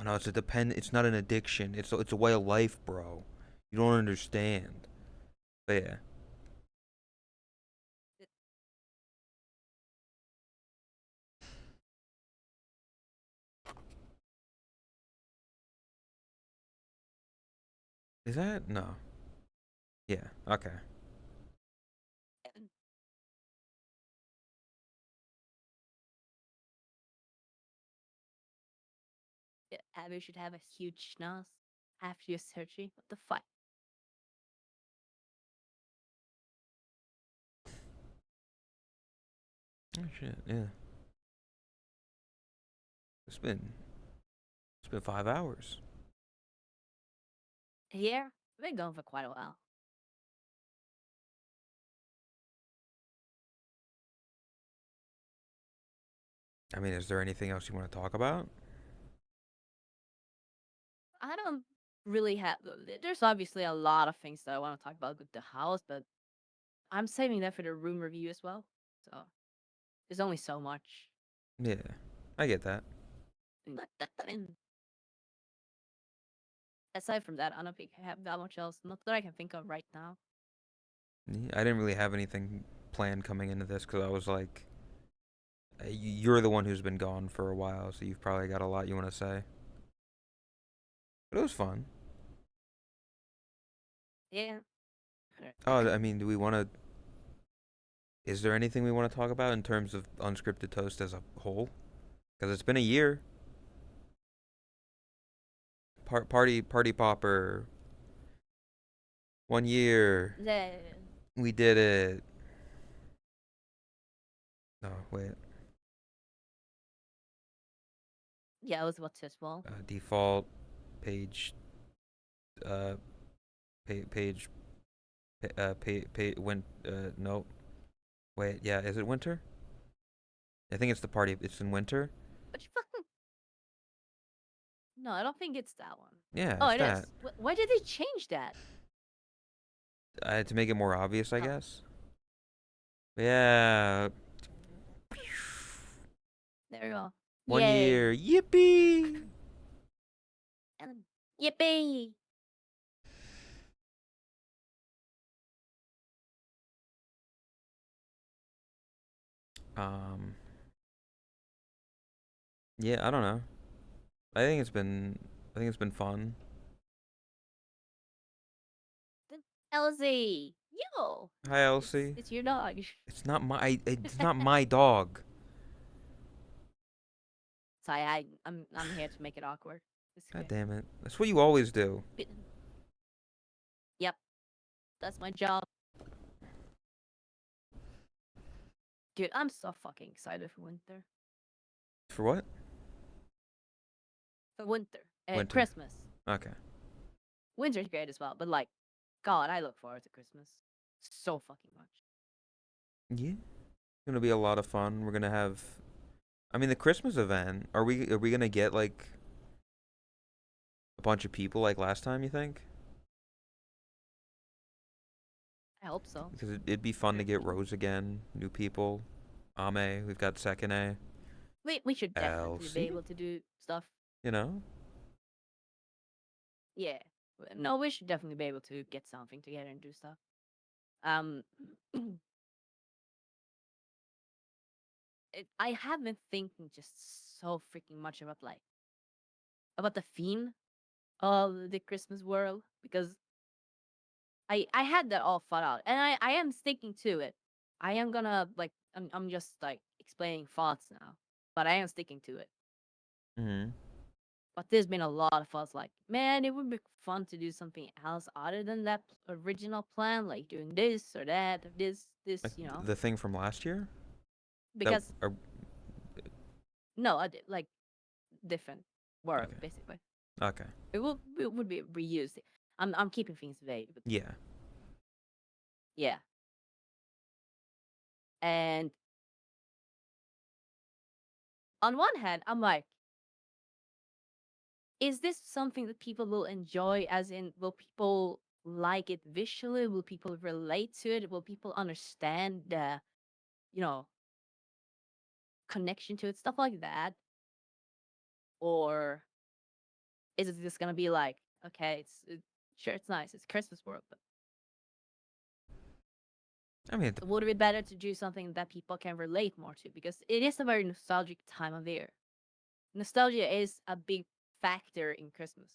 oh no, it's not an addiction. It's a way of life, bro. You don't understand. But yeah. Is that no? Yeah. Okay. we should have a huge schnoz after your surgery. What the fuck? Oh shit, yeah. It's been 5 hours. Here, we've been going for quite a while. I mean, is there anything else you want to talk about? I don't really have. There's obviously a lot of things that I want to talk about with the house, but I'm saving that for the room review as well. So there's only so much. Yeah, I get that. Aside from that, I don't think I have that much else. Not that I can think of right now. Yeah, I didn't really have anything planned coming into this because I was like, you're the one who's been gone for a while, so you've probably got a lot you want to say. But it was fun. Yeah. Oh, I mean, do we want to? Is there anything we want to talk about in terms of Unscripted Toast as a whole? Because it's been a year. Party popper. 1 year. We did it. No, wait. Yeah, it was what's as well. Default page. Uh, page. When. No. Wait. Yeah. Is it winter? I think it's the party. It's in winter. But you fucking. No, I don't think it's that one. Yeah. Oh, It's it is. that. Why did they change that? To make it more obvious, I Oh. guess. Yeah. There we go. 1 Yay. year. Yippee! And yippee! Yeah, I don't know. I think it's been fun. Elsie! Yo! Hi, Elsie. It's your dog. It's not my dog. Sorry, I'm here to make it awkward. God damn it. That's what you always do. Yep. That's my job. Dude, I'm so fucking excited for winter. For what? For winter. Winter. Christmas. Okay. Winter's great as well, but like, God, I look forward to Christmas so fucking much. Yeah. It's gonna be a lot of fun. We're gonna have I mean the Christmas event. Are we gonna get like a bunch of people like last time, you think? I hope so. Because it'd be fun to get Rose again, new people. Ame, we've got second A. We should definitely Elsie? be able to do stuff. You know? Yeah. No, we should definitely be able to get something together and do stuff. I have been thinking just so freaking much about the theme of the Christmas world because I had that all thought out and I am sticking to it. I am gonna I'm just like explaining thoughts now, but I am sticking to it. Mm-hmm. But there's been a lot of thoughts like, man, it would be fun to do something else other than that original plan, like doing this or that or this, Like you know. the thing from last year? Because no, like different world Okay. basically. Okay. It would be reused. I'm keeping things vague. But Yeah. yeah. And on one hand, I'm like, is this something that people will enjoy? As in, will people like it visually? Will people relate to it? Will people understand the, connection to it? Stuff like that. Or is it just gonna be like, okay, sure, it's nice, it's Christmas world, but I mean, would it be better to do something that people can relate more to? Because it is a very nostalgic time of year. Nostalgia is a big factor in Christmas.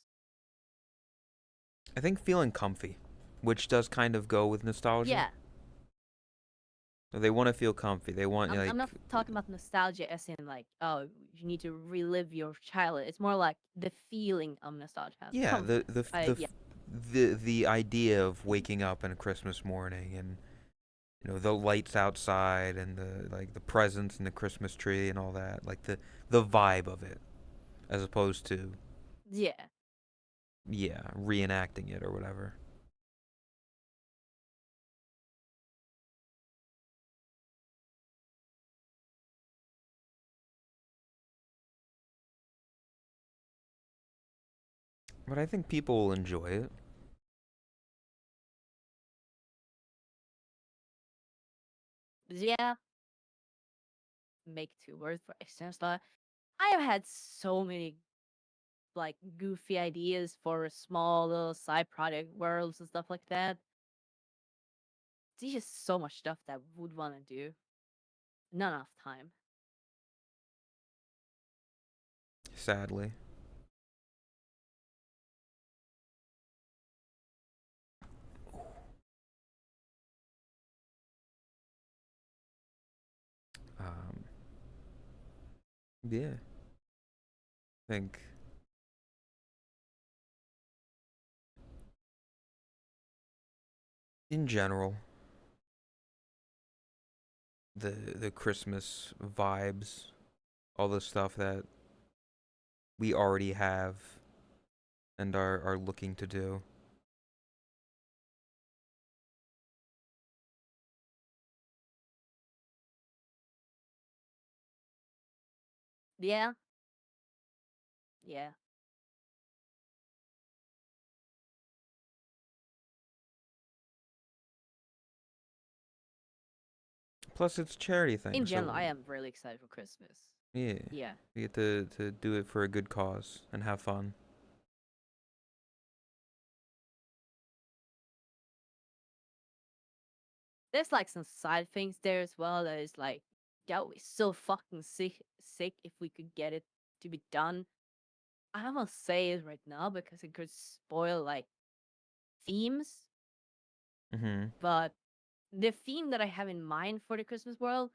I think feeling comfy, which does kind of go with nostalgia. Yeah. They want to feel comfy. They want I'm not talking about nostalgia as in like, oh, you need to relive your childhood. It's more like the feeling of nostalgia. yeah, Yeah. the idea of waking up on a Christmas morning and the lights outside and the presents and the Christmas tree and all that, like the vibe of it, as opposed to Yeah. reenacting it or whatever. But I think people will enjoy it. Yeah. Make 2 words for external stuff. I have had so many like goofy ideas for small little side project worlds and stuff like that. There's just so much stuff that I would want to do. Not enough time. Sadly. Um, yeah. I think in general, the Christmas vibes, all the stuff that we already have and are looking to do. Yeah. Yeah. Plus, it's a charity thing, In so general, I am really excited for Christmas. yeah, Yeah. we get to do it for a good cause and have fun. There's like some side things there as well that is like that would be so fucking sick if we could get it to be done. I don't want to say it right now because it could spoil like themes, Mm-hmm. but the theme that I have in mind for the Christmas world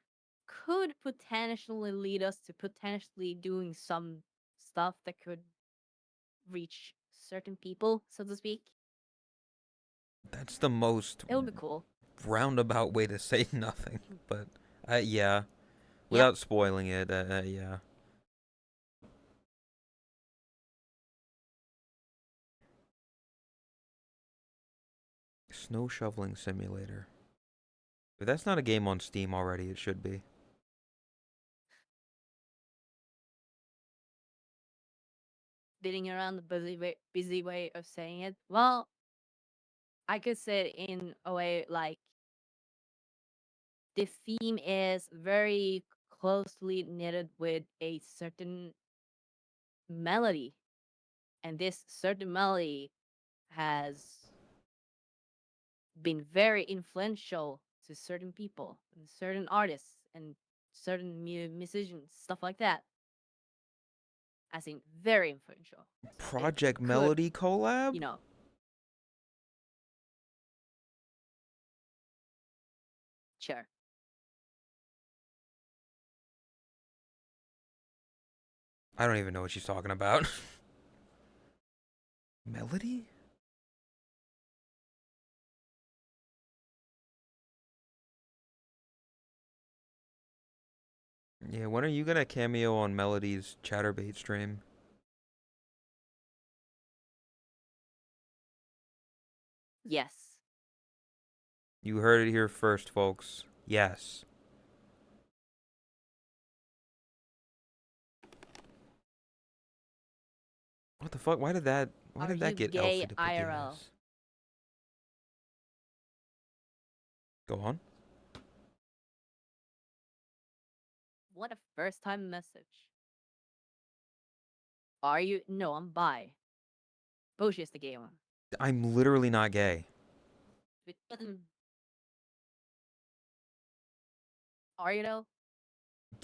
could potentially lead us to potentially doing some stuff that could reach certain people, so to speak. That's the most It would be cool. roundabout way to say nothing, but yeah, Yep. without spoiling it, yeah. Snow shoveling simulator. If that's not a game on Steam already, it should be. Beating around the busy way of saying it. Well, I could say it in a way like the theme is very closely knitted with a certain melody, and this certain melody has been very influential to certain people and certain artists and certain musicians, stuff like that. As in, very influential. So it Project could, Melody collab? you know, sure. I don't even know what she's talking about. Melody? Yeah, when are you gonna cameo on Melody's Chatterbait stream? Yes. You heard it here first, folks. Yes. What the fuck? Why did that Are you get gay Elfie to pick IRL? yes? Go on. What a first time message. Are you? No, I'm bi. Bullshit's the gay one. I'm literally not gay. Are you though?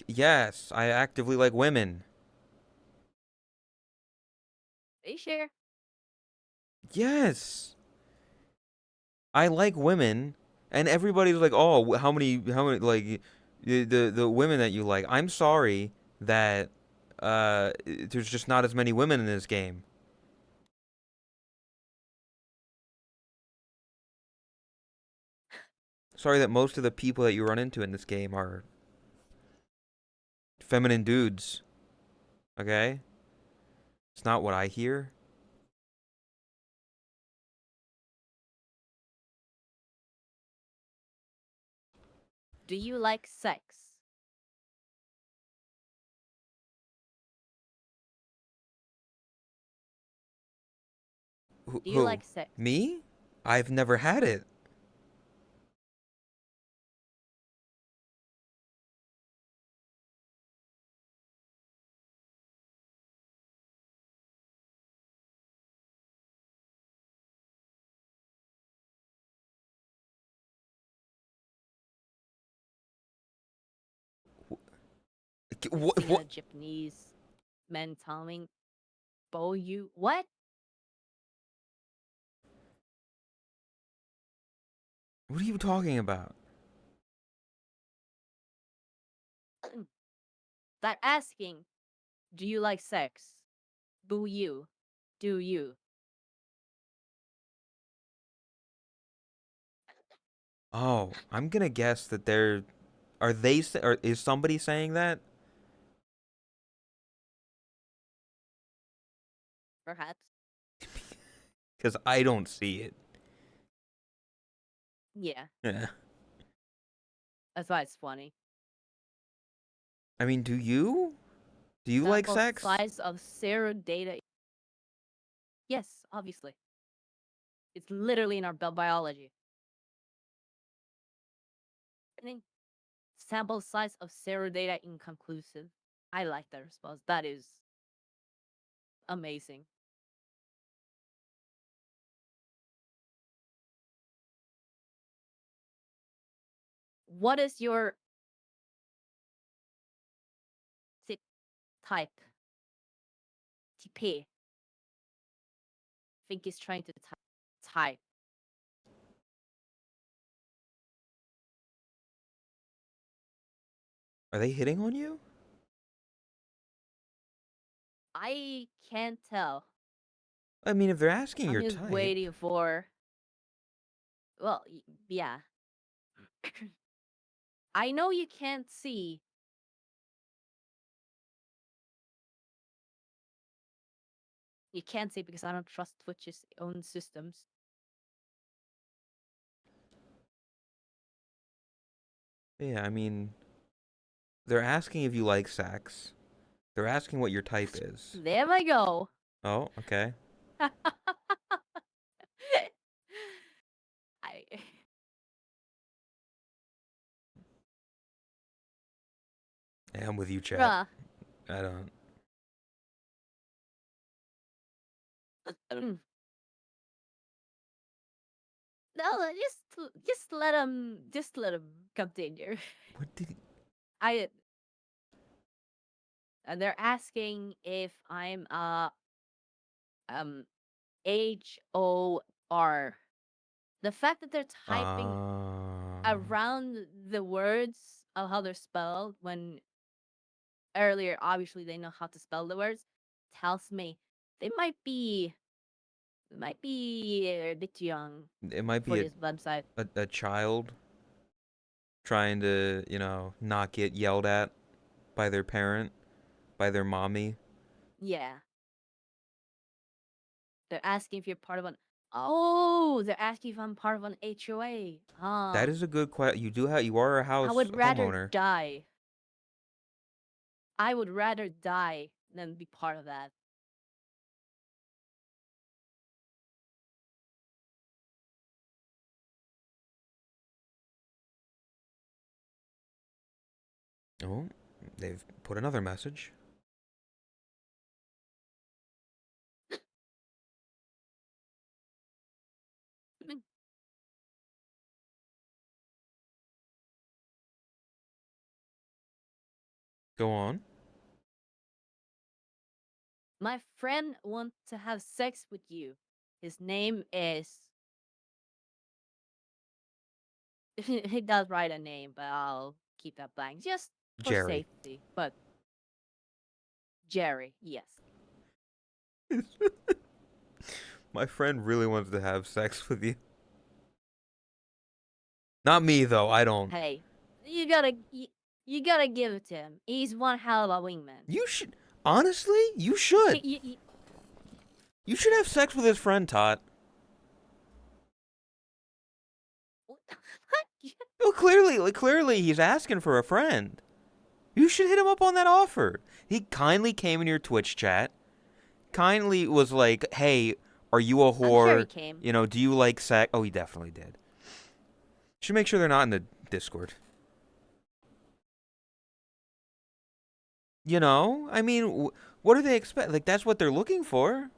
Yes, I actively like women. Are you sure? Yes. I like women. And everybody's like, "Oh, how many like the women that you like?" I'm sorry that there's just not as many women in this game. Sorry that most of the people that you run into in this game are feminine dudes. Okay? It's not what I hear. Do you like sex? Who? Do you Who? like sex? Me? I've never had it. I've What? seen What? a Japanese man telling, "Bo you what?" What are you talking about? They're asking, "Do you like sex?" Boo you. Do you? Oh, I'm gonna guess that they're. Are they? Or is somebody saying that? Perhaps. Because I don't see it. Yeah, Yeah. that's why it's funny. I mean, do you? Do you like Sample sex? size of zero data. Yes, obviously. It's literally in our biology. I think sample size of zero data inconclusive. I like that response. That is amazing. What is your tip type? TP. Think he's trying to type. Are they hitting on you? I can't tell. I mean, if they're asking I'm your just type, waiting for. Well, yeah. I know you can't see. You can't see because I don't trust Twitch's own systems. yeah, I mean, they're asking if you like sex. They're asking what your type is. There we go. Oh, okay. I Yeah, I'm with you, chat. bruh. I don't. No, just let him continue. What did? I and they're asking if I'm um HOR. The fact that they're typing around the words of how they're spelled when earlier obviously they know how to spell the words tells me they might be a bit young It might for be this website. a child trying to, not get yelled at by their parent, by their mommy. Yeah. They're asking if you're part of an. Oh, they're asking if I'm part of an HOA. That is a good question. You are a I house would rather homeowner. die. I would rather die than be part of that. Oh, they've put another message. Go on. My friend wants to have sex with you. His name is He does write a name, but I'll keep that blank just for Jerry. safety. But Jerry, yes. My friend really wants to have sex with you. Not me though. I don't. Hey, you gotta give it to him. He's one hell of a wingman. You should. Honestly, you should. You should have sex with his friend, Todd. What the fuck? Well, clearly, he's asking for a friend. You should hit him up on that offer. He kindly came in your Twitch chat. Kindly was like, "Hey, are you a whore? I'm sure he came. You know, do you like sex?" Oh, he definitely did. Should make sure they're not in the Discord. You know, I mean, what do they expect? Like, that's what they're looking for.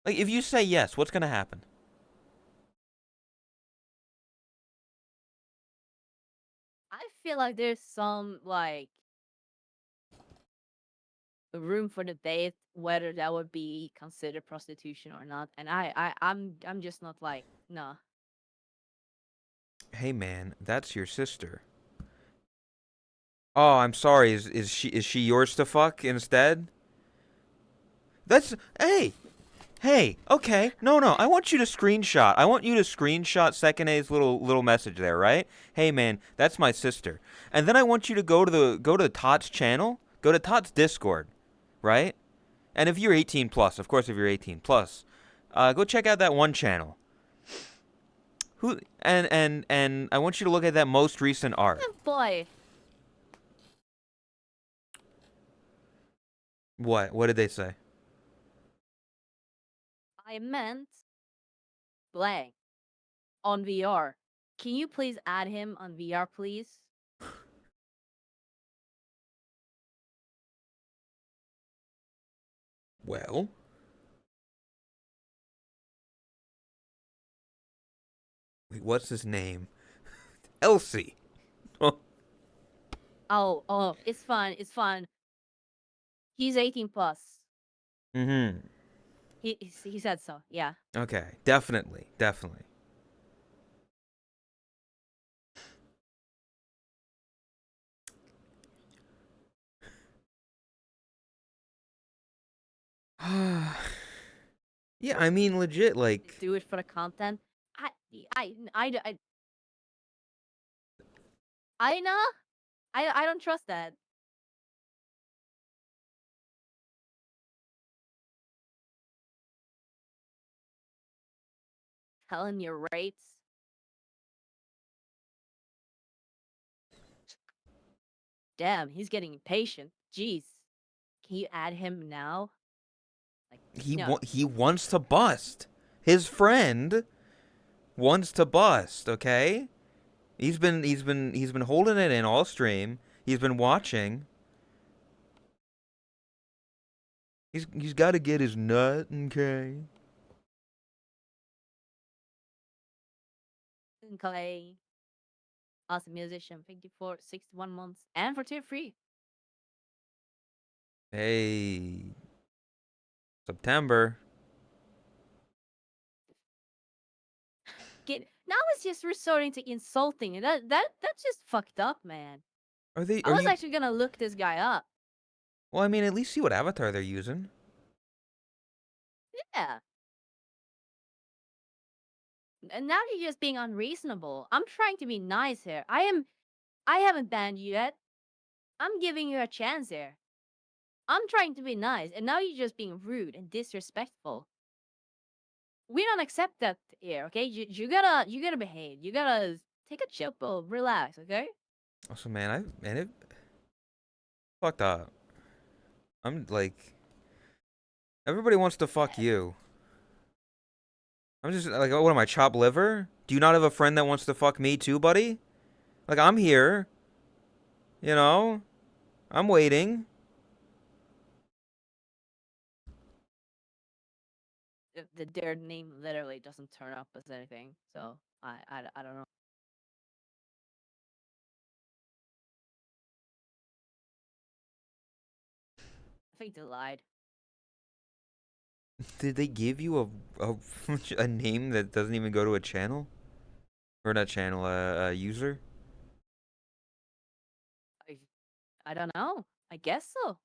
Like, if you say yes, what's gonna happen? I feel like there's some like room for debate whether that would be considered prostitution or not, and I'm just not like nah. Hey, man, that's your sister. Oh, I'm sorry. Is she yours to fuck instead? That's hey. Okay, no. I want you to screenshot. I want you to screenshot Second A's little message there, right? Hey, man, that's my sister. And then I want you to go to Tot's channel. Go to Tot's Discord, right? And if you're 18 plus, of course, if you're 18 plus, go check out that one channel. And I want you to look at that most recent art. Boy, What did they say? I meant blank on VR. Can you please add him on VR, please? Well, wait, what's his name? Elsie. Oh, it's fine. It's fine. He's 18 plus. Mm-hmm. He said so. Yeah. Okay, definitely. Yeah, I mean, legit, like, Do it for the content. I know. I don't trust that. Tell him your rates. Damn, he's getting impatient. Jeez. Can you add him now? Like no. he wants to bust. His friend wants to bust. Okay, he's been holding it in all stream. He's been watching. He's got to get his nut. Okay. Clay. Awesome musician. 54, 61 months. And for tier 3. Hey, September. Now it's just resorting to insulting. That's just fucked up, man. Are they? I was actually gonna look this guy up. Well, I mean, at least see what avatar they're using. Yeah. And now you're just being unreasonable. I'm trying to be nice here. I haven't banned you yet. I'm giving you a chance here. I'm trying to be nice, and now you're just being rude and disrespectful. We don't accept that here, okay? You gotta behave. You gotta take a chill pill, relax, okay? Also, man, it fucked up. I'm like, everybody wants to fuck you. I'm just like, what am I, chopped liver? Do you not have a friend that wants to fuck me too, buddy? Like, I'm here. You know? I'm waiting. Their name literally doesn't turn up as anything, so I don't know. I think they lied. Did they give you a name that doesn't even go to a channel? Or not channel, user? I, I don't know. I guess so.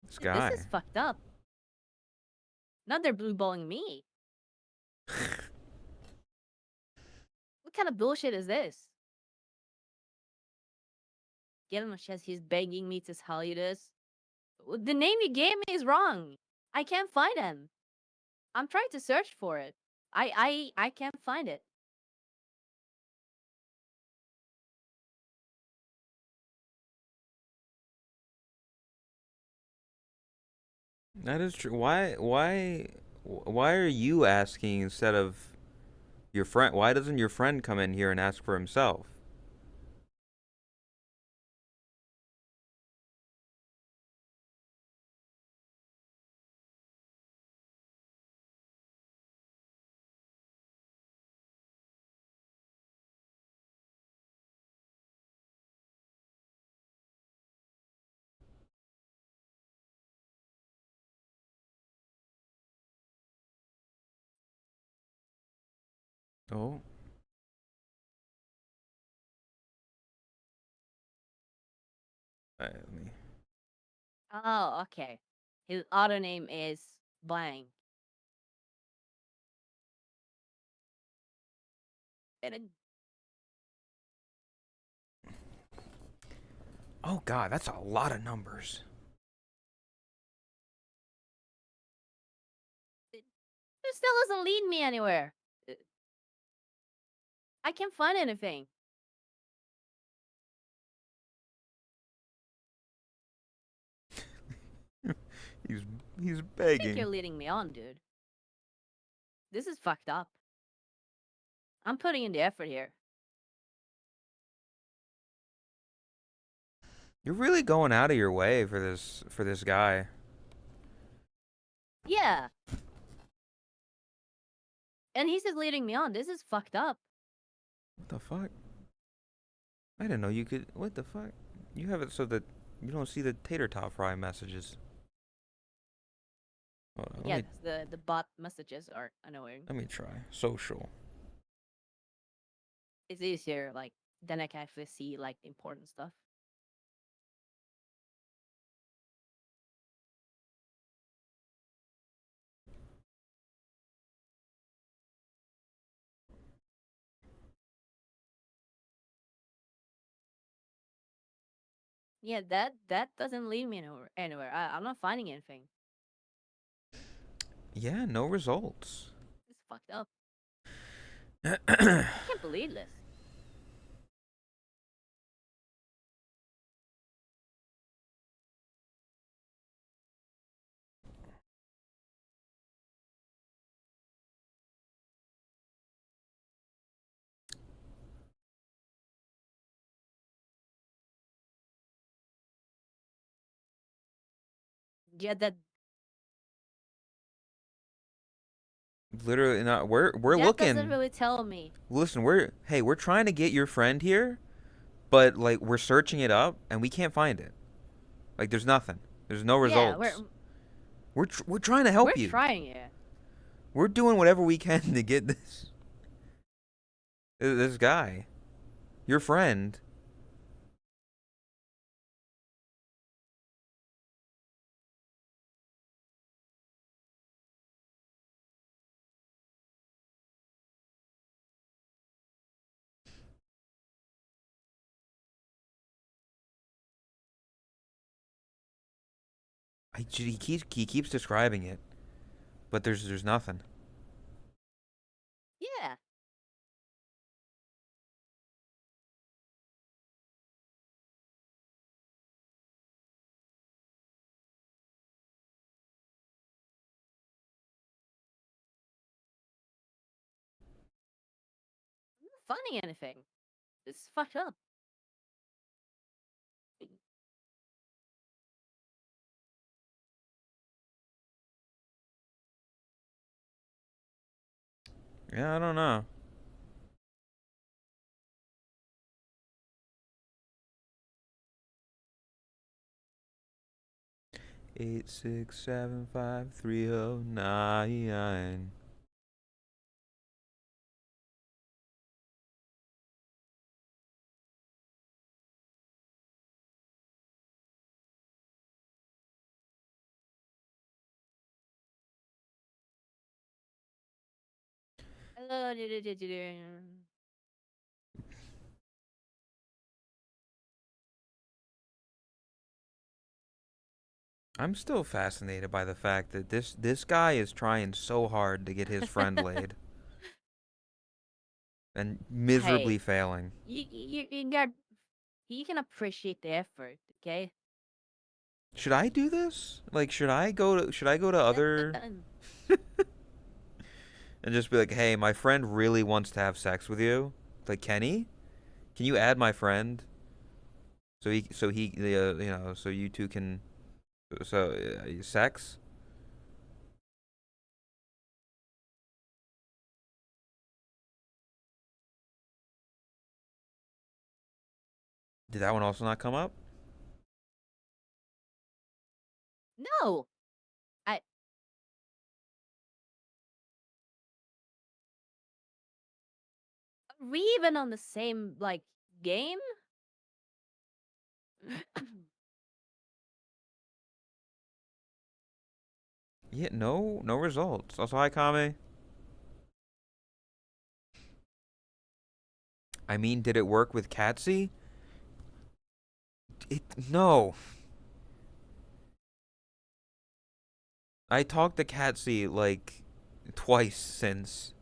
This This guy. is fucked up. Now they're blue balling me. What kind of bullshit is this? Get on my chest. He's begging me to tell you this. The name you gave me is wrong. I can't find him. I'm trying to search for it. I can't find it. That is true. Why are you asking instead of your friend? Why doesn't your friend come in here and ask for himself? Oh. Alright, let me. Oh, okay. His auto name is blank. And Oh God, that's a lot of numbers. it still doesn't lead me anywhere. I can't find anything. He's he's I think you're begging. leading me on, dude. This is fucked up. I'm putting in the effort here. You're really going out of your way for this guy. Yeah. And he's just leading me on. This is fucked up. What the fuck? I didn't know you could. What the fuck? You have it so that you don't see the tater tot fry messages. Hold on, Yeah, the bot messages are annoying. let me try social. It's easier, like, then I can actually see, like, the important stuff. Yeah, that doesn't lead me anywhere. I'm not finding anything. Yeah, no results. It's fucked up. I can't believe this. Yeah, Literally not. We're that doesn't looking. really tell me. Listen, we're trying to get your friend here, but like we're searching it up and we can't find it. Like there's nothing. There's no Yeah, results. We're trying to we're help you. trying it. We're doing whatever we can to get this guy, your friend. He keeps describing it, but there's nothing. Yeah. I'm not finding anything. This is fucked up. Yeah, I don't know. 8675309. I'm still fascinated by the fact that this guy is trying so hard to get his friend laid and miserably Hey, failing. you got. You can appreciate the effort, okay? Should I do this? Like, should I go to other and just be like, hey, my friend really wants to have sex with you? Like, Kenny, can you add my friend so you two can sex? Did that one also not come up? No, I. Are we even on the same like game? Yeah, no results. Also, hi, Kame. I mean, did it work with Katsy? It no. I talked to Katsy like twice since.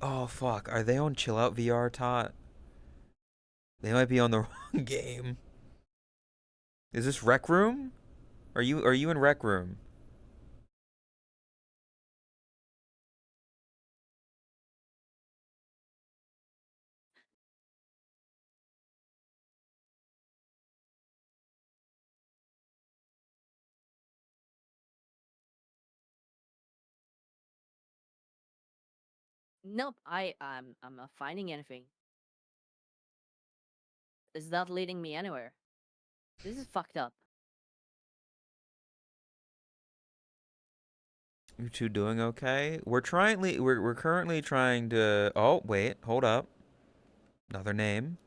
Oh fuck, are they on Chill Out VR, Tot? They might be on the wrong game. Is this Rec Room? Are you in Rec Room? Nope. I'm not finding anything. Is not leading me anywhere. This is fucked up. You two doing okay? We're currently trying to. Oh wait, hold up. Another name.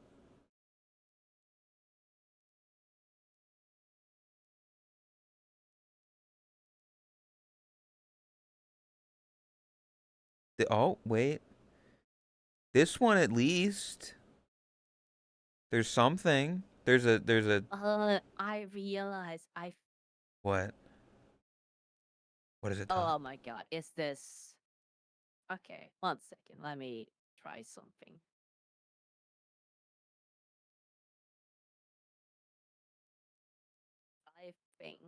Oh wait, this one at least. There's something. There's a I realize I. what? What is it, Tot? Oh my god, is this? Okay, 1 second. Let me try something. I think.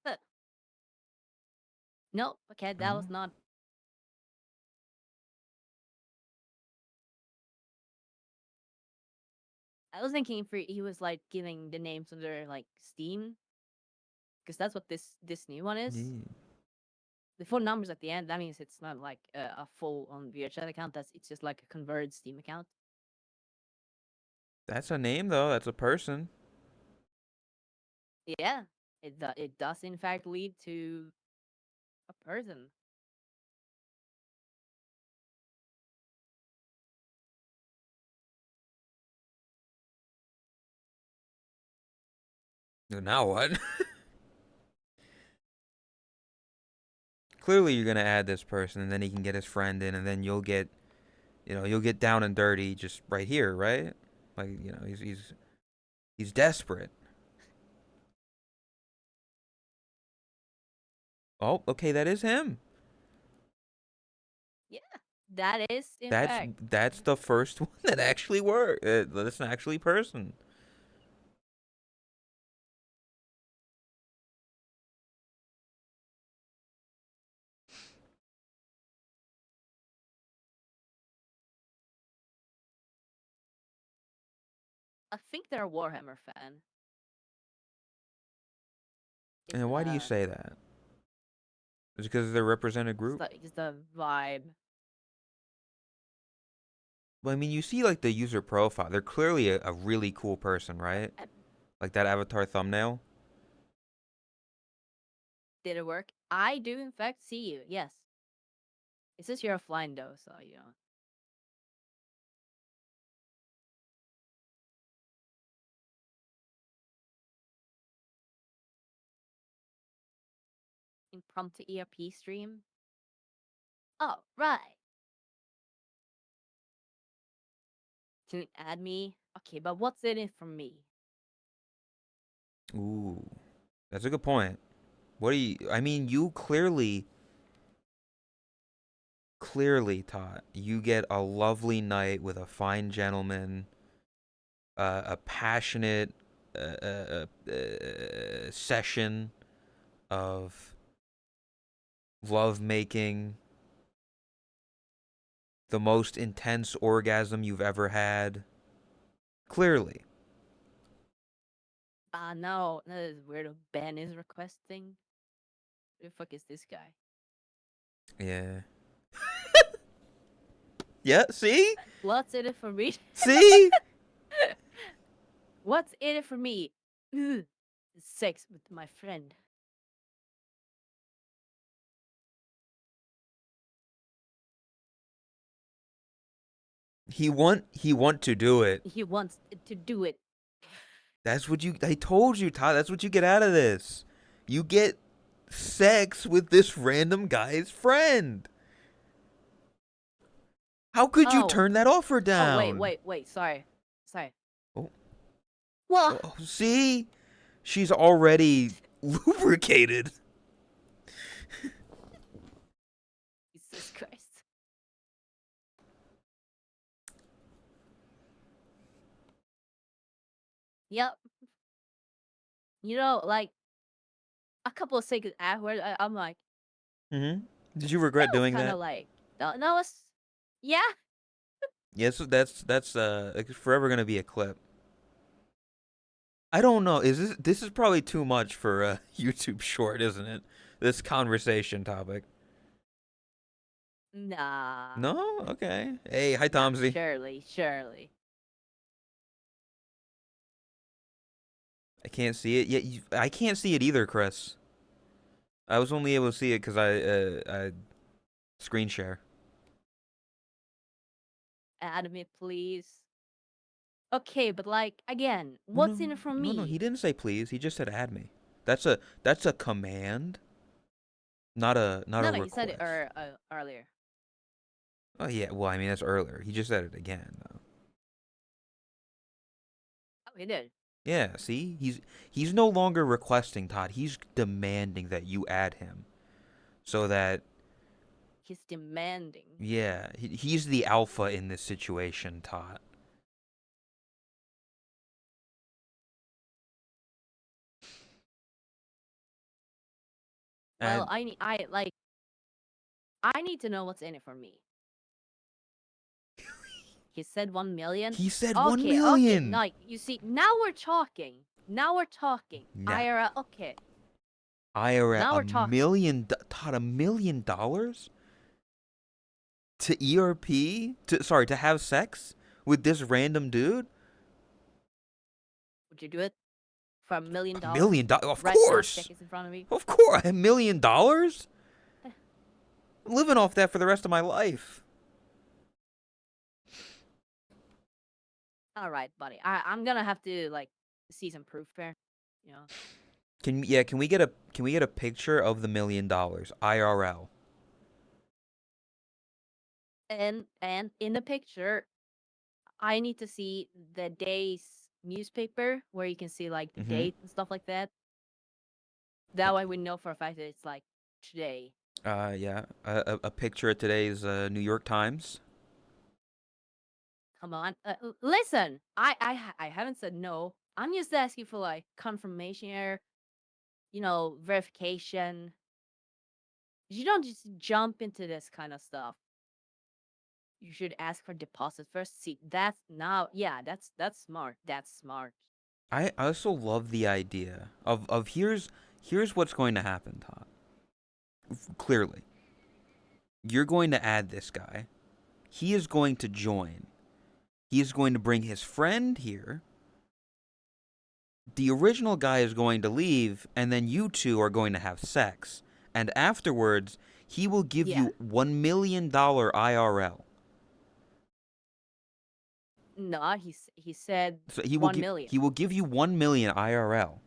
Huh. No, okay, that was Oh. not. I was thinking if he was like giving the names of their like Steam, because that's what this new one is. Yeah. The full numbers at the end. That means it's not like a full on VRChat account. It's just like a converted Steam account. That's a name though. That's a person. Yeah, it does in fact lead to a person. Now what? Clearly, you're gonna add this person, and then he can get his friend in, and then you'll get down and dirty just right here, right? Like he's desperate. Oh, okay, that is him. Yeah, that is in That's fact. that's the first one that actually worked. That's an actually person. I think they're a Warhammer fan. It's And why do you say that? Is it because they're a represented group? it's the vibe. Well, I mean, you see like the user profile. They're clearly a really cool person, right? Uh, Like that avatar thumbnail? Did it work? I do, in fact, see you. Yes. It says you're offline, though, so, you know. Impromptu ERP stream. Oh, right. Can you add me? Okay, but what's in it for me? Ooh. That's a good point. What do you... I mean, you clearly, Todd, you get a lovely night with a fine gentleman, a passionate session of love making, the most intense orgasm you've ever had. Clearly. No, that is weird. Ben is requesting. Who the fuck is this guy? Yeah. Yeah, see? What's in it for me? See? What's in it for me? Ugh. Sex with my friend. He want to do it. He wants to do it. That's what I told you, Todd. That's what you get out of this. You get sex with this random guy's friend. How could you Oh. turn that offer down? Oh, wait. Sorry. Oh. What? Oh, see? She's already lubricated. Jesus Christ. Yep. You know, like, a couple of seconds afterwards, I'm like, Mm-hmm. Did you regret doing kind that? of like, that was, yeah. Yes, that's it's forever gonna be a clip. I don't know. This is probably too much for a YouTube short, isn't it? This conversation topic. Nah. No? Okay. Hey, hi Nah, Tomsy. Surely. I can't see it yet. I can't see it either, Chris. I was only able to see it because I screen share. Add me, please. Okay, but like, again, what's in it for me? No, he didn't say please. He just said add me. That's a command, not a request. He said it earlier. Oh yeah, well I mean that's earlier. He just said it again though. Oh, he did. Yeah, see, he's no longer requesting, Todd. He's demanding that you add him, so that He's demanding. yeah, he's the alpha in this situation, Todd. Well, And I need to know what's in it for me. He said 1 million. he said Okay, 1 million. Okay, like, you see, now we're talking. Nah. IRL, okay. IRL, Now we're $1 talking. million, Todd, $1 million to ERP to have sex with this random dude. Would you do it for $1 million? $1 million, of right course. Now, check is in front of me. Of course, $1 million. I'm living off that for the rest of my life. All right, buddy. I'm gonna have to like see some proof here. You know. Can we get a picture of the $1 million IRL? And in the picture, I need to see the day's newspaper where you can see like the date and stuff like that. That way we know for a fact that it's like today. Yeah, a picture of today's New York Times. Come on, listen. I haven't said no. I'm just asking for like confirmation here. You know, verification. You don't just jump into this kind of stuff. You should ask for deposit first. See, that's now, yeah, that's smart. That's smart. I also love the idea of here's what's going to happen, Todd. Clearly, you're going to add this guy. He is going to join. He is going to bring his friend here. the original guy is going to leave, and then you two are going to have sex. And afterwards, he will give Yeah. you $1 million IRL. No, he said So he will 1 give million. he will give you 1 million IRL.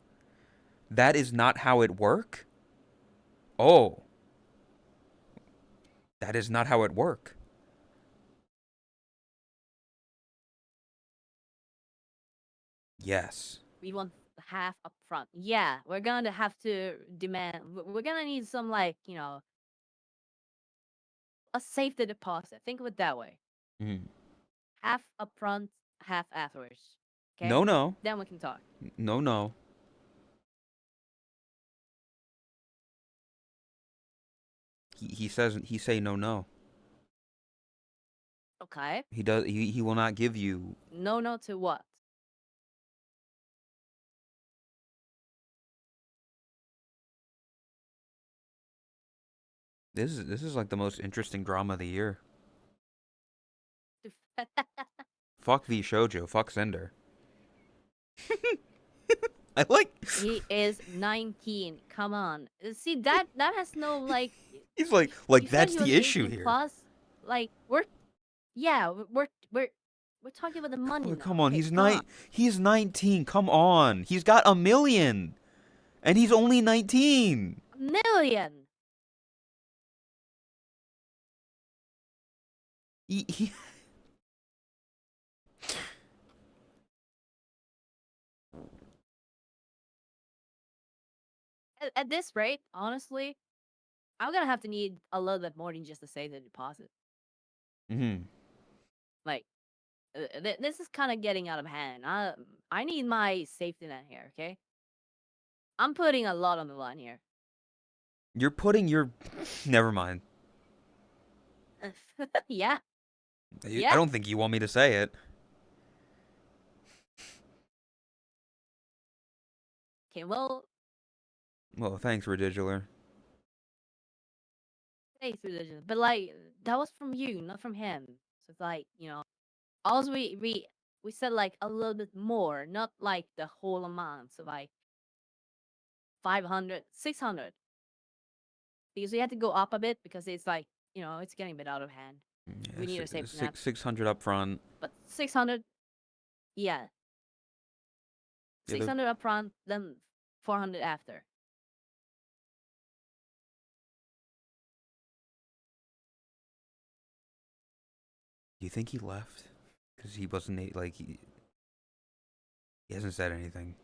That is not how it work? Oh. That is not how it work. Yes. We want half up front. Yeah, we're gonna have to demand. We're gonna need some like a safety deposit. Think of it that way. Mm. Half up front, half afterwards. Okay. No, no. Then we can talk. No, no. He says he say no, no. Okay. He will not give you. No to what? This is like the most interesting drama of the year. Fuck V Shoujo. Fuck Sender. I like. He is 19. Come on. See that has no like. He's like You said that's he the was issue 18 here. plus. Like we're talking about the money Oh, now. come on, Okay, he's 19. Come on, he's got $1 million, and he's only 19. $1 million. He At this rate, honestly, I'm gonna have to need a little bit more than just to say the deposit. Mhm. Like, this is kind of getting out of hand. I need my safety net here. Okay, I'm putting a lot on the line here. You're putting your. Never mind. Yeah. I Yeah. don't think you want me to say it. Okay. Well, Well, thanks, Redigilar. thanks for this, but like that was from you, not from him. So it's like also we said like a little bit more, not like the whole amount. So like 500, 600. Because we had to go up a bit because it's like it's getting a bit out of hand. Yeah, We need a safety net. 600 up front. But 600, yeah, Yeah, 600 up front, then 400 after. Do you think he left? Because he wasn't like he hasn't said anything.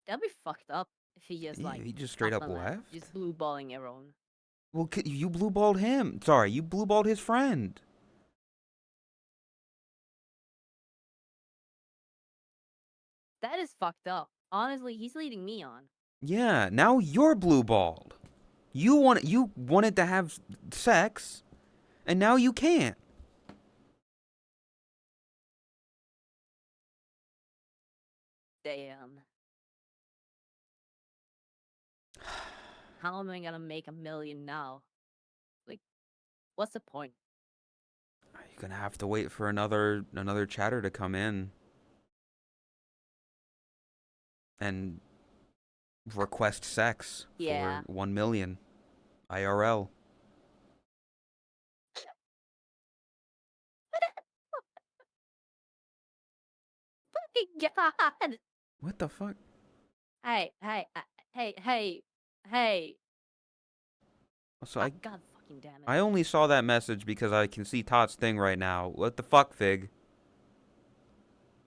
That'd be fucked up if he just Yeah, like he just straight up left. just blue balling everyone. Well, you blue balled him. Sorry, you blue balled his friend. That is fucked up. Honestly, he's leading me on. Yeah, now you're blue balled. You wanted to have sex, and now you can't. Damn. How am I gonna make $1 million now? Like, what's the point? You're gonna have to wait for another chatter to come in and request sex Yeah. for 1 million IRL. Fucking God! What the fuck? Hey, hey. So God fucking damn it. I only saw that message because I can see Tot's thing right now. What the fuck, Fig?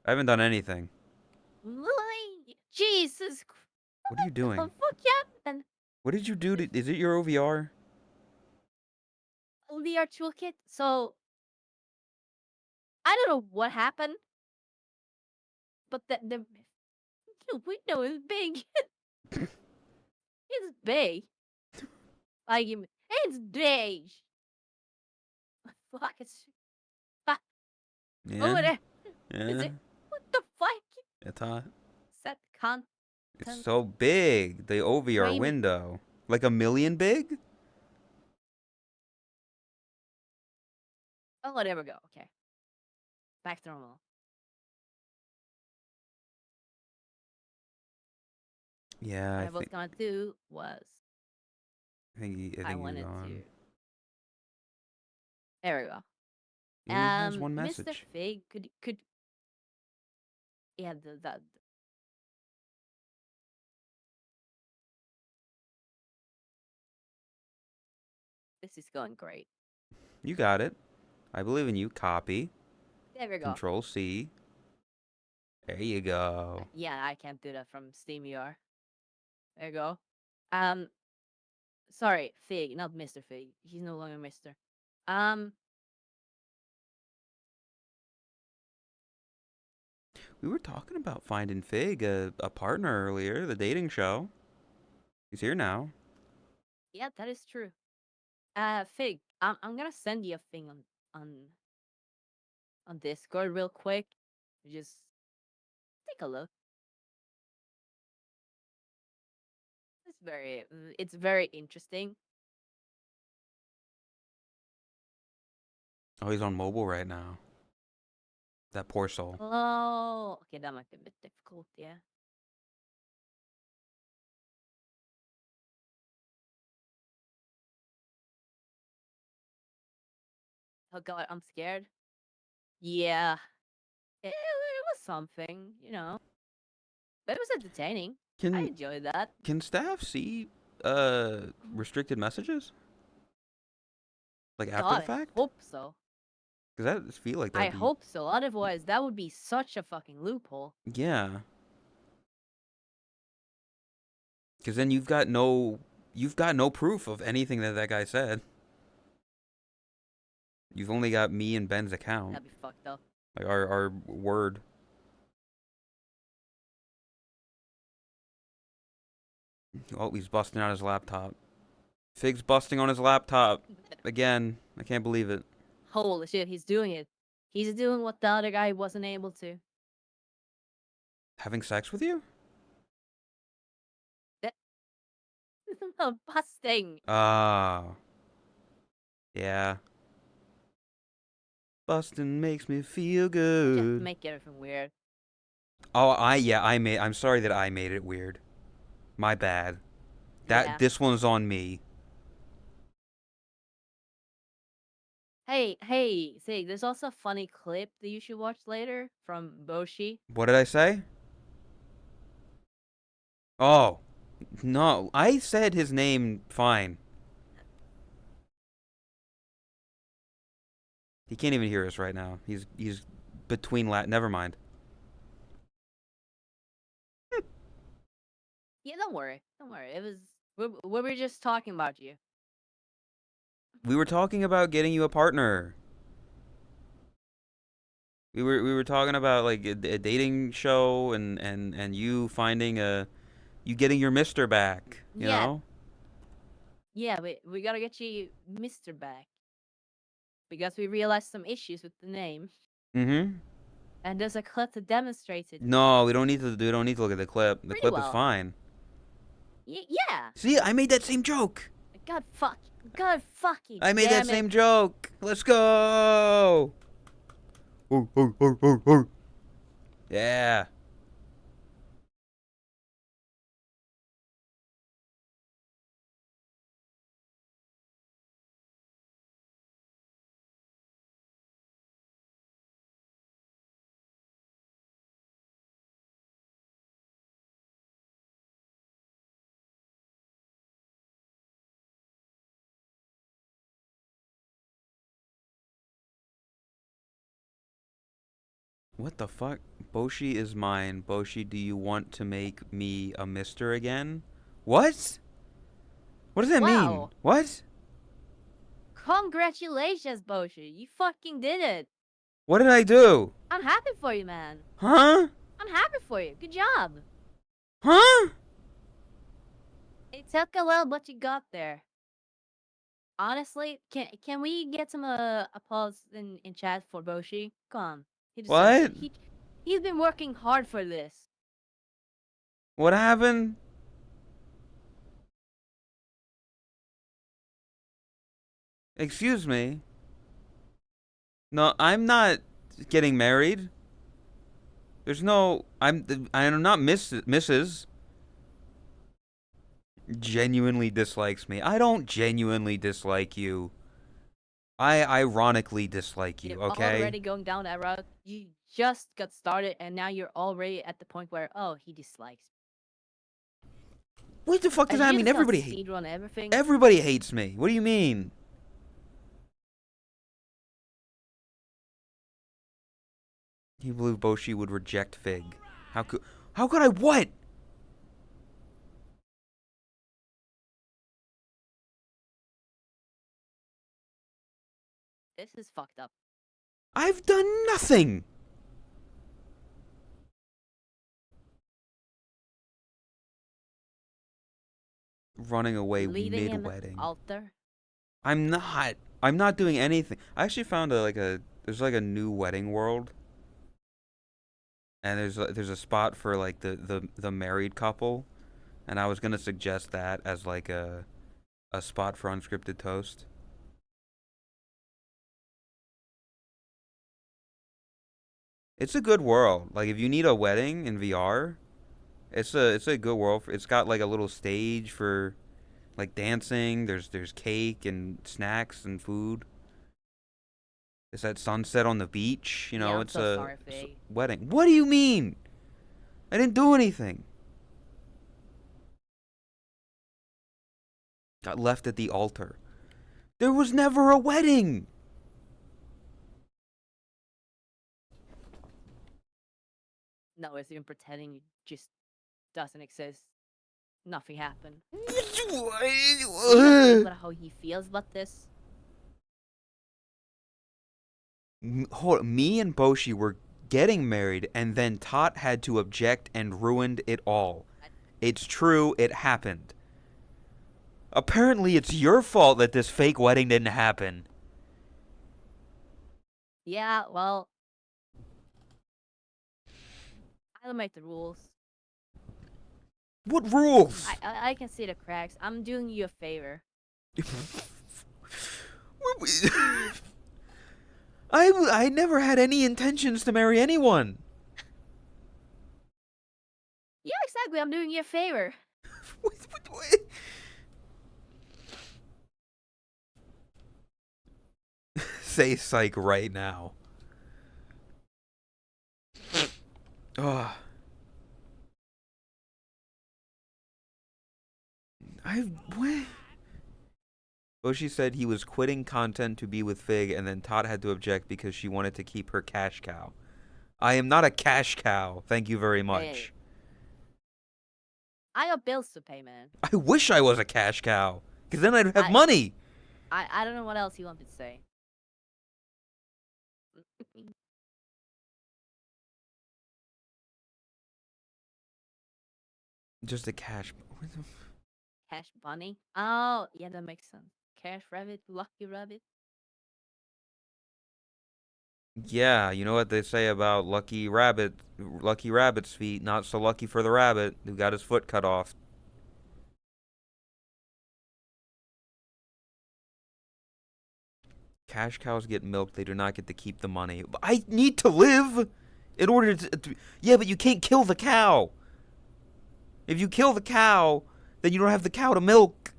I haven't done anything. Jesus Christ. What are you doing? Oh, fuck yeah. And What did you do? Is it your OVR? VR toolkit. So I don't know what happened, but the window is big. It's big. Like it's big. Fuck it's Yeah. over there. Yeah. Is it? What the fuck? Yeah, Tot. Set con. It's so big. The OVR Frame- window. Like 1 million big? Oh, whatever. Go. Okay. Back to normal. Yeah, what I was gonna do was I think I you're wanted gone. to. There we go. He only has one Mr. message. Fig, could yeah, that this is going great. You got it. I believe in you. Copy. There we go. Control C. There you go. Yeah, I can't do that from SteamVR. There you go. Sorry, Fig, not Mr. Fig. He's no longer Mr. We were talking about finding Fig a partner earlier, the dating show. He's here now. Yeah, that is true. Fig, I'm gonna send you a thing on Discord real quick. Just take a look. It's very interesting. Oh, he's on mobile right now. That poor soul. Oh, okay, that might be a bit difficult, yeah. Oh god, I'm scared. Yeah, it was something, you know. But it was entertaining. I Can enjoyed that. staff see restricted messages? Like after God, the fact? I hope so. Because that feel like I that'd be... hope so. Otherwise, that would be such a fucking loophole. Yeah. Because then you've got no proof of anything that guy said. You've only got me and Ben's account. That'd be fucked up. Like our word. Oh, he's busting out his laptop. Fig's busting on his laptop. Again. I can't believe it. Holy shit, he's doing it. He's doing what the other guy wasn't able to. Having sex with you? No, busting. Ah. Yeah. Busting makes me feel Just good. make everything weird. Oh, I'm sorry that I made it weird. My bad. Yeah. This one's on me. Hey, Sig, there's also a funny clip that you should watch later from Boshi. What did I say? Oh. No, I said his name fine. He can't even hear us right now. He's between never mind. Yeah, don't worry. Don't worry. We were just talking about you. We were talking about getting you a partner. We were talking about like a dating show and you finding you getting your mister back, you know? Yeah, we gotta get you Mr. back. Because we realized some issues with the name. Mm-hmm. And there's a clip that demonstrates it. No, we don't need to look at the clip. The Pretty clip is well. fine. Yeah. See, I made that same joke. God fucking I made damn that it. same joke. Let's go. Oh. Yeah. What the fuck? Boshi is mine. Boshi, do you want to make me a mister again? What? What does that mean? Wow. What? Congratulations, Boshi. You fucking did it. What did I do? I'm happy for you, man. Huh? I'm happy for you. Good job. Huh? It took a while, but you got there. Honestly, can we get some applause in chat for Boshi? Come on. He deserves What? it. He's been working hard for this. What happened? Excuse me. No, I'm not getting married. There's no. I'm not Mrs. Genuinely dislikes me. I don't genuinely dislike you. I ironically dislike you, You're okay? already going down that route. You just got started, and now you're already at the point where, oh, he dislikes me. What the fuck does And that you mean? just not Everybody speedrun everything. everybody hates me. What do you mean? You believe Boshi would reject Fig? How could I what? This is fucked up. I've done nothing. Running away Leaving him mid-wedding. out there. I'm not. I'm not doing anything. I actually found there's like a new wedding world, and there's a spot for like the married couple, and I was gonna suggest that as like a spot for Unscripted Toast. It's a good world. Like if you need a wedding in VR, it's a good world. It's got like a little stage for like dancing. There's cake and snacks and food. It's at sunset on the beach. You Yeah, know, I'm so sorry, it's a Faye. wedding. What do you mean? I didn't do anything. Got left at the altar. There was never a wedding. No, it's even pretending it just doesn't exist. Nothing happened. You don't think about how he feels about this. Me and Boshi were getting married, and then Tot had to object and ruined it all. It's true, it happened. Apparently, it's your fault that this fake wedding didn't happen. Yeah, well, I'll make the rules. What rules? I can see the cracks. I'm doing you a favor. I never had any intentions to marry anyone. Yeah, exactly. I'm doing you a favor. Say psych right now. Ugh. What? Boshi said he was quitting content to be with Fig, and then Tot had to object because she wanted to keep her cash cow. I am not a cash cow. Thank you very much. Hey. I got bills to pay, man. I wish I was a cash cow, because then I'd have money. I don't know what else you want me to say. Just a cash. Cash bunny? Oh, yeah, that makes sense. Cash rabbit, lucky rabbit. Yeah, you know what they say about lucky rabbit's feet, not so lucky for the rabbit who got his foot cut off. Cash cows get milked, they do not get to keep the money. But I need to live in order to yeah, but you can't kill the cow. If you kill the cow, then you don't have the cow to milk.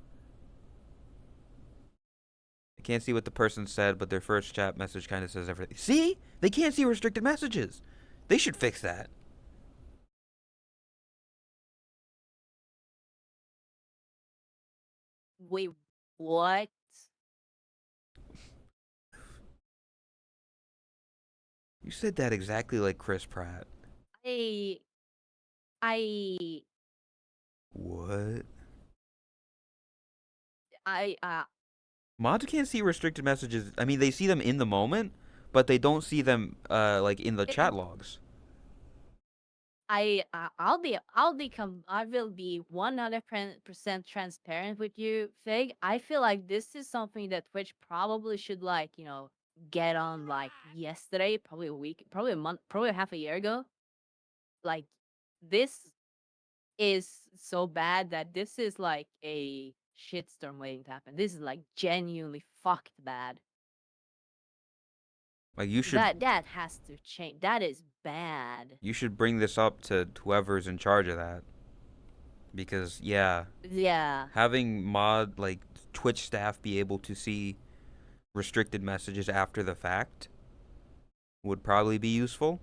I can't see what the person said, but their first chat message kind of says everything. See? They can't see restricted messages. They should fix that. Wait, what? You said that exactly like Chris Pratt. I What? I Mods can't see restricted messages. I mean, they see them in the moment, but they don't see them like in the chat logs. I will be 100% transparent with you, Fig. I feel like this is something that Twitch probably should like, get on like yesterday, probably a week, probably a month, probably half a year ago. Like this is so bad that this is like a shitstorm waiting to happen. This is like genuinely fucked bad. Like you should That has to change. That is bad. you should bring this up to whoever's in charge of that. Because yeah, Yeah. having mod like Twitch staff be able to see restricted messages after the fact would probably be useful.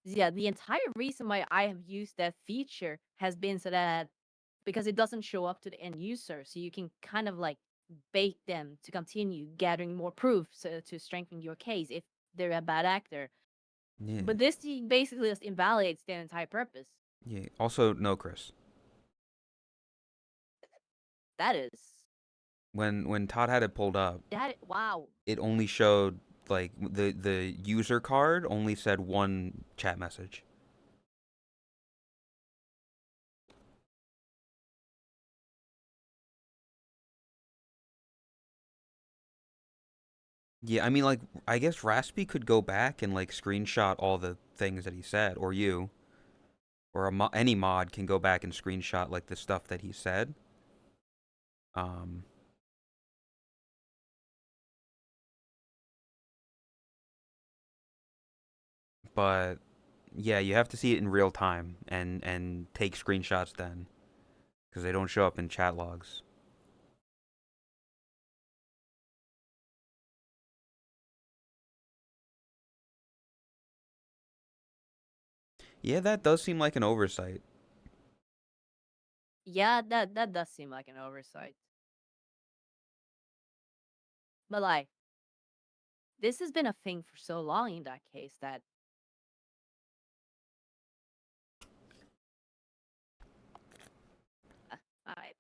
Yeah, the entire reason why I have used that feature has been so that because it doesn't show up to the end user, so you can kind of like bait them to continue gathering more proof to strengthen your case if they're a bad actor. Yeah. But this basically just invalidates their entire purpose. Yeah. Also, no, Chris. That is When Todd had it pulled up, wow. it only showed like the user card only said one chat message. Yeah, I mean, like, I guess Raspy could go back and like screenshot all the things that he said, or you, or any mod can go back and screenshot like the stuff that he said. Um, but yeah, you have to see it in real time and take screenshots then, because they don't show up in chat logs. Yeah, that does seem like an oversight. Yeah, that does seem like an oversight. But like, this has been a thing for so long in that case that I.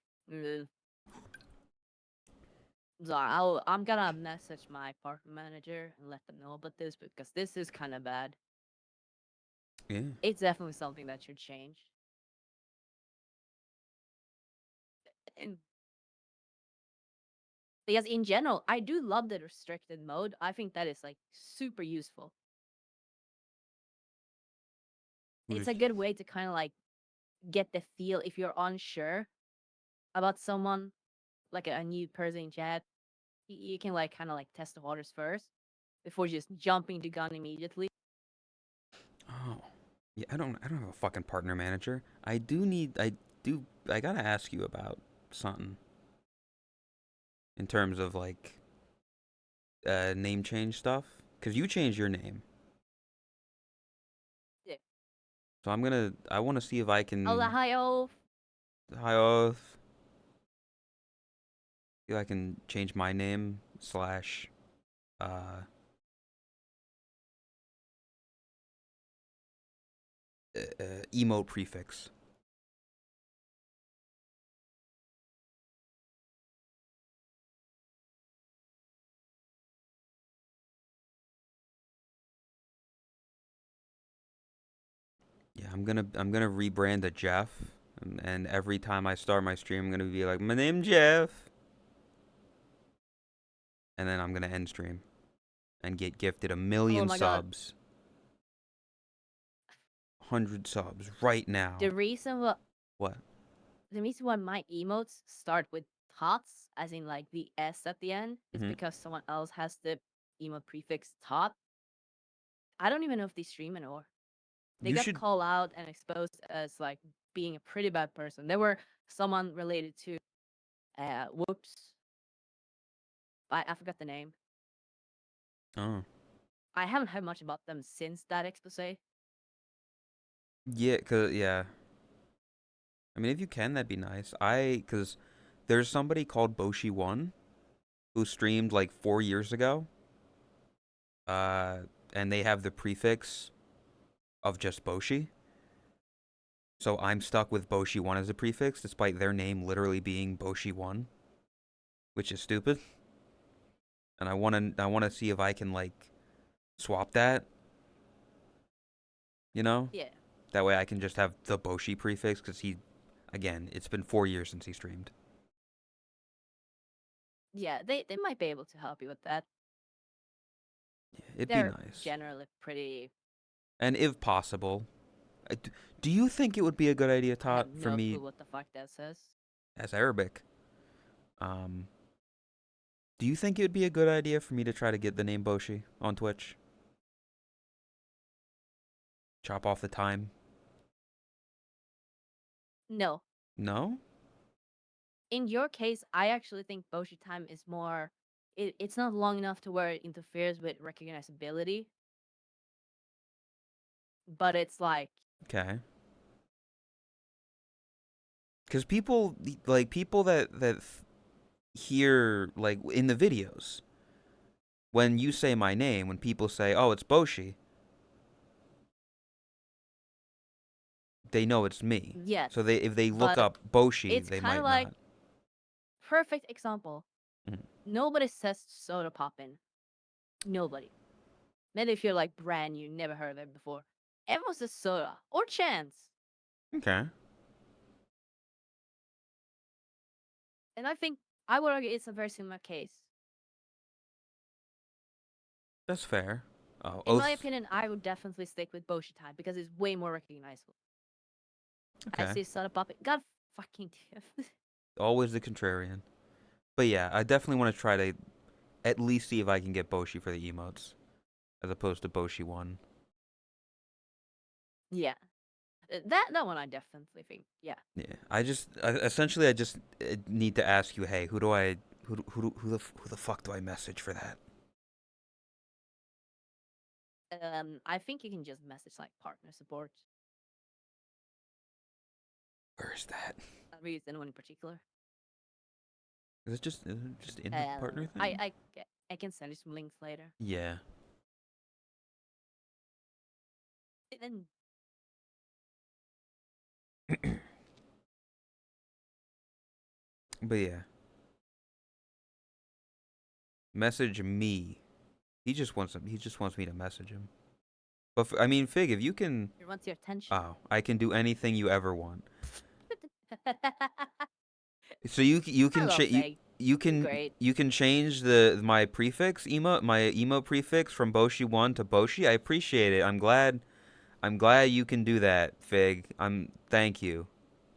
So I'm gonna message my apartment manager and let them know about this because this is kind of bad. Yeah. It's definitely something that should change. And because in general, I do love the restricted mode. I think that is like super useful. It's a good way to kind of like get the feel if you're unsure about someone, like a new person in chat. You can like kind of like test the waters first before just jumping the gun immediately. Oh. Yeah, I don't have a fucking partner manager. I gotta ask you about something in terms of like name change stuff, cuz you changed your name. Yeah. So I want to see if I can Ohio. hi oath, see if I can change my name slash uh emote prefix. Yeah, I'm gonna rebrand to Jeff, and every time I start my stream, I'm gonna be like, my name Jeff, and then I'm gonna end stream and get gifted a Oh million my god. subs, 100 subs right now. The reason what What? the reason why my emotes start with tots, as in like the S at the end, is Hmm. because someone else has the emote prefix tot. I don't even know if they stream anymore. They You got should. called out and exposed as like being a pretty bad person. They were someone related to whoops. I forgot the name. Oh. I haven't heard much about them since that expose. Yeah, yeah. I mean, if you can, that'd be nice. Cause there's somebody called Boshi1 who streamed like 4 years ago. Uh, and they have the prefix of just Boshi. So I'm stuck with Boshi1 as a prefix, despite their name literally being Boshi1, which is stupid. And I wanna see if I can like swap that. You know, Yeah. that way I can just have the Boshi prefix, because again, it's been 4 years since he streamed. Yeah, they might be able to help you with that. Yeah, it'd be They're nice. generally pretty. And if possible, do you think it would be a good idea, I have Tot, for no me clue what the fuck that says. as Arabic? Um, do you think it would be a good idea for me to try to get the name Boshi on Twitch? Chop off the time. No. No? In your case, I actually think Boshi time is more. It's not long enough to where it interferes with recognizability, but it's like Okay. Because people, like, people that hear, like, in the videos, when you say my name, when people say, oh, it's Boshi, they know it's me. yes, So if they look but up Boshi, it's they kind of might like not. perfect example. Mhm. Nobody says soda poppin'. Nobody. Maybe if you're like brand new, never heard of it before. Everyone says soda or chance. Okay. And I think I would argue it's a very similar case. That's fair. Oh, In my oath. opinion, I would definitely stick with Boshi time because it's way more recognizable. I Okay. see soda poppin'. God fucking damn. Always the contrarian. But yeah, I definitely want to try to at least see if I can get Boshi for the emotes, as opposed to Boshi 1. Yeah. That one I definitely think. Yeah. Yeah, essentially I just need to ask you, hey, who the fuck do I message for that? I think you can just message like partner support. Where is that? Not really anyone in particular. Is it just in the partner thing? I can send you some links later. Yeah. And But yeah, message me. He just wants me to message him. But I mean, Fig, if you can, it wants your attention. oh, I can do anything you ever want. So you I can love Faye. Great. you can change my prefix my emo prefix from Boshi 1 to Boshi. I appreciate it. I'm glad you can do that, Fig. Thank you.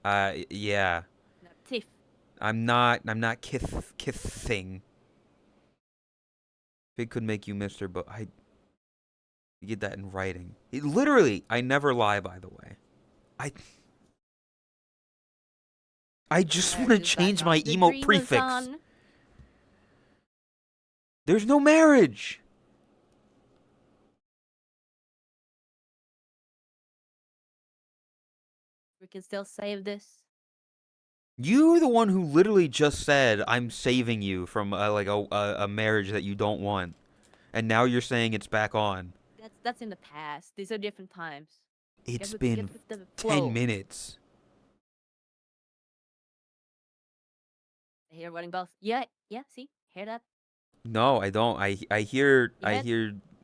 Yeah. No, Tiff. I'm not kissing. Fig could make you Mr. But I get that in writing. Literally, I never lie, by the way. I just want to Marriage is back change my on. The emo dream is prefix. on. There's no marriage. We can still save this. You're the one who literally just said I'm saving you from a marriage that you don't want, and now you're saying it's back on. That's in the past. These are different times. It's Get been with the 10 flow. minutes. Hear wedding bells. Yeah. See, hear that? No, I don't. I hear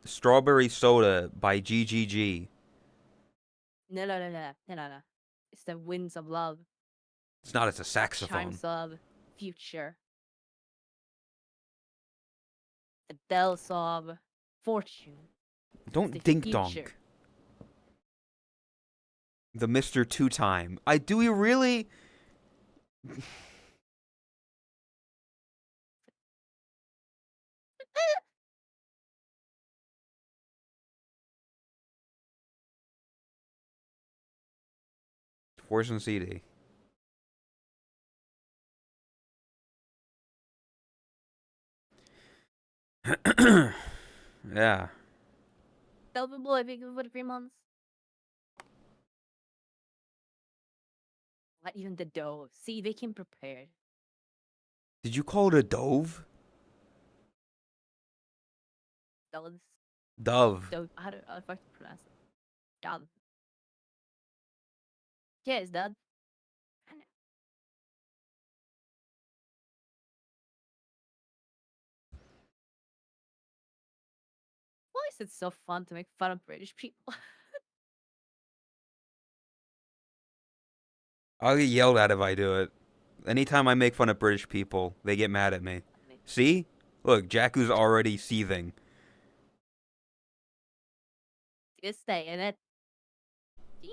Strawberry Soda by GGG. No. It's the winds of love. It's not. It's a Not saxophone. chimes of future. The bells of fortune. Don't The dink future. donk. The Mr. Two-Time. Do we really? Force and CD. Yeah. They'll be living for 3 months. Not even the dough. See, they came prepared. Did you call it a dove? Doves. Dove. Dove. How do I fucking pronounce it? Dove. Yeah, it's dove. Why is it so fun to make fun of British people? I'll get yelled at if I do it. Anytime I make fun of British people, they get mad at me. See? Look, Jakku's already seething. Just stay in it. See?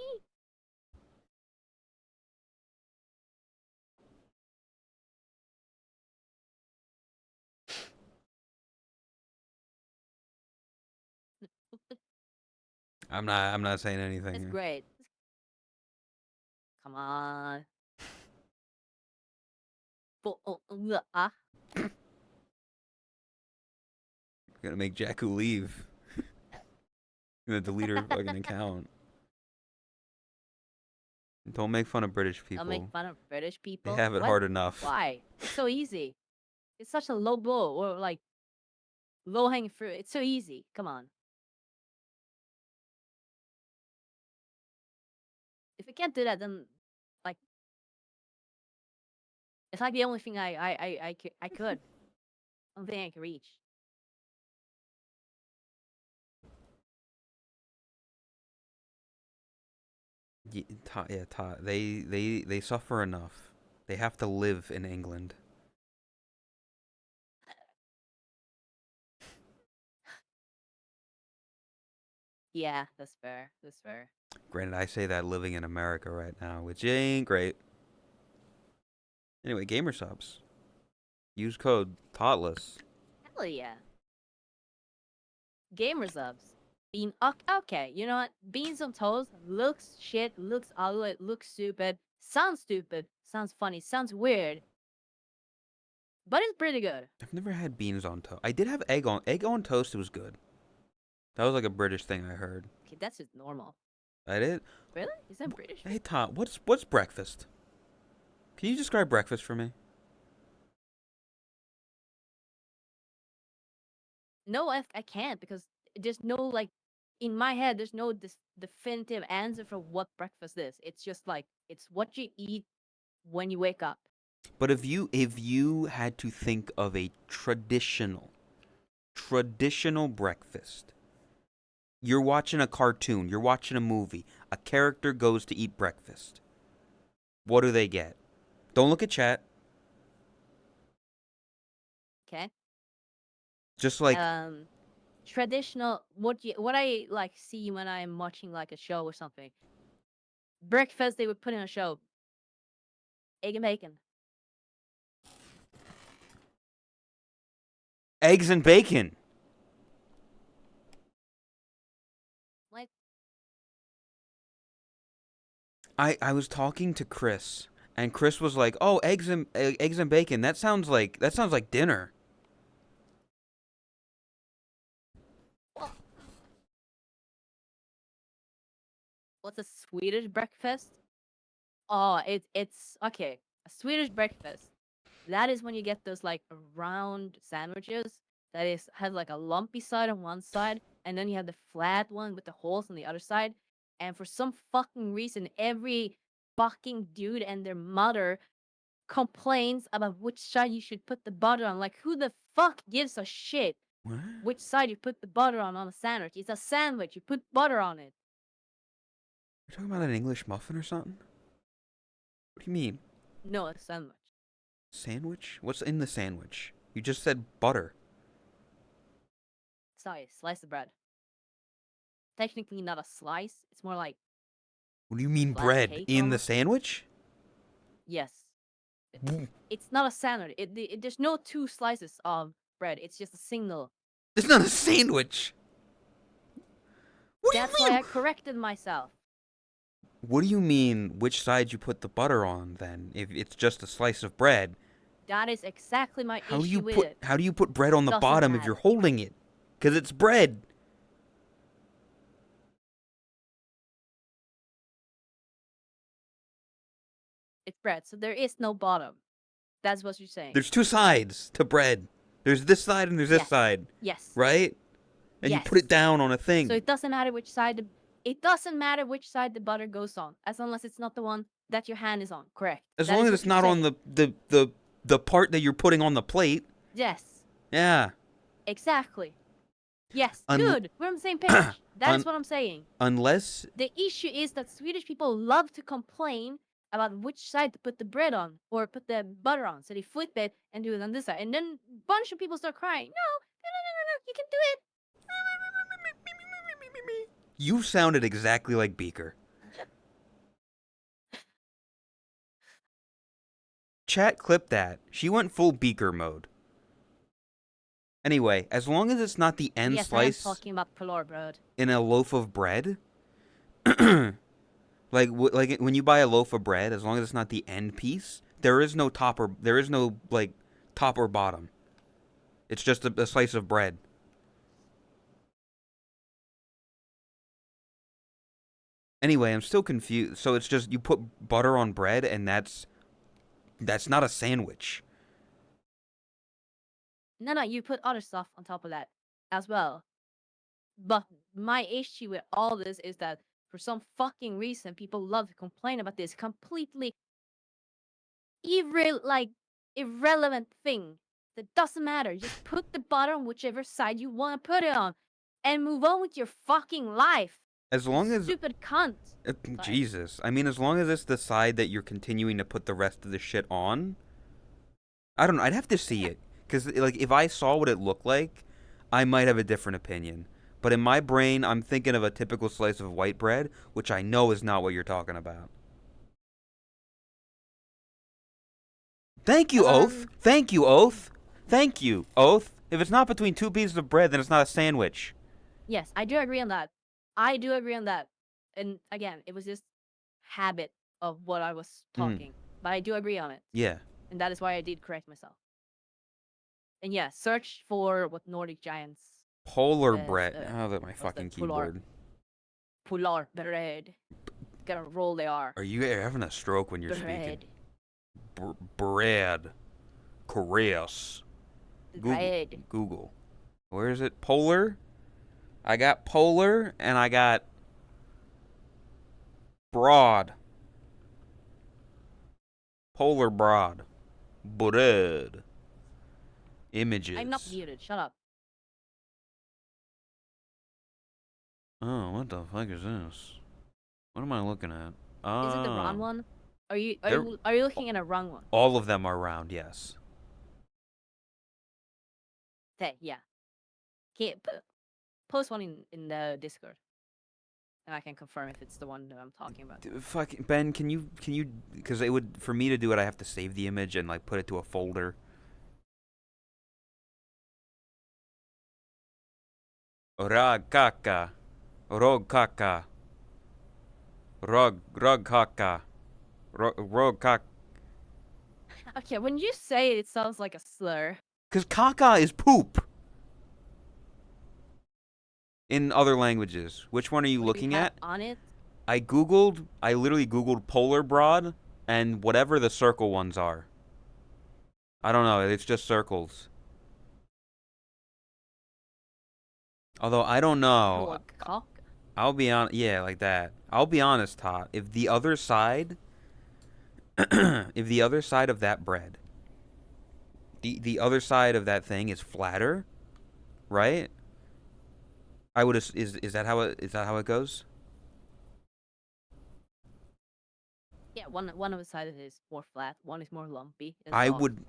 I'm not saying It's anything. great. Come on. Gonna make Jakku leave. Gonna delete her fucking account. Don't make fun of British I'll make people. fun of British people. They have it What? hard enough. Why? It's so easy. It's such a low blow, or like low hanging fruit. It's so easy. Come on. If I can't do that, then like it's like the only thing I could. Only thing I can reach. They suffer enough. They have to live in England. Yeah, that's fair. That's fair. Granted, I say that living in America right now, which ain't great. Anyway, gamer subs. Use code TOTLESS. Hell yeah. Gamer subs. Bean okay, you know what? Beans on toast looks shit, looks ugly, looks stupid, sounds funny, sounds weird. But it's pretty good. I've never had beans on toast. I did have egg on toast. It was good. That was like a British thing I heard. Okay, that's just normal. I did. Really? Is that British? Hey Tom, what's breakfast? Can you describe breakfast for me? No, I can't because there's no like in my head there's no definitive answer for what breakfast is. It's just like it's what you eat when you wake up. But if you had to think of a traditional breakfast, you're watching a cartoon, you're watching a movie, a character goes to eat breakfast. What do they get? Don't look at chat. Okay. Just like Traditional what I like see when I'm watching like a show or something. Breakfast they would put in a show. Egg and bacon. eggs and bacon. Like I was talking to Chris, and Chris was like, "Oh, eggs and bacon. That sounds like dinner." what's a Swedish breakfast? Oh, it's okay. A Swedish breakfast. That is when you get those like round sandwiches that has like a lumpy side on one side, and then you have the flat one with the holes on the other side. And for some fucking reason, every fucking dude and their mother complains about which side you should put the butter on. Like, who the fuck gives a shit What? which side you put the butter on a sandwich? It's a sandwich. You put butter on it. You're talking about an English muffin or something? What do you mean? No, a sandwich. Sandwich? What's in the sandwich? You just said butter. Sorry, slice of bread. Technically not a slice. It's more like What do you mean Like bread cake in the almost? sandwich? yes. Mm. It's not a sandwich. There's no two slices of bread. It's just a single. It's not a sandwich. What do That's you why mean? I corrected myself. What do you mean? Which side you put the butter on? Then, if it's just a slice of bread, That is exactly my how do you issue with put it. how do you put bread on the Doesn't bottom if matter. you're holding it? Because it's bread. It's bread, so there is no bottom. That's what you're saying. There's two sides to bread. There's this side and there's this Yes. side, Yes. right? And you put it Yes. down on a thing. So it doesn't matter which side the butter goes on, as long as it's not the one that your hand is on. Correct. As That long is as what it's you're not on saying. the part that you're putting on the plate. Yes. Yeah. Exactly. Yes. Un- Good. We're on the same page. That is un- what I'm saying. Unless The issue is that Swedish people love to complain about which side to put the bread on or put the butter on. So they flip it and do it on this side. And then a bunch of people start crying. No, you can do it. you sounded exactly like Beaker. Chat clip that. She went full Beaker mode. Anyway, as long as it's not the end Yes, slice I am talking about Pilar bread. in a loaf of bread, Like when you buy a loaf of bread, as long as it's not the end piece, there is no like top or bottom. It's just a slice of bread. Anyway, I'm still confused. So it's just you put butter on bread, and that's not a sandwich. No, you put other stuff on top of that as well. But my issue with all this is that for some fucking reason, people love to complain about this completely irrelevant thing that doesn't matter. Just put the butter on whichever side you want to put it on, and move on with your fucking life. As long as Stupid cunt. Sorry. Jesus, I mean, as long as it's the side that you're continuing to put the rest of the shit on. I don't know. I'd have to see it, because like if I saw what it looked like, I might have a different opinion. But in my brain, I'm thinking of a typical slice of white bread, which I know is not what you're talking about. Thank you, Oath. Thank you, Oath. Thank you, Oath. If it's not between two pieces of bread, then it's not a sandwich. Yes, I do agree on that. I do agree on that. And again, it was just habit of what I was talking. But I do agree on it. Yeah. And that is why I did correct myself. And yeah, search for what Nordic giants. Polar bread. Oh, that my fucking keyboard. Polar bread. Gonna roll they are. Are you having a stroke when you're Bread. speaking? Bread. Chris. Bread. Google. Where is it? Polar? I got polar and I got broad. Polar broad. Bread. Images. I'm not muted. Shut up. Oh, what the fuck is this? What am I looking at? Is it the wrong one? Are you looking at a wrong one? All of them are round, yes. Okay, yeah. Okay, post one in the Discord, and I can confirm if it's the one that I'm talking about. Fuck, Ben, can you? Because it would, for me to do it, I have to save the image and like put it to a folder. Rag kaka, rog kaka, rog kaka, rog kaka. Okay, when you say it, it sounds like a slur. Because caca is poop. In other languages. Which one are you looking at? On it? I literally Googled polar broad and whatever the circle ones are. I don't know, it's just circles. Although, I don't know. I'll be on, yeah, like that. I'll be honest, Todd. If the other side, if the other side of that bread, the other side of that thing is flatter, right? I would is that how it goes? Yeah, one of the sides is more flat, one is more lumpy. I would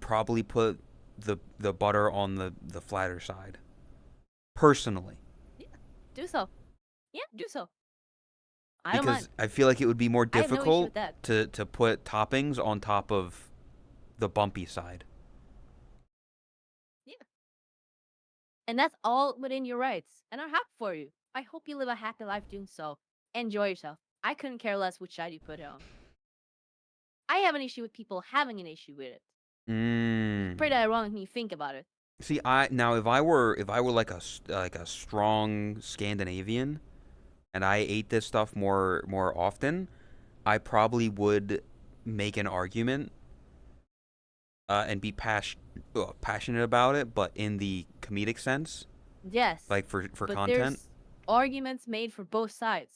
probably put the butter on the flatter side. Personally. Yeah, do so. Yeah, do so. I don't mind. Because I feel like it would be more difficult to put toppings on top of the bumpy side. Yeah. And that's all within your rights. And I'm happy for you. I hope you live a happy life doing so. Enjoy yourself. I couldn't care less which side you put it on. I have an issue with people having an issue with it. Pretty ironic when you think about it. See, if I were like a strong Scandinavian, and I ate this stuff more often, I probably would make an argument and be passionate about it, but in the comedic sense. Yes. Like for but content. There's arguments made for both sides.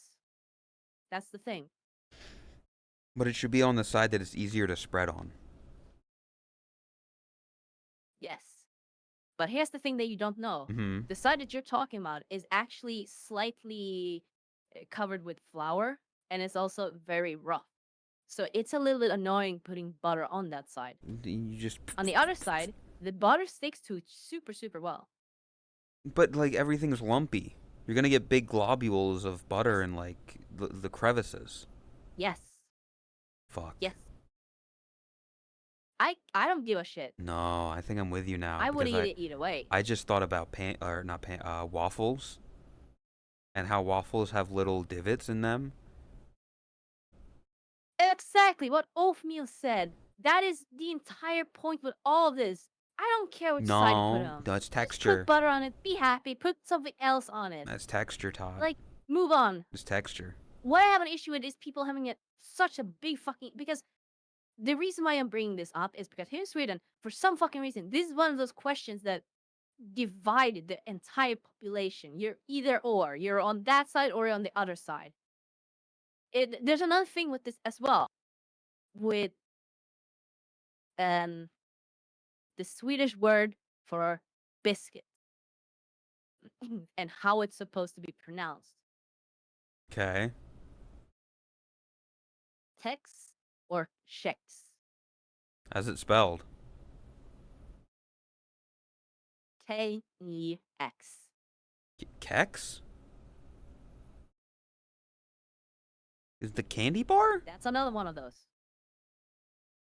That's the thing. But it should be on the side that it's easier to spread on. Yes. But here's the thing that you don't know. Mm-hmm. The side that you're talking about is actually slightly covered with flour, and it's also very rough. So it's a little bit annoying putting butter on that side. You just... On the other side, the butter sticks to it super, super well. But, like, everything's lumpy. You're going to get big globules of butter in, like, the crevices. Yes. Fuck. Yes. I don't give a shit. No, I think I'm with you now. I would eat it either way. I just thought about waffles, and how waffles have little divots in them, Exactly what Oathmeal said. That is the entire point with all of this. I don't care which side you put No, on. that's Just put texture. butter on it. Be happy. Put something else on it. That's texture, Todd. Like, move on. It's texture. What I have an issue with is people having it such a big fucking because the reason why I'm bringing this up is because here in Sweden, for some fucking reason, this is one of those questions that divided the entire population. You're either or. You're on that side or you're on the other side. There's another thing with this as well, with um the Swedish word for biscuit and how it's supposed to be pronounced. Okay. Tex or Chex? How's it spelled? K-E-X. Kex? Is the candy bar? That's another one of those.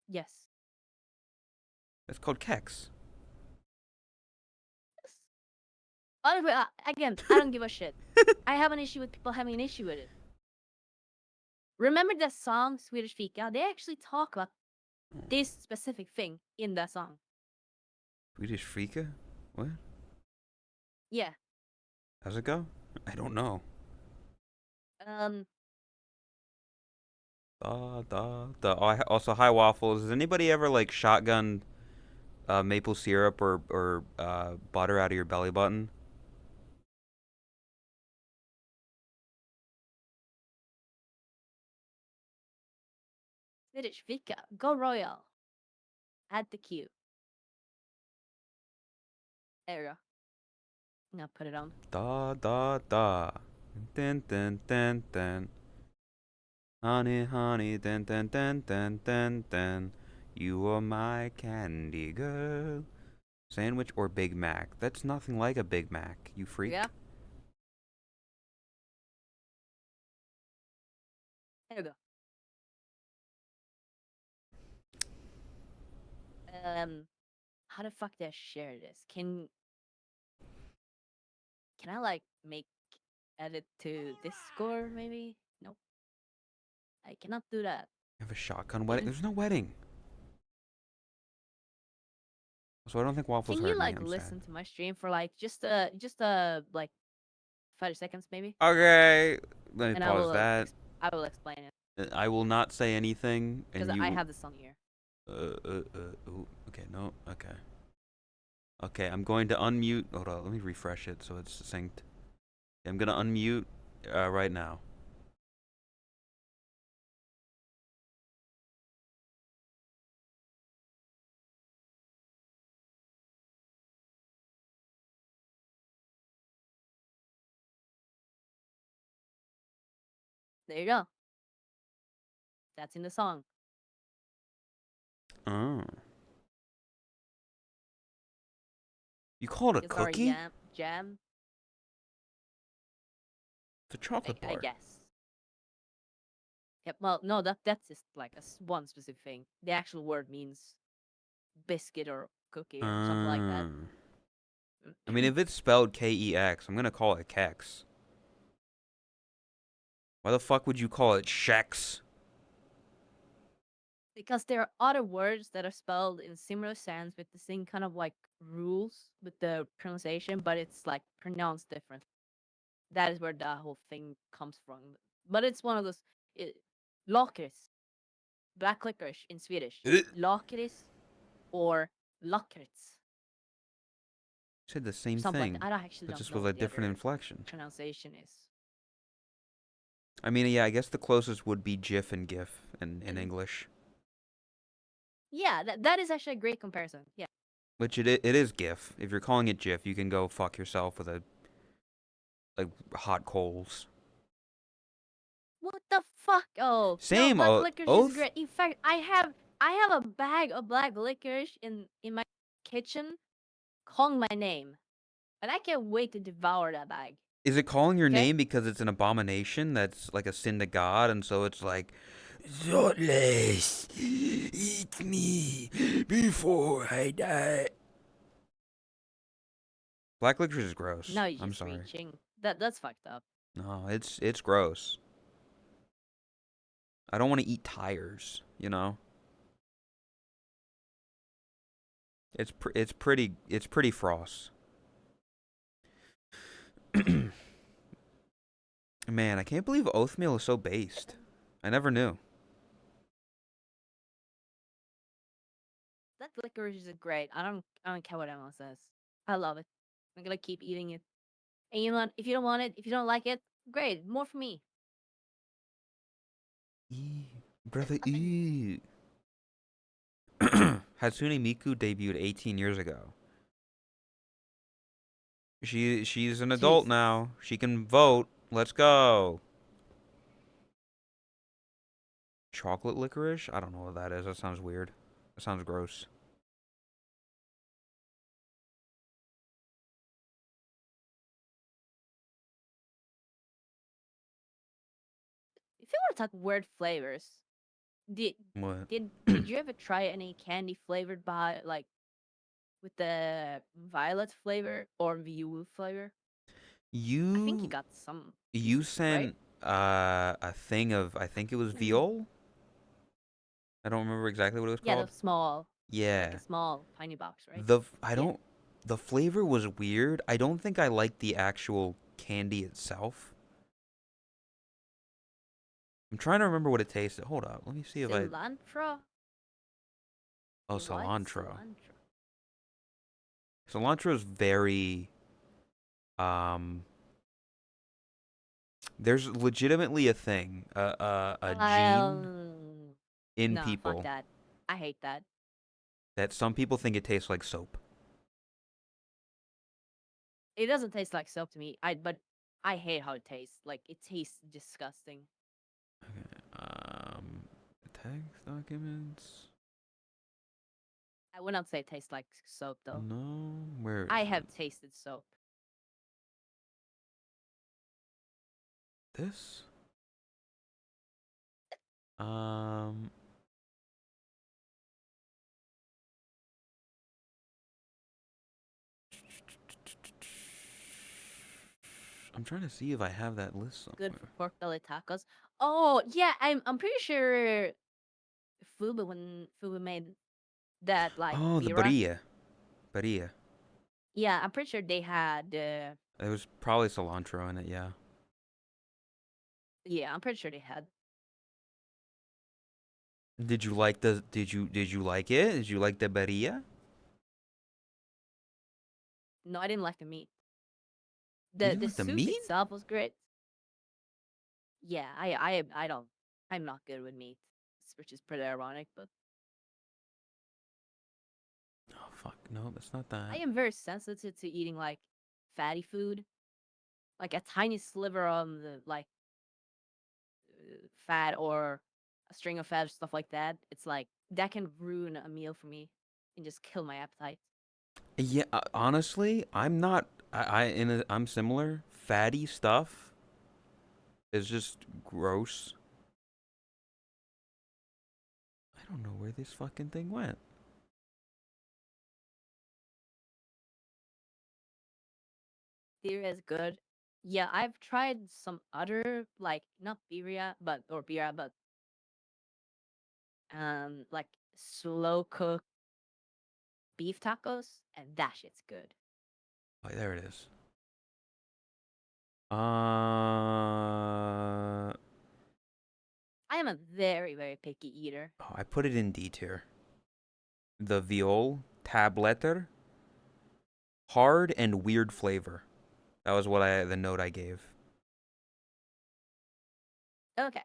Yes. It's called Kex. Honestly, again, I don't give a shit. I have an issue with people having an issue with it. Remember that song, Swedish Fika? They actually talk about this specific thing in that song. Swedish Fika? What? Yeah. How's it go? I don't know. Also, hi waffles. Has anybody ever like shotgun maple syrup or butter out of your belly button? Swedish Fika. Go Royal. Add the queue. There we go. Now put it on. Da. Dun dun dun dun. Honey, dun dun dun dun dun dun. You are my candy girl. Sandwich or Big Mac? That's nothing like a Big Mac, you freak. Yeah. There we go. How the fuck do I share this? Can I like make edit to this score maybe? Nope. I cannot do that. You have a shotgun wedding? There's no wedding. So I don't think waffles Can heard you me. like I'm listen sad. to my stream for like just like 30 seconds maybe? Okay, let me And pause that. I will explain it I will not say anything, because and you. I have this on here. Ooh, okay, no, okay. Okay, I'm going to unmute. Hold on, let me refresh it so it's synced. I'm gonna unmute right now. There you go. That's in the song. Oh. You call it a It's our cookie? jam. It's a chocolate bar. I guess. Yep. Well, no, that's just like one specific thing. The actual word means biscuit or cookie or something like that. I mean, if it's spelled Kex, I'm gonna call it Kex. Why the fuck would you call it Shex? Because there are other words that are spelled in similar sense with the same kind of like rules with the pronunciation, but it's like pronounced different. That is where the whole thing comes from. But it's one of those lakrits, black licorice in Swedish, lakrits or lakrits. Said the same Something like thing, that. I actually but don't just know with a what the different other inflection. pronunciation is. I mean, yeah, I guess the closest would be GIF and GIF in English. Yeah, that is actually a great comparison. Yeah. Which it is GIF. If you're calling it GIF, you can go fuck yourself with like hot coals. What the fuck? Oh, Same, no, black licorice is oath? great. In fact, I have a bag of black licorice in my kitchen calling my name. And I can't wait to devour that bag. Is it calling your Okay? name because it's an abomination that's like a sin to God, and so it's like, Thoughtless, eat me before I die. Black licorice is gross. Now you're I'm just sorry. reaching. That's fucked up. No, it's gross. I don't want to eat tires, you know? It's pretty frost. Man, I can't believe oatmeal is so based. I never knew. That licorice is great. I don't care what anyone says. I love it. I'm gonna keep eating it. And you know what? If you don't want it, if you don't like it, great. More for me. Brother, Hatsune Miku debuted 18 years ago. She's an adult Jesus. now. She can vote. Let's go. Chocolate licorice? I don't know what that is. That sounds weird. That sounds gross. If you want to talk weird flavors, did What? did you ever try any candy flavored by like with the violet flavor or view flavor? I think you You got some you pieces, right? sent a thing of, I think it was viol. I don't remember exactly what it was Yeah, the called. small, like Yeah. a small tiny box, right? I Yeah. don't the flavor was weird. I don't think I liked the actual candy itself. I'm trying to remember what it tasted. Hold up. Let me see if I Cilantro? Oh, You like cilantro. cilantro? Cilantro is very um there's legitimately a thing, a gene Um, in nah, fuck people that. I hate that. that some people think it tastes like soap. It doesn't taste like soap to me. But I hate how it tastes. Like it tastes disgusting. Okay. Text documents. I would not say it tastes like soap though. No, where I is have it? tasted soap. This? Um, I'm trying to see if I have that list Good for somewhere. pork belly tacos. Oh yeah, I'm pretty sure Fubu made that like Oh, the bira. barilla. Barilla. Yeah, I'm pretty sure they had. There was probably cilantro in it, yeah. Yeah, I'm pretty sure they had. Did you like it? Did you like the barilla? No, I didn't like the meat. You The didn't the like the soup meat? itself was great. Yeah, I don't. I'm not good with meat, which is pretty ironic. But Oh fuck, no, that's not I that. am very sensitive to eating like fatty food, like a tiny sliver on the like fat or a string of fat, stuff like that. It's like that can ruin a meal for me and just kill my appetite. Yeah, honestly, I'm not. I'm similar. Fatty stuff is just gross. I don't know where this fucking thing went. Beer is good. Yeah, I've tried some other like not birria, but like slow cooked beef tacos, and that shit's good. Oh, there it is. I am a very very picky eater. Oh, I put it in D tier. The viol tabletter, hard and weird flavor. That was the note I gave. Okay,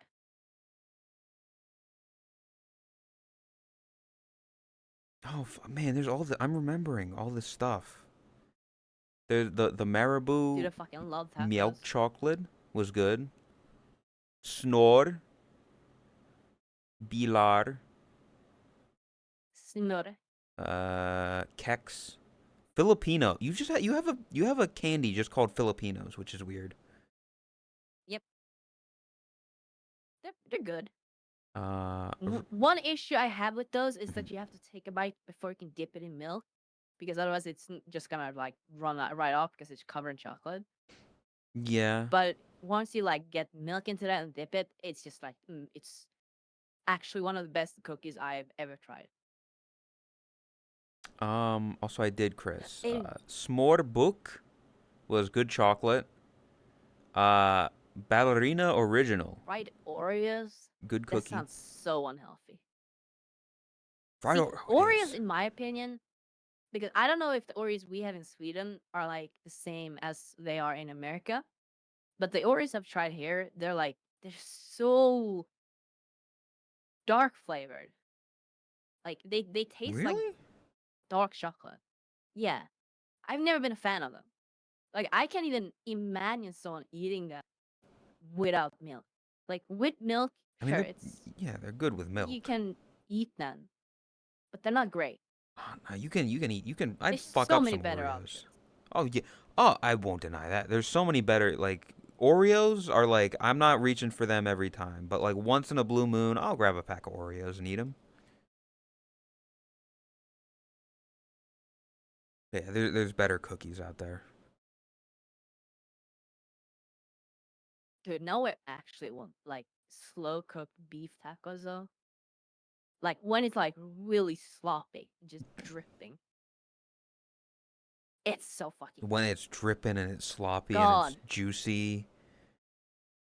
Oh man, there's I'm remembering all this stuff. There's the Marabou dude, I fucking love milk tacos. chocolate was good. Snor, Bilar, Signore. Kex, Filipino. You have a candy just called Filipinos, which is weird. Yep, they're good. Uh, One issue I have with those is mhm. that you have to take a bite before you can dip it in milk, because otherwise just gonna like right off because it's covered in chocolate. Yeah. But once you like get milk into that and dip it, it's just like it's actually one of the best cookies I've ever tried. Also I did, Chris. It, Smorbook was good chocolate. Uh, Ballerina Original, fried Oreos. good That cookie. sounds so unhealthy. Fried See, It Oreos, is. in my opinion, because I don't know if the Oreos we have in Sweden are like the same as they are in America, but the Oreos I've tried here, they're so dark flavored. Like they taste like Really? dark chocolate. Yeah, I've never been a fan of them. Like I can't even imagine someone eating them without milk. Like with milk, I mean, sure, it's they're good with you milk. can eat them, but they're not great. Oh, no, you can. I'd There's fuck so up many some better Oreos. options. Oh yeah. Oh, I won't deny that. There's so many better. Like Oreos are like I'm not reaching for them every time, but like once in a blue moon, I'll grab a pack of Oreos and eat them. Yeah, there's better cookies out there. Dude, no, it actually want like slow cooked beef tacos though. Like when it's like really sloppy, just dripping. It's so fucking When it's dripping and it's sloppy and it's God. juicy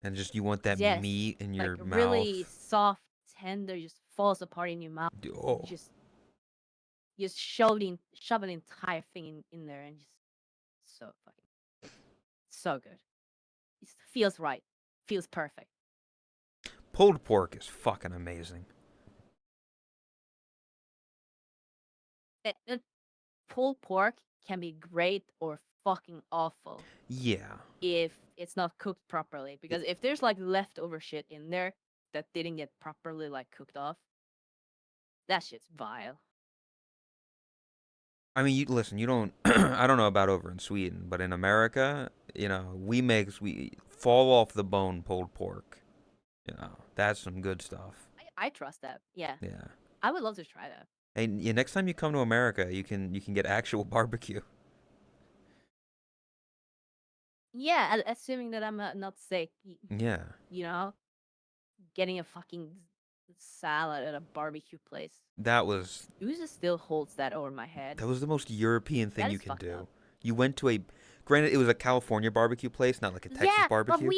and just you want that Yes. meat in Like your really mouth. soft, tender, just falls apart in your mouth. Oh, Just shove the entire thing in there and just so fucking so good. It feels right. Feels perfect. pulled pork is fucking amazing. Pulled pork can be great or fucking awful Yeah. if it's not cooked properly. Because if there's like leftover shit in there that didn't get properly like cooked off, that shit's vile. I mean, listen. You don't. I don't know about over in Sweden, but in America, we fall off the bone pulled pork. That's some good stuff. I trust that. Yeah, Yeah. I would love to try that. Hey, yeah, next time you come to America, you can get actual barbecue. Yeah, assuming that I'm not sick, Yeah. you know, getting a fucking salad at a barbecue place. That was Uza still holds that over my head. that was the most European thing That you is can fucked do. up. You went to granted it was a California barbecue place, not like a Texas Yeah, but barbecue.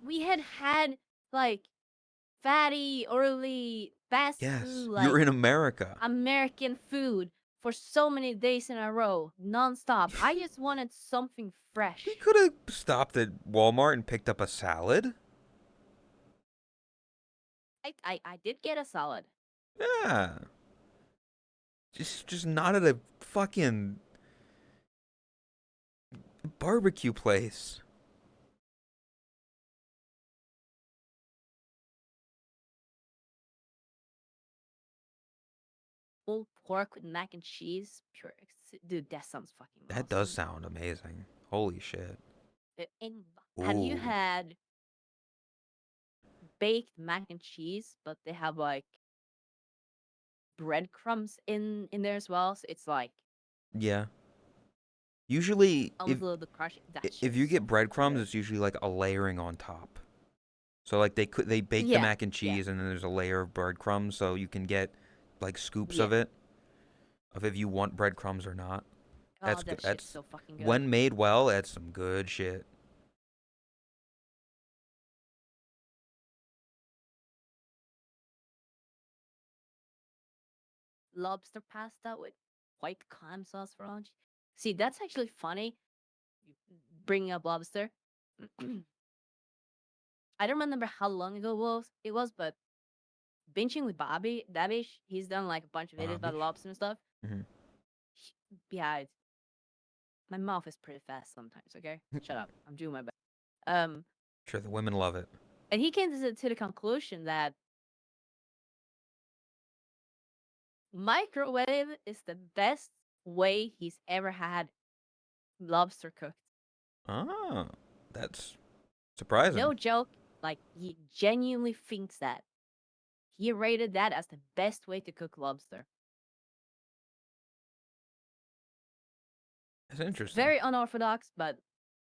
we had like fatty, oily, fast Yes, food, you're like in America. American food for so many days in a row, nonstop. I just wanted something We fresh. could have stopped at Walmart and picked up a salad. I did get a salad. Yeah. Just not at a fucking barbecue place. Pulled pork with mac and cheese. Pure, dude, that sounds fucking That does awesome. sound amazing. Holy shit. Have you Ooh. had baked mac and cheese, but they have like breadcrumbs in there as well? So it's like Yeah. Usually, almost a little bit crunchy. That if shit's you so get fucking breadcrumbs, good. it's usually like a layering on top. So like they bake the Yeah, mac and yeah, cheese, and then there's a layer of breadcrumbs, so you can get like scoops yeah. of it, of if you want breadcrumbs or not. Oh, That's good. that shit's That's so fucking good. when made well. That's some good shit. Lobster pasta with white clam sauce for lunch. See, that's actually funny. Bringing up lobster. I don't remember how long ago it was, but benching with Bobby Davish, he's done like a bunch of videos about Bobby. lobster and stuff. Hmm. Yeah, my mouth is pretty fast sometimes. Okay, shut up. I'm doing my best. Um, Sure, the women love it. and he came to the conclusion that microwave is the best way he's ever had lobster cooked. Oh, that's surprising. No joke. Like he genuinely thinks that. He rated that as the best way to cook lobster. That's interesting. Very unorthodox, but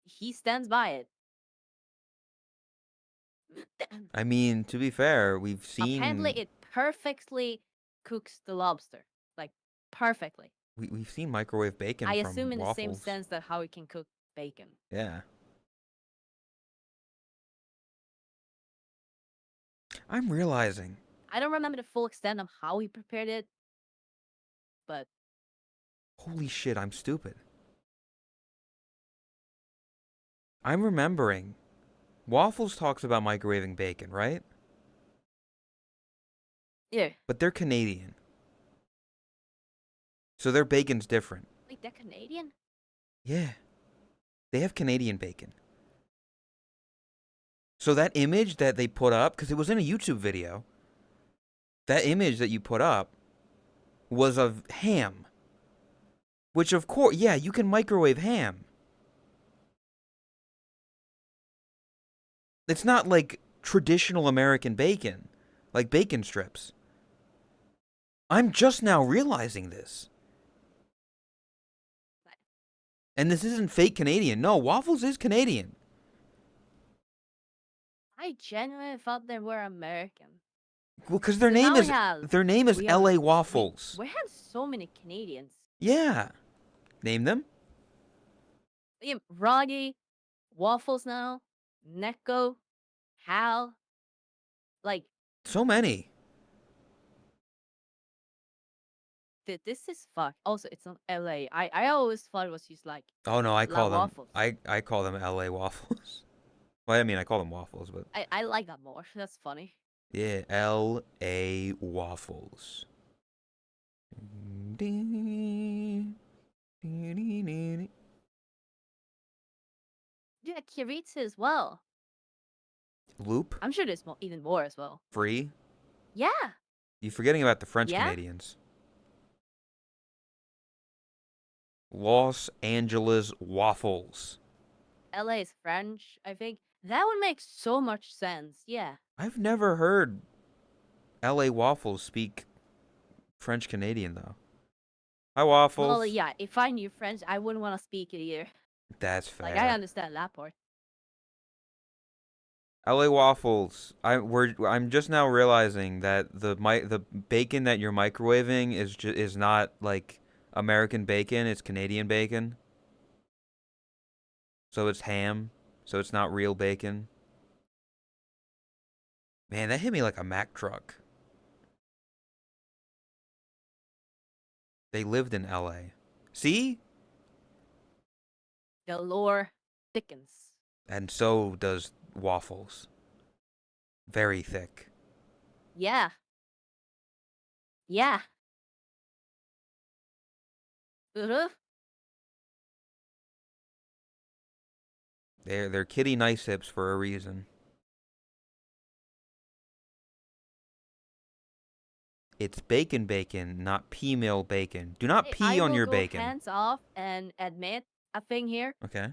he stands by it. I mean, to be fair, we've Apparently, seen it perfectly cooks the lobster, like perfectly. We've seen microwave bacon I from assume in the same waffles. sense that how it can cook bacon. Yeah. I'm realizing. I don't remember the full extent of how he prepared it, but Holy shit, I'm stupid. I'm remembering. Waffles talks about microwaving bacon, right? yeah. But they're Canadian. So their bacon's different. Wait, they're Canadian? Yeah. They have Canadian bacon. So that image that they put up, because it was in a YouTube video, that image that you put up was of ham. Which, of course, yeah, you can microwave ham. It's not like traditional American bacon, like bacon strips. I'm just now realizing this. And this isn't fake Canadian. No, Waffles is Canadian. I genuinely thought they were American. Well, because their So name now is we have L.A. Waffles. We have so many Canadians. Yeah. Name them. Yeah, Roddy, Waffles now, Neko, Hal. Like, So many. this is fuck. Also, it's not LA. I always thought it was just like Oh no, I call them Waffles. I call them L.A. Waffles. Well, I mean, I call them waffles, but I like that more. That's funny. yeah, L.A. Waffles. Yeah, Kiritsu as well. Loop I'm sure there's even more as well. free. Yeah. You forgetting about the French Yeah? Canadians? Los Angeles Waffles. LA is French, I think. That would make so much sense. Yeah. I've never heard L.A. Waffles speak French Canadian though. Hi Waffles. Well, yeah, if I knew French, I wouldn't want to speak it either. That's fair. Like, I understand that part. LA Waffles. I'm just now realizing that the bacon that you're microwaving is not like American bacon, it's Canadian bacon. So it's ham, so it's not real bacon. Man, that hit me like a Mack truck. They lived in LA. See? The lore thickens. And so does Waffles. Very thick. Yeah. Yeah. Uh-huh. They're kitty nice hips for a reason. It's bacon, not pea mill bacon. Do not Hey, pee on your I will go bacon. hands off and admit a thing here. Okay.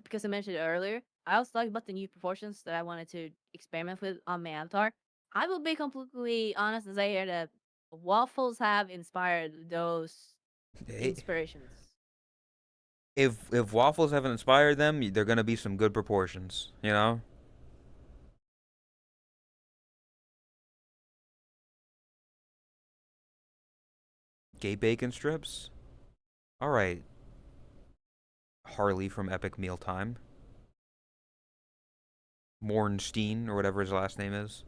Because I mentioned it earlier. I was talking about the new proportions that I wanted to experiment with on my avatar. I will be completely honest and say here that waffles have inspired those inspirations. If waffles haven't inspired them, they're gonna be some good proportions, you know? Gay bacon strips? Alright. Harley from Epic Mealtime. Mornstein, or whatever his last name is.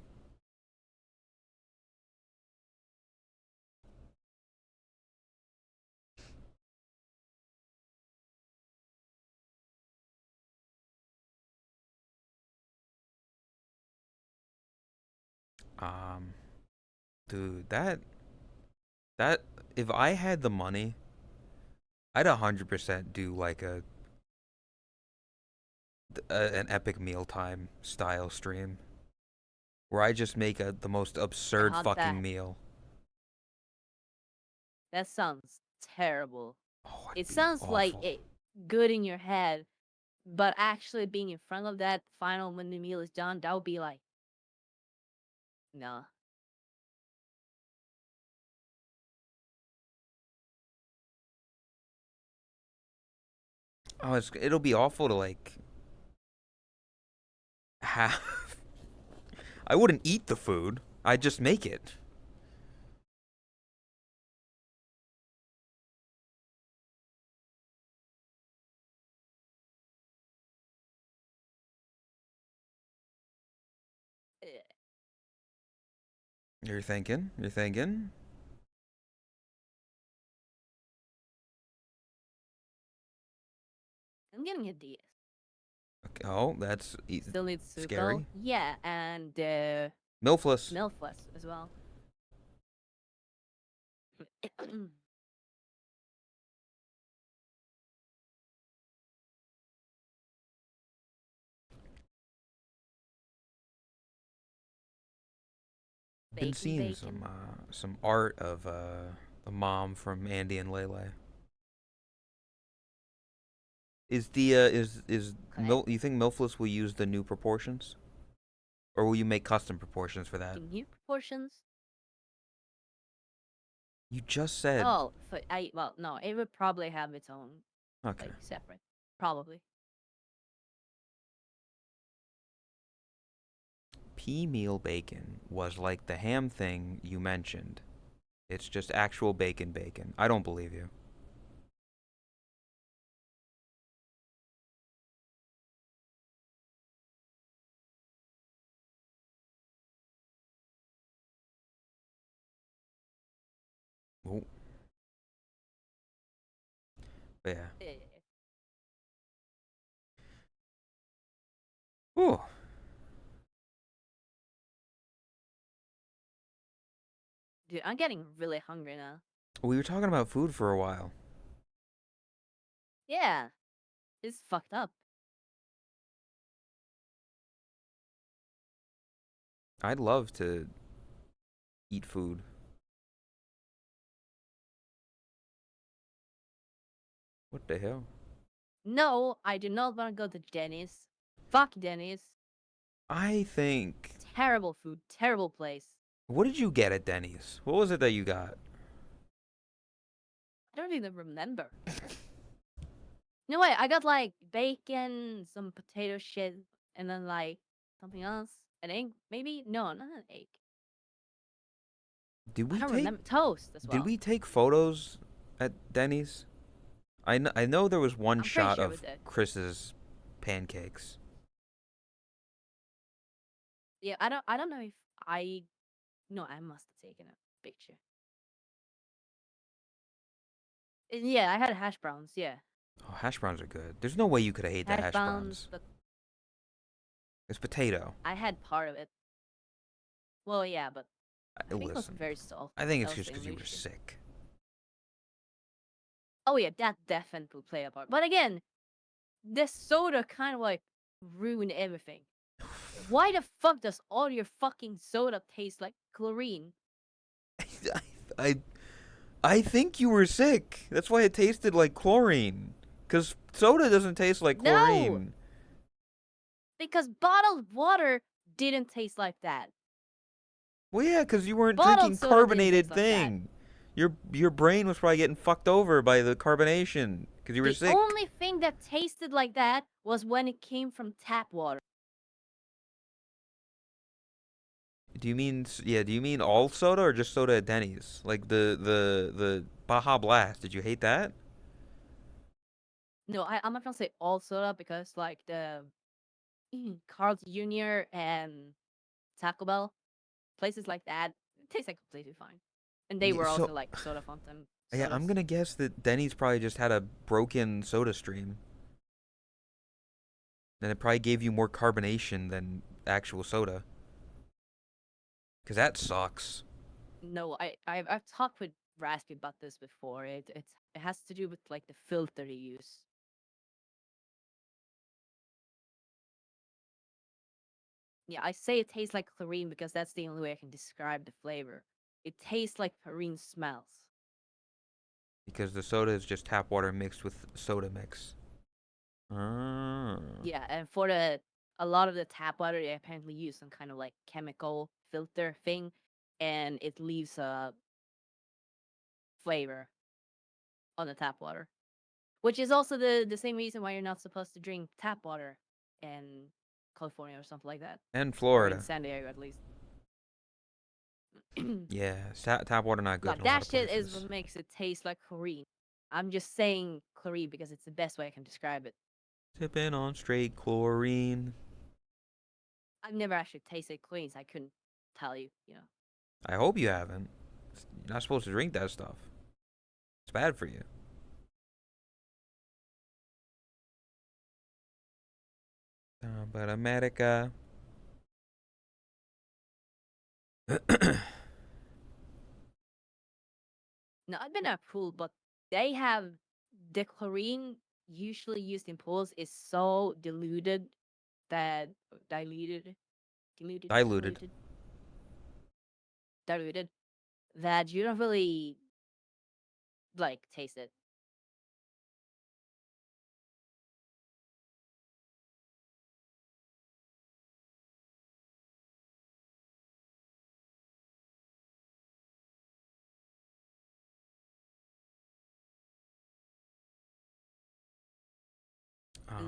Dude, that if I had the money, I'd 100% do like an Epic Mealtime style stream where I just make the most absurd God, fucking meal. That sounds terrible. Oh, It sounds like awful. good in your head, but actually being in front of that final when the meal is done, that would be like, no. Oh, it'll be awful to like have. I wouldn't eat the food. I'd just make it. You're thinking. You're thinking. I'm getting a DS. Okay. Oh, that's Still need Suko. scary. Yeah, and Milfless. Milfless as well. Been seeing some art of the mom from Andy and Lele. Is the Okay. you think Milfless will use the new proportions, or will you make custom proportions for that? The new proportions. You just said. Oh, well, no, it would probably have its own, Okay. like, separate. Probably. Pea meal bacon was like the ham thing you mentioned. It's just actual bacon. I don't believe you. Oh. But yeah. Ooh. Dude, I'm getting really hungry now. We were talking about food for a while. Yeah, it's fucked up. I'd love to eat food. What the hell? No, I do not want to go to Denny's. Fuck Denny's. I think. Terrible food, terrible place. What did you get at Denny's? What was it that you got? I don't even remember. No way, I got like bacon, some potato shit, and then like something else. An egg, maybe? No, not an egg. Did I we don't take remember. Toast as well. Did we take photos at Denny's? I know there was one I'm pretty shot sure we of did. Chris's pancakes. Yeah, I don't know if I. No, I must have taken a picture. Yeah, I had hash browns. Yeah, Oh, hash browns are good. There's no way you could have ate the hash browns. but It's potato. I had part of it. Well, yeah, but I think it was Listen, very soft. I think That it's was just the because you only were issue. sick. Oh yeah, that definitely will play a part. But again, the soda kind of like ruined everything. Why the fuck does all your fucking soda taste like chlorine? I I think you were sick. That's why it tasted like chlorine. Cause soda doesn't taste like No, chlorine. because bottled water didn't taste like that. Well, yeah, cause you weren't Bottled drinking soda didn't carbonated taste like that. thing. Your brain was probably getting fucked over by the carbonation because you were The sick. only thing that tasted like that was when it came from tap water. Do you mean Do you mean all soda or just soda at Denny's? Like the Baja Blast? Did you hate that? No, I'm not gonna say all soda because like the Carl's Jr. and Taco Bell, places like that, it tastes like completely fine. And they Yeah, were so also like soda fountain yeah, I'm sodas. gonna guess that Denny's probably just had a broken soda stream, and it probably gave you more carbonation than actual soda. Cause that sucks. No, I've talked with Raspy about this before. It has to do with like the filter you use. Yeah, I say it tastes like chlorine because that's the only way I can describe the flavor. It tastes like chlorine smells. Because the soda is just tap water mixed with soda mix. Ah. Yeah, and for the a lot of the tap water, they apparently use some kind of like chemical filter thing, and it leaves a flavor on the tap water, which is also the same reason why you're not supposed to drink tap water in California or something like that, And or in Florida. San Diego at least. Yeah, tap water not good Like in a lot that of shit is places. what makes it taste like chlorine. I'm just saying chlorine because it's the best way I can describe it. Sipping on straight chlorine. I've never actually tasted chlorine, so I couldn't tell you, you know. I hope you haven't. You're not supposed to drink that stuff. It's bad for you. But America. No, I've been at a pool, but they have the chlorine usually used in pools is so diluted that diluted, diluted, Diluted. diluted that you don't really like taste it.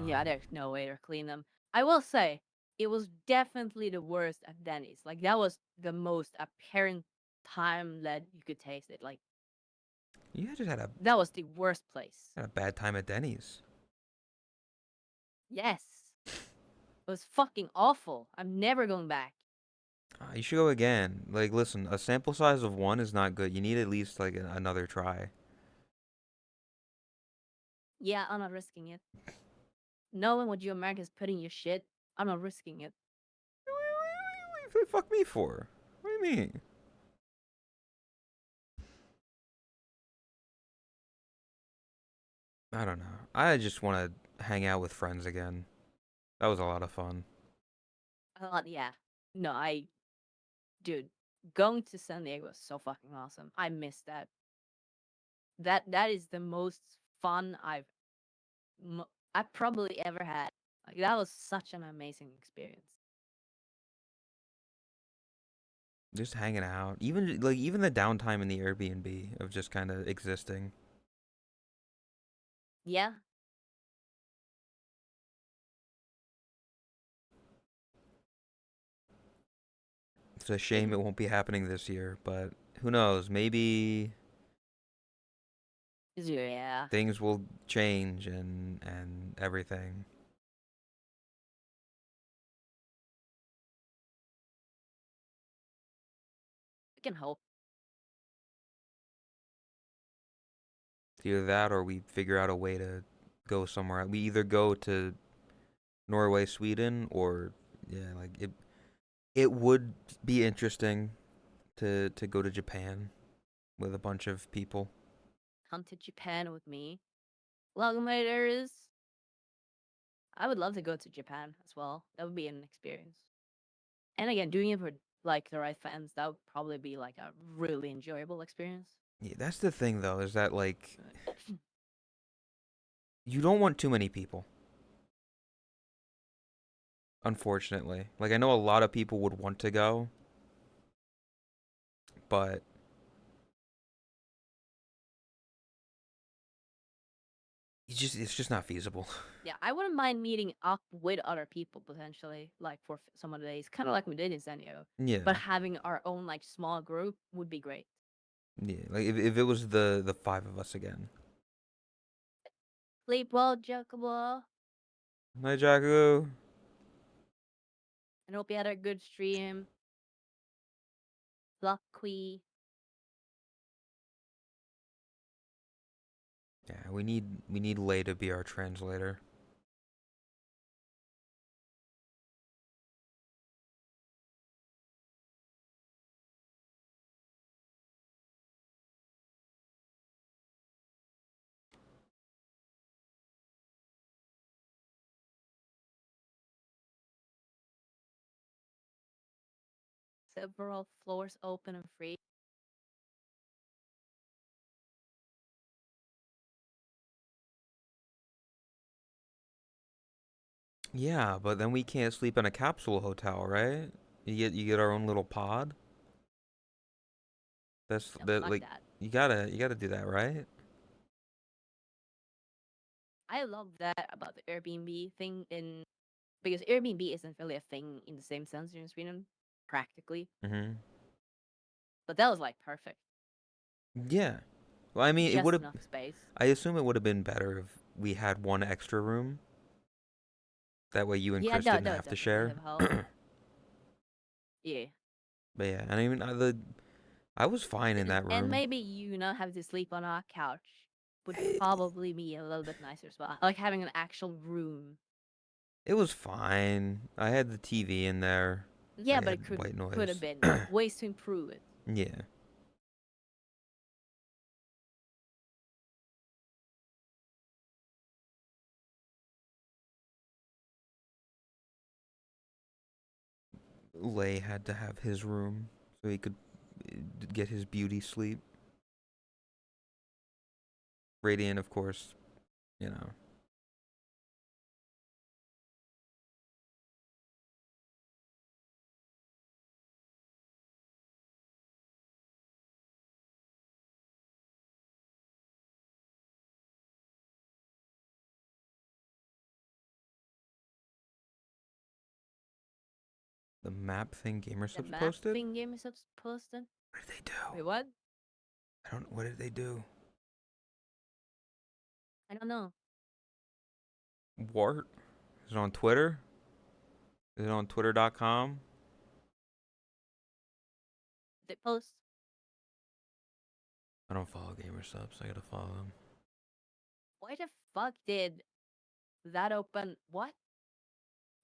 Yeah, there's no way to clean them. I will say it was definitely the worst at Denny's. Like that was the most apparent time that you could taste it. Like You just had that was the worst place. a bad time at Denny's. Yes, it was fucking awful. I'm never going back. You should go again. Like, listen, a sample size of one is not good. You need at least like another try. Yeah, I'm not risking it. Knowing what you Americans put in your shit, I'm not risking it. What the fuck me for? What do you mean? I don't know. I just want to hang out with friends again. That was a lot of fun. Yeah. No, dude, going to San Diego was so fucking awesome. I missed that. That is the most fun I probably ever had. Like that was such an amazing experience. Just hanging out. Even the downtime in the Airbnb of just kind of existing. Yeah. It's a shame it won't be happening this year, but who knows? Maybe Yeah. things will change and everything. We can hope. It's either that or we figure out a way to go somewhere. We either go to Norway, Sweden, or yeah, like it would be interesting to go to Japan with a bunch of people. Come to Japan with me. Logomotors. I would love to go to Japan as well. That would be an experience. And again, doing it for like the right fans, that would probably be like a really enjoyable experience. Yeah, that's the thing though, is that like you don't want too many people. Unfortunately. Like I know a lot of people would want to go, but it's just not feasible. Yeah, I wouldn't mind meeting up with other people potentially, like for some of the days, kind of like we did in San Diego. Yeah. But having our own like small group would be great. Yeah, like if it was the five of us again. Sleep well, Jacobo. Hi, Jaku. And hope you had a good stream. Lucky. Yeah, we need Lay to be our translator. Several floors open and free. Yeah, but then we can't sleep in a capsule hotel, right? You get our own little pod. That's No, that fuck like that. you gotta do that, right? I love that about the Airbnb thing in because Airbnb isn't really a thing in the same sense here in Sweden, practically. Mhm. But that was like perfect. Yeah. Well, I mean, it would Just have. enough space. I assume it would have been better if we had one extra room. That way, you and Yeah, Chris that didn't would have to definitely share. have helped. Yeah. But yeah, I mean, I was fine in that And room. maybe you not have to sleep on our couch would probably be a little bit nicer as well. Like having an actual room. It was fine. I had the TV in there. Yeah, I but had it white could have noise. been ways to improve it. Yeah. Lay had to have his room so he could get his beauty sleep. Radiant, of course, you know. The map thing The Gamersubs map posted? thing game is posted. What did they do? Wait, what? I don't. What did they do? I don't know. Wart? Is it on Twitter? Is it on Twitter.com? They post. I don't follow Gamersubs. I gotta follow them. Why the fuck did that open? What?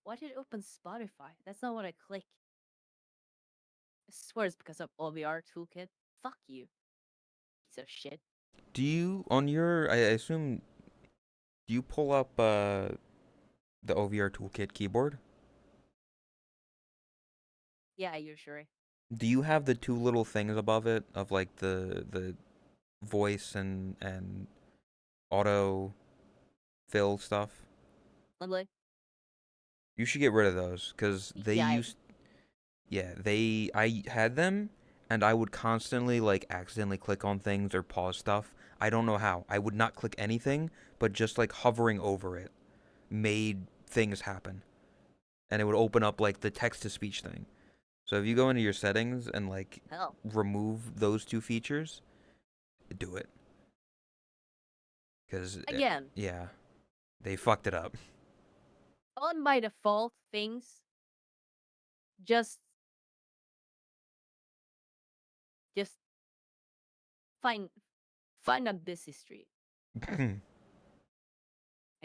Why did it open Spotify? That's not what I click. I swear it's because of OVR toolkit. Fuck you, piece of shit. Do you on your? I assume. Do you pull up the OVR toolkit keyboard? Yeah, usually. Do you have the two little things above it of like the voice and auto fill stuff? Lovely. You should get rid of those because they Yeah, used. Yeah, I had them, and I would constantly like accidentally click on things or pause stuff. I don't know how. I would not click anything, but just like hovering over it made things happen, and it would open up like the text to speech thing. So if you go into your settings and like hell. remove those two features, do it. Because Again, yeah, they fucked it up. on by default things, just just find a busy street and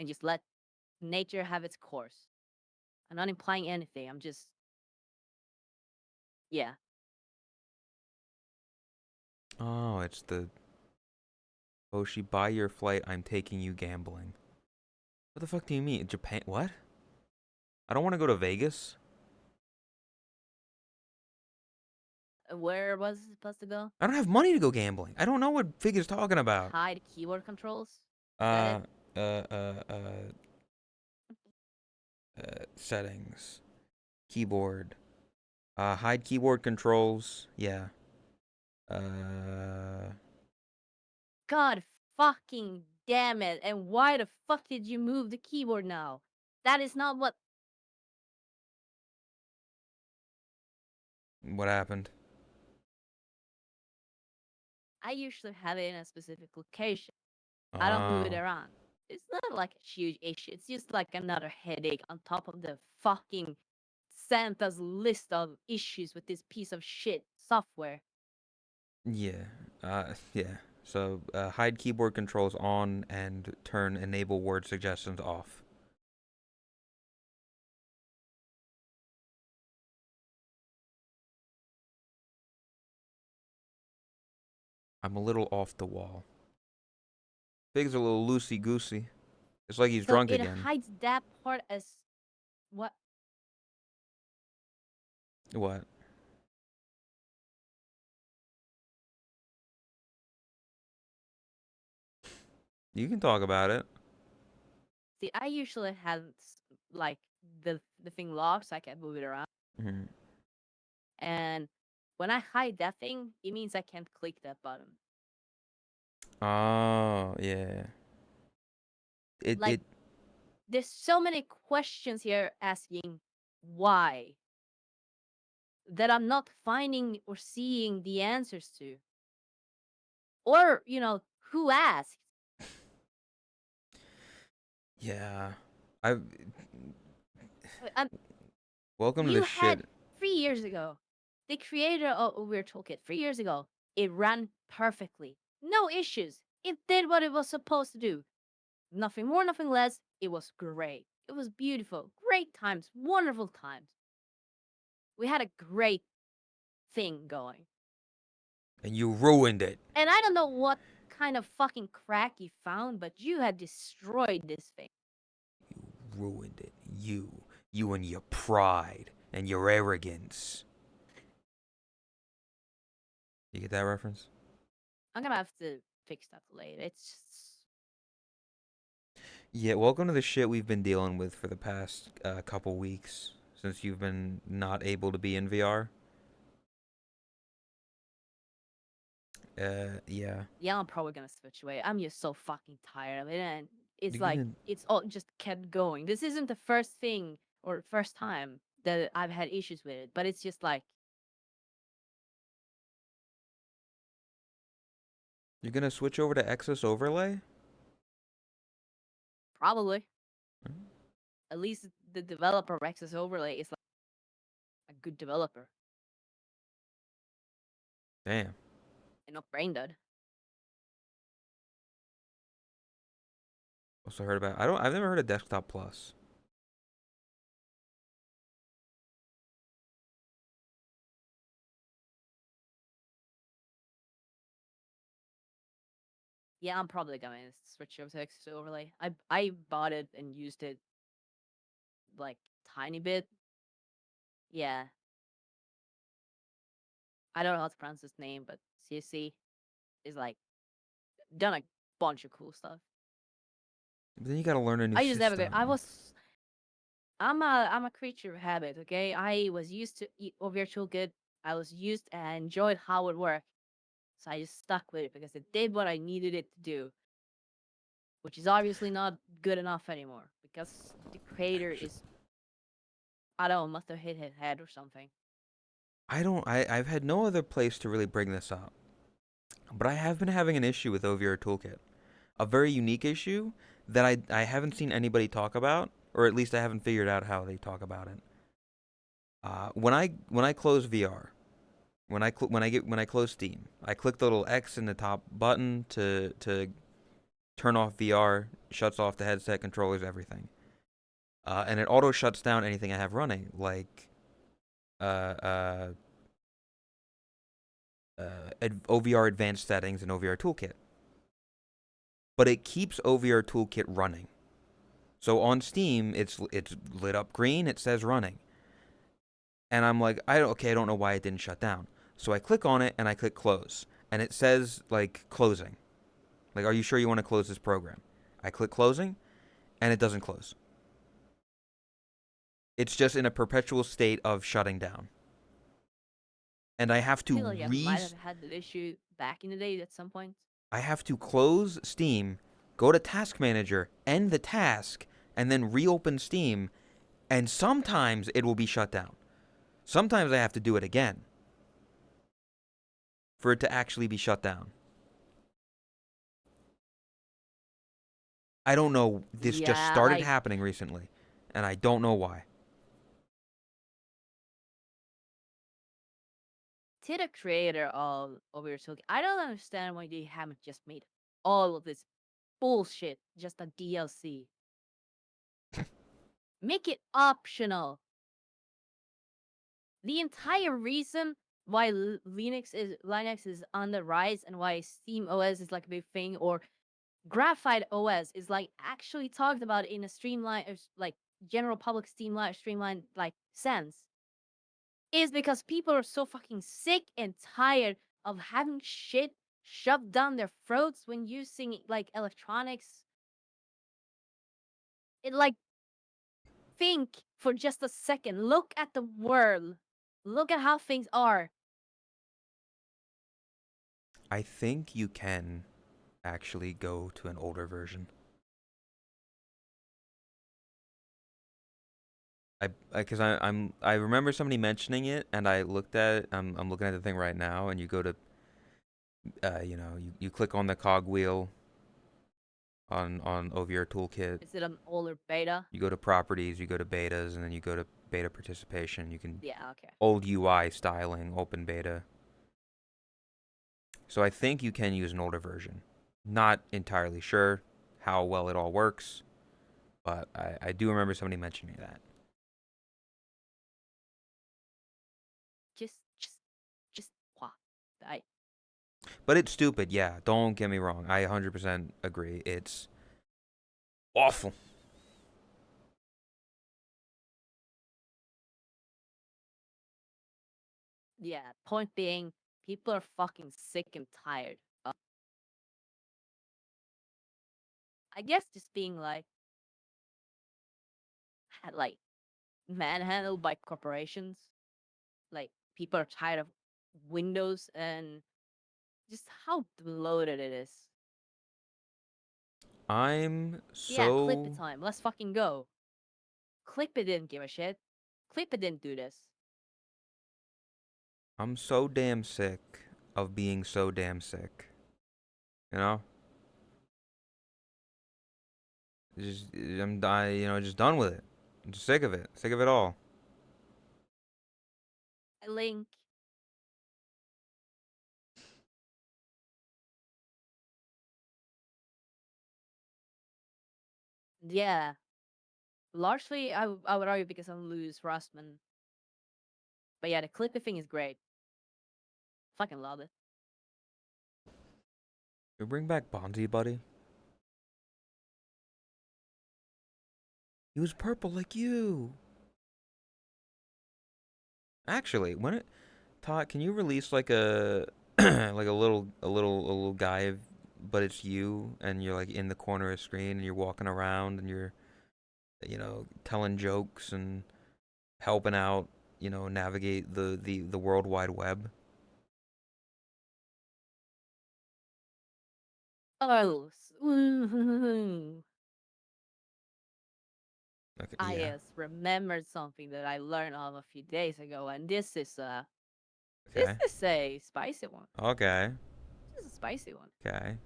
just let nature have its course. I'm not implying anything. I'm just yeah. Oh, it's the Hoshi, buy your flight. I'm taking you gambling. What the fuck do you mean? Japan? What? I don't want to go to Vegas. Where was it supposed to go? I don't have money to go gambling. I don't know what Figure's talking about. Hide keyboard controls. Is that Uh, settings, keyboard, hide keyboard controls. Yeah. Uh, God fucking damn it! And why the fuck did you move the keyboard now? That is not what. what happened? I usually have it in a specific location. I don't move it Oh, around. It's not like a huge issue. It's just like another headache on top of the fucking Santa's list of issues with this piece of shit software. yeah. Yeah. So, hide keyboard controls on and turn enable word suggestions off. I'm a little off the wall. Fig's a little loosey goosey. It's like he's So drunk it again. hides that part as what? What? You can talk about it. See, I usually have like the thing locked so I can move it around. Hmm. And when I hide that thing, it means I can't click that button. Oh, yeah. Like, It there's so many questions here asking why that I'm not finding or seeing the answers to. Or, who asked? yeah. I Um, welcome to you the had shit. 3 years ago, the creator of Weird Toolkit, 3 years ago, It ran perfectly. No issues. It did what it was supposed to do. Nothing more, nothing less. It was great. It was beautiful. Great times. Wonderful times. We had a great thing going. And you ruined it. And I don't know what kind of fucking crack you found, but you had destroyed this thing. You ruined it. You and your pride and your arrogance. You get that reference? I'm gonna have to fix that later. It's just... Yeah, welcome to the shit we've been dealing with for the past couple weeks since you've been not able to be in VR. Yeah. Yeah, I'm probably gonna switch away. I'm just so fucking tired of it, and it's You're like gonna- it's all just kept going. This isn't the first thing or first time that I've had issues with it, but it's just like You're gonna switch over to Exos Overlay? probably Hmm. at least the developer Rex's overlay is like a good developer Damn. and not brain dead. Also heard about I've never heard of Desktop Plus. Yeah, I'm probably gonna switch over to Rex's overlay. I bought it and used it like tiny bit. Yeah, I don't know how to pronounce his name, but CSC is like done a bunch of cool stuff. But then you gotta learn a new I just never system. go. I'm a creature of habit. Okay, I was used to OVR Toolkit. I was used and enjoyed how it worked, so I just stuck with it because it did what I needed it to do, which is obviously not good enough anymore because the creator is, I don't know, must have hit his head or something. I've had no other place to really bring this up. But I have been having an issue with OVR Toolkit. A very unique issue that I haven't seen anybody talk about, or at least I haven't figured out how they talk about it. When I close VR, when I close Steam, I click the little X in the top button to turn off VR, shuts off the headset, controllers, everything. And it auto shuts down anything I have running, like OVR Advanced Settings and OVR Toolkit. But it keeps OVR Toolkit running. So on Steam, it's lit up green. It says running, and I'm like, I don't know why it didn't shut down. So I click on it and I click close, and it says like closing. Like, are you sure you want to close this program? I click closing, and it doesn't close. It's just in a perpetual state of shutting down. And I have I feel like to I might have had that issue back in the day at some point. I have to close Steam, go to Task Manager, end the task, and then reopen Steam, and sometimes it will be shut down. Sometimes I have to do it again for it to actually be shut down. I don't know. This just Yeah, started like happening recently, and I don't know why. to the creator of OVR Toolkit, I don't understand why they haven't just made all of this bullshit just a DLC. Make it optional. The entire reason why Linux is on the rise and why Steam OS is like a big thing, or Graphite OS is like actually talked about in a streamlined, like general public streamlined like sense, is because people are so fucking sick and tired of having shit shoved down their throats when using like electronics. It like, think for just a second. Look at the world. Look at how things are. I think you can actually go to an older version. I remember somebody mentioning it, and I looked at it. I'm looking at the thing right now, and you go to you click on the cogwheel on OVR Toolkit. Is it an older beta? You go to properties, you go to betas, and then you go to beta participation. You can Yeah, okay. old UI styling, open beta. So I think you can use an older version. Not entirely sure how well it all works, but I do remember somebody mentioning that. Just, just, wah. I, But it's stupid, yeah. Don't get me wrong. I 100% agree. It's awful. yeah. Point being, people are fucking sick and tired. I guess just being like manhandled by corporations. Like people are tired of Windows and just how bloated it is. I'm Yeah, Clippy so time. Let's fucking go. Clippy didn't give a shit. Clippy didn't do this. I'm so damn sick of being so damn sick. You know? Just done with it. I'm just sick of it. Sick of it all. Link. Yeah. Largely, I would argue because I'm Louis Rossman. But yeah, the Clippy thing is great. Fucking love it. We bring back Bonzi, buddy. He was purple like you. Actually, Todd, can you release like a like a little guy, but it's you, and you're like in the corner of the screen, and you're walking around, and you're telling jokes and helping out, navigate the World Wide Web. Oh, Okay, I yeah. just remembered something that I learned of a few days ago, and this Okay. is a spicy one. Okay. This is a spicy one. Okay.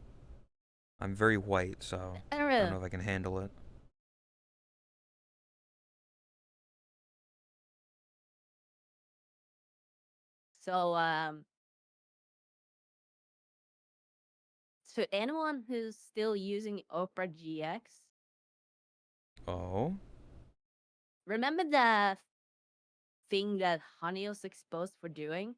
I'm very white, so I don't I don't really. know if I can handle it. So to anyone who's still using Opera GX, Oh, remember that thing that Honey was exposed for doing?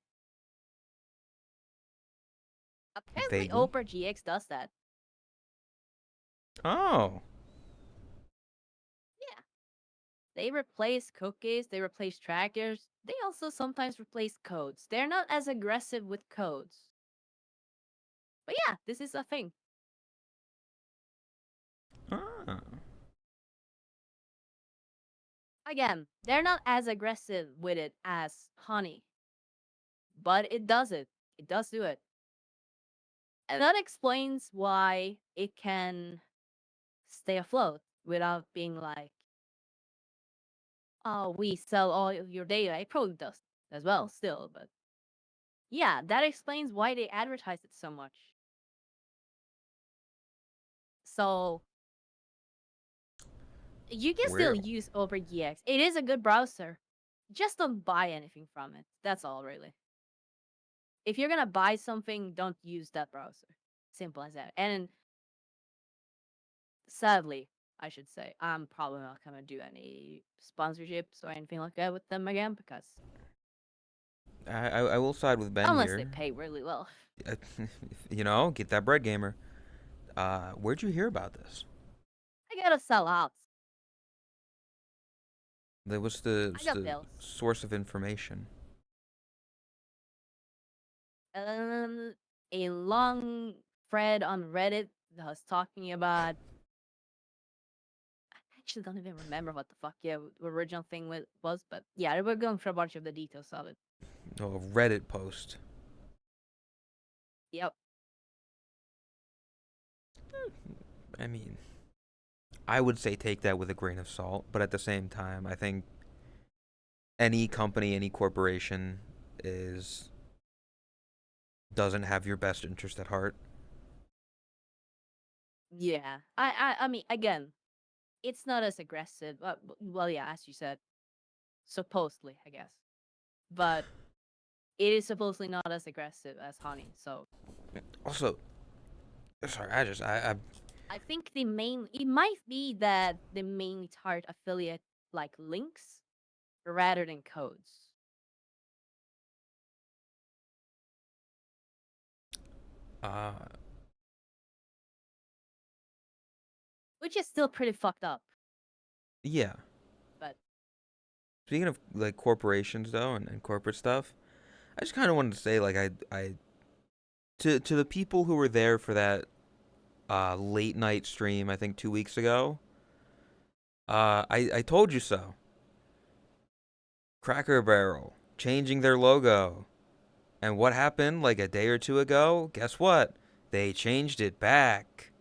Apparently, vaguely. Opera GX does that. Oh, Yeah. They replace cookies, they replace trackers, they also sometimes replace codes. They're not as aggressive with codes. But yeah, this is a thing. ah. Again, they're not as aggressive with it as Honey, but it does it. It does do it. And that explains why it can stay afloat without being like, oh, we sell all of your data. It probably does as well, still, but yeah, that explains why they advertise it so much. So you can still Well, use OpenGX. It is a good browser. Just don't buy anything from it. That's all, really. If you're gonna buy something, don't use that browser. Simple as that. And sadly, I should say, I'm probably not gonna do any sponsorships or anything like that with them again because I will side with Ben unless they here. pay really well. Get that bread, gamer. Where'd you hear about this? I gotta sell out. What's I what's got the bills. source of information? Um, a long thread on Reddit that was talking about. I actually don't even remember what the fuck the original thing was, but yeah, we're going through a bunch of the details of it. Oh, a Reddit post. Yep. I mean, I would say take that with a grain of salt, but at the same time, I think any company, any corporation is doesn't have your best interest at heart. Yeah. I mean, again, it's not as aggressive. Well, yeah, as you said, supposedly, I guess, but it is supposedly not as aggressive as Honey. So Also, sorry, I think it might be that they mainly target affiliate like links rather than codes. uh, Which is still pretty fucked up. yeah. But Speaking of like corporations though, and corporate stuff, I just kind of wanted to say like I to the people who were there for that late night stream I think 2 weeks ago. I told you so. Cracker Barrel changing their logo. And what happened like a day or two ago? Guess what? They changed it back.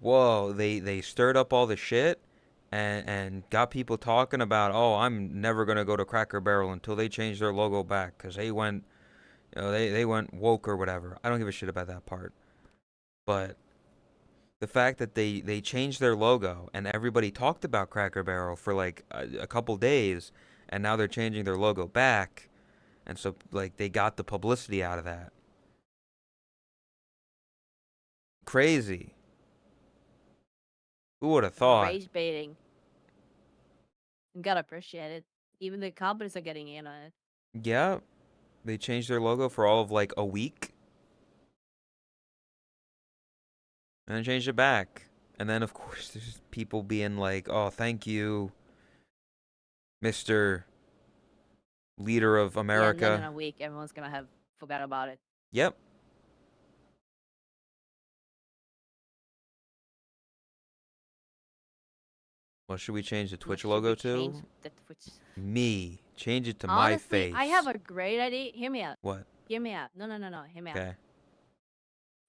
Whoa, they stirred up all the shit and got people talking about, "Oh, I'm never going to go to Cracker Barrel until they change their logo back cuz they went, they went woke or whatever." I don't give a shit about that part. But the fact that they changed their logo and everybody talked about Cracker Barrel for like a couple days and now they're changing their logo back. And so, like, they got the publicity out of that. Crazy. Who would have thought? rage baiting. You gotta appreciate it. Even the companies are getting in on it. Yeah, they changed their logo for all of like a week and then changed it back. And then, of course, there's people being like, "Oh, thank you, Mr. Leader of Yeah, and then in America." a week, everyone's gonna have forgot about it. Yep. What should we change the What Twitch should logo we change to? the Twitch? Me. Change it to my Honestly, face. I have a great idea. Hear me out. What? Hear me out. No, no, no, no. Hear me out. Okay.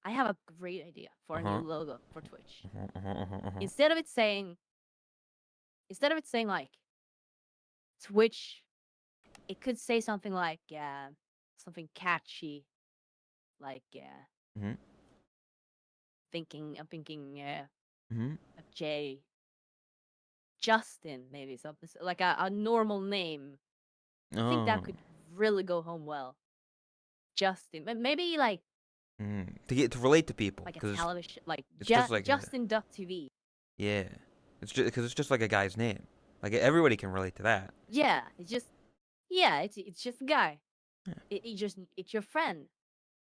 I have a great idea for a new Uh-huh. logo for Twitch. Uh-huh. Instead of it saying like Twitch, it could say something like something catchy, like Mhm. I'm thinking Mhm. of Justin, maybe something like a normal name. I think that Oh. could really go home well. Justin, maybe like To relate to people, a because television, like it's just like a, Justin.tv. yeah, it's just because it's just like a guy's name. Like everybody can relate to that. Yeah, it's just a guy. Yeah. It's your friend.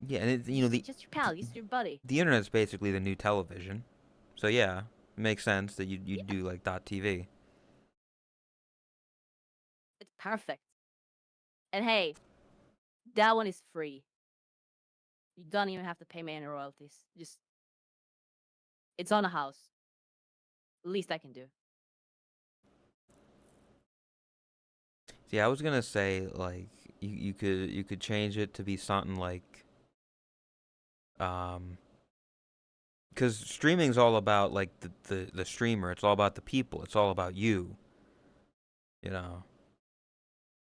Yeah, and It's just your pal. It's your buddy. the internet's basically the new television, so yeah, it makes sense that you Yeah, do like .tv. it's perfect. And hey, that one is free. You don't even have to pay me any royalties. Just it's on a house. Least I can do. See, I was gonna say like you could change it to be something like um because streaming's all about like the streamer. It's all about the people. It's all about you. You know.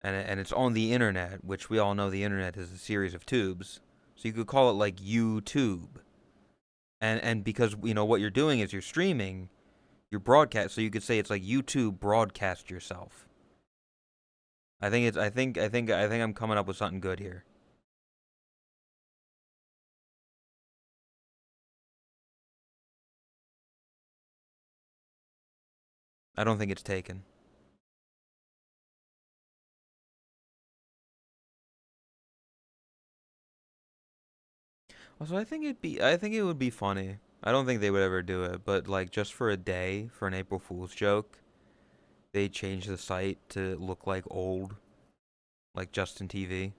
And it's on the internet, which we all know the internet is a series of tubes. So you could call it like YouTube. And because what you're doing is you're streaming, you're broadcast. So you could say it's like YouTube broadcast yourself. I think I'm coming up with something good here. I don't think it's taken. Also, I think it would be funny. I don't think they would ever do it, but like just for a day, for an April Fool's joke, they change the site to look like old, like Justin TV.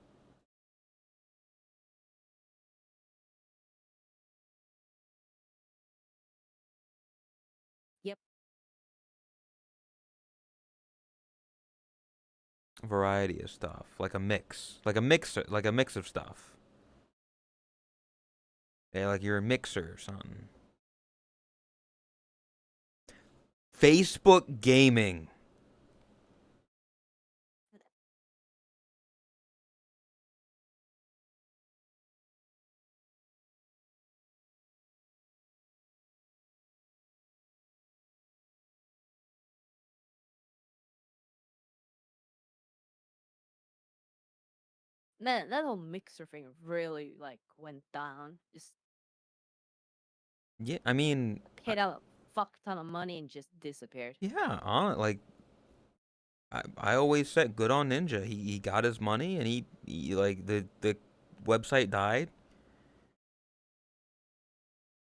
Yep. Variety of stuff, like a mix, like a mix of stuff. Yeah, like you're a mixer or something. Facebook gaming. That whole mixer thing really like went down. Just Yeah, I mean, paid out a fuck ton of money and just disappeared. yeah, like I always said, good on Ninja. He got his money and he like the website died.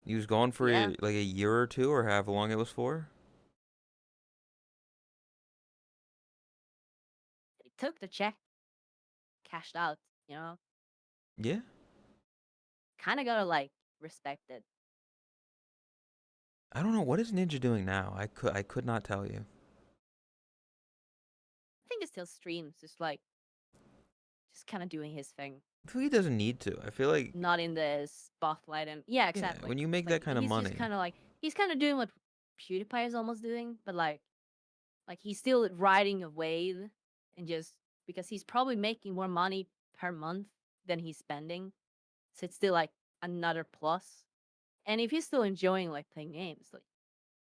He was gone for Yeah, like a year or two or however long it was for. he took the check, cashed out. You know, Yeah, kind of gotta like respect it. I don't know what is Ninja doing now. I could not tell you. I think it still streams, just kind of doing his thing, I feel he doesn't need to. I feel like not in the spotlight. And yeah, yeah, exactly. when you make Like that kind of he's just money, kind of like he's kind of doing what PewDiePie is almost doing, but like he's still riding a wave, and just because he's probably making more money per month than he's spending, so it's still like another plus. And if he's still enjoying like playing games, like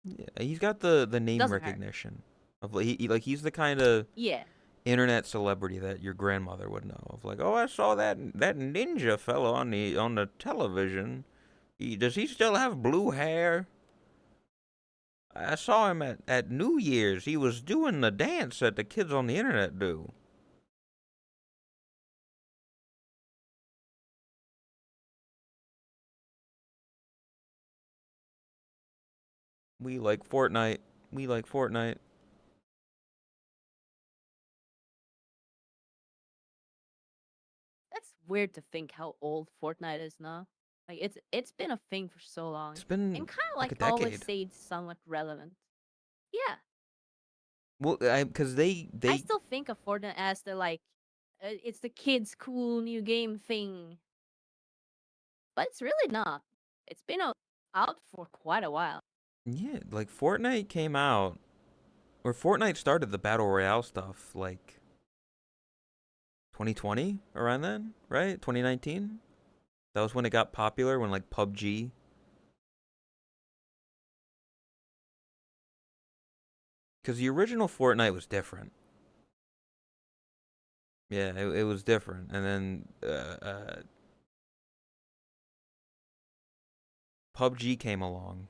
yeah, he's got the name doesn't hurt. recognition of like like he's the kind of Yeah, internet celebrity that your grandmother would know of. Like, oh, I saw that Ninja fellow on the television. Does he still have blue hair? I saw him at New Year's. He was doing the dance that the kids on the internet do. We like Fortnite. We like Fortnite. that's weird to think how old Fortnite is now. Like it's been a thing for so long, It's been and kind of like a like always decade. stayed somewhat relevant. Yeah, Well, because I they still think of Fortnite as the like, it's the kids' cool new game thing, but it's really not. It's been out for quite a while. yeah, like Fortnite came out or Fortnite started the battle royale stuff like 2020 around then, right? 2019. That was when it got popular when like PUBG. Because the original Fortnite was different. Yeah, it was different. And then PUBG came along.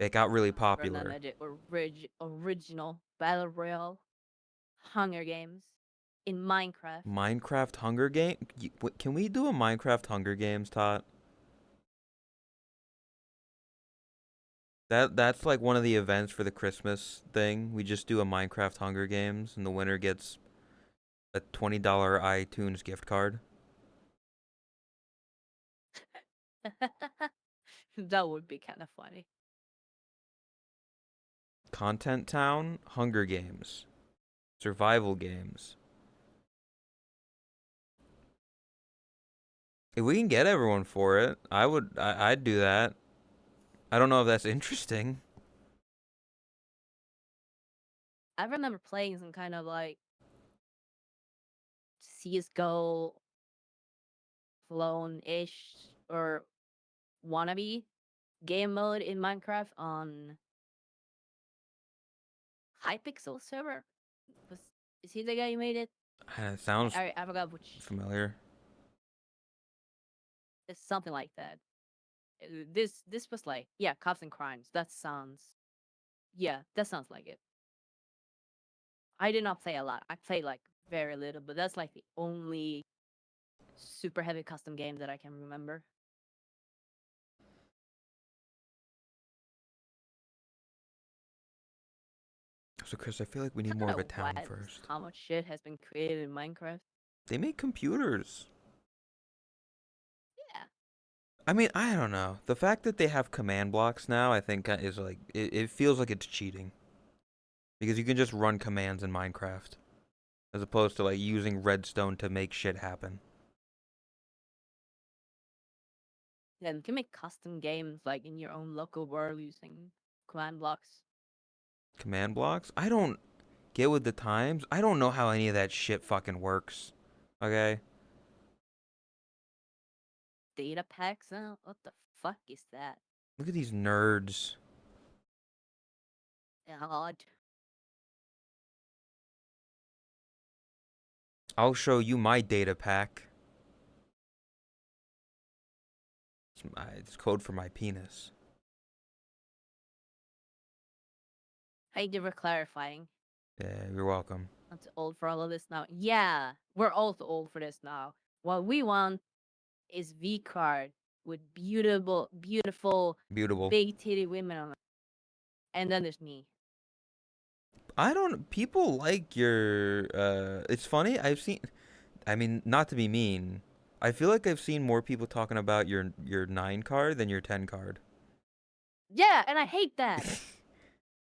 It got really I popular. remember the original battle royale, Hunger Games, in Minecraft. Minecraft Hunger Game? Can we do a Minecraft Hunger Games, Tot? That's like one of the events for the Christmas thing. We just do a Minecraft Hunger Games, and the winner gets a $20 iTunes gift card. That would be kind of funny. Content Town Hunger Games, survival games. If we can get everyone for it, I'd do that. I don't know if that's interesting. I remember playing some kind of like CS:GO clone-ish or wannabe game mode in Minecraft on Hypixel server. Was is he the guy who made it? It sounds I forgot which. familiar. It's something like that. This was like, yeah, Cops and Crimes. That sounds, yeah, that sounds like it. I did not play a lot. I played like very little, but that's like the only super heavy custom game that I can remember. So Chris, I feel like we need more Kind of a of town wild first. how much shit has been created in Minecraft. They make computers. Yeah, I mean, I don't know. The fact that they have command blocks now, I think is like it feels like it's cheating because you can just run commands in Minecraft as opposed to like using redstone to make shit happen. yeah, you can make custom games like in your own local world using command blocks. Command blocks? I don't get with the times. I don't know how any of that shit fucking works. Okay? Data packs? What the fuck is that? Look at these nerds. God. I'll show you my data pack. It's code for my penis. Thank you for clarifying. Yeah, you're welcome. Not too old for all of this now. Yeah, we're all too old for this now. What we want is V card with beautiful, Beautiful. big titty women on it. And then there's me. People like your, it's funny, I mean, not to be mean, I feel like I've seen more people talking about your 9 card than your 10 card. Yeah, and I hate that.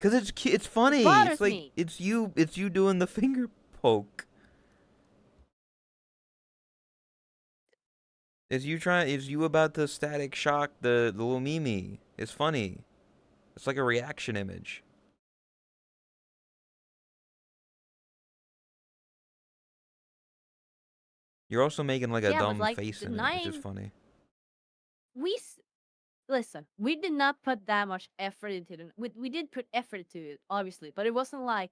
Cause it's funny. It bothers It's like me. it's you doing the finger poke. Is you about to static shock the little Mimi. It's funny. It's like a reaction image. You're also making like a Yeah, but dumb like face the in it, which is 9, funny. we listen. We did not put that much effort into it. We did put effort into it, obviously, but it wasn't like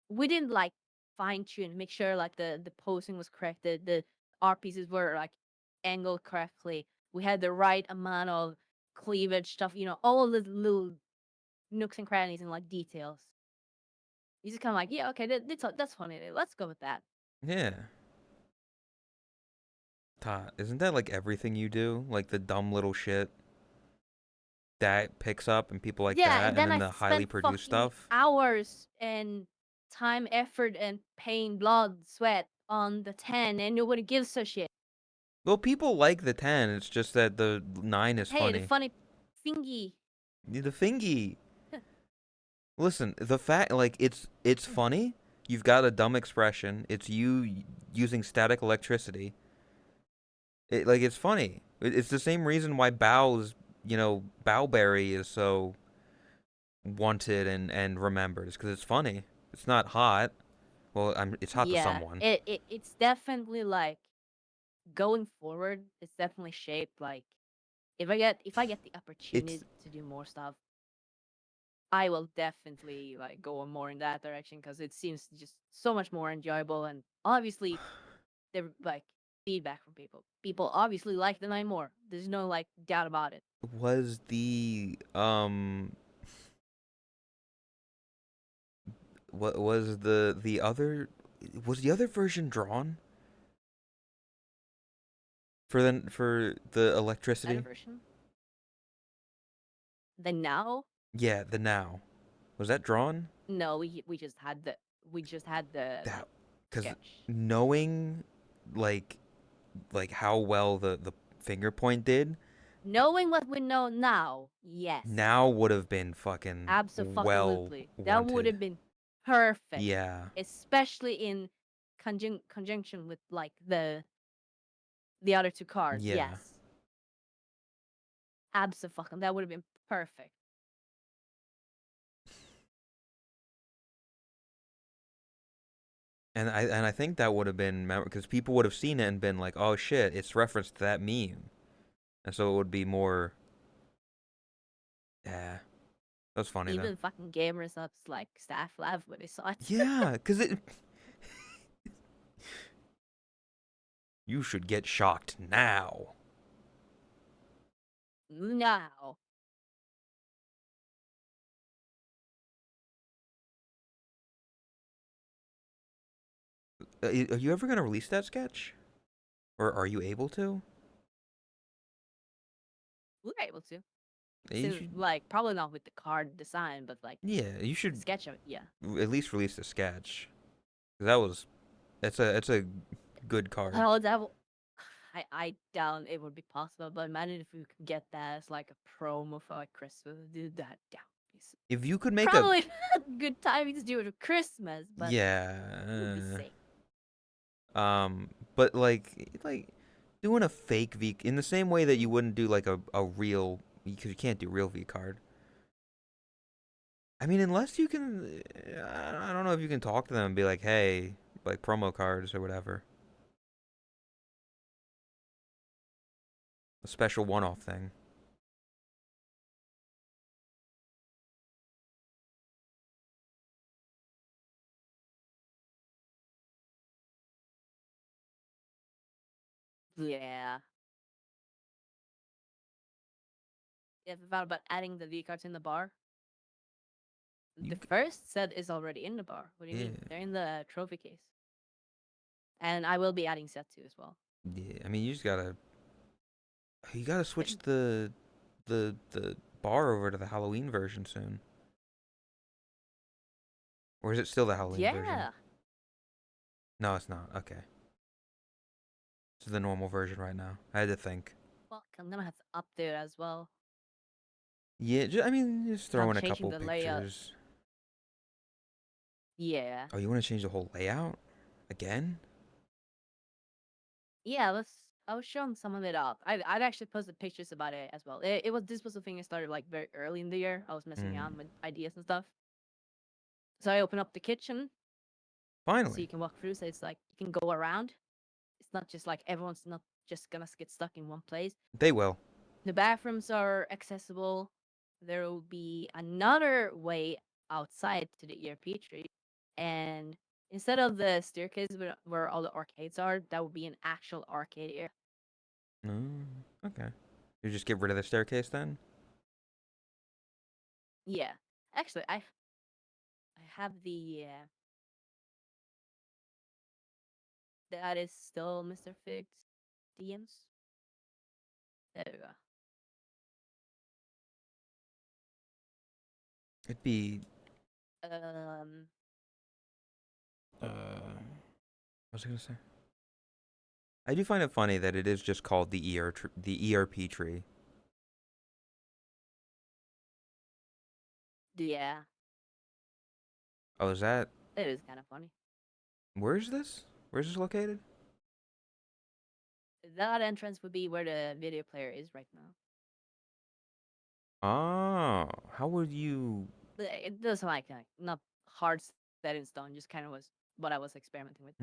we didn't like fine tune, make sure like the posing was correct, the art pieces were like angled correctly. We had the right amount of cleavage stuff, all of the little nooks and crannies and like details. You just kind of like, yeah, okay, that's funny. Let's go with that. Yeah. Ta, isn't that like everything you do? Like the dumb little shit that picks up and people like Yeah, that, and and then then I the highly spent produced fucking stuff. hours and time, effort, and pain, blood, sweat on the 10, and nobody gives a shit. Well, people like the 10. It's just that the 9 is Hey, the funny. funny thingy. The fingy. Listen, the fact like it's funny. You've got a dumb expression. It's you using static electricity. It's funny. It's the same reason why Bowberry is so wanted and remembered. It's because it's funny. It's not hot. Well, it's hot to Yeah, someone. it's definitely like going forward. It's definitely shaped like if I get the opportunity It's to do more stuff, I will definitely like go more in that direction because it seems just so much more enjoyable and obviously the like feedback from people. People obviously like the 9 more. There's no like doubt about it. was what was the other was the other version drawn for the Better electricity? version. Then now, Yeah, the now. Was that drawn? no, we just had the That like because sketch. knowing like how well the finger point did Knowing what we know now, yes. now would have been fucking well Absolutely. That would wanted. have been perfect. Yeah, Especially in conjunction with like the other 2 cards. yeah. Yes. Absolutely. That would have been perfect. And I think that would have been because people would have seen it and been like, "Oh shit, it's referenced to that meme." And so it would be more. Yeah, that's funny though. Even fucking gamers ups like staff laughed when they saw it. Yeah, because it. You should get shocked now. Now. Are you ever gonna release that sketch, or are you able to? We're able to. You So, should. like, probably not with the card design, but like Yeah, you the should sketch of it, yeah. at least release the sketch. 'Cause that was that's a good card. Oh, I doubt it would be possible, but imagine if we could get that as like a promo for like Christmas. Dude, that down. If you could make a Probably not good timing to do it for Christmas, but it would be yeah, sick. but like doing a fake V in the same way that you wouldn't do like a real because you can't do real V card. I mean, unless you can, I don't know if you can talk to them and be like, hey, like promo cards or whatever, a special one-off thing. Yeah. If I thought about adding the V cards in the bar. You The c- first set is already in the bar. What do you mean? Yeah. They're in the trophy case. And I will be adding set 2 as well. Yeah. I mean, you gotta switch the bar over to the Halloween version soon. Or is it still the Halloween version? Yeah. No, it's not. Okay. This is the normal version right now. I had to think. Fuck, I'm gonna have to update it as well. Yeah, I mean, just throw I'm in a changing couple the layout. pictures. Yeah. Oh, you want to change the whole layout again? Yeah, I was showing some of it off. I'd actually posted pictures about it as well. This was the thing I started like very early in the year. I was messing around with ideas and stuff. So I opened up the kitchen so Finally, you can walk through. So it's like you can go around. It's not just like everyone's not just gonna get stuck in one place. they will. The bathrooms are accessible. There will be another way outside to the ERP tree, and instead of the staircase where all the arcades are, that would be an actual arcade area. Okay. You just get rid of the staircase then? Yeah, actually, I have the that is still Mr. Fig's DMs. There we go. It'd be. Um, What was I gonna say? I do find it funny that it is just called the ERP tree. yeah, Oh, is that? it is kind of funny. Where's this? Where's this located? That entrance would be where the video player is right now. Oh, how would you? It does like not hard set in stone, just kind of was what I was experimenting with.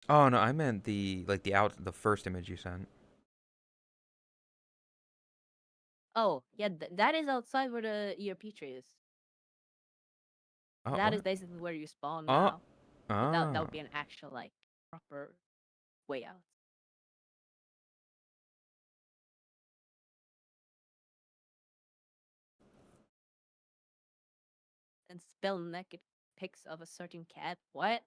Oh no, I meant the first image you sent. Oh, yeah, that is outside where the ERP tree is. Oh, That is what? basically where you spawn Oh, now. But that oh. would be an actual like proper way out. And spell naked pics of a certain cat. What?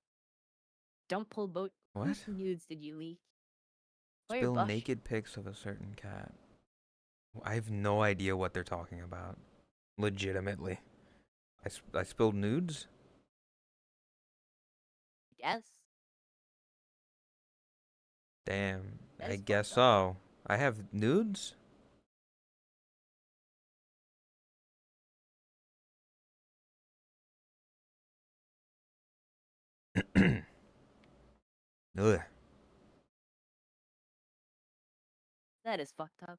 Don't pull boat. What? Whose nudes did you leak? Why are you Spill blushing? naked pics of a certain cat. I have no idea what they're talking about. Legitimately. I spilled nudes? Yes. Damn. That I is guess fucked up. so. I have nudes? Ugh. That is fucked up.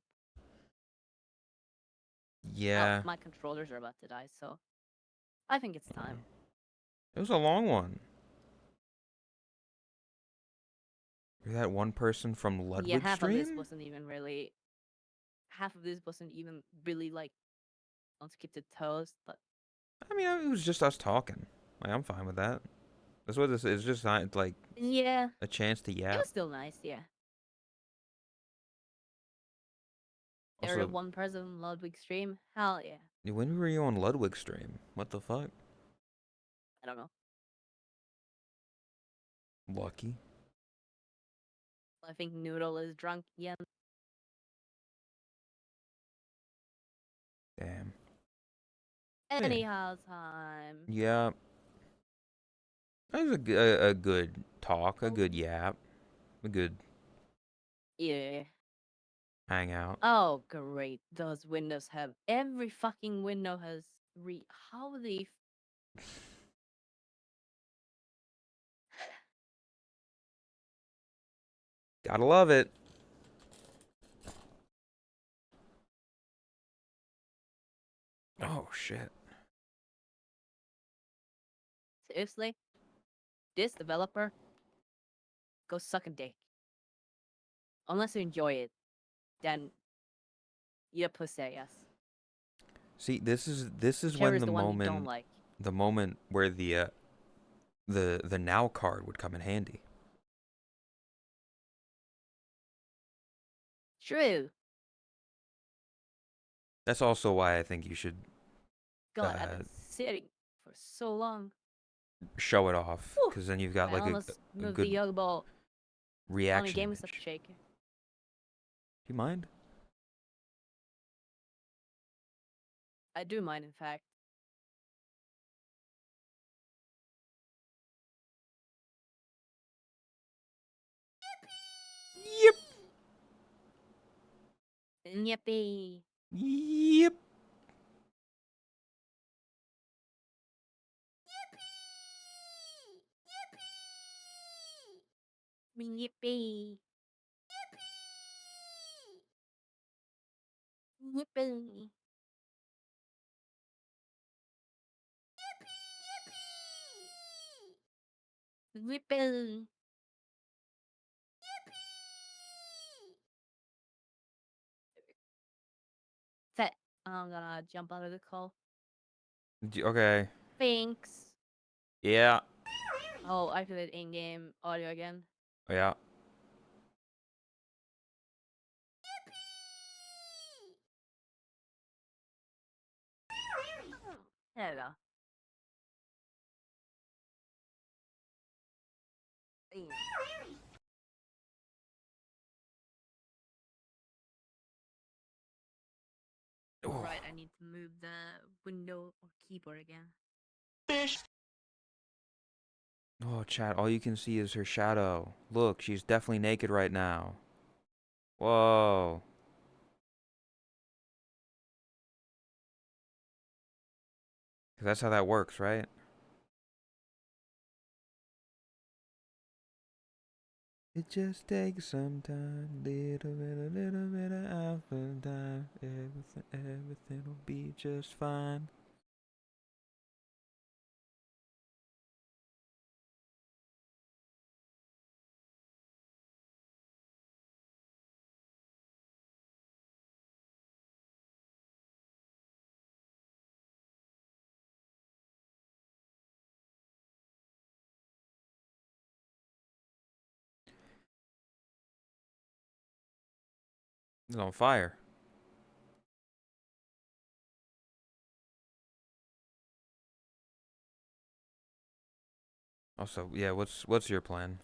Yeah. Well, my controllers are about to die, so I think it's time. It was a long one. You're that one person from Yeah, Ludwig half of this Stream? wasn't even really. Half of this wasn't even really like unscripted toast, but I mean, it was just us talking. Like, I'm fine with that. That's what this is. Just not like yeah, a chance to it yap. was still nice. Yeah, they're the Also, one person Ludwig stream. Hell yeah. when were you on Ludwig Stream? What the fuck? I don't know. Lucky. I think Noodle is drunk again. Damn. Anyhow, time. Yeah. That was a good talk, a good yap, a good Yeah. hangout. Oh, great. Those windows have every fucking window has how the Gotta love it. Oh shit. seriously? This developer go suck a dick. Unless you enjoy it, then you're pussy, yes. See, this is Whichever when is the one you don't like. the moment where the now card would come in handy. True. That's also why I think you should God, I've been sitting for so long. show it off, Whew. because then you've got I like almost a moved the good yoga ball. On a reaction game image. with such a shake. Do you mind? I do mind, in fact. Yep. Yippee. Yep. Yippee. Yippee. Yippee. Set. I'm gonna jump out of the call. Okay. Thanks. Yeah. Oh, I activate in-game audio again. Yeah. There we go. Yeah. Right, I need to move the window or keyboard again. Oh, chat, all you can see is her shadow. Look, she's definitely naked right now. Whoa. 'Cause that's how that works, right? It just takes some time, little bit of alpha time. Everything will be just fine. It's on fire. Also, yeah, what's your plan?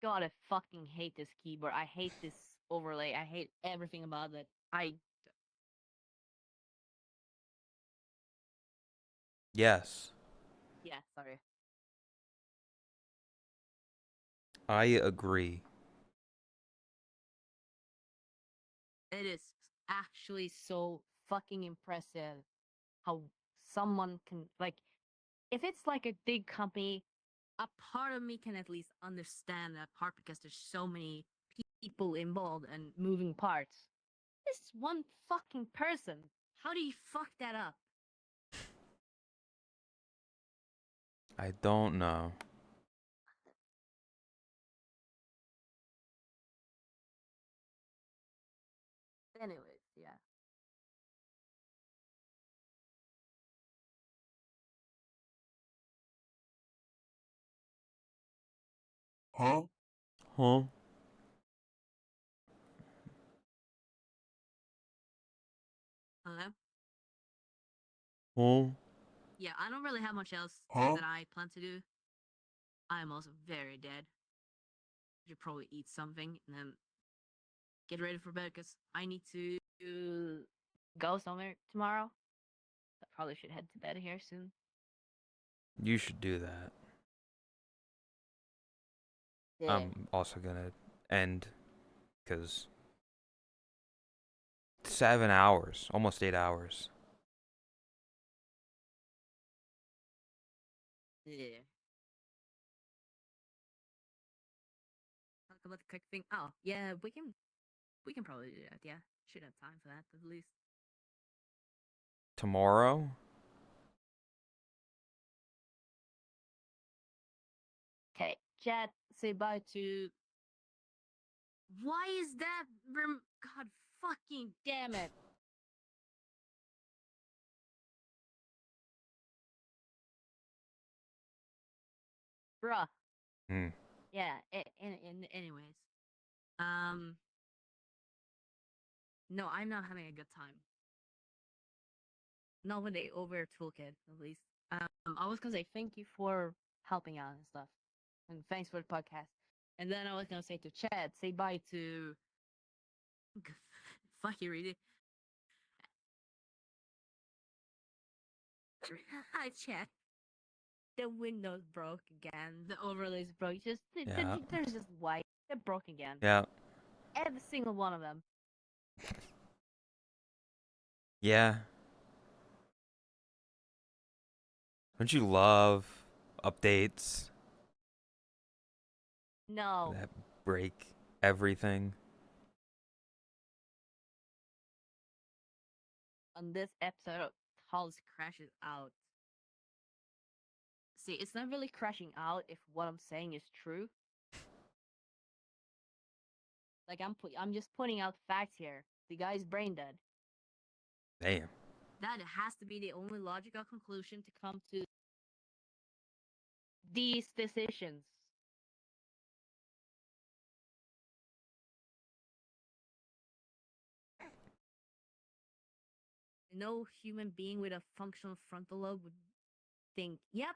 God, I fucking hate this keyboard. I hate this overlay. I hate everything about it. Yes, Yeah, sorry. I agree. It is actually so fucking impressive how someone can, like, if it's like a big company, a part of me can at least understand that part because there's so many people involved and moving parts. This one fucking person. How do you fuck that up? I don't know. Anyways, yeah. Huh? Huh? Hello? Huh? Yeah, I don't really have much else Huh? that I plan to do. I am also very dead. I should probably eat something and then get ready for bed because I need to go somewhere tomorrow. I probably should head to bed here soon. You should do that. Yeah. I'm also gonna end, because 7 hours, almost 8 hours. Yeah. Talk about the quick thing. Oh, yeah, we can probably do that. Yeah, should have time for that at least. Tomorrow? Okay, chat. Say bye to. Why is that God fucking damn it. Bruh. Hmm. Yeah, anyways. No, I'm not having a good time. Not with the over toolkit, at least. I was gonna say thank you for helping out and stuff. And thanks for the podcast. And then I was gonna say to Chad, say bye to fuck you really. Hi Chad. The windows broke again. The overlays broke. Yeah. There's just white. They're broke again. Yeah. Every single one of them. Yeah. Don't you love updates No. that break everything? On this episode, Halls crashes out. See, it's not really crashing out if what I'm saying is true. Like I'm just putting out facts here. The guy's brain dead. Damn. That has to be the only logical conclusion to come to these decisions. No human being with a functional frontal lobe would think, yep,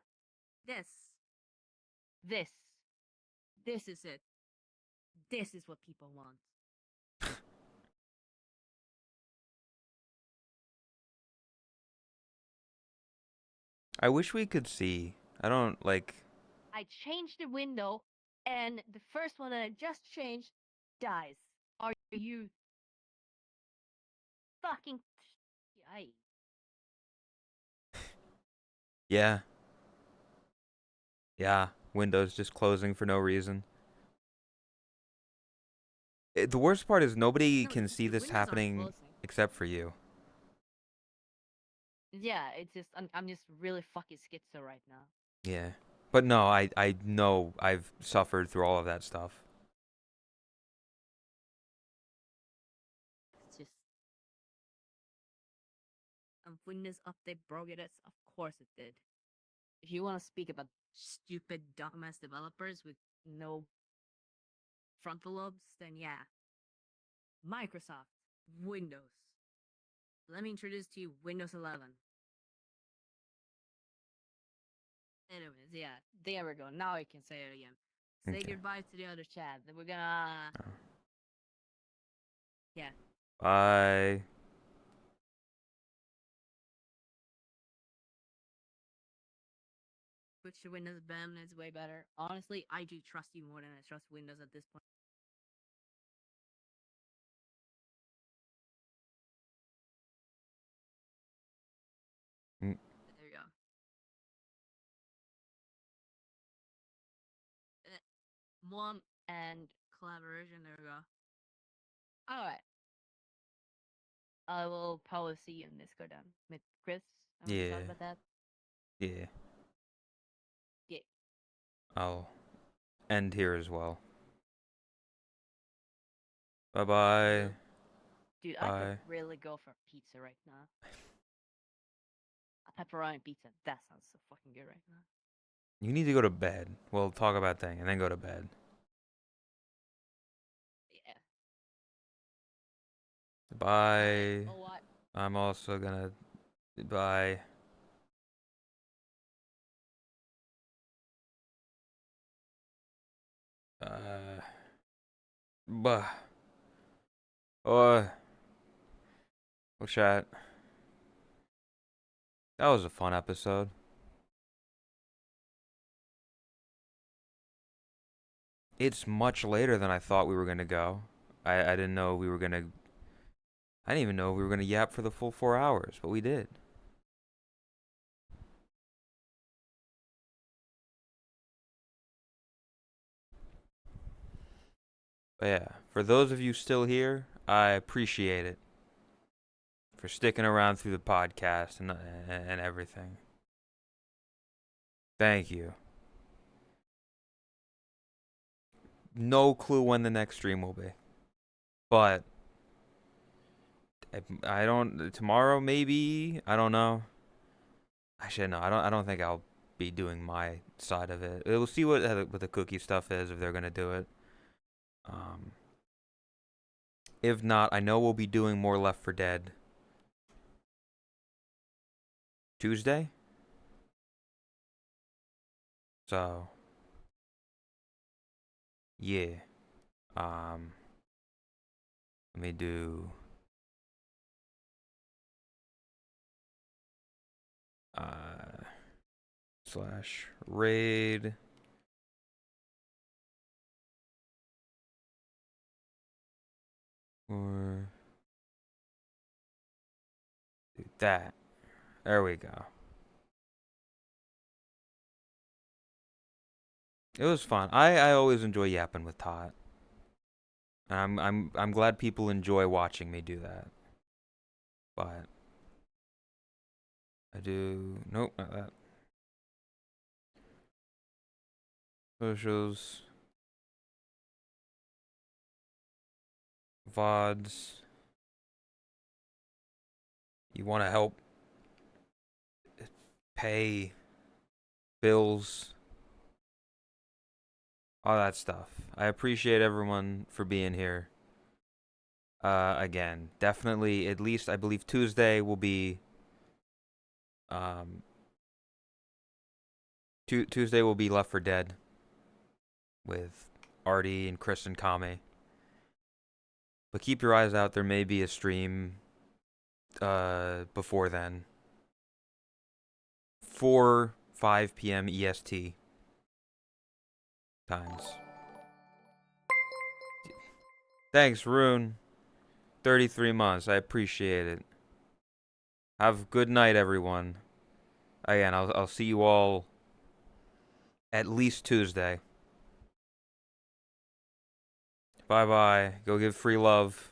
this, this, this is it. This is what people want. I wish we could see. I don't like. I changed the window, and the first one that I just changed dies. Are you fucking? Yeah. Yeah. Windows just closing for no reason. The worst part is nobody No, can it's just see the this windows aren't happening closing. except for you. Yeah, it's just I'm just really fucking schizo right now. Yeah. But no, I know I've suffered through all of that stuff. It's just Windows update broke it. Of course it did. If you want to speak about stupid dumbass developers with no frontal lobes, then yeah. Microsoft, Windows. Let me introduce to you Windows 11. Anyways, yeah, there we go. Now I can say it again. Say Okay. goodbye to the other chat. Then we're gonna. Oh. Yeah. Bye. Switch to Windows BEM is way better. Honestly, I do trust you more than I trust Windows at this point. Mm. There you go. One and collaboration. There we go. All right. I will probably see you in Discord then with Chris. I'm Yeah. sorry about that. Yeah. Yeah. I'll end here as well. Bye bye. Dude, I Bye. could really go for pizza right now. A pepperoni pizza. That sounds so fucking good right now. You need to go to bed. We'll talk about thing and then go to bed. Yeah. Bye. Oh, what? I'm also gonna. Bye. Bah. Oh. Well, chat. That was a fun episode. It's much later than I thought we were gonna go. I didn't know we were gonna. I didn't even know we were gonna yap for the full 4 hours, but we did. But yeah, for those of you still here, I appreciate it for sticking around through the podcast and everything. Thank you. No clue when the next stream will be, but I don't. Tomorrow maybe. I don't know. Actually, no. I don't think I'll be doing my side of it. We'll see what the cookie stuff is if they're gonna do it. Um. If not, I know we'll be doing more Left 4 Dead. Tuesday. So. Yeah. Let me do. Slash raid. Or do that. There we go. It was fun. I always enjoy yapping with Tot. And I'm glad people enjoy watching me do that. But I do nope, not that. Socials. VODs. You want to help pay bills, all that stuff. I appreciate everyone for being here. Again, definitely, at least I believe Tuesday will be, Tuesday will be Left 4 Dead with Artie and Chris and Kame. But keep your eyes out. There may be a stream, before then. 5 p.m. EST times. Thanks, Rune. 33 months. I appreciate it. Have a good night, everyone. Again, I'll see you all at least Tuesday. Bye-bye. Go give free love.